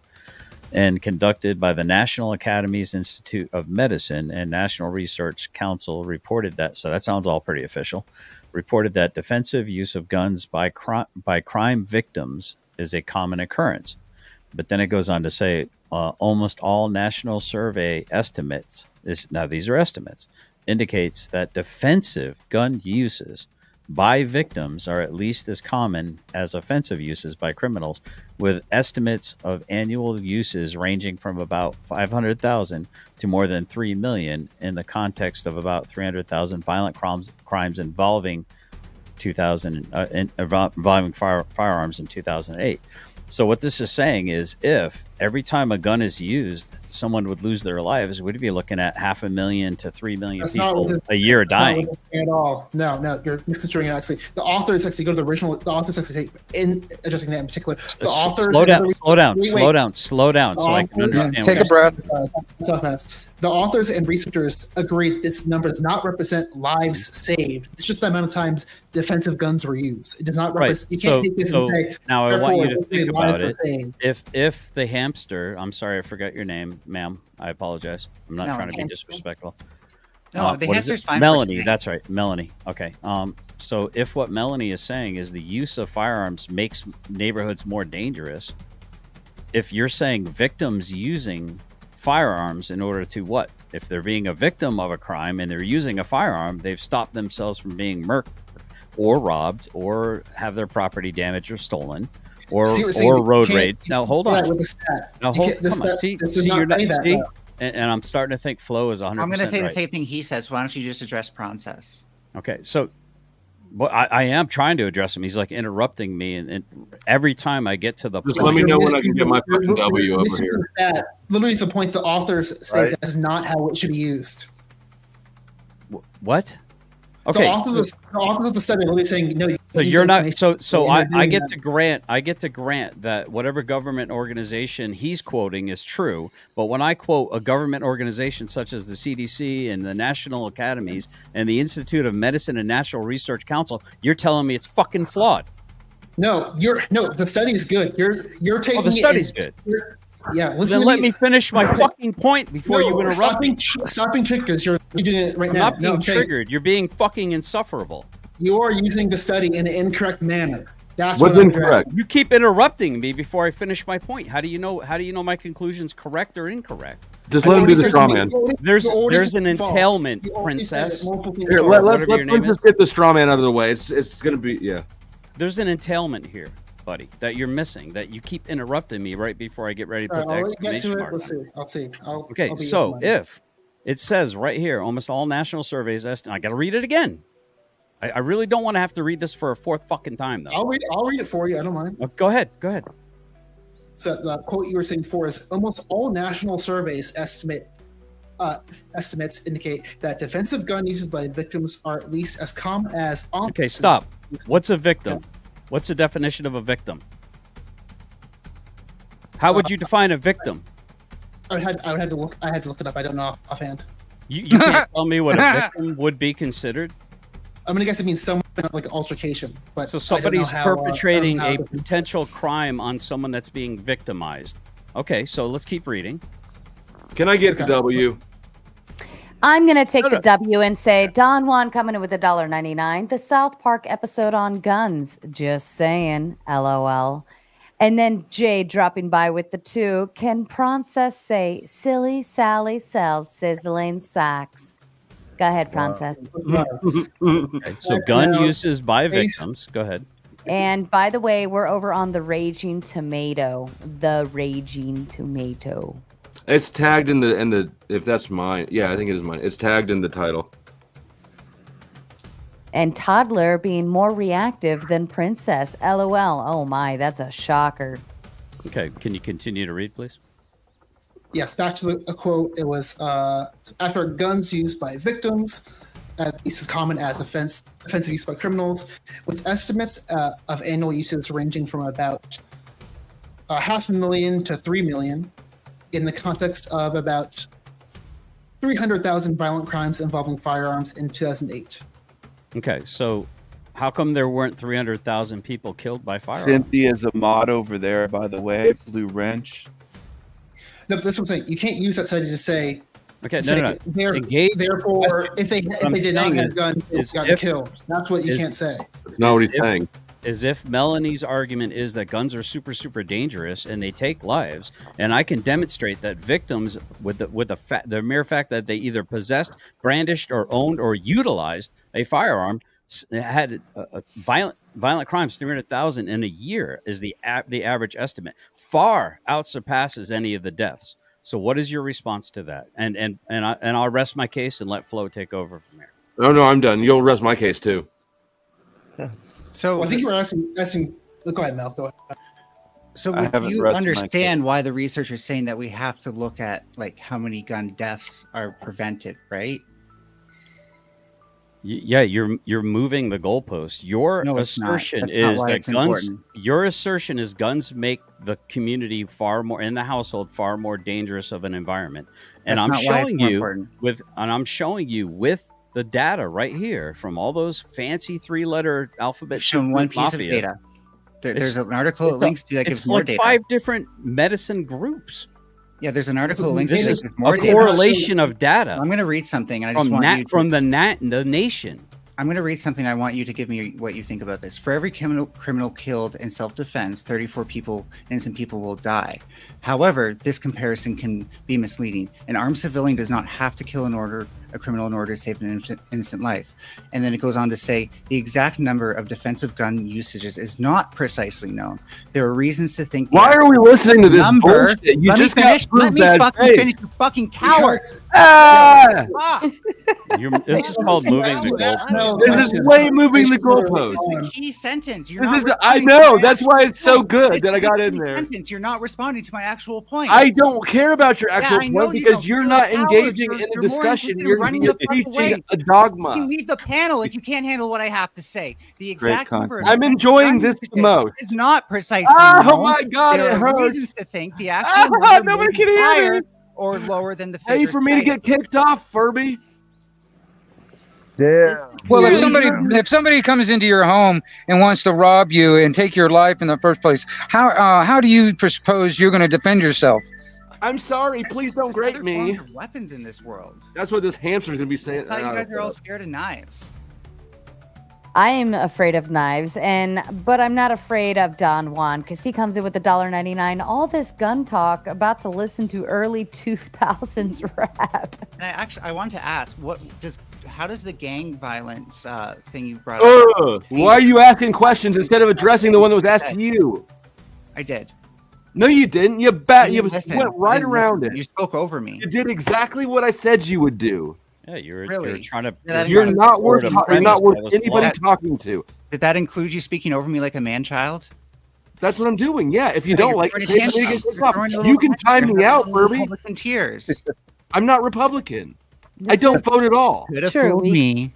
And conducted by the National Academies Institute of Medicine and National Research Council reported that, so that sounds all pretty official, reported that defensive use of guns by crime victims is a common occurrence. But then it goes on to say almost all national survey estimates, now these are estimates, indicates that defensive gun uses by victims are at least as common as offensive uses by criminals, with estimates of annual uses ranging from about 500,000 to more than 3 million in the context of about 300,000 violent crimes involving involving firearms in 2008. So what this is saying is if every time a gun is used, someone would lose their lives, we'd be looking at 500,000 to 3 million people a year dying. At all. No, you're misconstruing it actually. The authors actually go to the original. The authors actually say, in addressing that in particular, the authors. Slow down so I can understand. Take a breath. The authors and researchers agreed this number does not represent lives saved. It's just the amount of times defensive guns were used. It does not represent. You can't take this and say. Now I want you to think about it. Saved. If the hamster, I'm sorry, I forgot your name, ma'am. I apologize. I'm not trying to be disrespectful. No, the hamster's fine. Melanie, that's right, Melanie. Okay. So if what Melanie is saying is the use of firearms makes neighborhoods more dangerous, if you're saying victims using firearms in order to what? If they're being a victim of a crime and they're using a firearm, they've stopped themselves from being murdered or robbed or have their property damaged or stolen or road rage. Now hold on. Now hold on. See, you're not. See, and I'm starting to think Flo is 100%. I'm going to say right. the same thing he says. Why don't you just address Prawncess? Okay, so. Well, I am trying to address him. He's like interrupting me, and every time I get to the just let me know when I can get my fucking W over here. Literally, the point the authors say that's not how it should be used. What? Okay. The authors of the study literally saying no, you So you're not. So I get to grant. I get to grant that whatever government organization he's quoting is true. But when I quote a government organization such as the CDC and the National Academies and the Institute of Medicine and Natural Research Council, you're telling me it's fucking flawed. No, the study is good. You're taking the study's good. Yeah, then let me finish my fucking point before you interrupt me. Stop being triggered because you're doing it right now. I'm not being triggered. You're being fucking insufferable. You are using the study in an incorrect manner. That's What's what I'm incorrect? addressing. You keep interrupting me before I finish my point. How do you know? How do you know my conclusion's correct or incorrect? Just let him do the straw man. There's an entailment, princess. Here, let's just get the straw man out of the way. It's gonna be There's an entailment here, buddy, that you're missing. That you keep interrupting me right before I get ready to put the exclamation mark. Let's see. Okay, so if it says right here, almost all national surveys estimate. I got to read it again. I really don't want to have to read this for a fourth fucking time, though. I'll read it for you. I don't mind. Oh, go ahead. So the quote you were saying before is almost all national surveys estimates indicate that defensive gun uses by victims are at least as common as. Okay, stop. What's a victim? What's the definition of a victim? How would you define a victim? I would have to look. I had to look it up. I don't know offhand. You can't tell me what a victim would be considered. I'm gonna guess it means someone like an altercation. But so somebody's perpetrating a potential crime on someone that's being victimized. Okay, so let's keep reading. Can I get the W? I'm going to take the W and say, Don Juan coming in with $1.99. The South Park episode on guns. Just saying. LOL. And then Jay dropping by with the 2. Can Prawncess say, Silly Sally sells sizzling socks? Go ahead, Prawncess. Okay, so gun uses by victims. Go ahead. And by the way, we're over on the Raging Tomato. The Raging Tomato. It's tagged in the if that's mine. Yeah, I think it is mine. It's tagged in the title. And Toddler being more reactive than Princess. LOL. Oh my, that's a shocker. Okay, can you continue to read, please? Yes, back to the quote. It was after guns used by victims, at least as common as offensive use by criminals, with estimates of annual uses ranging from about 500,000 to 3 million, in the context of about 300,000 violent crimes involving firearms in 2008. Okay, so how come there weren't 300,000 people killed by firearms? Cynthia's a mod over there, by the way. Blue Wrench. No, but that's what I'm saying. You can't use that study to say. Okay, no. Therefore, if they did not have guns, they got killed. That's what you can't say. That's not what he's saying. As if Melanie's argument is that guns are super, super dangerous and they take lives, and I can demonstrate that victims, with the mere fact that they either possessed, brandished, or owned or utilized a firearm, had violent crimes, 300,000 in a year is the average estimate. Far outsurpasses any of the deaths. So, what is your response to that? And I'll rest my case and let Flo take over from here. Oh no, I'm done. You'll rest my case too. So I think you were asking. Go ahead, Mel. Go ahead. So you understand why the researchers are saying that we have to look at like how many gun deaths are prevented, right? Yeah, you're moving the goalpost. Your assertion is that guns. Important. Your assertion is guns make the community far more in the household far more dangerous of an environment. And I'm showing you with the data right here from all those fancy 3-letter alphabet. Showing one piece of data. There's an article that links to that gives more data. It's like 5 different medicine groups. Yeah, there's an article that links to this is more data. Correlation of data. I'm going to read something, and I just want you to, from the nation. I'm going to read something. I want you to give me what you think about this. For every criminal killed in self-defense, 34 innocent people will die. However, this comparison can be misleading. An armed civilian does not have to kill a criminal in order to save an innocent life. And then it goes on to say the exact number of defensive gun usages is not precisely known. There are reasons to think. Why are we listening to this bullshit? You Let me fucking finish, you fucking coward. This is called moving the goalpost. This is way moving the goalpost. This is the key sentence. You're This not is- I responding know, to my that's actual why it's so point. good This that I is got the in key there. Sentence. You're not responding to my actual point. I don't care about your actual I know point you because don't. you're You're not a coward. engaging You're- in you're a more discussion. interested in You're running the fuck preaching away. a dogma. You leave the panel if you can't handle what I have to say. The exact content. word. I'm enjoying this the most. It's not precisely. Oh known. my God, There it are hurts. reasons to think the actual number Nobody may be can hear higher me. or lower than the Hey, figure. for me to get kicked off, Furby. Yeah. Well, if somebody comes into your home and wants to rob you and take your life in the first place, how do you suppose you're going to defend yourself? I'm sorry. Please don't grate me. Weapons in this world. That's what this hamster's gonna be saying. I thought you guys are all scared of knives. I am afraid of knives, but I'm not afraid of Don Juan because he comes in with the $1.99. All this gun talk, about to listen to early 2000s rap. And I wanted to ask, how does the gang violence thing you brought up? Why are you asking questions instead of addressing the one that was asked to you? I did. No, you didn't. You Listen, went right didn't around listen. it. You spoke over me. You did exactly what I said you would do. Yeah, you're Really? trying to. You're not worth anybody talking to. Did that include you speaking over me like a man-child? That's what I'm doing. Yeah. If you Yeah, don't you're like throwing it, a take me to tantrum. get You're off. throwing a You little can time me out, Furby. Republican tears. I'm not Republican. I don't vote at all. Could have fooled me.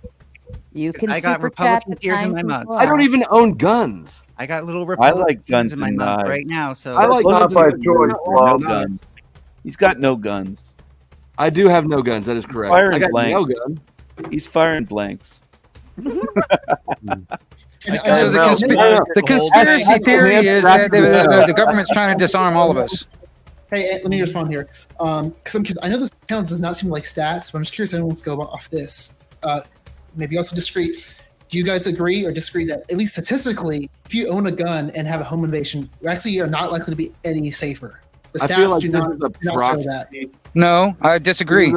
You can I got super chat Republican to tears in my 924. mug. I don't even own guns. I got little I Republican like guns tears in my and mug knives. right now. So I like Not guns. by choice, No Bob. guns. He's got no guns. I do have no guns. That is correct. I Firing got blanks. no gun. He's firing blanks. So the conspiracy theory is that the government's trying to disarm all of us. Hey, let me respond here. Because I know this panel does not seem like stats, but I'm just curious if anyone wants to go off this. Maybe also disagree. Do you guys agree or disagree that, at least statistically, if you own a gun and have a home invasion, you actually are not likely to be any safer? The I feel stats like do this not is a show proxy. that. No, I disagree.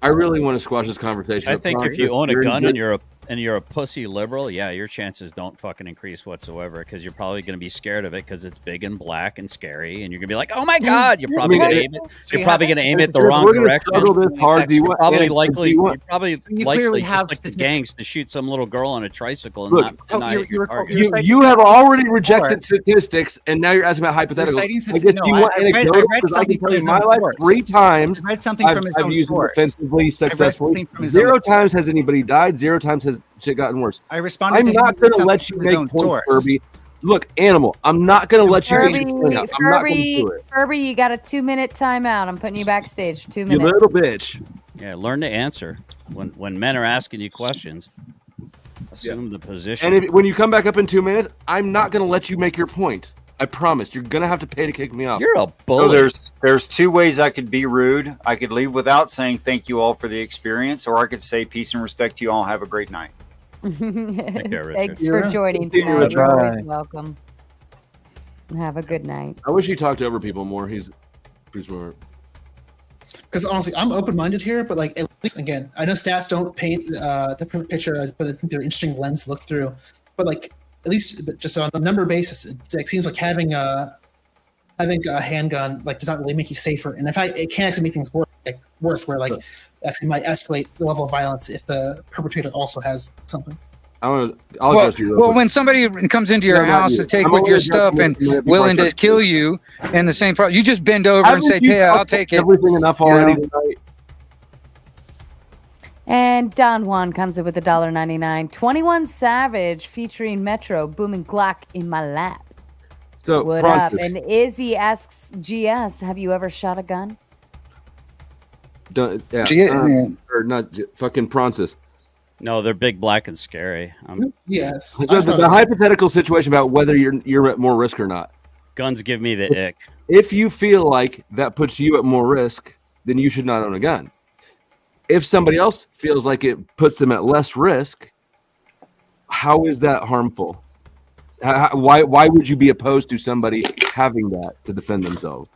I really want to squash this conversation. I think if you own a gun and you're you're a pussy liberal, yeah, your chances don't fucking increase whatsoever because you're probably going to be scared of it because it's big and black and scary, and you're going to be like, "Oh my god!" You're probably going to aim it. You're probably going to aim it the wrong direction. You're probably likely. You're probably likely just like the gangs to shoot some little girl on a tricycle and Look, not deny it your target. you have already rejected statistics, and now you're asking about hypotheticals. I guess you want anecdotal because I can tell you my life 3 times. I read something from his I've own used it source. offensively, successfully. something from his 0 own times has anybody died. 0 times has shit gotten worse. I responded I'm to him not with going to something let you from his make own points, source. Furby. Look, Animal, I'm not going to let you Furby, get your point out. I'm not going to do it. Furby, you got a 2-minute timeout. I'm putting you backstage for 2 You minutes. little bitch. Yeah, learn to answer when men are asking you questions. Assume the position. And when you come back up in 2 minutes, I'm not going to let you make your point. I promise. You're going to have to pay to kick me off. You're a So bully. there's 2 ways I could be rude. I could leave without saying thank you all for the experience, or I could say peace and respect to you all. Have a great night. Thanks for joining tonight. Richard. You're always welcome. Have a good night. I wish he talked over people more. He's pretty smart. Because honestly, I'm open-minded here, but like at least again, I know stats don't paint the perfect picture, but I think they're an interesting lens to look through. But like at least just on a number basis, it seems like having a handgun like does not really make you safer, and in fact, it can actually make things worse, where like actually might escalate the level of violence if the perpetrator also has something. I'll Well, address you. well, when somebody comes into your No, not house you. to take I'm with only your addressing stuff you and before I willing to touch kill you, and the same problem, you just bend over and Haven't say, you "Yeah, I'll talked take it." everything enough You already know? tonight? And Don Juan comes in with $1.99. 21 Savage featuring Metro booming Glock in my lap. So, What up? Prawncess. And Izzy asks GS, have you ever shot a gun? Or not, fucking Prawncess. No, they're big, black, and scary. Yes. So the hypothetical situation about whether you're at more risk or not. Guns give me the ick. If you feel like that puts you at more risk, then you should not own a gun. If somebody else feels like it puts them at less risk, how is that harmful? Why would you be opposed to somebody having that to defend themselves?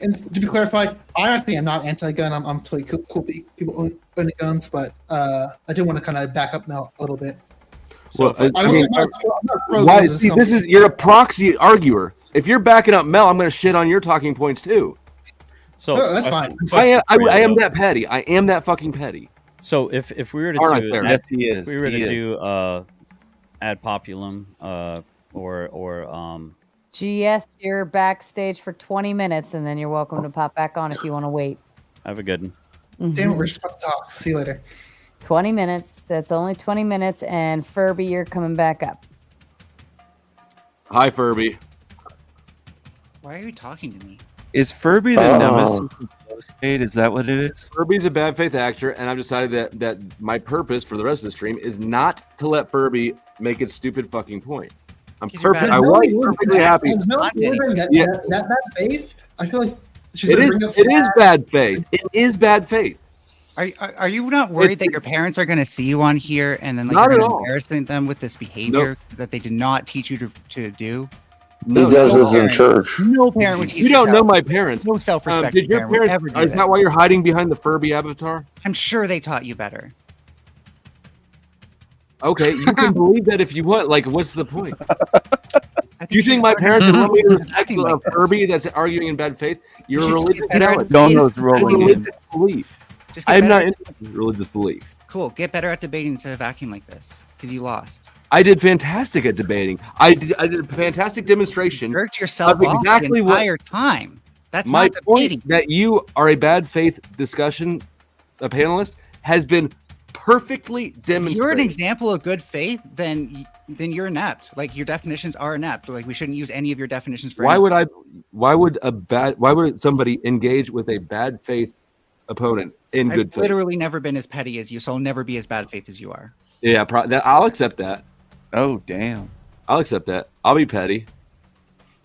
And to be clarified, I actually am not anti-gun. I'm pretty cool people owning guns, but I do want to kind of back up Mel a little bit. Well, I'm not pro why? guns as See, something. you're a proxy arguer. If you're backing up Mel, I'm going to shit on your talking points too. So that's fine. I am that petty. I am that fucking petty. So if we were to Aren't I do there? Yes, he is. if we were He to is. do ad populum or GS, you're backstage for 20 minutes, and then you're welcome to pop back on if you want to wait. have a good one. Damn, we're just about to talk. See you later. 20 minutes. That's only 20 minutes. And Furby, you're coming back up. Hi, Furby. Why are you talking to me? Is Furby the nemesis of State? Is that what it is? Furby's a bad faith actor, and I've decided that my purpose for the rest of the stream is not to let Furby make its stupid fucking point. I'm perfect. I was perfectly happy. That bad faith. I feel like It is bad faith. It is bad faith. Are you not worried that your parents are going to see you on here and then Not you're at going to all. embarrass them with this behavior that they did not teach you to do? He does this in church. No parent would teach You don't know that. my parents. No self-respect. Did your parent would parents? ever do Is that why you're hiding behind the Furby avatar? I'm sure they taught you better. Okay, you can believe that if you want. Like, what's the point? Do you think my parents would want me to respect a Furby that's arguing in bad faith? You're a religious belief. Just get I'm better not at- interested in religious belief. Cool. Get better at debating instead of acting like this because you lost. I did fantastic at debating. I did a fantastic demonstration. You jerked yourself of off exactly the what entire time. That's my not debating. point that you are a bad faith discussion, a panelist, has been perfectly If you're an demonstrated. example of good faith, then you're inept. Like your definitions are inept. Like we shouldn't use any of your definitions for. Why anything. would Why would somebody engage with a bad faith opponent in I've good faith? literally never been as petty as you, so I'll never be as bad faith as you are. Yeah, I'll accept that. Oh, damn. I'll accept that. I'll be petty.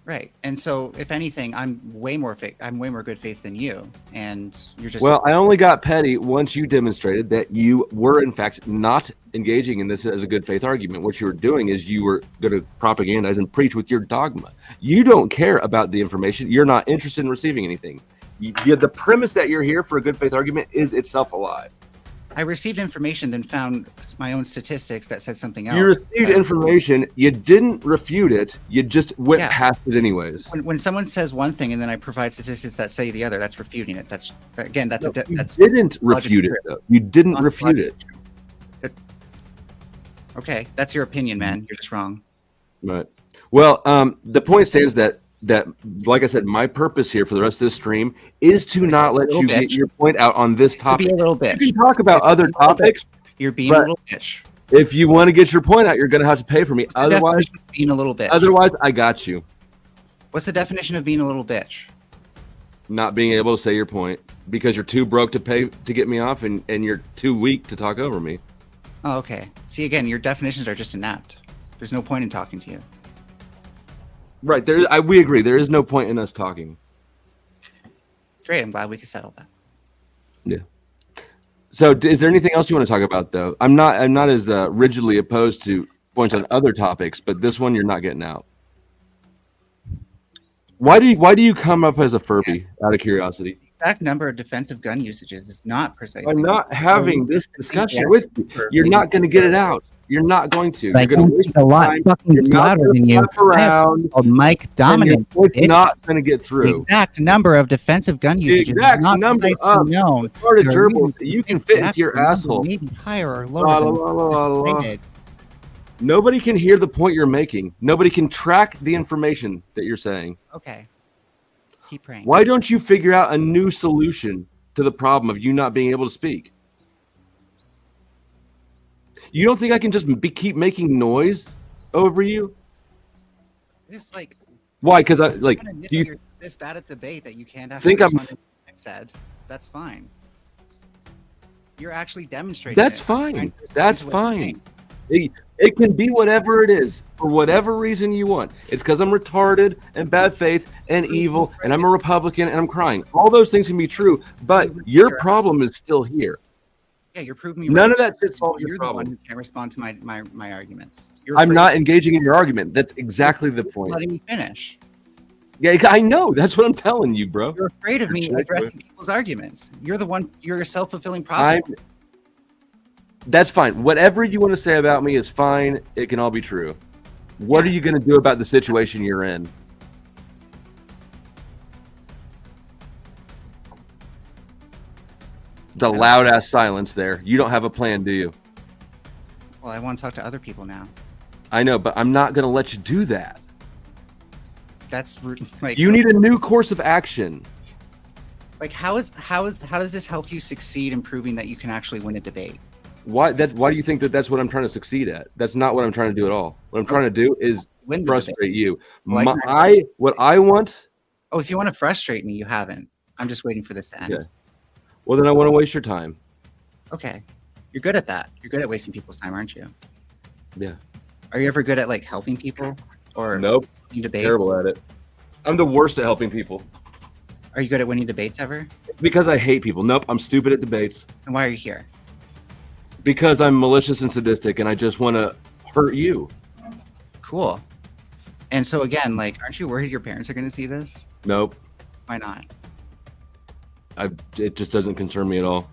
Right. And so, if anything, I'm way more good faith than you, and you're just. Well, I only got petty once you demonstrated that you were, in fact, not engaging in this as a good faith argument. What you were doing is you were going to propagandize and preach with your dogma. You don't care about the information. You're not interested in receiving anything. The premise that you're here for a good faith argument is itself a lie. I received information, then found my own statistics that said something else. You received information. You didn't refute it. You just went past it anyways. When someone says one thing and then I provide statistics that say the other, that's refuting it. That's You didn't refute it, though. You didn't refute it. Okay, that's your opinion, man. You're just wrong. Right. Well, the point stands that like I said, my purpose here for the rest of this stream is to not let you get your point out on this topic. Be a little bitch. You can talk about other topics. You're being a little bitch. If you want to get your point out, you're going to have to pay for me. Otherwise, being a little bitch. Otherwise, I got you. What's the definition of being a little bitch? Not being able to say your point because you're too broke to pay to get me off, and you're too weak to talk over me. Oh, okay. See, again, your definitions are just inept. There's no point in talking to you. Right. We agree. There is no point in us talking. Great. I'm glad we could settle that. Yeah. So, is there anything else you want to talk about, though? I'm not as rigidly opposed to points on other topics, but this one you're not getting out. Why do you come up as a Furby? Out of curiosity. Exact number of defensive gun usages is not precise. I'm not having this discussion with you. You're not going to get it out. You're not going to. Like, You're going to waste a lot time. fucking You're not louder gonna than you. flap around. Called Mike Dominant. It's not going to get through. The exact number of defensive gun usages. exact is not number precisely of known. retarded There are gerbils reasons that you to can think fit that into your the number asshole. may be higher or lower La, than la, la, la, la. anticipated. Nobody can hear the point you're making. Nobody can track the information that you're saying. Okay. Keep praying. Why don't you figure out a new solution to the problem of you not being able to speak? You don't think I can just keep making noise over you? Just like. Why? Because I like. I'm gonna admit Do that you you're this bad at debate that you can't think I'm? I said that's fine. You're actually demonstrating. That's it. fine. That's fine. It can be whatever it is for whatever reason you want. It's because I'm retarded and bad faith and evil and I'm a Republican and I'm crying. All those things can be true, but your problem is still here. Yeah, you're proving me. None right. of that shit solves You're your the one problem. who can't respond to my arguments. You're I'm afraid not of engaging in your argument. That's exactly the point. letting me finish. Yeah, I know. That's what I'm telling you, bro. You're afraid of me addressing people's arguments. You're the one. You're a self-fulfilling prophecy. That's fine. Whatever you want to say about me is fine. It can all be true. What are you going to do about the situation you're in? The loud ass silence there. You don't have a plan, do you? Well, I want to talk to other people now. I know, but I'm not going to let you do that. That's like You need a new course of action. Like how does this help you succeed in proving that you can actually win a debate? Why do you think that that's what I'm trying to succeed at? That's not what I'm trying to do at all. What I'm trying to do is frustrate you. Like What I want. Oh, if you want to frustrate me, you haven't. I'm just waiting for this to end. Yeah. Well, then I want to waste your time. Okay. You're good at that. You're good at wasting people's time, aren't you? Yeah. Are you ever good at like helping people or Nope. winning debates? Terrible at it. I'm the worst at helping people. Are you good at winning debates ever? Because I hate people. Nope. I'm stupid at debates. And why are you here? Because I'm malicious and sadistic, and I just want to hurt you. Cool. And so again, like, aren't you worried your parents are going to see this? Nope. Why not? It just doesn't concern me at all.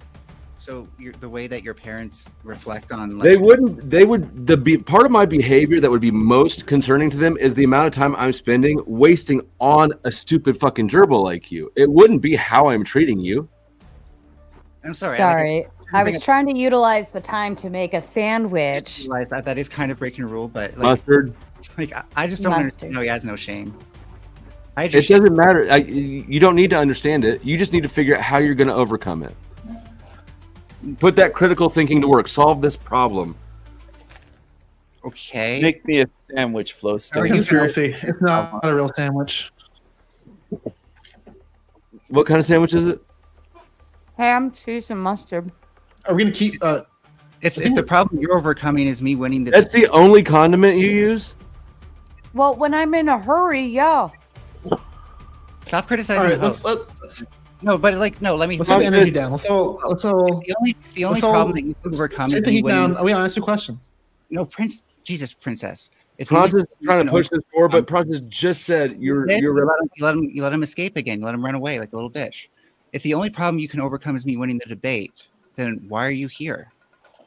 So the way that your parents reflect on, like, part of my behavior that would be most concerning to them is the amount of time I'm spending wasting on a stupid fucking gerbil like you. It wouldn't be how I'm treating you. I'm sorry. Sorry. I was trying to utilize the time to make a sandwich. That is kind of breaking a rule, but like, Mustard. Like I just don't understand how he has no shame. It doesn't matter. You don't need to understand it. You just need to figure out how you're going to overcome it. Put that critical thinking to work. Solve this problem. Okay. Make me a sandwich, Flow State. Conspiracy. It's not a real sandwich. What kind of sandwich is it? Ham, cheese, and mustard. Are we gonna keep? If the problem you're overcoming is me winning the. That's the only condiment you use. Well, when I'm in a hurry, yeah. Stop criticizing the host. No, but like, no. Let me. Let's have the energy down. Let's all. The only problem that you can overcome is take the heat down. We ask you a question. No, Princess. If Prawncess is trying to push this forward, but Prawncess just said you let him escape again. You let him run away like a little bitch. If the only problem you can overcome is me winning the debate, then why are you here?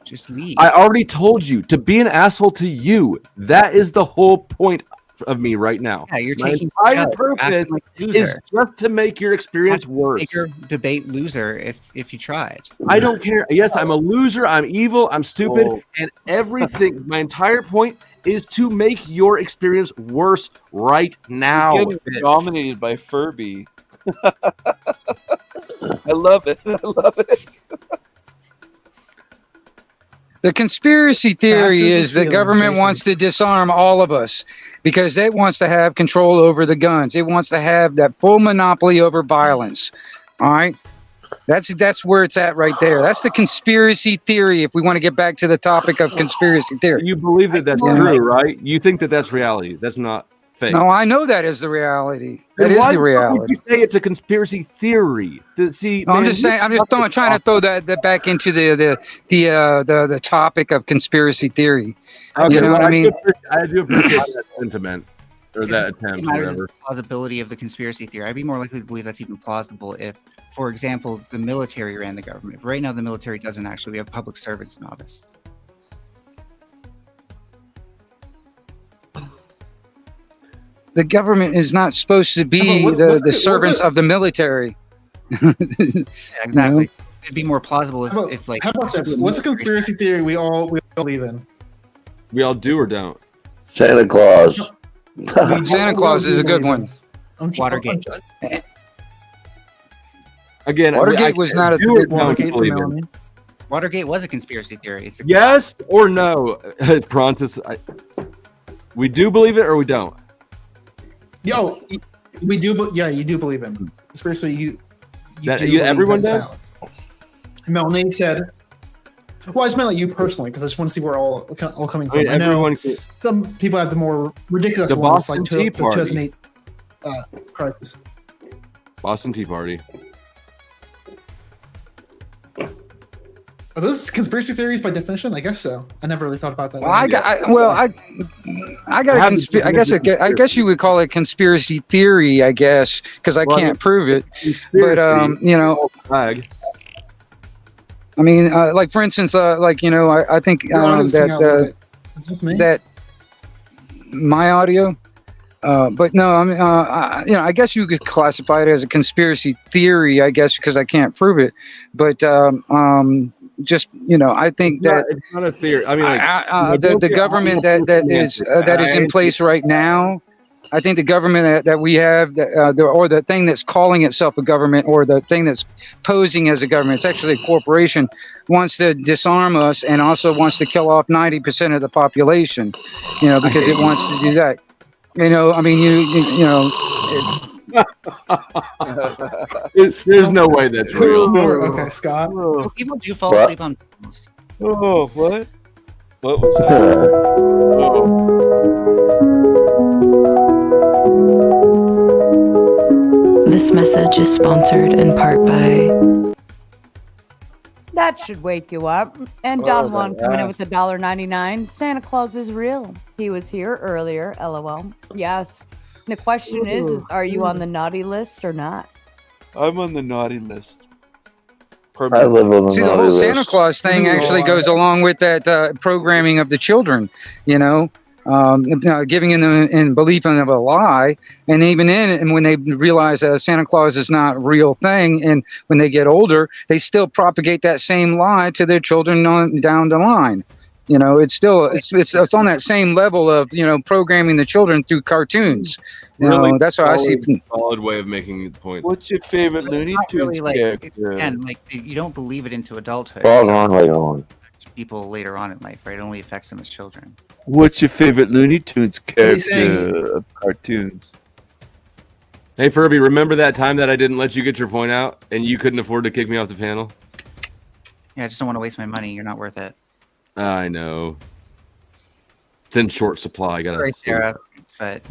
Just leave. I already told you to be an asshole to you. That is the whole point of me right now. Yeah, you're My taking entire purpose like is loser. just to make your experience worse. Make your debate loser if you tried. I don't care. Yes, I'm a loser. I'm evil. I'm stupid, Whoa. and everything. My entire point is to make your experience worse right now. You're getting dominated by Furby. I love it. I love it. The conspiracy theory is that government wants to disarm all of us because it wants to have control over the guns. It wants to have that full monopoly over violence. All right. That's where it's at right there. That's the conspiracy theory. If we want to get back to the topic of conspiracy theory, You believe that that's true, right? You think that that's reality. That's not fake. no, I know that is the reality. That Then is why the fuck reality. would you say it's a conspiracy theory? See, I'm man, just saying. I'm just trying to throw that back into the topic of conspiracy theory. Okay, You know well, what I mean? I do appreciate that sentiment or that attempt, It matters whatever. the plausibility of the conspiracy theory. I'd be more likely to believe that's even plausible if, for example, the military ran the government. Right now, the military doesn't actually. We have public servants in office. The government is not supposed to be the servants of the military. Yeah, exactly. It'd be more plausible if like. How about this? What's a conspiracy theory we all believe in? We all do or don't. Santa Claus. Santa Claus is a good one. Watergate. Again, Watergate was not a do or big one. don't believe in. Watergate was a conspiracy theory. It's a Yes or no, Prawncess? We do believe it or we don't. Yo, we do. Yeah, you do believe him. Conspiracy. You That- do you- believe everyone that's does? valid. Melanie said. Well, I just meant like you personally, because I just want to see where all coming from. I mean, I know everyone can- some people have the more ridiculous The ones, Boston like Tea the Party. 2008 crisis. Boston Tea Party. Are those conspiracy theories by definition? I guess so. I never really thought about that. Well, I guess you would call it conspiracy theory. I guess because I can't prove it. But you know, flag. I mean, like for instance, like you know, I think Your audio's cutting out a little that bit. Is this me? that my audio. But no, I mean, I guess you could classify it as a conspiracy theory, I guess, because I can't prove it. But just I think that it's not a theory. I mean, the government that is in place right now. I think the government that we have, or the thing that's calling itself a government, or the thing that's posing as a government, it's actually a corporation, wants to disarm us and also wants to kill off 90% of the population, because it wants to do that. I mean, there's no way that's real. Okay, Scott. People do fall asleep on phones. Oh, what? What was that? This message is sponsored in part by. That should wake you up. And Don Juan coming in with $1.99. Santa Claus is real. He was here earlier. LOL. Yes. The question is, are you on the naughty list or not? I'm on the naughty list. I live on the See, the whole Santa Claus thing actually goes along with that programming of the children, giving them in belief in a lie. And even and when they realize that Santa Claus is not a real thing, and when they get older, they still propagate that same lie to their children down the line. It's still it's on that same level of programming the children through cartoons. That's what I see. Solid way of making the point. What's your favorite Looney Tunes character? Again, you don't believe it into adulthood. Fall on later on. People later on in life, right? It only affects them as children. What's your favorite Looney Tunes character of cartoons? Hey Furby, remember that time that I didn't let you get your point out and you couldn't afford to kick me off the panel? Yeah, I just don't want to waste my money. You're not worth it. I know. It's in short supply. I gotta. Sorry, Sarah, but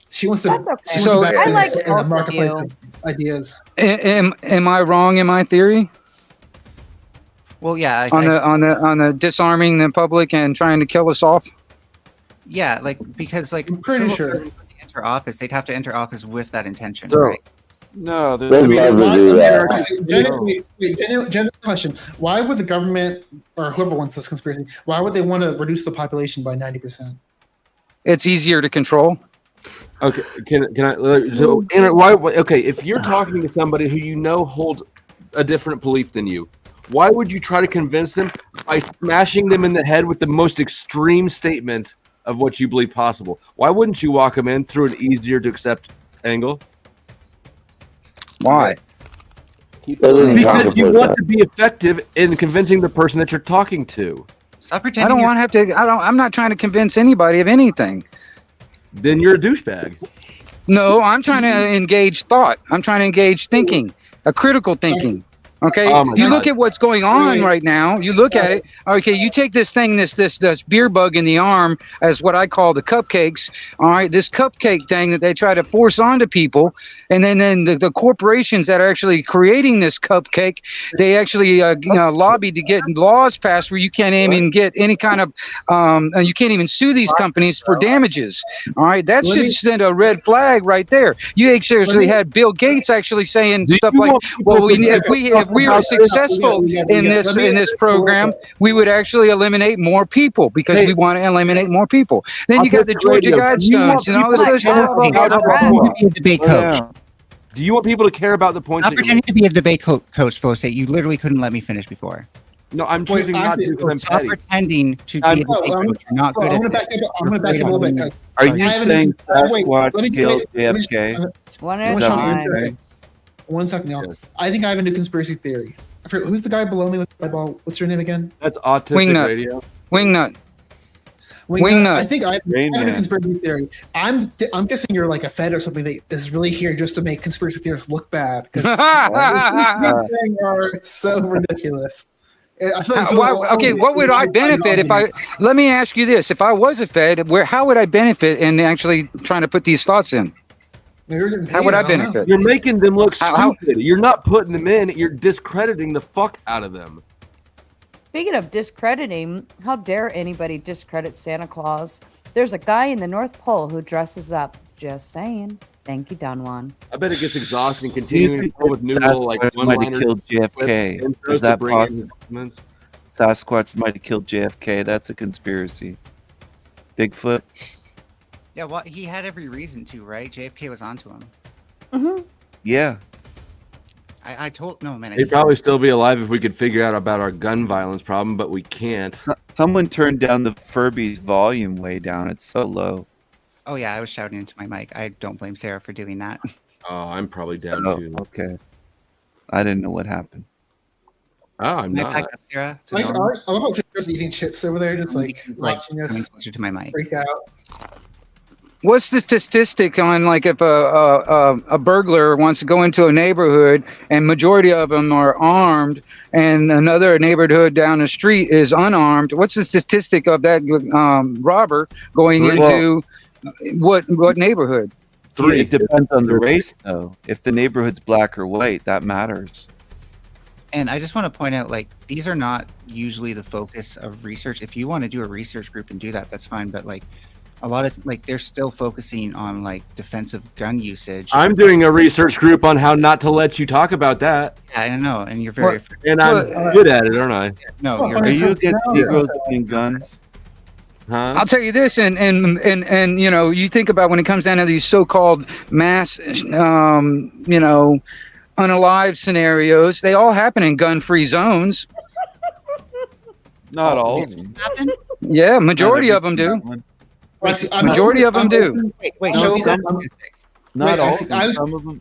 she wants to. Okay. So I like in both the of marketplace you. of ideas. Am I wrong in my theory? Well, yeah. On the disarming the public and trying to kill us off. Yeah, because I'm pretty sure. Enter office, they'd have to enter office with that intention, So, right? No, General question: why would the government or whoever wants this conspiracy? Why would they want to reduce the population by 90%? It's easier to control. Okay, can I? So, why? Okay, if you're talking to somebody who holds a different belief than you, why would you try to convince them by smashing them in the head with the most extreme statement of what you believe possible? Why wouldn't you walk them in through an easier to accept angle? Why? Because you want to be effective in convincing the person that you're talking to. Stop pretending. I don't want to have to. I'm not trying to convince anybody of anything. Then you're a douchebag. No, I'm trying to engage thought. I'm trying to engage thinking, a critical thinking. Okay, you look at what's going on right now. You look at it. Okay, you take this thing, this beer bug in the arm, as what I call the cupcakes. All right, this cupcake thing that they try to force onto people, and then the corporations that are actually creating this cupcake, they actually lobby to get laws passed where you can't even get any kind of, you can't even sue these companies for damages. All right, that should send a red flag right there. You actually had Bill Gates actually saying stuff like, "Well, if we are successful in this program, we would actually eliminate more people because we want to eliminate more people." Then you got the Georgia Guidestones and all this other stuff. Debate coach. Do you want people to care about the points? I'm pretending to be a debate coach, Flo State. You literally couldn't let me finish before. No, I'm choosing not to. Stop pretending to be a debate coach. You're not good at this. I'm going to back up a little bit. Are you saying Sasquatch killed JFK? One second, y'all. I think I have a new conspiracy theory. I forget, who's the guy below me with the ball? What's your name again? That's Autistic Radio. Wingnut. I think I have a new conspiracy theory. I'm guessing you're like a Fed or something that is really here just to make conspiracy theorists look bad because what saying are so ridiculous. I feel like what would I benefit if I? Let me ask you this: if I was a Fed, how would I benefit in actually trying to put these thoughts in? How would I benefit? You're making them look stupid. You're not putting them in. You're discrediting the fuck out of them. Speaking of discrediting, how dare anybody discredit Santa Claus? There's a guy in the North Pole who dresses up. Just saying. Thank you, Don Juan. I bet it gets exhausting continuing to go with new little might have killed JFK. Is that possible? Sasquatch might have killed JFK. That's a conspiracy. Bigfoot. Yeah, well, he had every reason to, right? JFK was onto him. Yeah. I told no man. He'd probably still be alive if we could figure out about our gun violence problem, but we can't. Someone turned down the Furby's volume way down. It's so low. Oh yeah, I was shouting into my mic. I don't blame Sarah for doing that. Oh, I'm probably down Oh, too. okay. I didn't know what happened. Oh, I'm My not. backup, Sarah. to I normal. love how Sarah's eating chips over there, just like Like, watching coming us closer to my mic. freak out. What's the statistic on like if a burglar wants to go into a neighborhood and majority of them are armed and another neighborhood down the street is unarmed? What's the statistic of that robber going into what neighborhood? It depends on the race, though. If the neighborhood's black or white, that matters. And I just want to point out, like, these are not usually the focus of research. If you want to do a research group and do that, that's fine. But like, a lot of like, they're still focusing on like defensive gun usage. I'm doing a research group on how not to let you talk about that. Yeah, I know, and you're very. And I'm good at it, aren't I? No, Are you against Negroes owning guns? Huh? I'll tell you this, and you know, you think about when it comes down to these so-called mass, you know, unalive scenarios, they all happen in gun-free zones. Not all of them. Yeah, majority of them do. Majority of them do. Wait, No, show me these that. are- Not all. I Some of them.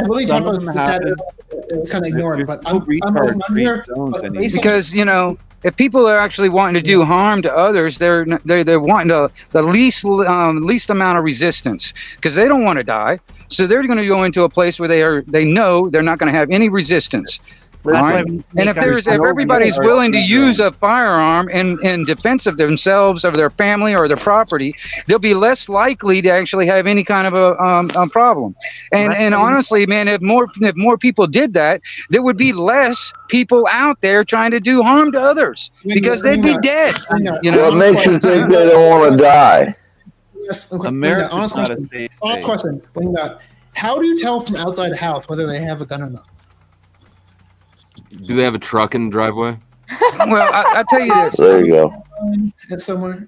really Some talked of about them the Saturday. happen. It's kind of ignored, There's but no I'm retard-free here. zones but anymore. based on- Because you know, if people are actually wanting to do harm to others, they're wanting the least amount of resistance because they don't want to die. So they're going to go into a place where they know they're not going to have any resistance. That's All why right? we And make if our- everybody's willing to use a firearm in defense of themselves, of their family, or their property, they'll be less likely to actually have any kind of a problem. And honestly, man, if more people did that, there would be less people out there trying to do harm to others because they'd be dead. You know? What makes you think they don't want to die? Yes, okay. America's Honest not a question. safe Honest space. question. How do you tell from outside the house whether they have a gun or not? Do they have a truck in the driveway? Well, I tell you this. There you go. It's somewhere.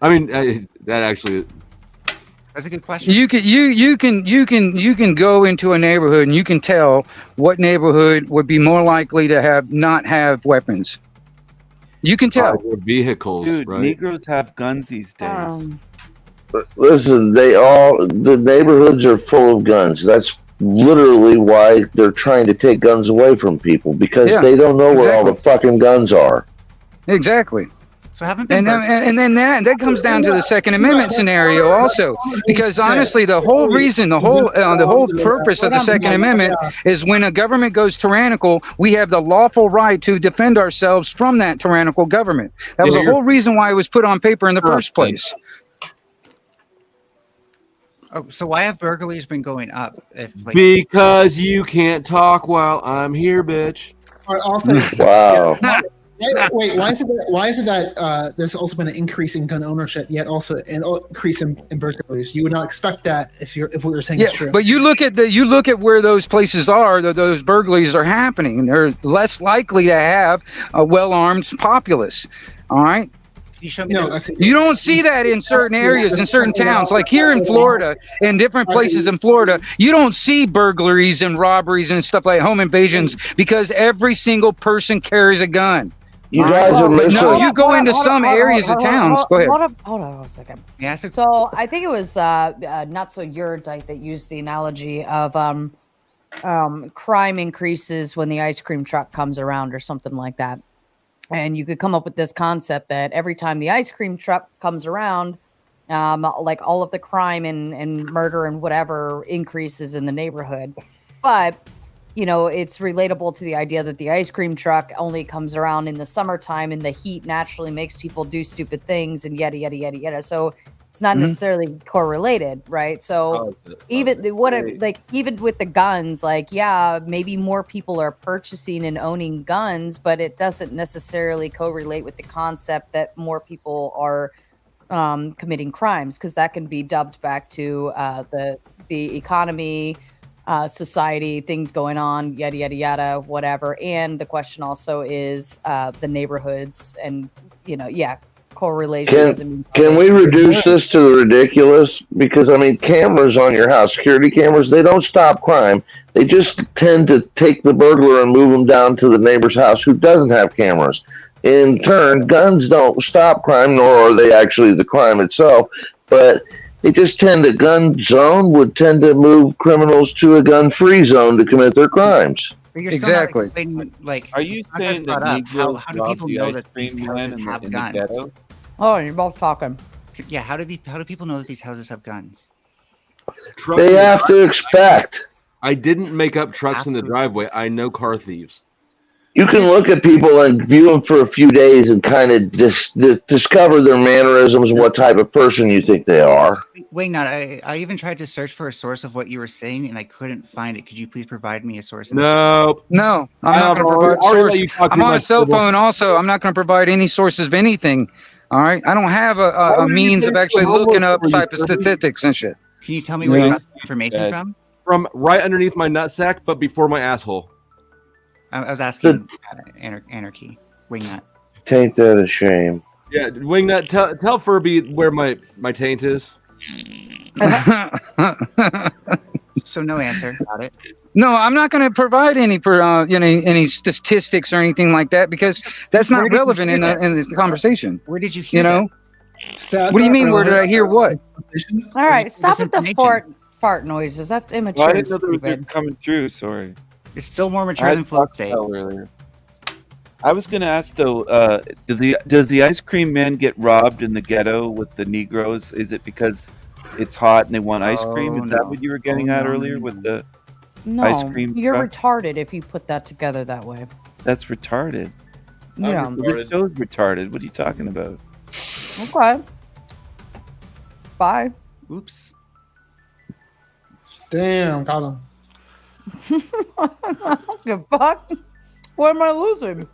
I mean, that actually. That's a good question. You can go into a neighborhood and you can tell what neighborhood would be more likely to not have weapons. You can tell. Vehicles, Dude, right? Negroes have guns these days. Listen, the neighborhoods are full of guns. That's literally why they're trying to take guns away from people because they don't know where all the fucking guns are. Exactly. So haven't and then that comes down to the Second Amendment scenario also, because honestly, the whole purpose of the Second Amendment is when a government goes tyrannical, we have the lawful right to defend ourselves from that tyrannical government. That was the whole reason why it was put on paper in the first place. Oh, so why have burglaries been going up? Because you can't talk while I'm here, bitch. Wow. Wait, why is it that there's also been an increase in gun ownership, yet also an increase in burglaries? You would not expect that if what you're saying is true. But you look at where those places are, those burglaries are happening, and they're less likely to have a well-armed populace. All right. You show me you don't see that in certain areas, in certain towns. Like here in Florida, in different places in Florida, you don't see burglaries and robberies and stuff like home invasions because every single person carries a gun. You guys are missing. No, you go into some areas of towns. Go ahead. Hold on a second. Yeah, so I think it was not so Eurodite that used the analogy of crime increases when the ice cream truck comes around or something like that. And you could come up with this concept that every time the ice cream truck comes around, like all of the crime and murder and whatever increases in the neighborhood. But, you know, it's relatable to the idea that the ice cream truck only comes around in the summertime and the heat naturally makes people do stupid things and yada, yada, yada, yada. So it's not necessarily correlated, right? So even with the guns, like, yeah, maybe more people are purchasing and owning guns, but it doesn't necessarily correlate with the concept that more people are committing crimes, because that can be dubbed back to the economy, society, things going on, yada, yada, yada, whatever. And the question also is the neighborhoods and, correlation doesn't mean Can we reduce this to the ridiculous? Because, I mean, cameras on your house, security cameras, they don't stop crime. They just tend to take the burglar and move them down to the neighbor's house who doesn't have cameras. In turn, guns don't stop crime, nor are they actually the crime itself. But they just gun zone would tend to move criminals to a gun-free zone to commit their crimes. But you're Exactly. Still not like, Are you Frances saying that brought up, Negroes how do rob people the know ice that these cream houses man have in the guns? ghetto? Oh, you're both talking. Yeah, how do people know that these houses have guns? They have to expect. I didn't make up trucks in the driveway. I know car thieves. You can look at people and view them for a few days and kind of discover their mannerisms and what type of person you think they are. Wait, not. I even tried to search for a source of what you were saying, and I couldn't find it. Could you please provide me a source? No, I'm not going to provide source. I'm on a cell phone also. I'm not going to provide any sources of anything. All right, I don't have a means of actually looking up type of statistics and shit. Can you tell me where you got the information from? From right underneath my nutsack, but before my asshole. I was asking Anarchy, Wingnut. Taint that a shame. Yeah, Wingnut, tell Furby where my taint is. So no answer. Got it. No, I'm not going to provide any statistics or anything like that because that's not relevant in the conversation. Where did you hear that? What do you mean? Where did I hear what? All right, stop with the fart noises. That's immature. Well, I and didn't know there was stupid. coming through. Sorry. It's still more mature than float state. Earlier. I was going to ask though, does the ice cream man get robbed in the ghetto with the Negroes? Is it because it's hot and they want ice cream? Is that what you were getting at earlier with the ice cream? You're truck? retarded if you put that together that way. That's retarded. Yeah. The show's retarded. What are you talking about? Okay. Bye. Oops. Damn, got him. I don't give a fuck. What am I losing?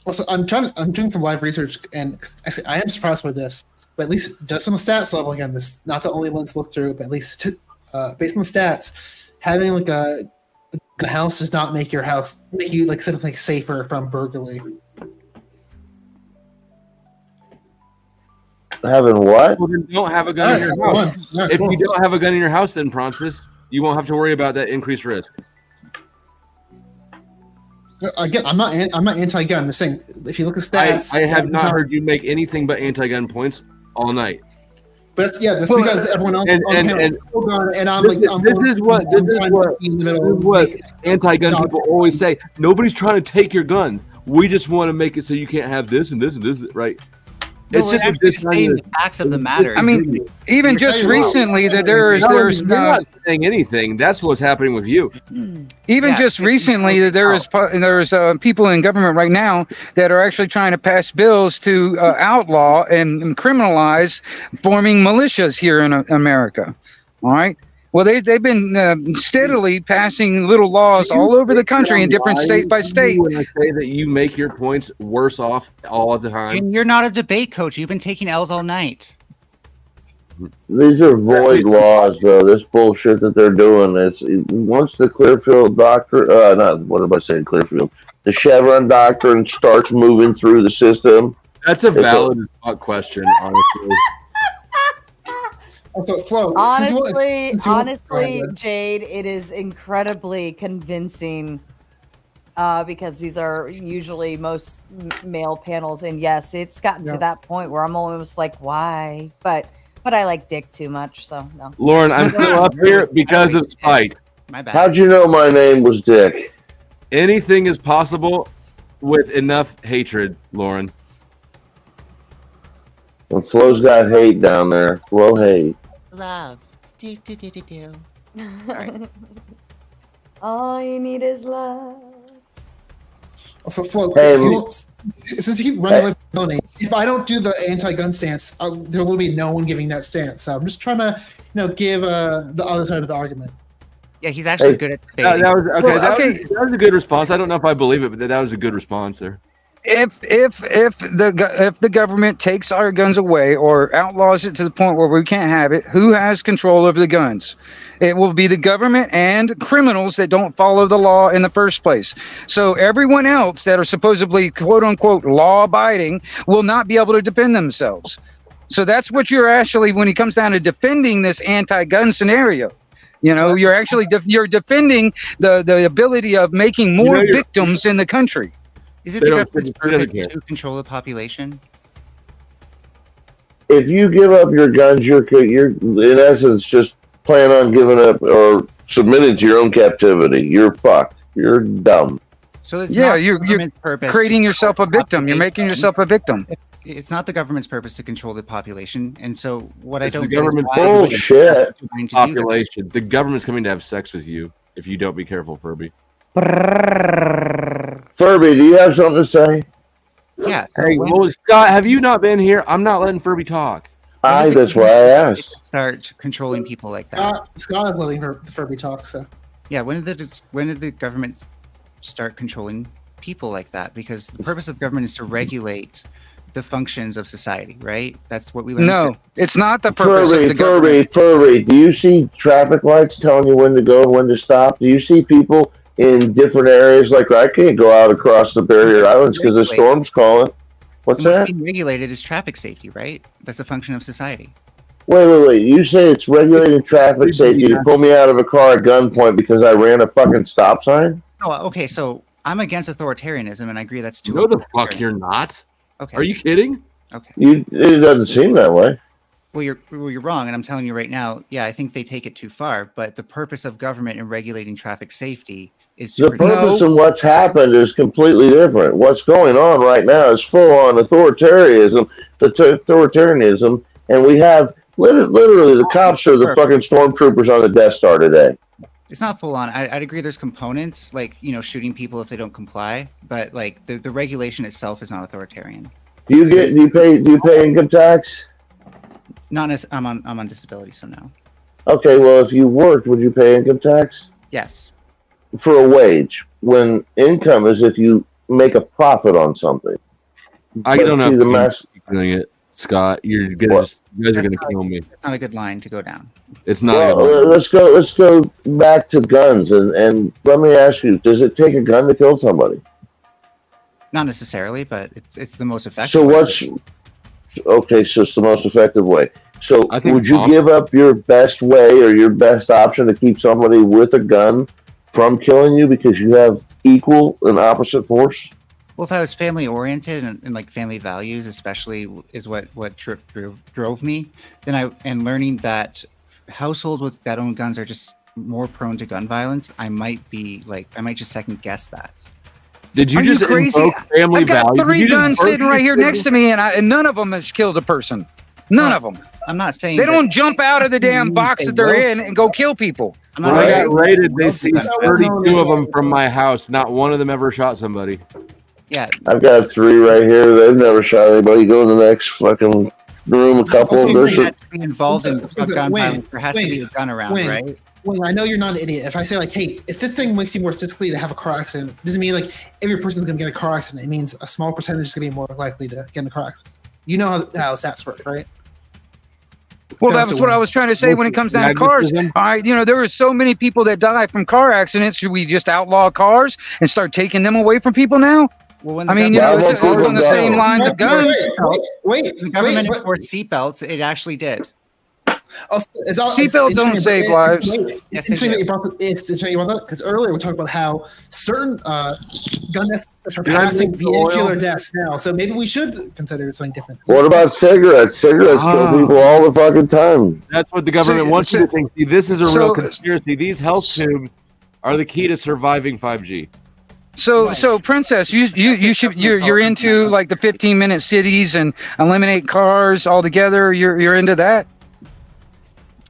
Also, I'm doing some live research, and actually, I am surprised by this. But at least just on the stats level, again, this is not the only ones to look through. But at least based on the stats, having like a house does not make you like something safer from burglary. Having what? Well, then don't have a gun in your house. If you don't have a gun in your house, then Prawncess, you won't have to worry about that increased risk. Again, I'm not anti-gun. I'm just saying if you look at stats, I have not heard you make anything but anti-gun points all night. But that's because everyone else and I'm this is what anti-gun people always say. Nobody's trying to take your gun. We just want to make it so you can't have this and this and this, right? No, it's just saying the facts of the matter. I mean, even just recently that there's you're not saying anything. That's what's happening with you. Even just recently that there's people in government right now that are actually trying to pass bills to outlaw and criminalize forming militias here in America. All right. Well, they've been steadily passing little laws all over the country in different state by state. When I say that you make your points worse off all the time, and you're not a debate coach. You've been taking L's all night. These are void laws, though. This bullshit that they're doing. Once the Clearfield doctrine, Clearfield, the Chevron doctrine starts moving through the system. That's a valid question, honestly. Also, Flo, honestly, Jade, it is incredibly convincing because these are usually most male panels, and yes, it's gotten to that point where I'm almost like, why? But I like dick too much, so no. Lauren, I'm still up here because of spite. My bad. How'd you know my name was Dick? Anything is possible with enough hatred, Lauren. Well, Flo's got hate down there. Flo hate. Love. Do. All right. All you need is love. Also, Flo, Hey, since you keep running away from Melanie, if I don't do the anti-gun stance, there will be no one giving that stance. So I'm just trying to, give the other side of the argument. Yeah, he's actually good at debating. That was a good response. I don't know if I believe it, but that was a good response there. if the government takes our guns away or outlaws it to the point where we can't have it, who has control over the guns? It will be the government and criminals that don't follow the law in the first place. So everyone else that are supposedly quote unquote law abiding will not be able to defend themselves. So that's what you're actually, when it comes down to defending this anti-gun scenario, you're actually you're defending the ability of making more victims in the country. Is it the government's purpose to control the population? If you give up your guns, you're in essence just plan on giving up or submitting to your own captivity. You're fucked. You're dumb. So it's you're creating yourself a victim. You're making yourself a victim. It's not the government's purpose to control the population, and so what It's I don't the government bullshit. Population. The government's coming to have sex with you if you don't be careful, Furby. Furby, do you have something to say? Yeah. Hey, well, Scott, have you not been here? I'm not letting Furby talk. That's why I asked. Start controlling people like that. Scott is letting Furby talk. So yeah, when did the government start controlling people like that? Because the purpose of government is to regulate the functions of society, right? That's what we learned. No, it's not the purpose of the government. Furby, do you see traffic lights telling you when to go and when to stop? Do you see people in different areas? Like, I can't go out across the barrier islands because the storm's calling. What's that? Being regulated is traffic safety, right? That's a function of society. Wait. You say it's regulating traffic safety to pull me out of a car at gunpoint because I ran a fucking stop sign? Oh, okay. So I'm against authoritarianism, and I agree that's too. No, the fuck you're not. Okay. Are you kidding? Okay. It doesn't seem that way. Well, you're wrong, and I'm telling you right now. Yeah, I think they take it too far. But the purpose of government in regulating traffic safety is to The purpose of what's happened is completely different. What's going on right now is full-on authoritarianism, and we have literally the cops are the fucking stormtroopers on the Death Star today. It's not full on. I'd agree. There's components like shooting people if they don't comply, but like the regulation itself is not authoritarian. Do you pay income tax? Not as I'm on disability, so no. Okay, well, if you worked, would you pay income tax? Yes. For a wage, when income is if you make a profit on something. I don't know. The mass doing it, Scott. You guys are gonna kill me. It's not a good line to go down. It's not. Well, let's go back to guns and let me ask you: does it take a gun to kill somebody? Not necessarily, but it's the most effective. So okay? So it's the most effective way. So would you give up your best way or your best option to keep somebody with a gun from killing you because you have equal and opposite force? Well, if I was family oriented and like family values, especially, is what drove me. And learning that households that own guns are just more prone to gun violence, I might just second guess that. Did you just crazy? Family I've got values? 3 guns sitting right here next to me, and none of them has killed a person. None of them. I'm not saying they don't jump out of the damn box that they're in and go kill people. When I got raided, they seized 32 of them from my house. Not one of them ever shot somebody. Yeah, I've got 3 right here. They've never shot anybody. Go to the next fucking room. A couple of them. To be involved in gun violence, there has to be a gun around, right? Wayne, I know you're not an idiot. If I say like, hey, if this thing makes you more statistically to have a car accident, doesn't mean like every person's gonna get a car accident. It means a small percentage is gonna be more likely to get in a car accident. You know how stats work, right? Well, that's what I was trying to say when it comes down to cars. All right, there are so many people that die from car accidents. Should we just outlaw cars and start taking them away from people now? Well, I mean, it's on the same lines of guns. Wait, the government enforced seatbelts. It actually did. Seatbelts don't save lives. It's interesting that you brought that because earlier we talked about how certain gun deaths are surpassing vehicular deaths now. So maybe we should consider something different. What about cigarettes? Cigarettes kill people all the fucking time. That's what the government wants you to think. See, this is a real conspiracy. These health tubes are the key to surviving 5G. So Princess, you're into like the 15-minute cities and eliminate cars altogether. You're into that.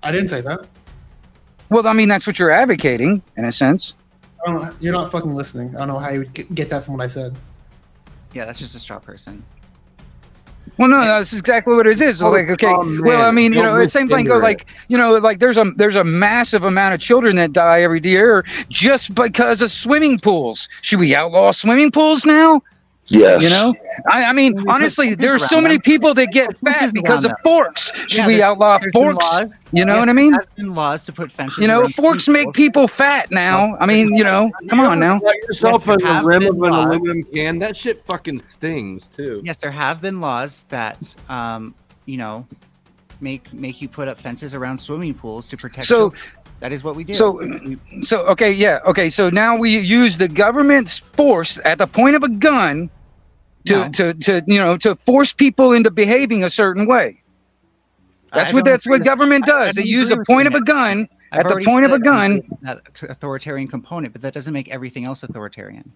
I didn't say that. Well, I mean, that's what you're advocating, in a sense. I don't know, you're not fucking listening. I don't know how you would get that from what I said. Yeah, that's just a straw person. Well, no, that's exactly what it is. It's like, okay, well, I mean, it's same thing. Like, there's a massive amount of children that die every year just because of swimming pools. Should we outlaw swimming pools now? Yes. You know, I mean, honestly, there are so many people that get fat because of forks. Should we outlaw forks? You know what I mean? There has been laws to put fences. You know, around forks make people fat now. I mean, you know, come on now. Let yourself Yes, on there the have rim been of an laws. aluminum can. That shit fucking stings too. Yes, there have been laws that, you know, make you put up fences around swimming pools to protect. So- children. That is what we do. So okay, yeah, okay. So now we use the government's force at the point of a gun to you know, to force people into behaving a certain way. That's what government does. They use the point of a gun at the point of a gun. That authoritarian component, but that doesn't make everything else authoritarian.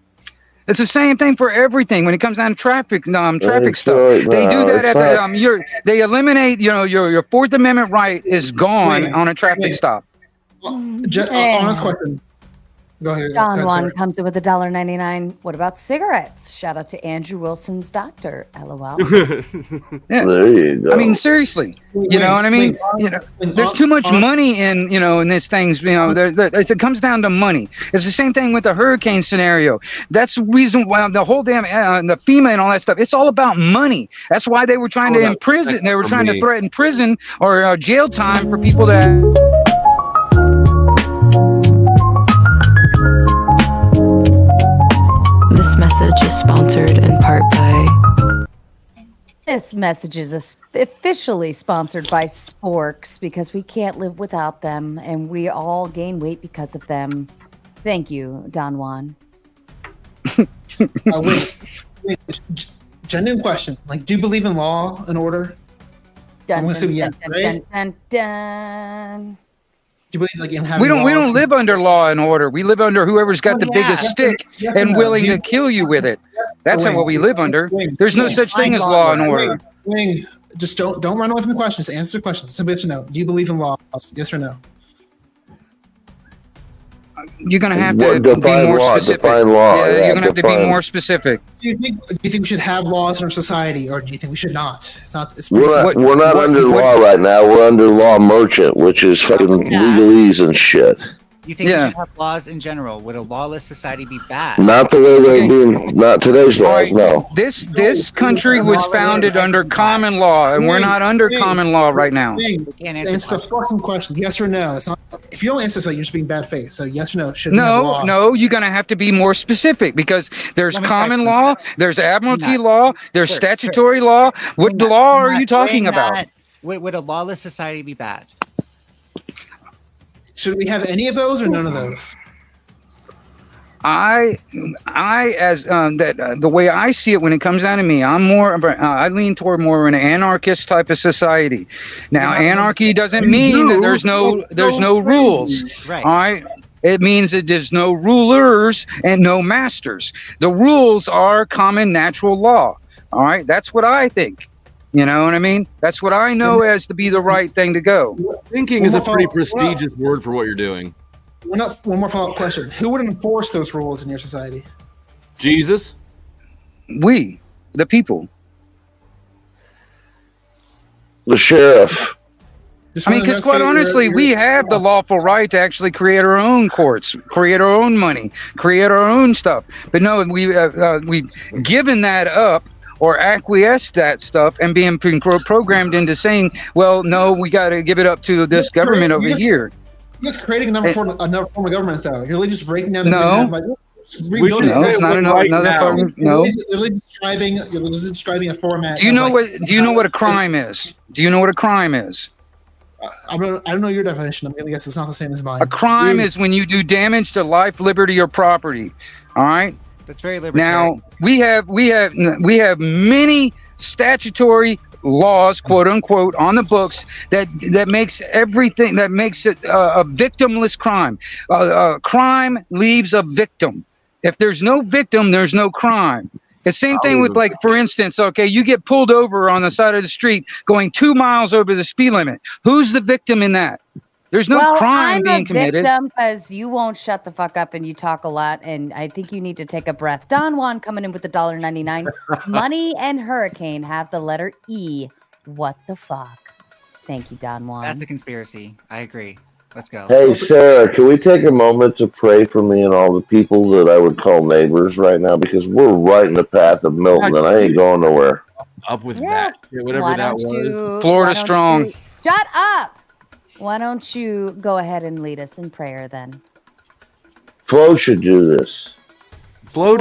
It's the same thing for everything when it comes down to traffic stuff. sure, They do no, that it's at not. the they eliminate, you know, your Fourth Amendment right is gone on a traffic stop. Honest question. Go ahead. Don Juan Sarah. comes in with $1.99. What about cigarettes? Shout out to Andrew Wilson's doctor. LOL. Yeah. There you go. I mean, seriously, you know what I mean? You know, there's too much money in, you know, in these things. You know, it comes down to money. It's the same thing with the hurricane scenario. That's the reason why the whole damn the FEMA and all that stuff. It's all about money. That's why they were trying to imprison. They were trying to threaten prison or jail time for people that. This message is sponsored in part by. This message is officially sponsored by Sporks because we can't live without them and we all gain weight because of them. Thank you, Don Juan. Wait. Genuine question. Like, do you believe in law and order? I'm gonna assume yes, right? Dun. Do you believe like in having We don't laws? live under law and order. We live under whoever's got the biggest stick Yes, and no. willing Do you- to kill you with it. That's Wing, what we live under. There's no such thing as law and order. Wing, just don't run away from the question. Just answer the question. Simple yes or no. Do you believe in laws? Yes or no? You're gonna have to What- be define more law, specific. define law, Yeah, yeah, you're gonna have to be define. more specific. Do you think we should have laws in our society, or do you think we should not? It's not. It's pretty We're not, simple. we're not under law right now. We're under law merchant, which is fucking legalese and shit. You think we should have laws in general? Would a lawless society be bad? Not the way they're being, not today's laws, no. This country was founded under common law, and we're not under common law right now. Answer the fucking question. Yes or no. It's not. If you don't answer this, you're just being bad faith. So yes or no. Should we have law? No, you're gonna have to be more specific because there's common law, there's admiralty law, there's statutory law. What law are you talking about? Would a lawless society be bad? Should we have any of those or none of those? The way I see it when it comes down to me, I lean toward more of an anarchist type of society. Now, anarchy doesn't mean that there's no rules. Right. All right. It means that there's no rulers and no masters. The rules are common natural law. All right. That's what I think. You know what I mean? That's what I know as to be the right thing to go. Thinking is a pretty prestigious word for what you're doing. One more follow-up question. Who would enforce those rules in your society? Jesus? We, the people. The sheriff. I mean, because quite honestly, we have the lawful right to actually create our own courts, create our own money, create our own stuff. But no, we've given that up or acquiesced that stuff and being programmed into saying, well, no, we got to give it up to this government over here. You're just creating another form of government, though. You're really just breaking down. No. It's not another form. No. You're describing a format. Do you know what a crime is? Do you know what a crime is? I don't know your definition. I'm gonna guess it's not the same as mine. A crime is when you do damage to life, liberty, or property. All right. That's very libertarian. Now we have many statutory laws, quote unquote, on the books that makes everything, that makes it a victimless crime. Crime leaves a victim. If there's no victim, there's no crime. It's same thing with, like, for instance, okay, you get pulled over on the side of the street going 2 miles over the speed limit. Who's the victim in that? There's no crime being committed. Because you won't shut the fuck up and you talk a lot, and I think you need to take a breath. Don Juan coming in with $1.99. Money and hurricane have the letter E. What the fuck? Thank you, Don Juan. That's a conspiracy. I agree. Let's go. Hey, Sarah, can we take a moment to pray for me and all the people that I would call neighbors right now? Because we're right in the path of Milton, and I ain't going nowhere. Up with Yeah. that. Whatever Why that don't was. you- Florida why don't strong. you- Shut up. Why don't you go ahead and lead us in prayer then? Flo should do this. Flow's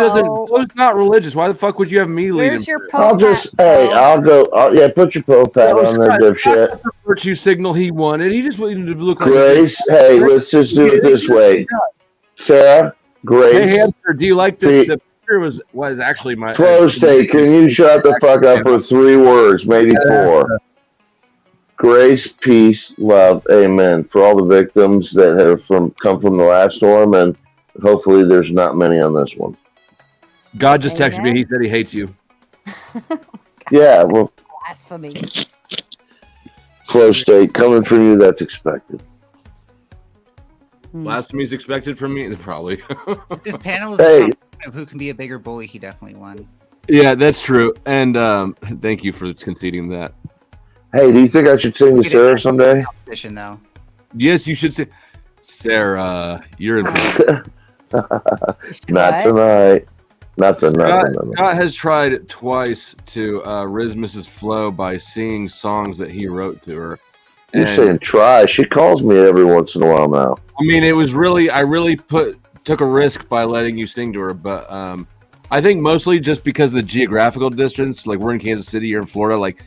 not religious. Why the fuck would you have me lead him? Where's your I'll just, I'll go. Yeah, put your Pope hat on there, dipshit. That's the virtue signal he wanted. He just wanted to look like Grace, hey, let's just do it this way. Sarah, Grace. Hey, Hamster, do you like the picture was actually my Flow State, can you shut the fuck up for 3 words, maybe 4? Grace, peace, love, amen. For all the victims that have come from the last storm, and hopefully there's not many on this one. God just texted me. He said he hates you. Yeah, well, Blasphemy. Flow State, coming from you, that's expected. Blasphemy's expected from me? Probably. This panel is Hey. of who can be a bigger bully. He definitely won. Yeah, that's true. And thank you for conceding that. Hey, do you think I should sing to Sarah someday? Competition, though. Yes, you should say, Sarah, you're in. Not tonight. Nothing. Scott has tried twice to riz Mrs. Flo by singing songs that he wrote to her. You're saying try. She calls me every once in a while now. I mean, I really took a risk by letting you sing to her, but I think mostly just because of the geographical distance. Like, we're in Kansas City, you're in Florida, like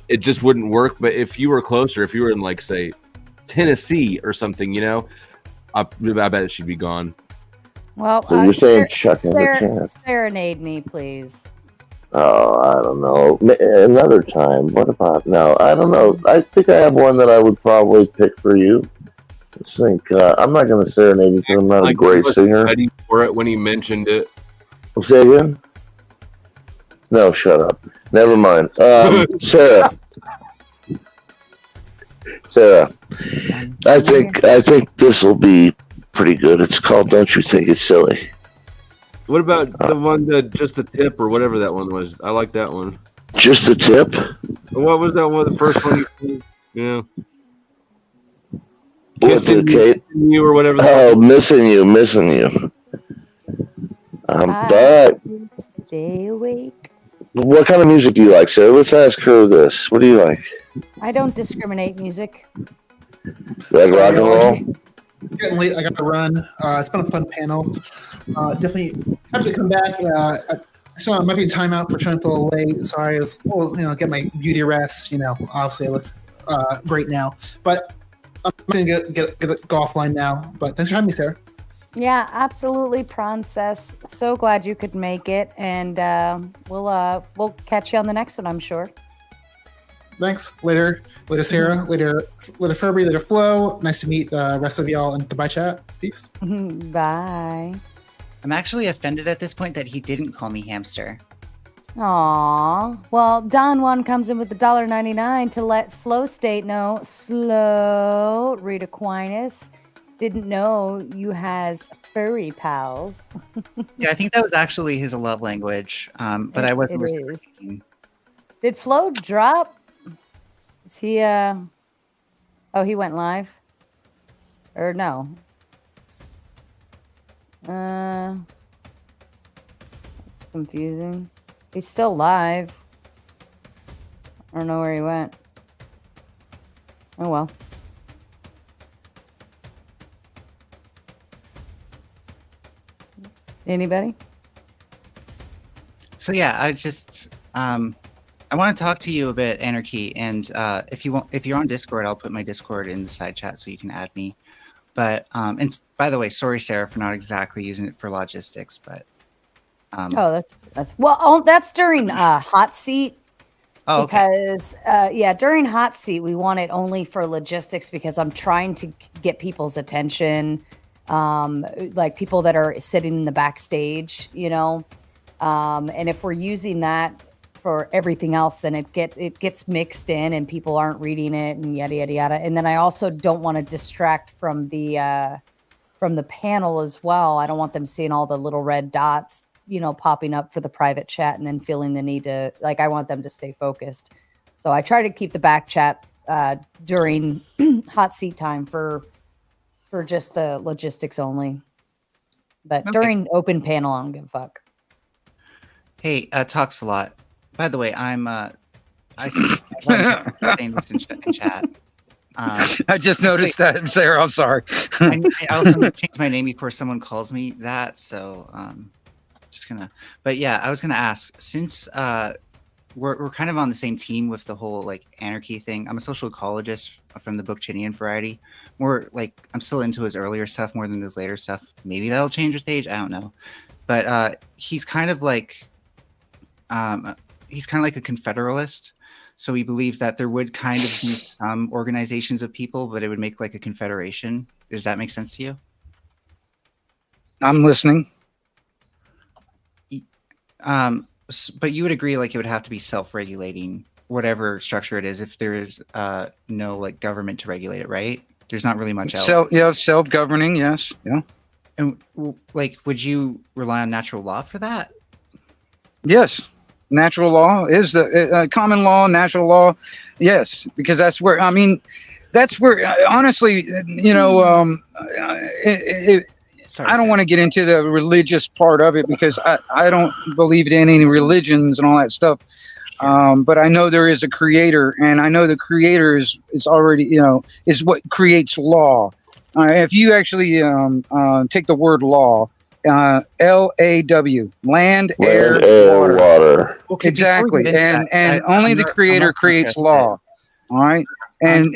it just wouldn't work. But if you were closer, if you were in, like, say, Tennessee or something, you know, I bet she'd be gone. Well, So you're saying Chuck has a chance? Serenade me, please. Oh, I don't know. Another time. What about? No, I don't know. I think I have one that I would probably pick for you. Let's think. I'm not going to serenade you because I'm not a great singer. Ready for it when he mentioned it. Say again? No, shut up. Never mind. Sarah. I think this will be pretty good. It's called "Don't You Think It's Silly." What about the one that just a tip or whatever that one was? I like that one. Just a tip. What was that one? The first one you yeah. What's it, Kate? You or whatever. Oh, missing you. I'm back. Stay awake. What kind of music do you like, Sarah? Let's ask her this. What do you like? I don't discriminate music. Like rock and roll? It's getting late. I got to run. It's been a fun panel. Definitely happy to come back. So I might be in timeout for trying to pull late. Sorry, I was, get my beauty rest. Obviously I look great now, but I'm gonna get go offline now. But thanks for having me, Sarah. Yeah, absolutely, Prawncess. So glad you could make it, and we'll catch you on the next one, I'm sure. Thanks. Later, Sarah. Later, Furby. Later, Flo. Nice to meet the rest of y'all, and goodbye, chat. Peace. Bye. I'm actually offended at this point that he didn't call me hamster. Aw. Well, Don Juan comes in with the $1.99 to let Flow State know. Slow, Rita Aquinas. Didn't know you has furry pals. Yeah, I think that was actually his love language, but I wasn't reciprocating. Did Flo drop? Is he, oh, he went live? Or no? That's confusing. He's still live. I don't know where he went. Oh well. Anybody? So yeah, I just I want to talk to you a bit, Anarchy, and if you're on Discord, I'll put my Discord in the side chat so you can add me. But and by the way, sorry Sarah for not exactly using it for logistics, but that's during hot seat. Oh, okay. Because during hot seat we want it only for logistics because I'm trying to get people's attention, like people that are sitting in the backstage, and if we're using that for everything else, then it gets mixed in and people aren't reading it and yada yada yada. And then I also don't want to distract from the panel as well. I don't want them seeing all the little red dots, popping up for the private chat and then feeling the need to, I want them to stay focused. So I try to keep the back chat during hot seat time for for just the logistics only. But Okay. during open panel, I don't give a fuck. Hey, talks a lot. By the way, I'm saying this in chat. I just noticed that, Sarah. I'm sorry. I also need to change my name before someone calls me that. So just gonna. But yeah, I was gonna ask, since we're kind of on the same team with the whole like anarchy thing. I'm a social ecologist from the Bookchinian variety. More like I'm still into his earlier stuff more than his later stuff. Maybe that'll change with age. I don't know. But he's kind of like a confederalist. So we believe that there would kind of be some organizations of people, but it would make like a confederation. Does that make sense to you? I'm listening. But you would agree like it would have to be self-regulating, whatever structure it is, if there is no like government to regulate it, right? There's not really much else. Self-governing, yes. Yeah. And like, would you rely on natural law for that? Yes. Natural law is the common law, natural law. Yes, because that's where, honestly, you know, I don't want to get into the religious part of it because I don't believe in any religions and all that stuff. But I know there is a creator, and I know the creator is already, you know, is what creates law. If you actually take the word law, LAW, land, air, water. Okay, exactly, and only the creator creates law. All right. And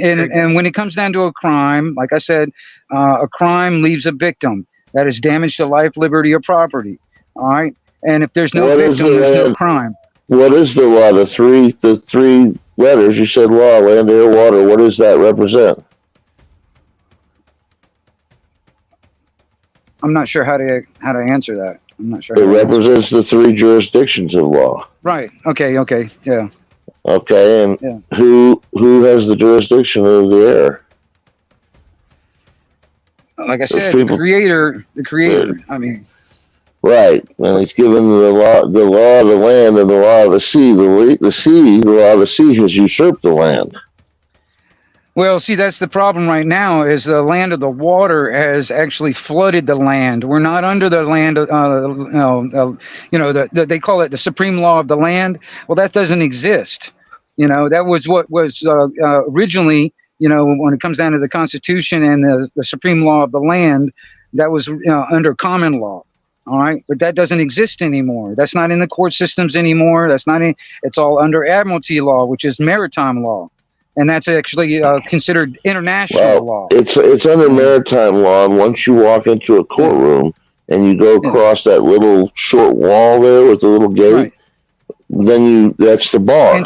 when it comes down to a crime, like I said, a crime leaves a victim. That is damage to life, liberty, or property. All right. And if there's no victim, there's no crime. What is the law? The three letters you said: law, land, air, water. What does that represent? I'm not sure how to answer that. I'm not sure. It represents the three jurisdictions of law. Right. Okay. Yeah. Okay. And who has the jurisdiction of the air? Like I said, the creator. I mean, right, and he's given the law of the land, and the law of the sea. The law of the sea has usurped the land. Well, see, that's the problem right now. Is the land of the water has actually flooded the land. We're not under the land. They call it the supreme law of the land. Well, that doesn't exist. You know, that was what was originally. You know, when it comes down to the Constitution and the supreme law of the land, that was under common law. All right. But that doesn't exist anymore. That's not in the court systems anymore. It's all under admiralty law, which is maritime law. And that's actually considered international law. It's under maritime law. And once you walk into a courtroom and you go across that little short wall there with the little gate, then that's the bar.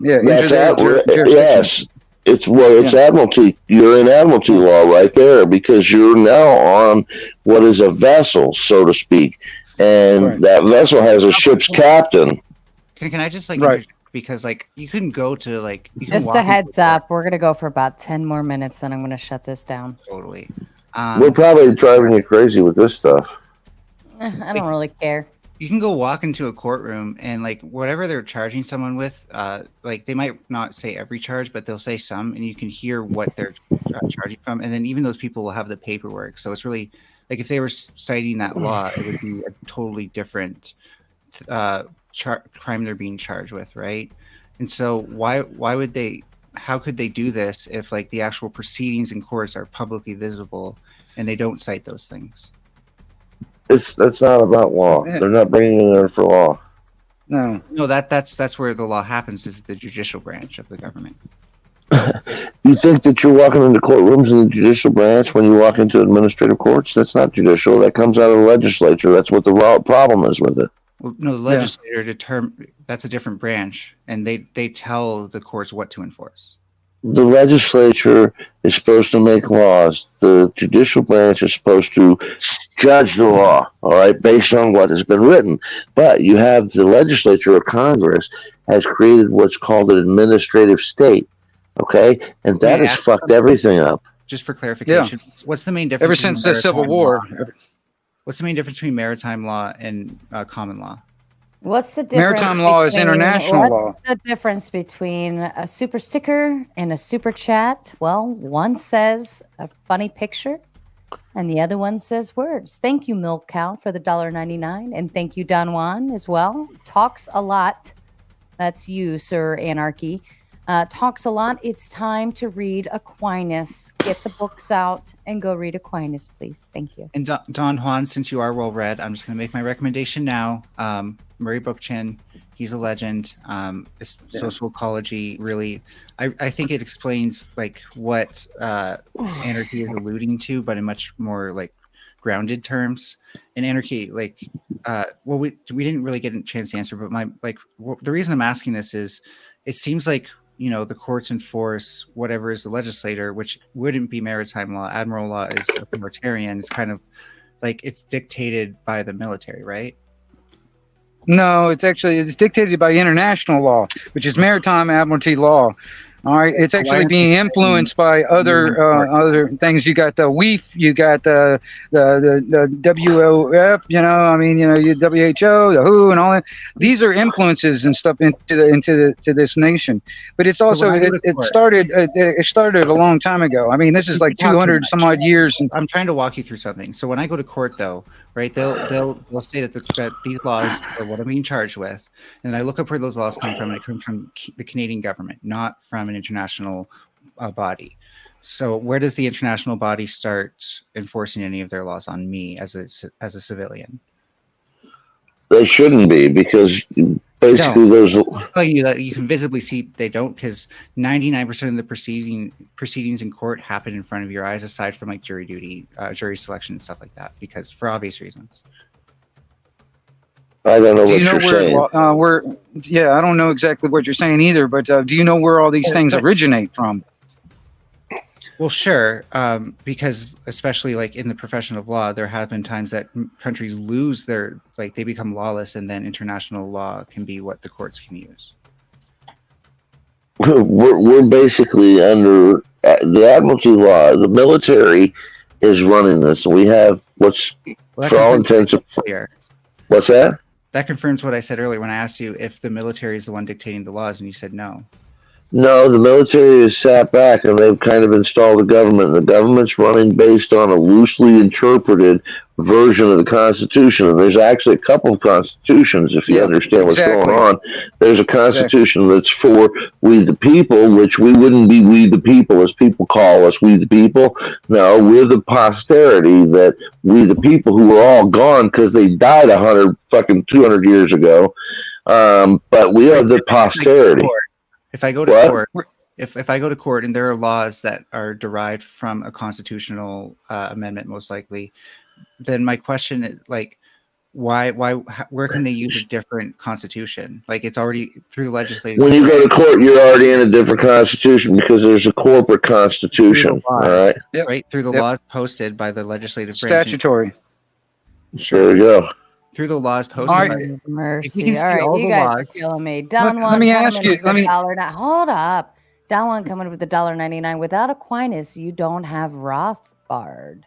Yes, it's admiralty. You're in admiralty law right there because you're now on what is a vessel, so to speak, and that vessel has a ship's captain. Can I just because like you couldn't go to like just a heads up, we're gonna go for about 10 more minutes, then I'm gonna shut this down. Totally. We're probably driving you crazy with this stuff. I don't really care. You can go walk into a courtroom and like whatever they're charging someone with, like they might not say every charge, but they'll say some, and you can hear what they're charging from. And then even those people will have the paperwork. So it's really like if they were citing that law, it would be a totally different crime they're being charged with, right? And so why would they? How could they do this if like the actual proceedings in courts are publicly visible and they don't cite those things? That's not about law. They're not bringing it there for law. No, that's where the law happens, is the judicial branch of the government. You think that you're walking into courtrooms in the judicial branch when you walk into administrative courts? That's not judicial. That comes out of the legislature. That's what the problem is with it. Well, no, the legislature that's a different branch, and they tell the courts what to enforce. The legislature is supposed to make laws. The judicial branch is supposed to judge the law, all right, based on what has been written. But you have the legislature or Congress has created what's called an administrative state, okay? And that has fucked everything up. Just for clarification, what's the main difference? Ever since the Civil War. What's the main difference between maritime law and common law? What's the difference? Maritime law is international law. What's the difference between a super sticker and a super chat? Well, one says a funny picture, and the other one says words. Thank you, Milk Cow, for the $1.99, and thank you, Don Juan, as well. Talks a lot. That's you, Sir Anarchy. Talks a lot. It's time to read Aquinas. Get the books out and go read Aquinas, please. Thank you. And Don Juan, since you are well read, I'm just going to make my recommendation now. Murray Bookchin, he's a legend. Social ecology, really, I think it explains like what anarchy is alluding to, but in much more like grounded terms. In anarchy, like, well, we didn't really get a chance to answer, but the reason I'm asking this is, it seems like, you know, the courts enforce whatever is the legislator, which wouldn't be maritime law. Admiral law is authoritarian. It's kind of like it's dictated by the military, right? No, it's dictated by international law, which is maritime admiralty law. All right, it's actually being influenced by other things. You got the WEF, you got the WOF, you know, I mean, you know, you WHO, the WHO, and all that. These are influences and stuff into this nation. But it's also it started a long time ago. I mean, this is like 200 some odd years. I'm trying to walk you through something. So when I go to court, though, right, they'll say that these laws are what I'm being charged with, and I look up where those laws come from, and it comes from the Canadian government, not from an international body. So where does the international body start enforcing any of their laws on me as a civilian? They shouldn't be, because basically there's telling you that you can visibly see they don't, because 99% of the proceedings in court happen in front of your eyes, aside from like jury duty, jury selection and stuff like that, because for obvious reasons. I don't know what you're saying. I don't know exactly what you're saying either, but do you know where all these things originate from? Well, sure, because especially like in the profession of law, there have been times that countries lose their, like they become lawless, and then international law can be what the courts can use. We're basically under the admiralty law. The military is running this. We have for all intents and what's that? That confirms what I said earlier when I asked you if the military is the one dictating the laws, and you said no. No, the military has sat back and they've kind of installed a government. And the government's running based on a loosely interpreted version of the Constitution. And there's actually a couple of constitutions, if you understand what's going on. There's a constitution that's for we the people, which we wouldn't be we the people as people call us, we the people. No, we're the posterity, that we the people who were all gone because they died 200 years ago. But we are the posterity. If I go to court, if I go to court and there are laws that are derived from a constitutional amendment, most likely, then my question is like, where can they use a different constitution? Like it's already through the legislature. When you go to court, you're already in a different constitution because there's a corporate constitution. All right, right through the laws posted by the legislative statutory. There we go. Through the laws posted. All right, mercy. All right, you guys are killing me. Let me ask you. Hold up. Don Juan coming up with $1.99. Without Aquinas, you don't have Rothbard.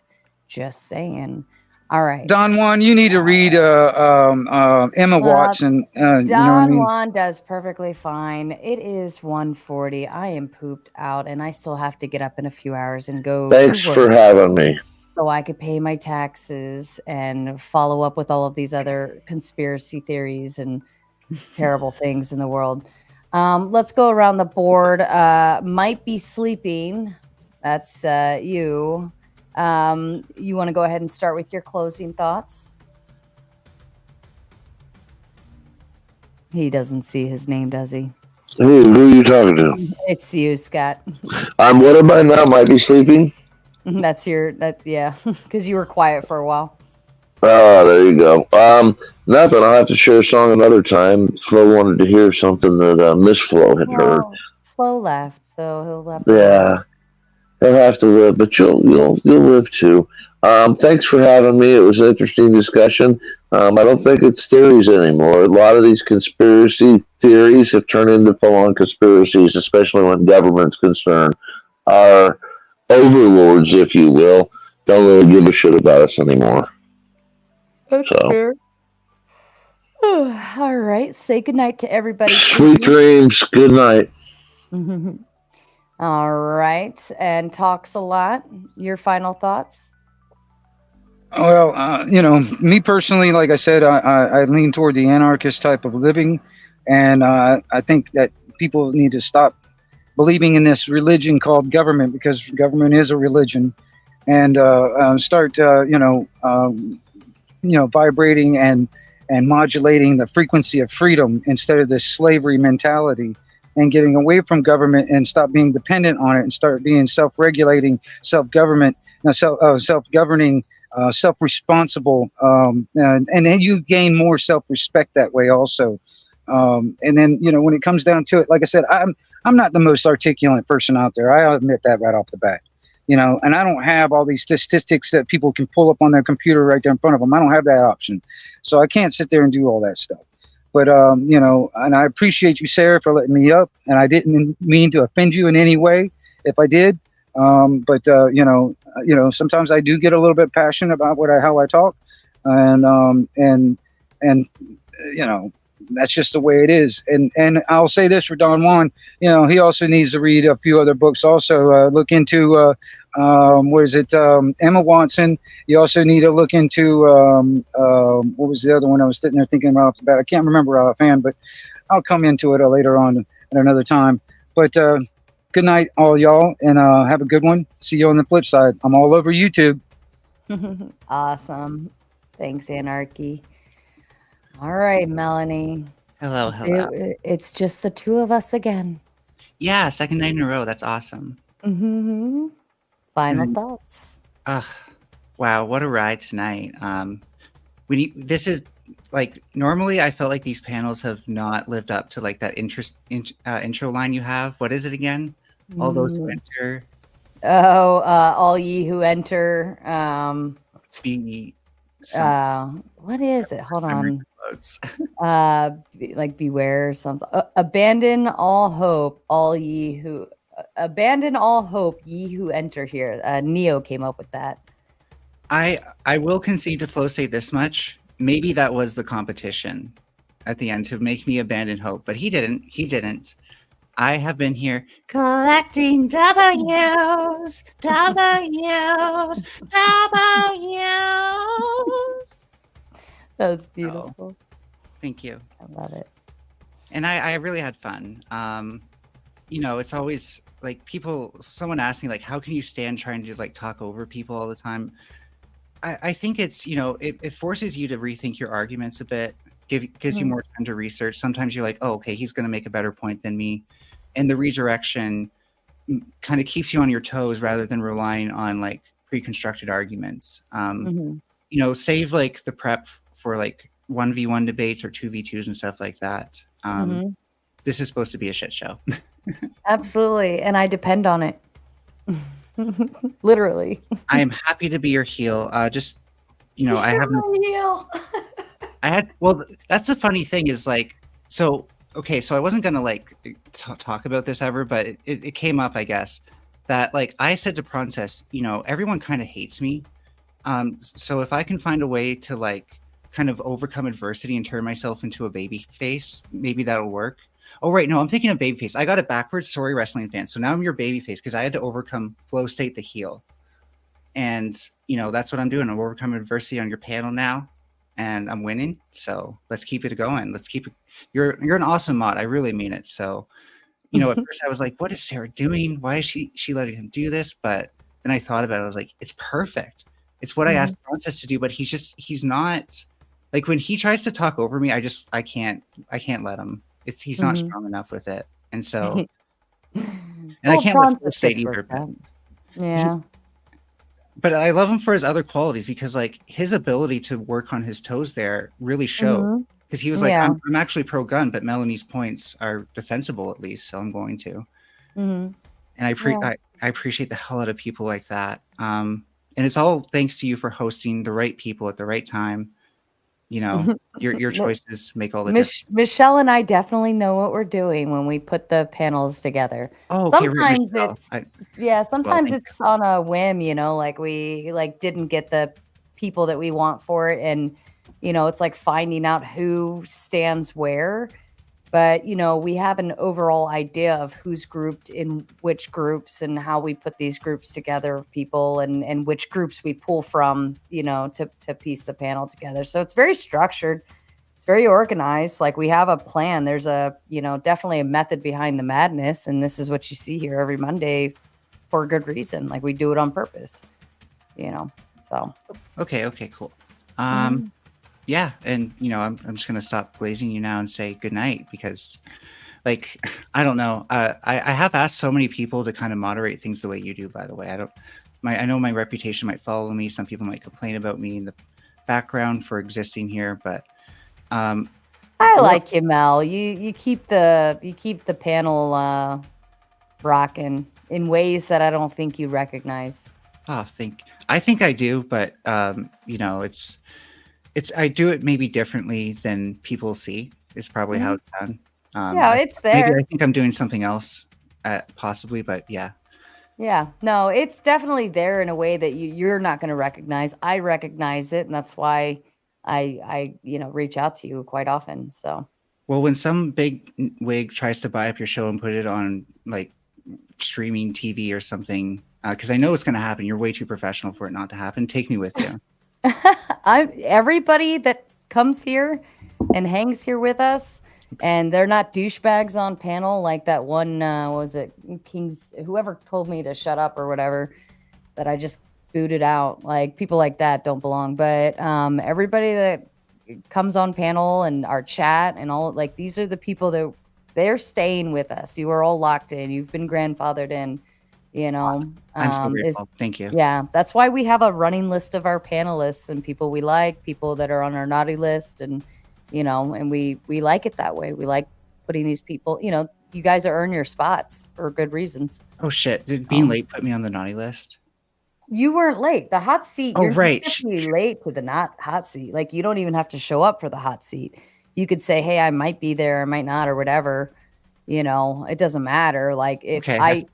Just saying. All right. Don Juan, you need to read Emma Watson. Don Juan does perfectly fine. It is 1:40. I am pooped out, and I still have to get up in a few hours and go. Thanks for having me. So I could pay my taxes and follow up with all of these other conspiracy theories and terrible things in the world. Let's go around the board. Might be sleeping. That's you. You want to go ahead and start with your closing thoughts? He doesn't see his name, does he? Who are you talking to? It's you, Scott. What am I now? Might be sleeping? That's because you were quiet for a while. Oh, there you go. Nothing. I'll have to share a song another time. Flo wanted to hear something that Miss Flo had heard. Flo left, so he'll have he'll have to live, but you'll live too. Thanks for having me. It was an interesting discussion. I don't think it's theories anymore. A lot of these conspiracy theories have turned into full-on conspiracies, especially when government's concerned. Our overlords, if you will, don't really give a shit about us anymore. That's fair. All right. Say goodnight to everybody. Sweet dreams. Good night. All right. And talks a lot. Your final thoughts? Well, me personally, like I said, I lean toward the anarchist type of living, and I think that people need to stop believing in this religion called government, because government is a religion, and start vibrating and modulating the frequency of freedom instead of this slavery mentality, and getting away from government and stop being dependent on it and start being self-regulating, self-government, self-governing, self-responsible, and then you gain more self-respect that way also. And then, when it comes down to it, like I said, I'm not the most articulate person out there. I admit that right off the bat, and I don't have all these statistics that people can pull up on their computer right there in front of them. I don't have that option. So I can't sit there and do all that stuff. But, and I appreciate you, Sarah, for letting me up. And I didn't mean to offend you in any way if I did. But sometimes I do get a little bit passionate about how I talk. And that's just the way it is. And I'll say this for Don Juan, he also needs to read a few other books. Also, look into Emma Watson. You also need to look into what was the other one I was sitting there thinking about off the bat? I can't remember offhand, but I'll come into it later on at another time. But good night, all y'all, and have a good one. See you on the flip side. I'm all over YouTube. Awesome. Thanks, Anarchy. All right, Melanie. Hello. It's just the two of us again. Yeah, second night in a row. That's awesome. Final thoughts. Wow, what a ride tonight. This is like, normally I felt like these panels have not lived up to like that intro line you have. What is it again? All those who enter. All ye who enter. What is it? Hold on. Like beware or something. Abandon all hope, ye who enter here. Neo came up with that. I will concede to Flo State this much. Maybe that was the competition at the end to make me abandon hope, but he didn't. I have been here collecting W's. That was beautiful. Oh, thank you. I love it. And I really had fun. It's always like someone asked me, like, how can you stand trying to like talk over people all the time? I think it's, it forces you to rethink your arguments a bit, gives you more time to research. Sometimes you're like, oh, okay, he's going to make a better point than me. And the redirection kind of keeps you on your toes rather than relying on like pre-constructed arguments. Save like the prep for like 1v1 debates or 2v2s and stuff like that. This is supposed to be a shit show. Absolutely. And I depend on it. Literally. I am happy to be your heel. I have heel. Well, that's the funny thing is like, so I wasn't going to like talk about this ever, but it came up, I guess, that like I said to Prawncess, everyone kind of hates me. So if I can find a way to like kind of overcome adversity and turn myself into a baby face, maybe that'll work. Oh, right. No, I'm thinking of babyface. I got it backwards. Sorry, wrestling fans. So now I'm your babyface because I had to overcome Flow State the heel. And, that's what I'm doing. I'm overcoming adversity on your panel now. And I'm winning. So let's keep it going. Let's keep it. You're an awesome mod. I really mean it. So, at first I was like, what is Sarah doing? Why is she letting him do this? But then I thought about it. I was like, it's perfect. It's what I asked Prawncess to do, but he's not like, when he tries to talk over me, I can't let him. He's not strong enough with it. And so, and I can't let Flow State either. Yeah. But I love him for his other qualities because like his ability to work on his toes there really showed. Because he was like, I'm actually pro gun, but Melanie's points are defensible at least, so I'm going to. And I appreciate the hell out of people like that. And it's all thanks to you for hosting the right people at the right time. Your choices make all the difference. Michelle and I definitely know what we're doing when we put the panels together. Oh, okay, sometimes it's on a whim, like we like didn't get the people that we want for it, and it's like finding out who stands where. But, we have an overall idea of who's grouped in which groups and how we put these groups together of people and which groups we pull from, to piece the panel together. So it's very structured. It's very organized. Like we have a plan. There's definitely a method behind the madness. And this is what you see here every Monday for a good reason. Like we do it on purpose, so. Okay, cool. Yeah, and I'm just gonna stop glazing you now and say good night because, like, I don't know. I have asked so many people to kind of moderate things the way you do. By the way, I know my reputation might follow me. Some people might complain about me in the background for existing here, but I like you, Mel. You keep the panel rocking in ways that I don't think you recognize. I think I do, but it's I do it maybe differently than people see. Is probably how it's done. It's there. Maybe I think I'm doing something else, possibly, but yeah. Yeah, no, it's definitely there in a way that you're not going to recognize. I recognize it, and that's why I reach out to you quite often. So. Well, when some big wig tries to buy up your show and put it on like streaming TV or something, because I know it's going to happen. You're way too professional for it not to happen. Take me with you. Everybody that comes here and hangs here with us, and they're not douchebags on panel like that one. What was it, Kings? Whoever told me to shut up or whatever, that I just booted out. Like people like that don't belong. But everybody that comes on panel and our chat and all, like these are the people that they're staying with us. You are all locked in. You've been grandfathered in. I'm so grateful. Thank you. Yeah, that's why we have a running list of our panelists and people we like, people that are on our naughty list, and and we like it that way. We like putting these people. You guys earn your spots for good reasons. Oh shit! Did being late put me on the naughty list? You weren't late. The hot seat. Oh, you're right. definitely late to the not hot seat. Like you don't even have to show up for the hot seat. You could say, "Hey, I might be there, I might not, or whatever." It doesn't matter. Like if I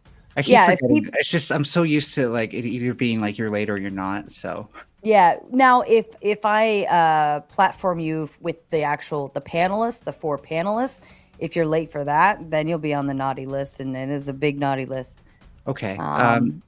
keep forgetting. It's just I'm so used to like it either being like you're late or you're not. So yeah. Now, if I platform you with the panelists, the 4 panelists, if you're late for that, then you'll be on the naughty list, and it is a big naughty list. Okay.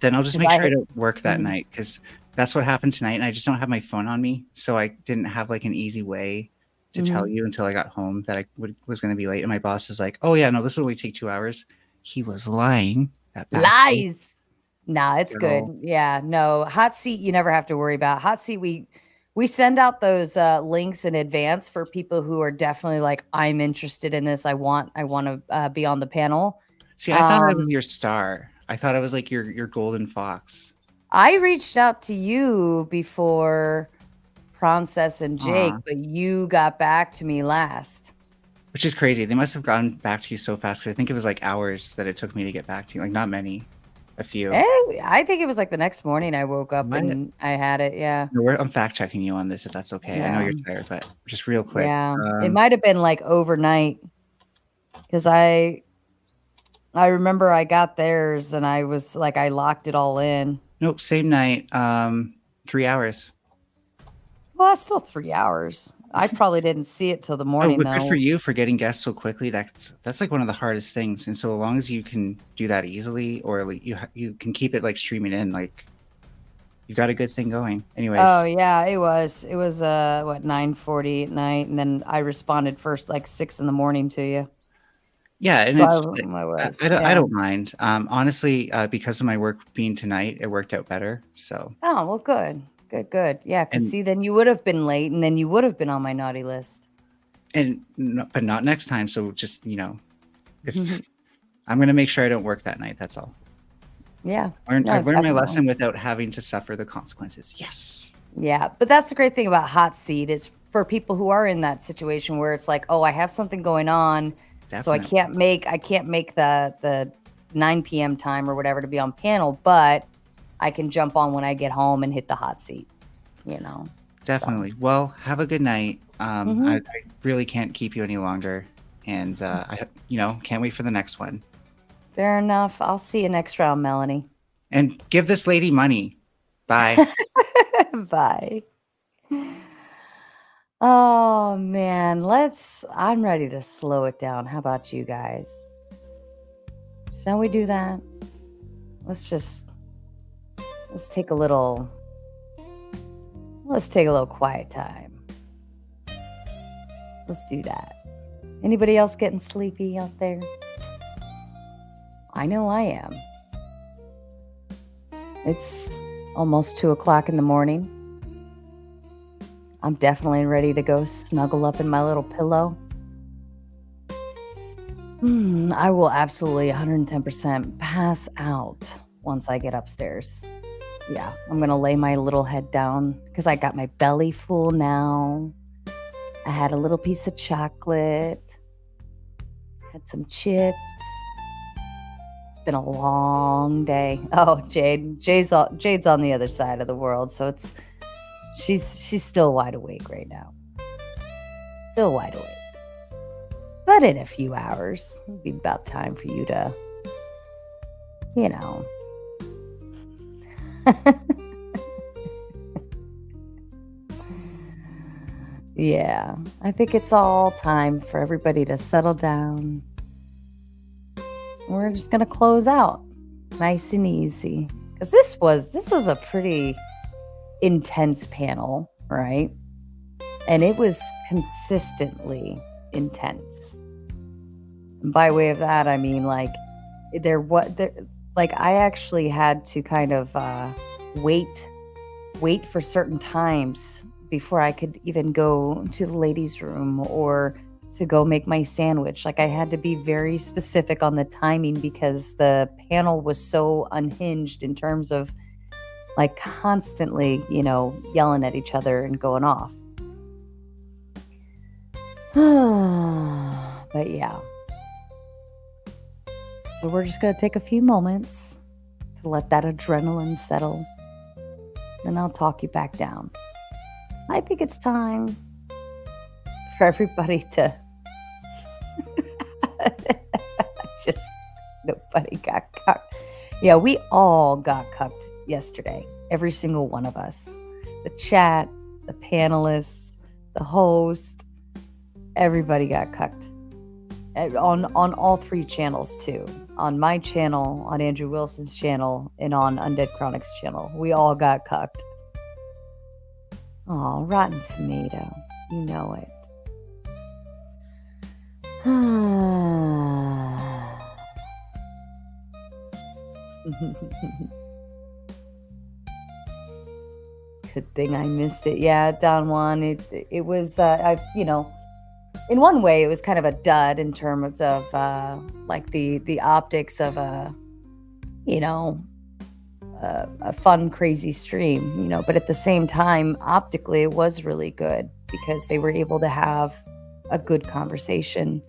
Then I'll just make sure I don't work that night because that's what happened tonight, and I just don't have my phone on me, so I didn't have like an easy way to tell you until I got home that I was going to be late. And my boss is like, "Oh yeah, no, this will only take 2 hours." He was lying. Lies. Nah, it's good. Yeah, no hot seat. You never have to worry about hot seat. We send out those links in advance for people who are definitely like, I'm interested in this. I want to be on the panel. See, I thought I was your star. I thought I was like your golden fox. I reached out to you before Prawncess and Jake, but you got back to me last. Which is crazy. They must have gotten back to you so fast. 'Cause I think it was like hours that it took me to get back to you. Like not many, a few. I think it was like the next morning I woke up and I had it. Yeah. No, I'm fact checking you on this if that's okay. Yeah. I know you're tired, but just real quick. Yeah. It might have been like overnight because I remember I got theirs and I was like, I locked it all in. Nope. Same night. 3 hours. Well, that's still 3 hours. I probably didn't see it till the morning, but though. Good for you for getting guests so quickly. That's like one of the hardest things. And so, as long as you can do that easily, or like you can keep it like streaming in, like you've got a good thing going. Anyways. Oh yeah, it was 9:40 at night, and then I responded first like 6 a.m. to you. Yeah, and so I don't mind. Honestly, because of my work being tonight, it worked out better. So. Oh well, good. Good. Yeah, because see, then you would have been late, and then you would have been on my naughty list. But not next time. So just if I'm gonna make sure I don't work that night. That's all. Yeah, I've learned my lesson without having to suffer the consequences. Yes. Yeah, but that's the great thing about hot seat is for people who are in that situation where it's like, oh, I have something going on, so I can't make the 9 p.m. time or whatever to be on panel, but I can jump on when I get home and hit the hot seat, Definitely. So. Well, have a good night. I really can't keep you any longer. And I can't wait for the next one. Fair enough. I'll see you next round, Melanie. And give this lady money. Bye. Bye. Oh man, I'm ready to slow it down. How about you guys? Shall we do that? Let's take a little quiet time. Let's do that. Anybody else getting sleepy out there? I know I am. It's almost 2:00 in the morning. I'm definitely ready to go snuggle up in my little pillow. I will absolutely 110% pass out once I get upstairs. Yeah, I'm going to lay my little head down because I got my belly full now. I had a little piece of chocolate, had some chips. It's been a long day. Oh, Jade's on the other side of the world, so she's still wide awake right now. Still wide awake. But in a few hours, it'll be about time for you to, Yeah, I think it's all time for everybody to settle down. We're just gonna close out nice and easy. Because this was a pretty intense panel, right? And it was consistently intense. And by way of that, I mean I actually had to kind of wait for certain times before I could even go to the ladies' room or to go make my sandwich. I had to be very specific on the timing because the panel was so unhinged in terms of constantly, yelling at each other and going off. But yeah. So we're just going to take a few moments to let that adrenaline settle. Then I'll talk you back down. I think it's time for everybody to just nobody got cucked. Yeah, we all got cucked yesterday. Every single one of us. The chat, the panelists, the host, everybody got cucked. On all three channels too. On my channel, on Andrew Wilson's channel, and on Undead Chronic's channel. We all got cucked. Oh, rotten tomato. You know it. Good thing I missed it. Yeah, Don Juan, it was, in one way, it was kind of a dud in terms of, the optics of a fun, crazy stream, but at the same time, optically, it was really good because they were able to have a good conversation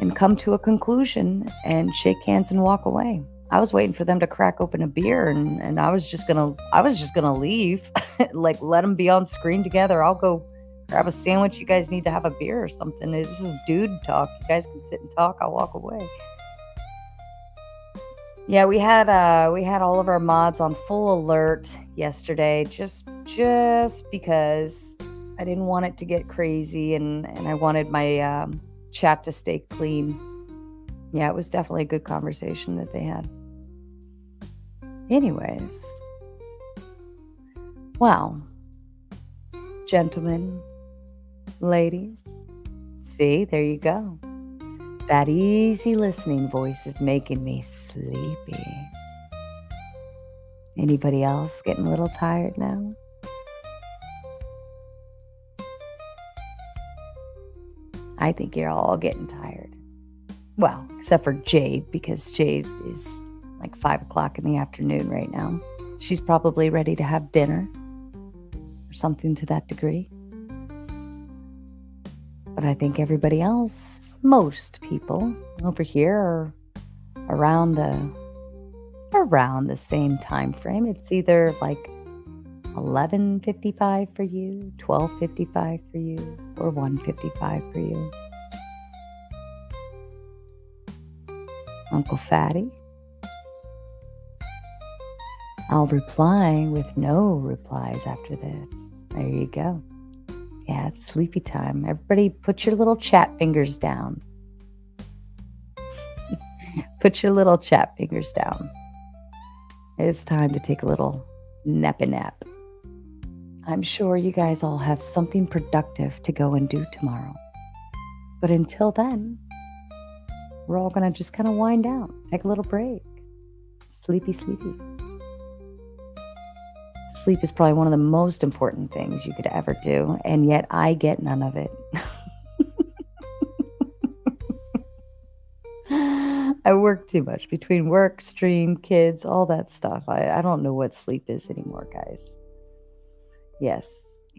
and come to a conclusion and shake hands and walk away. I was waiting for them to crack open a beer and I was just gonna leave, let them be on screen together. I'll go grab a sandwich. You guys need to have a beer or something. This is dude talk. You guys can sit and talk. I'll walk away. Yeah, we had all of our mods on full alert yesterday, just because I didn't want it to get crazy and I wanted my chat to stay clean. Yeah, it was definitely a good conversation that they had. Anyways, well, gentlemen, ladies, see, there you go. That easy listening voice is making me sleepy. Anybody else getting a little tired now? I think you're all getting tired. Well, except for Jade, because Jade is 5:00 in the afternoon right now. She's probably ready to have dinner or something to that degree. But I think everybody else, most people over here are around the same time frame. It's either 11:55 for you, 12:55 for you, or 1:55 for you. Uncle Fatty? I'll reply with no replies after this. There you go. Yeah, it's sleepy time. Everybody put your little chat fingers down. Put your little chat fingers down. It's time to take a little nappy nap. I'm sure you guys all have something productive to go and do tomorrow. But until then, we're all going to just kind of wind down, take a little break. Sleepy, sleepy. Sleep is probably one of the most important things you could ever do, and yet I get none of it. I work too much between work, stream, kids, all that stuff. I don't know what sleep is anymore, guys. Yes,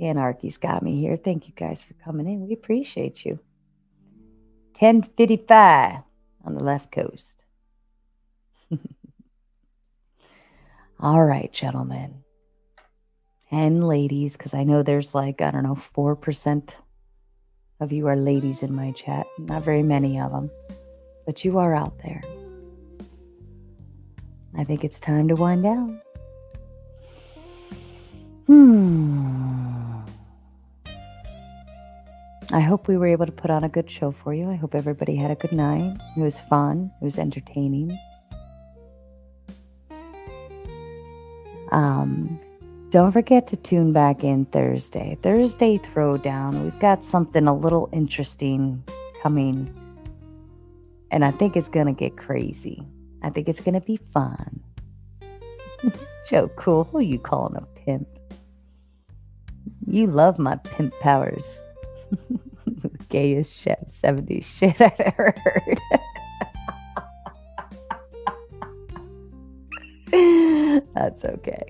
Anarchy's got me here. Thank you guys for coming in. We appreciate you. 10:55 on the left coast. All right, gentlemen and ladies, because I know there's like, I don't know, 4% of you are ladies in my chat. Not very many of them, but you are out there. I think it's time to wind down. I hope we were able to put on a good show for you. I hope everybody had a good night. It was fun. It was entertaining. Don't forget to tune back in Thursday. Thursday Throwdown. We've got something a little interesting coming. And I think it's going to get crazy. I think it's going to be fun. Joe Cool, who are you calling a pimp? You love my pimp powers. The gayest chef 70s shit I've ever heard. That's okay.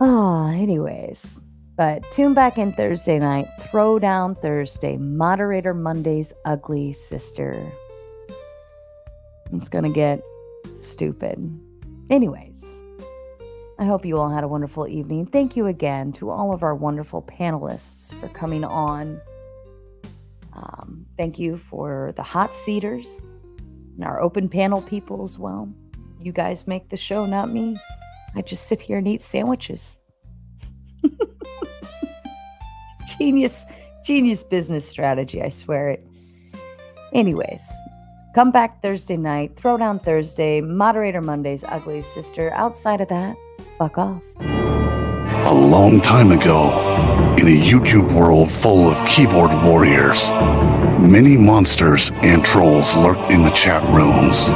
Anyways. But tune back in Thursday night. Throwdown Thursday. Moderator Monday's ugly sister. It's going to get stupid. Anyways. I hope you all had a wonderful evening. Thank you again to all of our wonderful panelists for coming on. Thank you for the hot seaters and our open panel people as well. You guys make the show, not me. I just sit here and eat sandwiches. Genius business strategy, I swear it. Anyways, come back Thursday night, Throwdown Thursday, Moderator Monday's ugly sister. Outside of that, fuck off. A long time ago, in a YouTube world full of keyboard warriors, many monsters and trolls lurked in the chat rooms.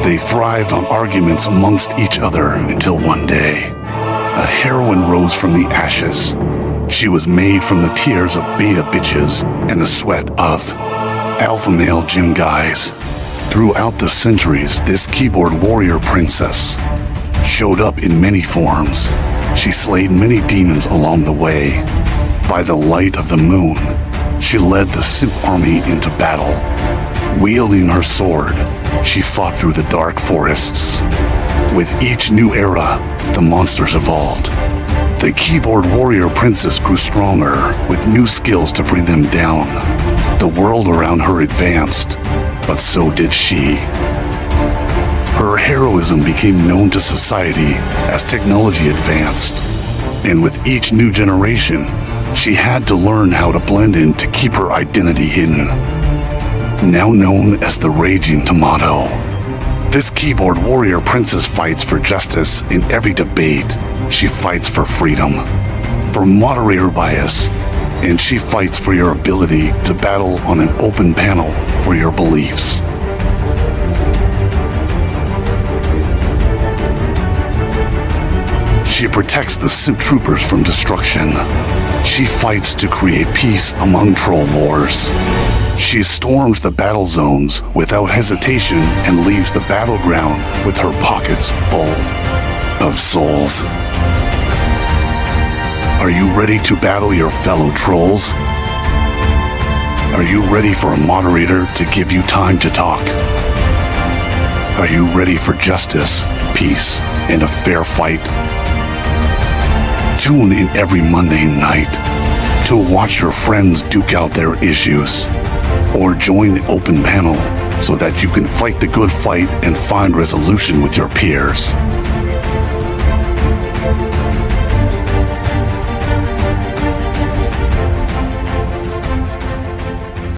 They thrived on arguments amongst each other until one day, a heroine rose from the ashes. She was made from the tears of beta bitches and the sweat of alpha male gym guys. Throughout the centuries, this keyboard warrior princess showed up in many forms. She slayed many demons along the way. By the light of the moon, she led the simp army into battle. Wielding her sword, she fought through the dark forests. With each new era, the monsters evolved. The keyboard warrior princess grew stronger, with new skills to bring them down. The world around her advanced, but so did she. Her heroism became known to society as technology advanced. And with each new generation, she had to learn how to blend in to keep her identity hidden. Now known as the Raging Tomato, this keyboard warrior princess fights for justice in every debate. She fights for freedom, for moderator bias, and she fights for your ability to battle on an open panel for your beliefs. She protects the simp troopers from destruction. She fights to create peace among troll wars. She storms the battle zones without hesitation and leaves the battleground with her pockets full of souls. Are you ready to battle your fellow trolls? Are you ready for a moderator to give you time to talk? Are you ready for justice, peace, and a fair fight? Tune in every Monday night to watch your friends duke out their issues, or join the open panel so that you can fight the good fight and find resolution with your peers.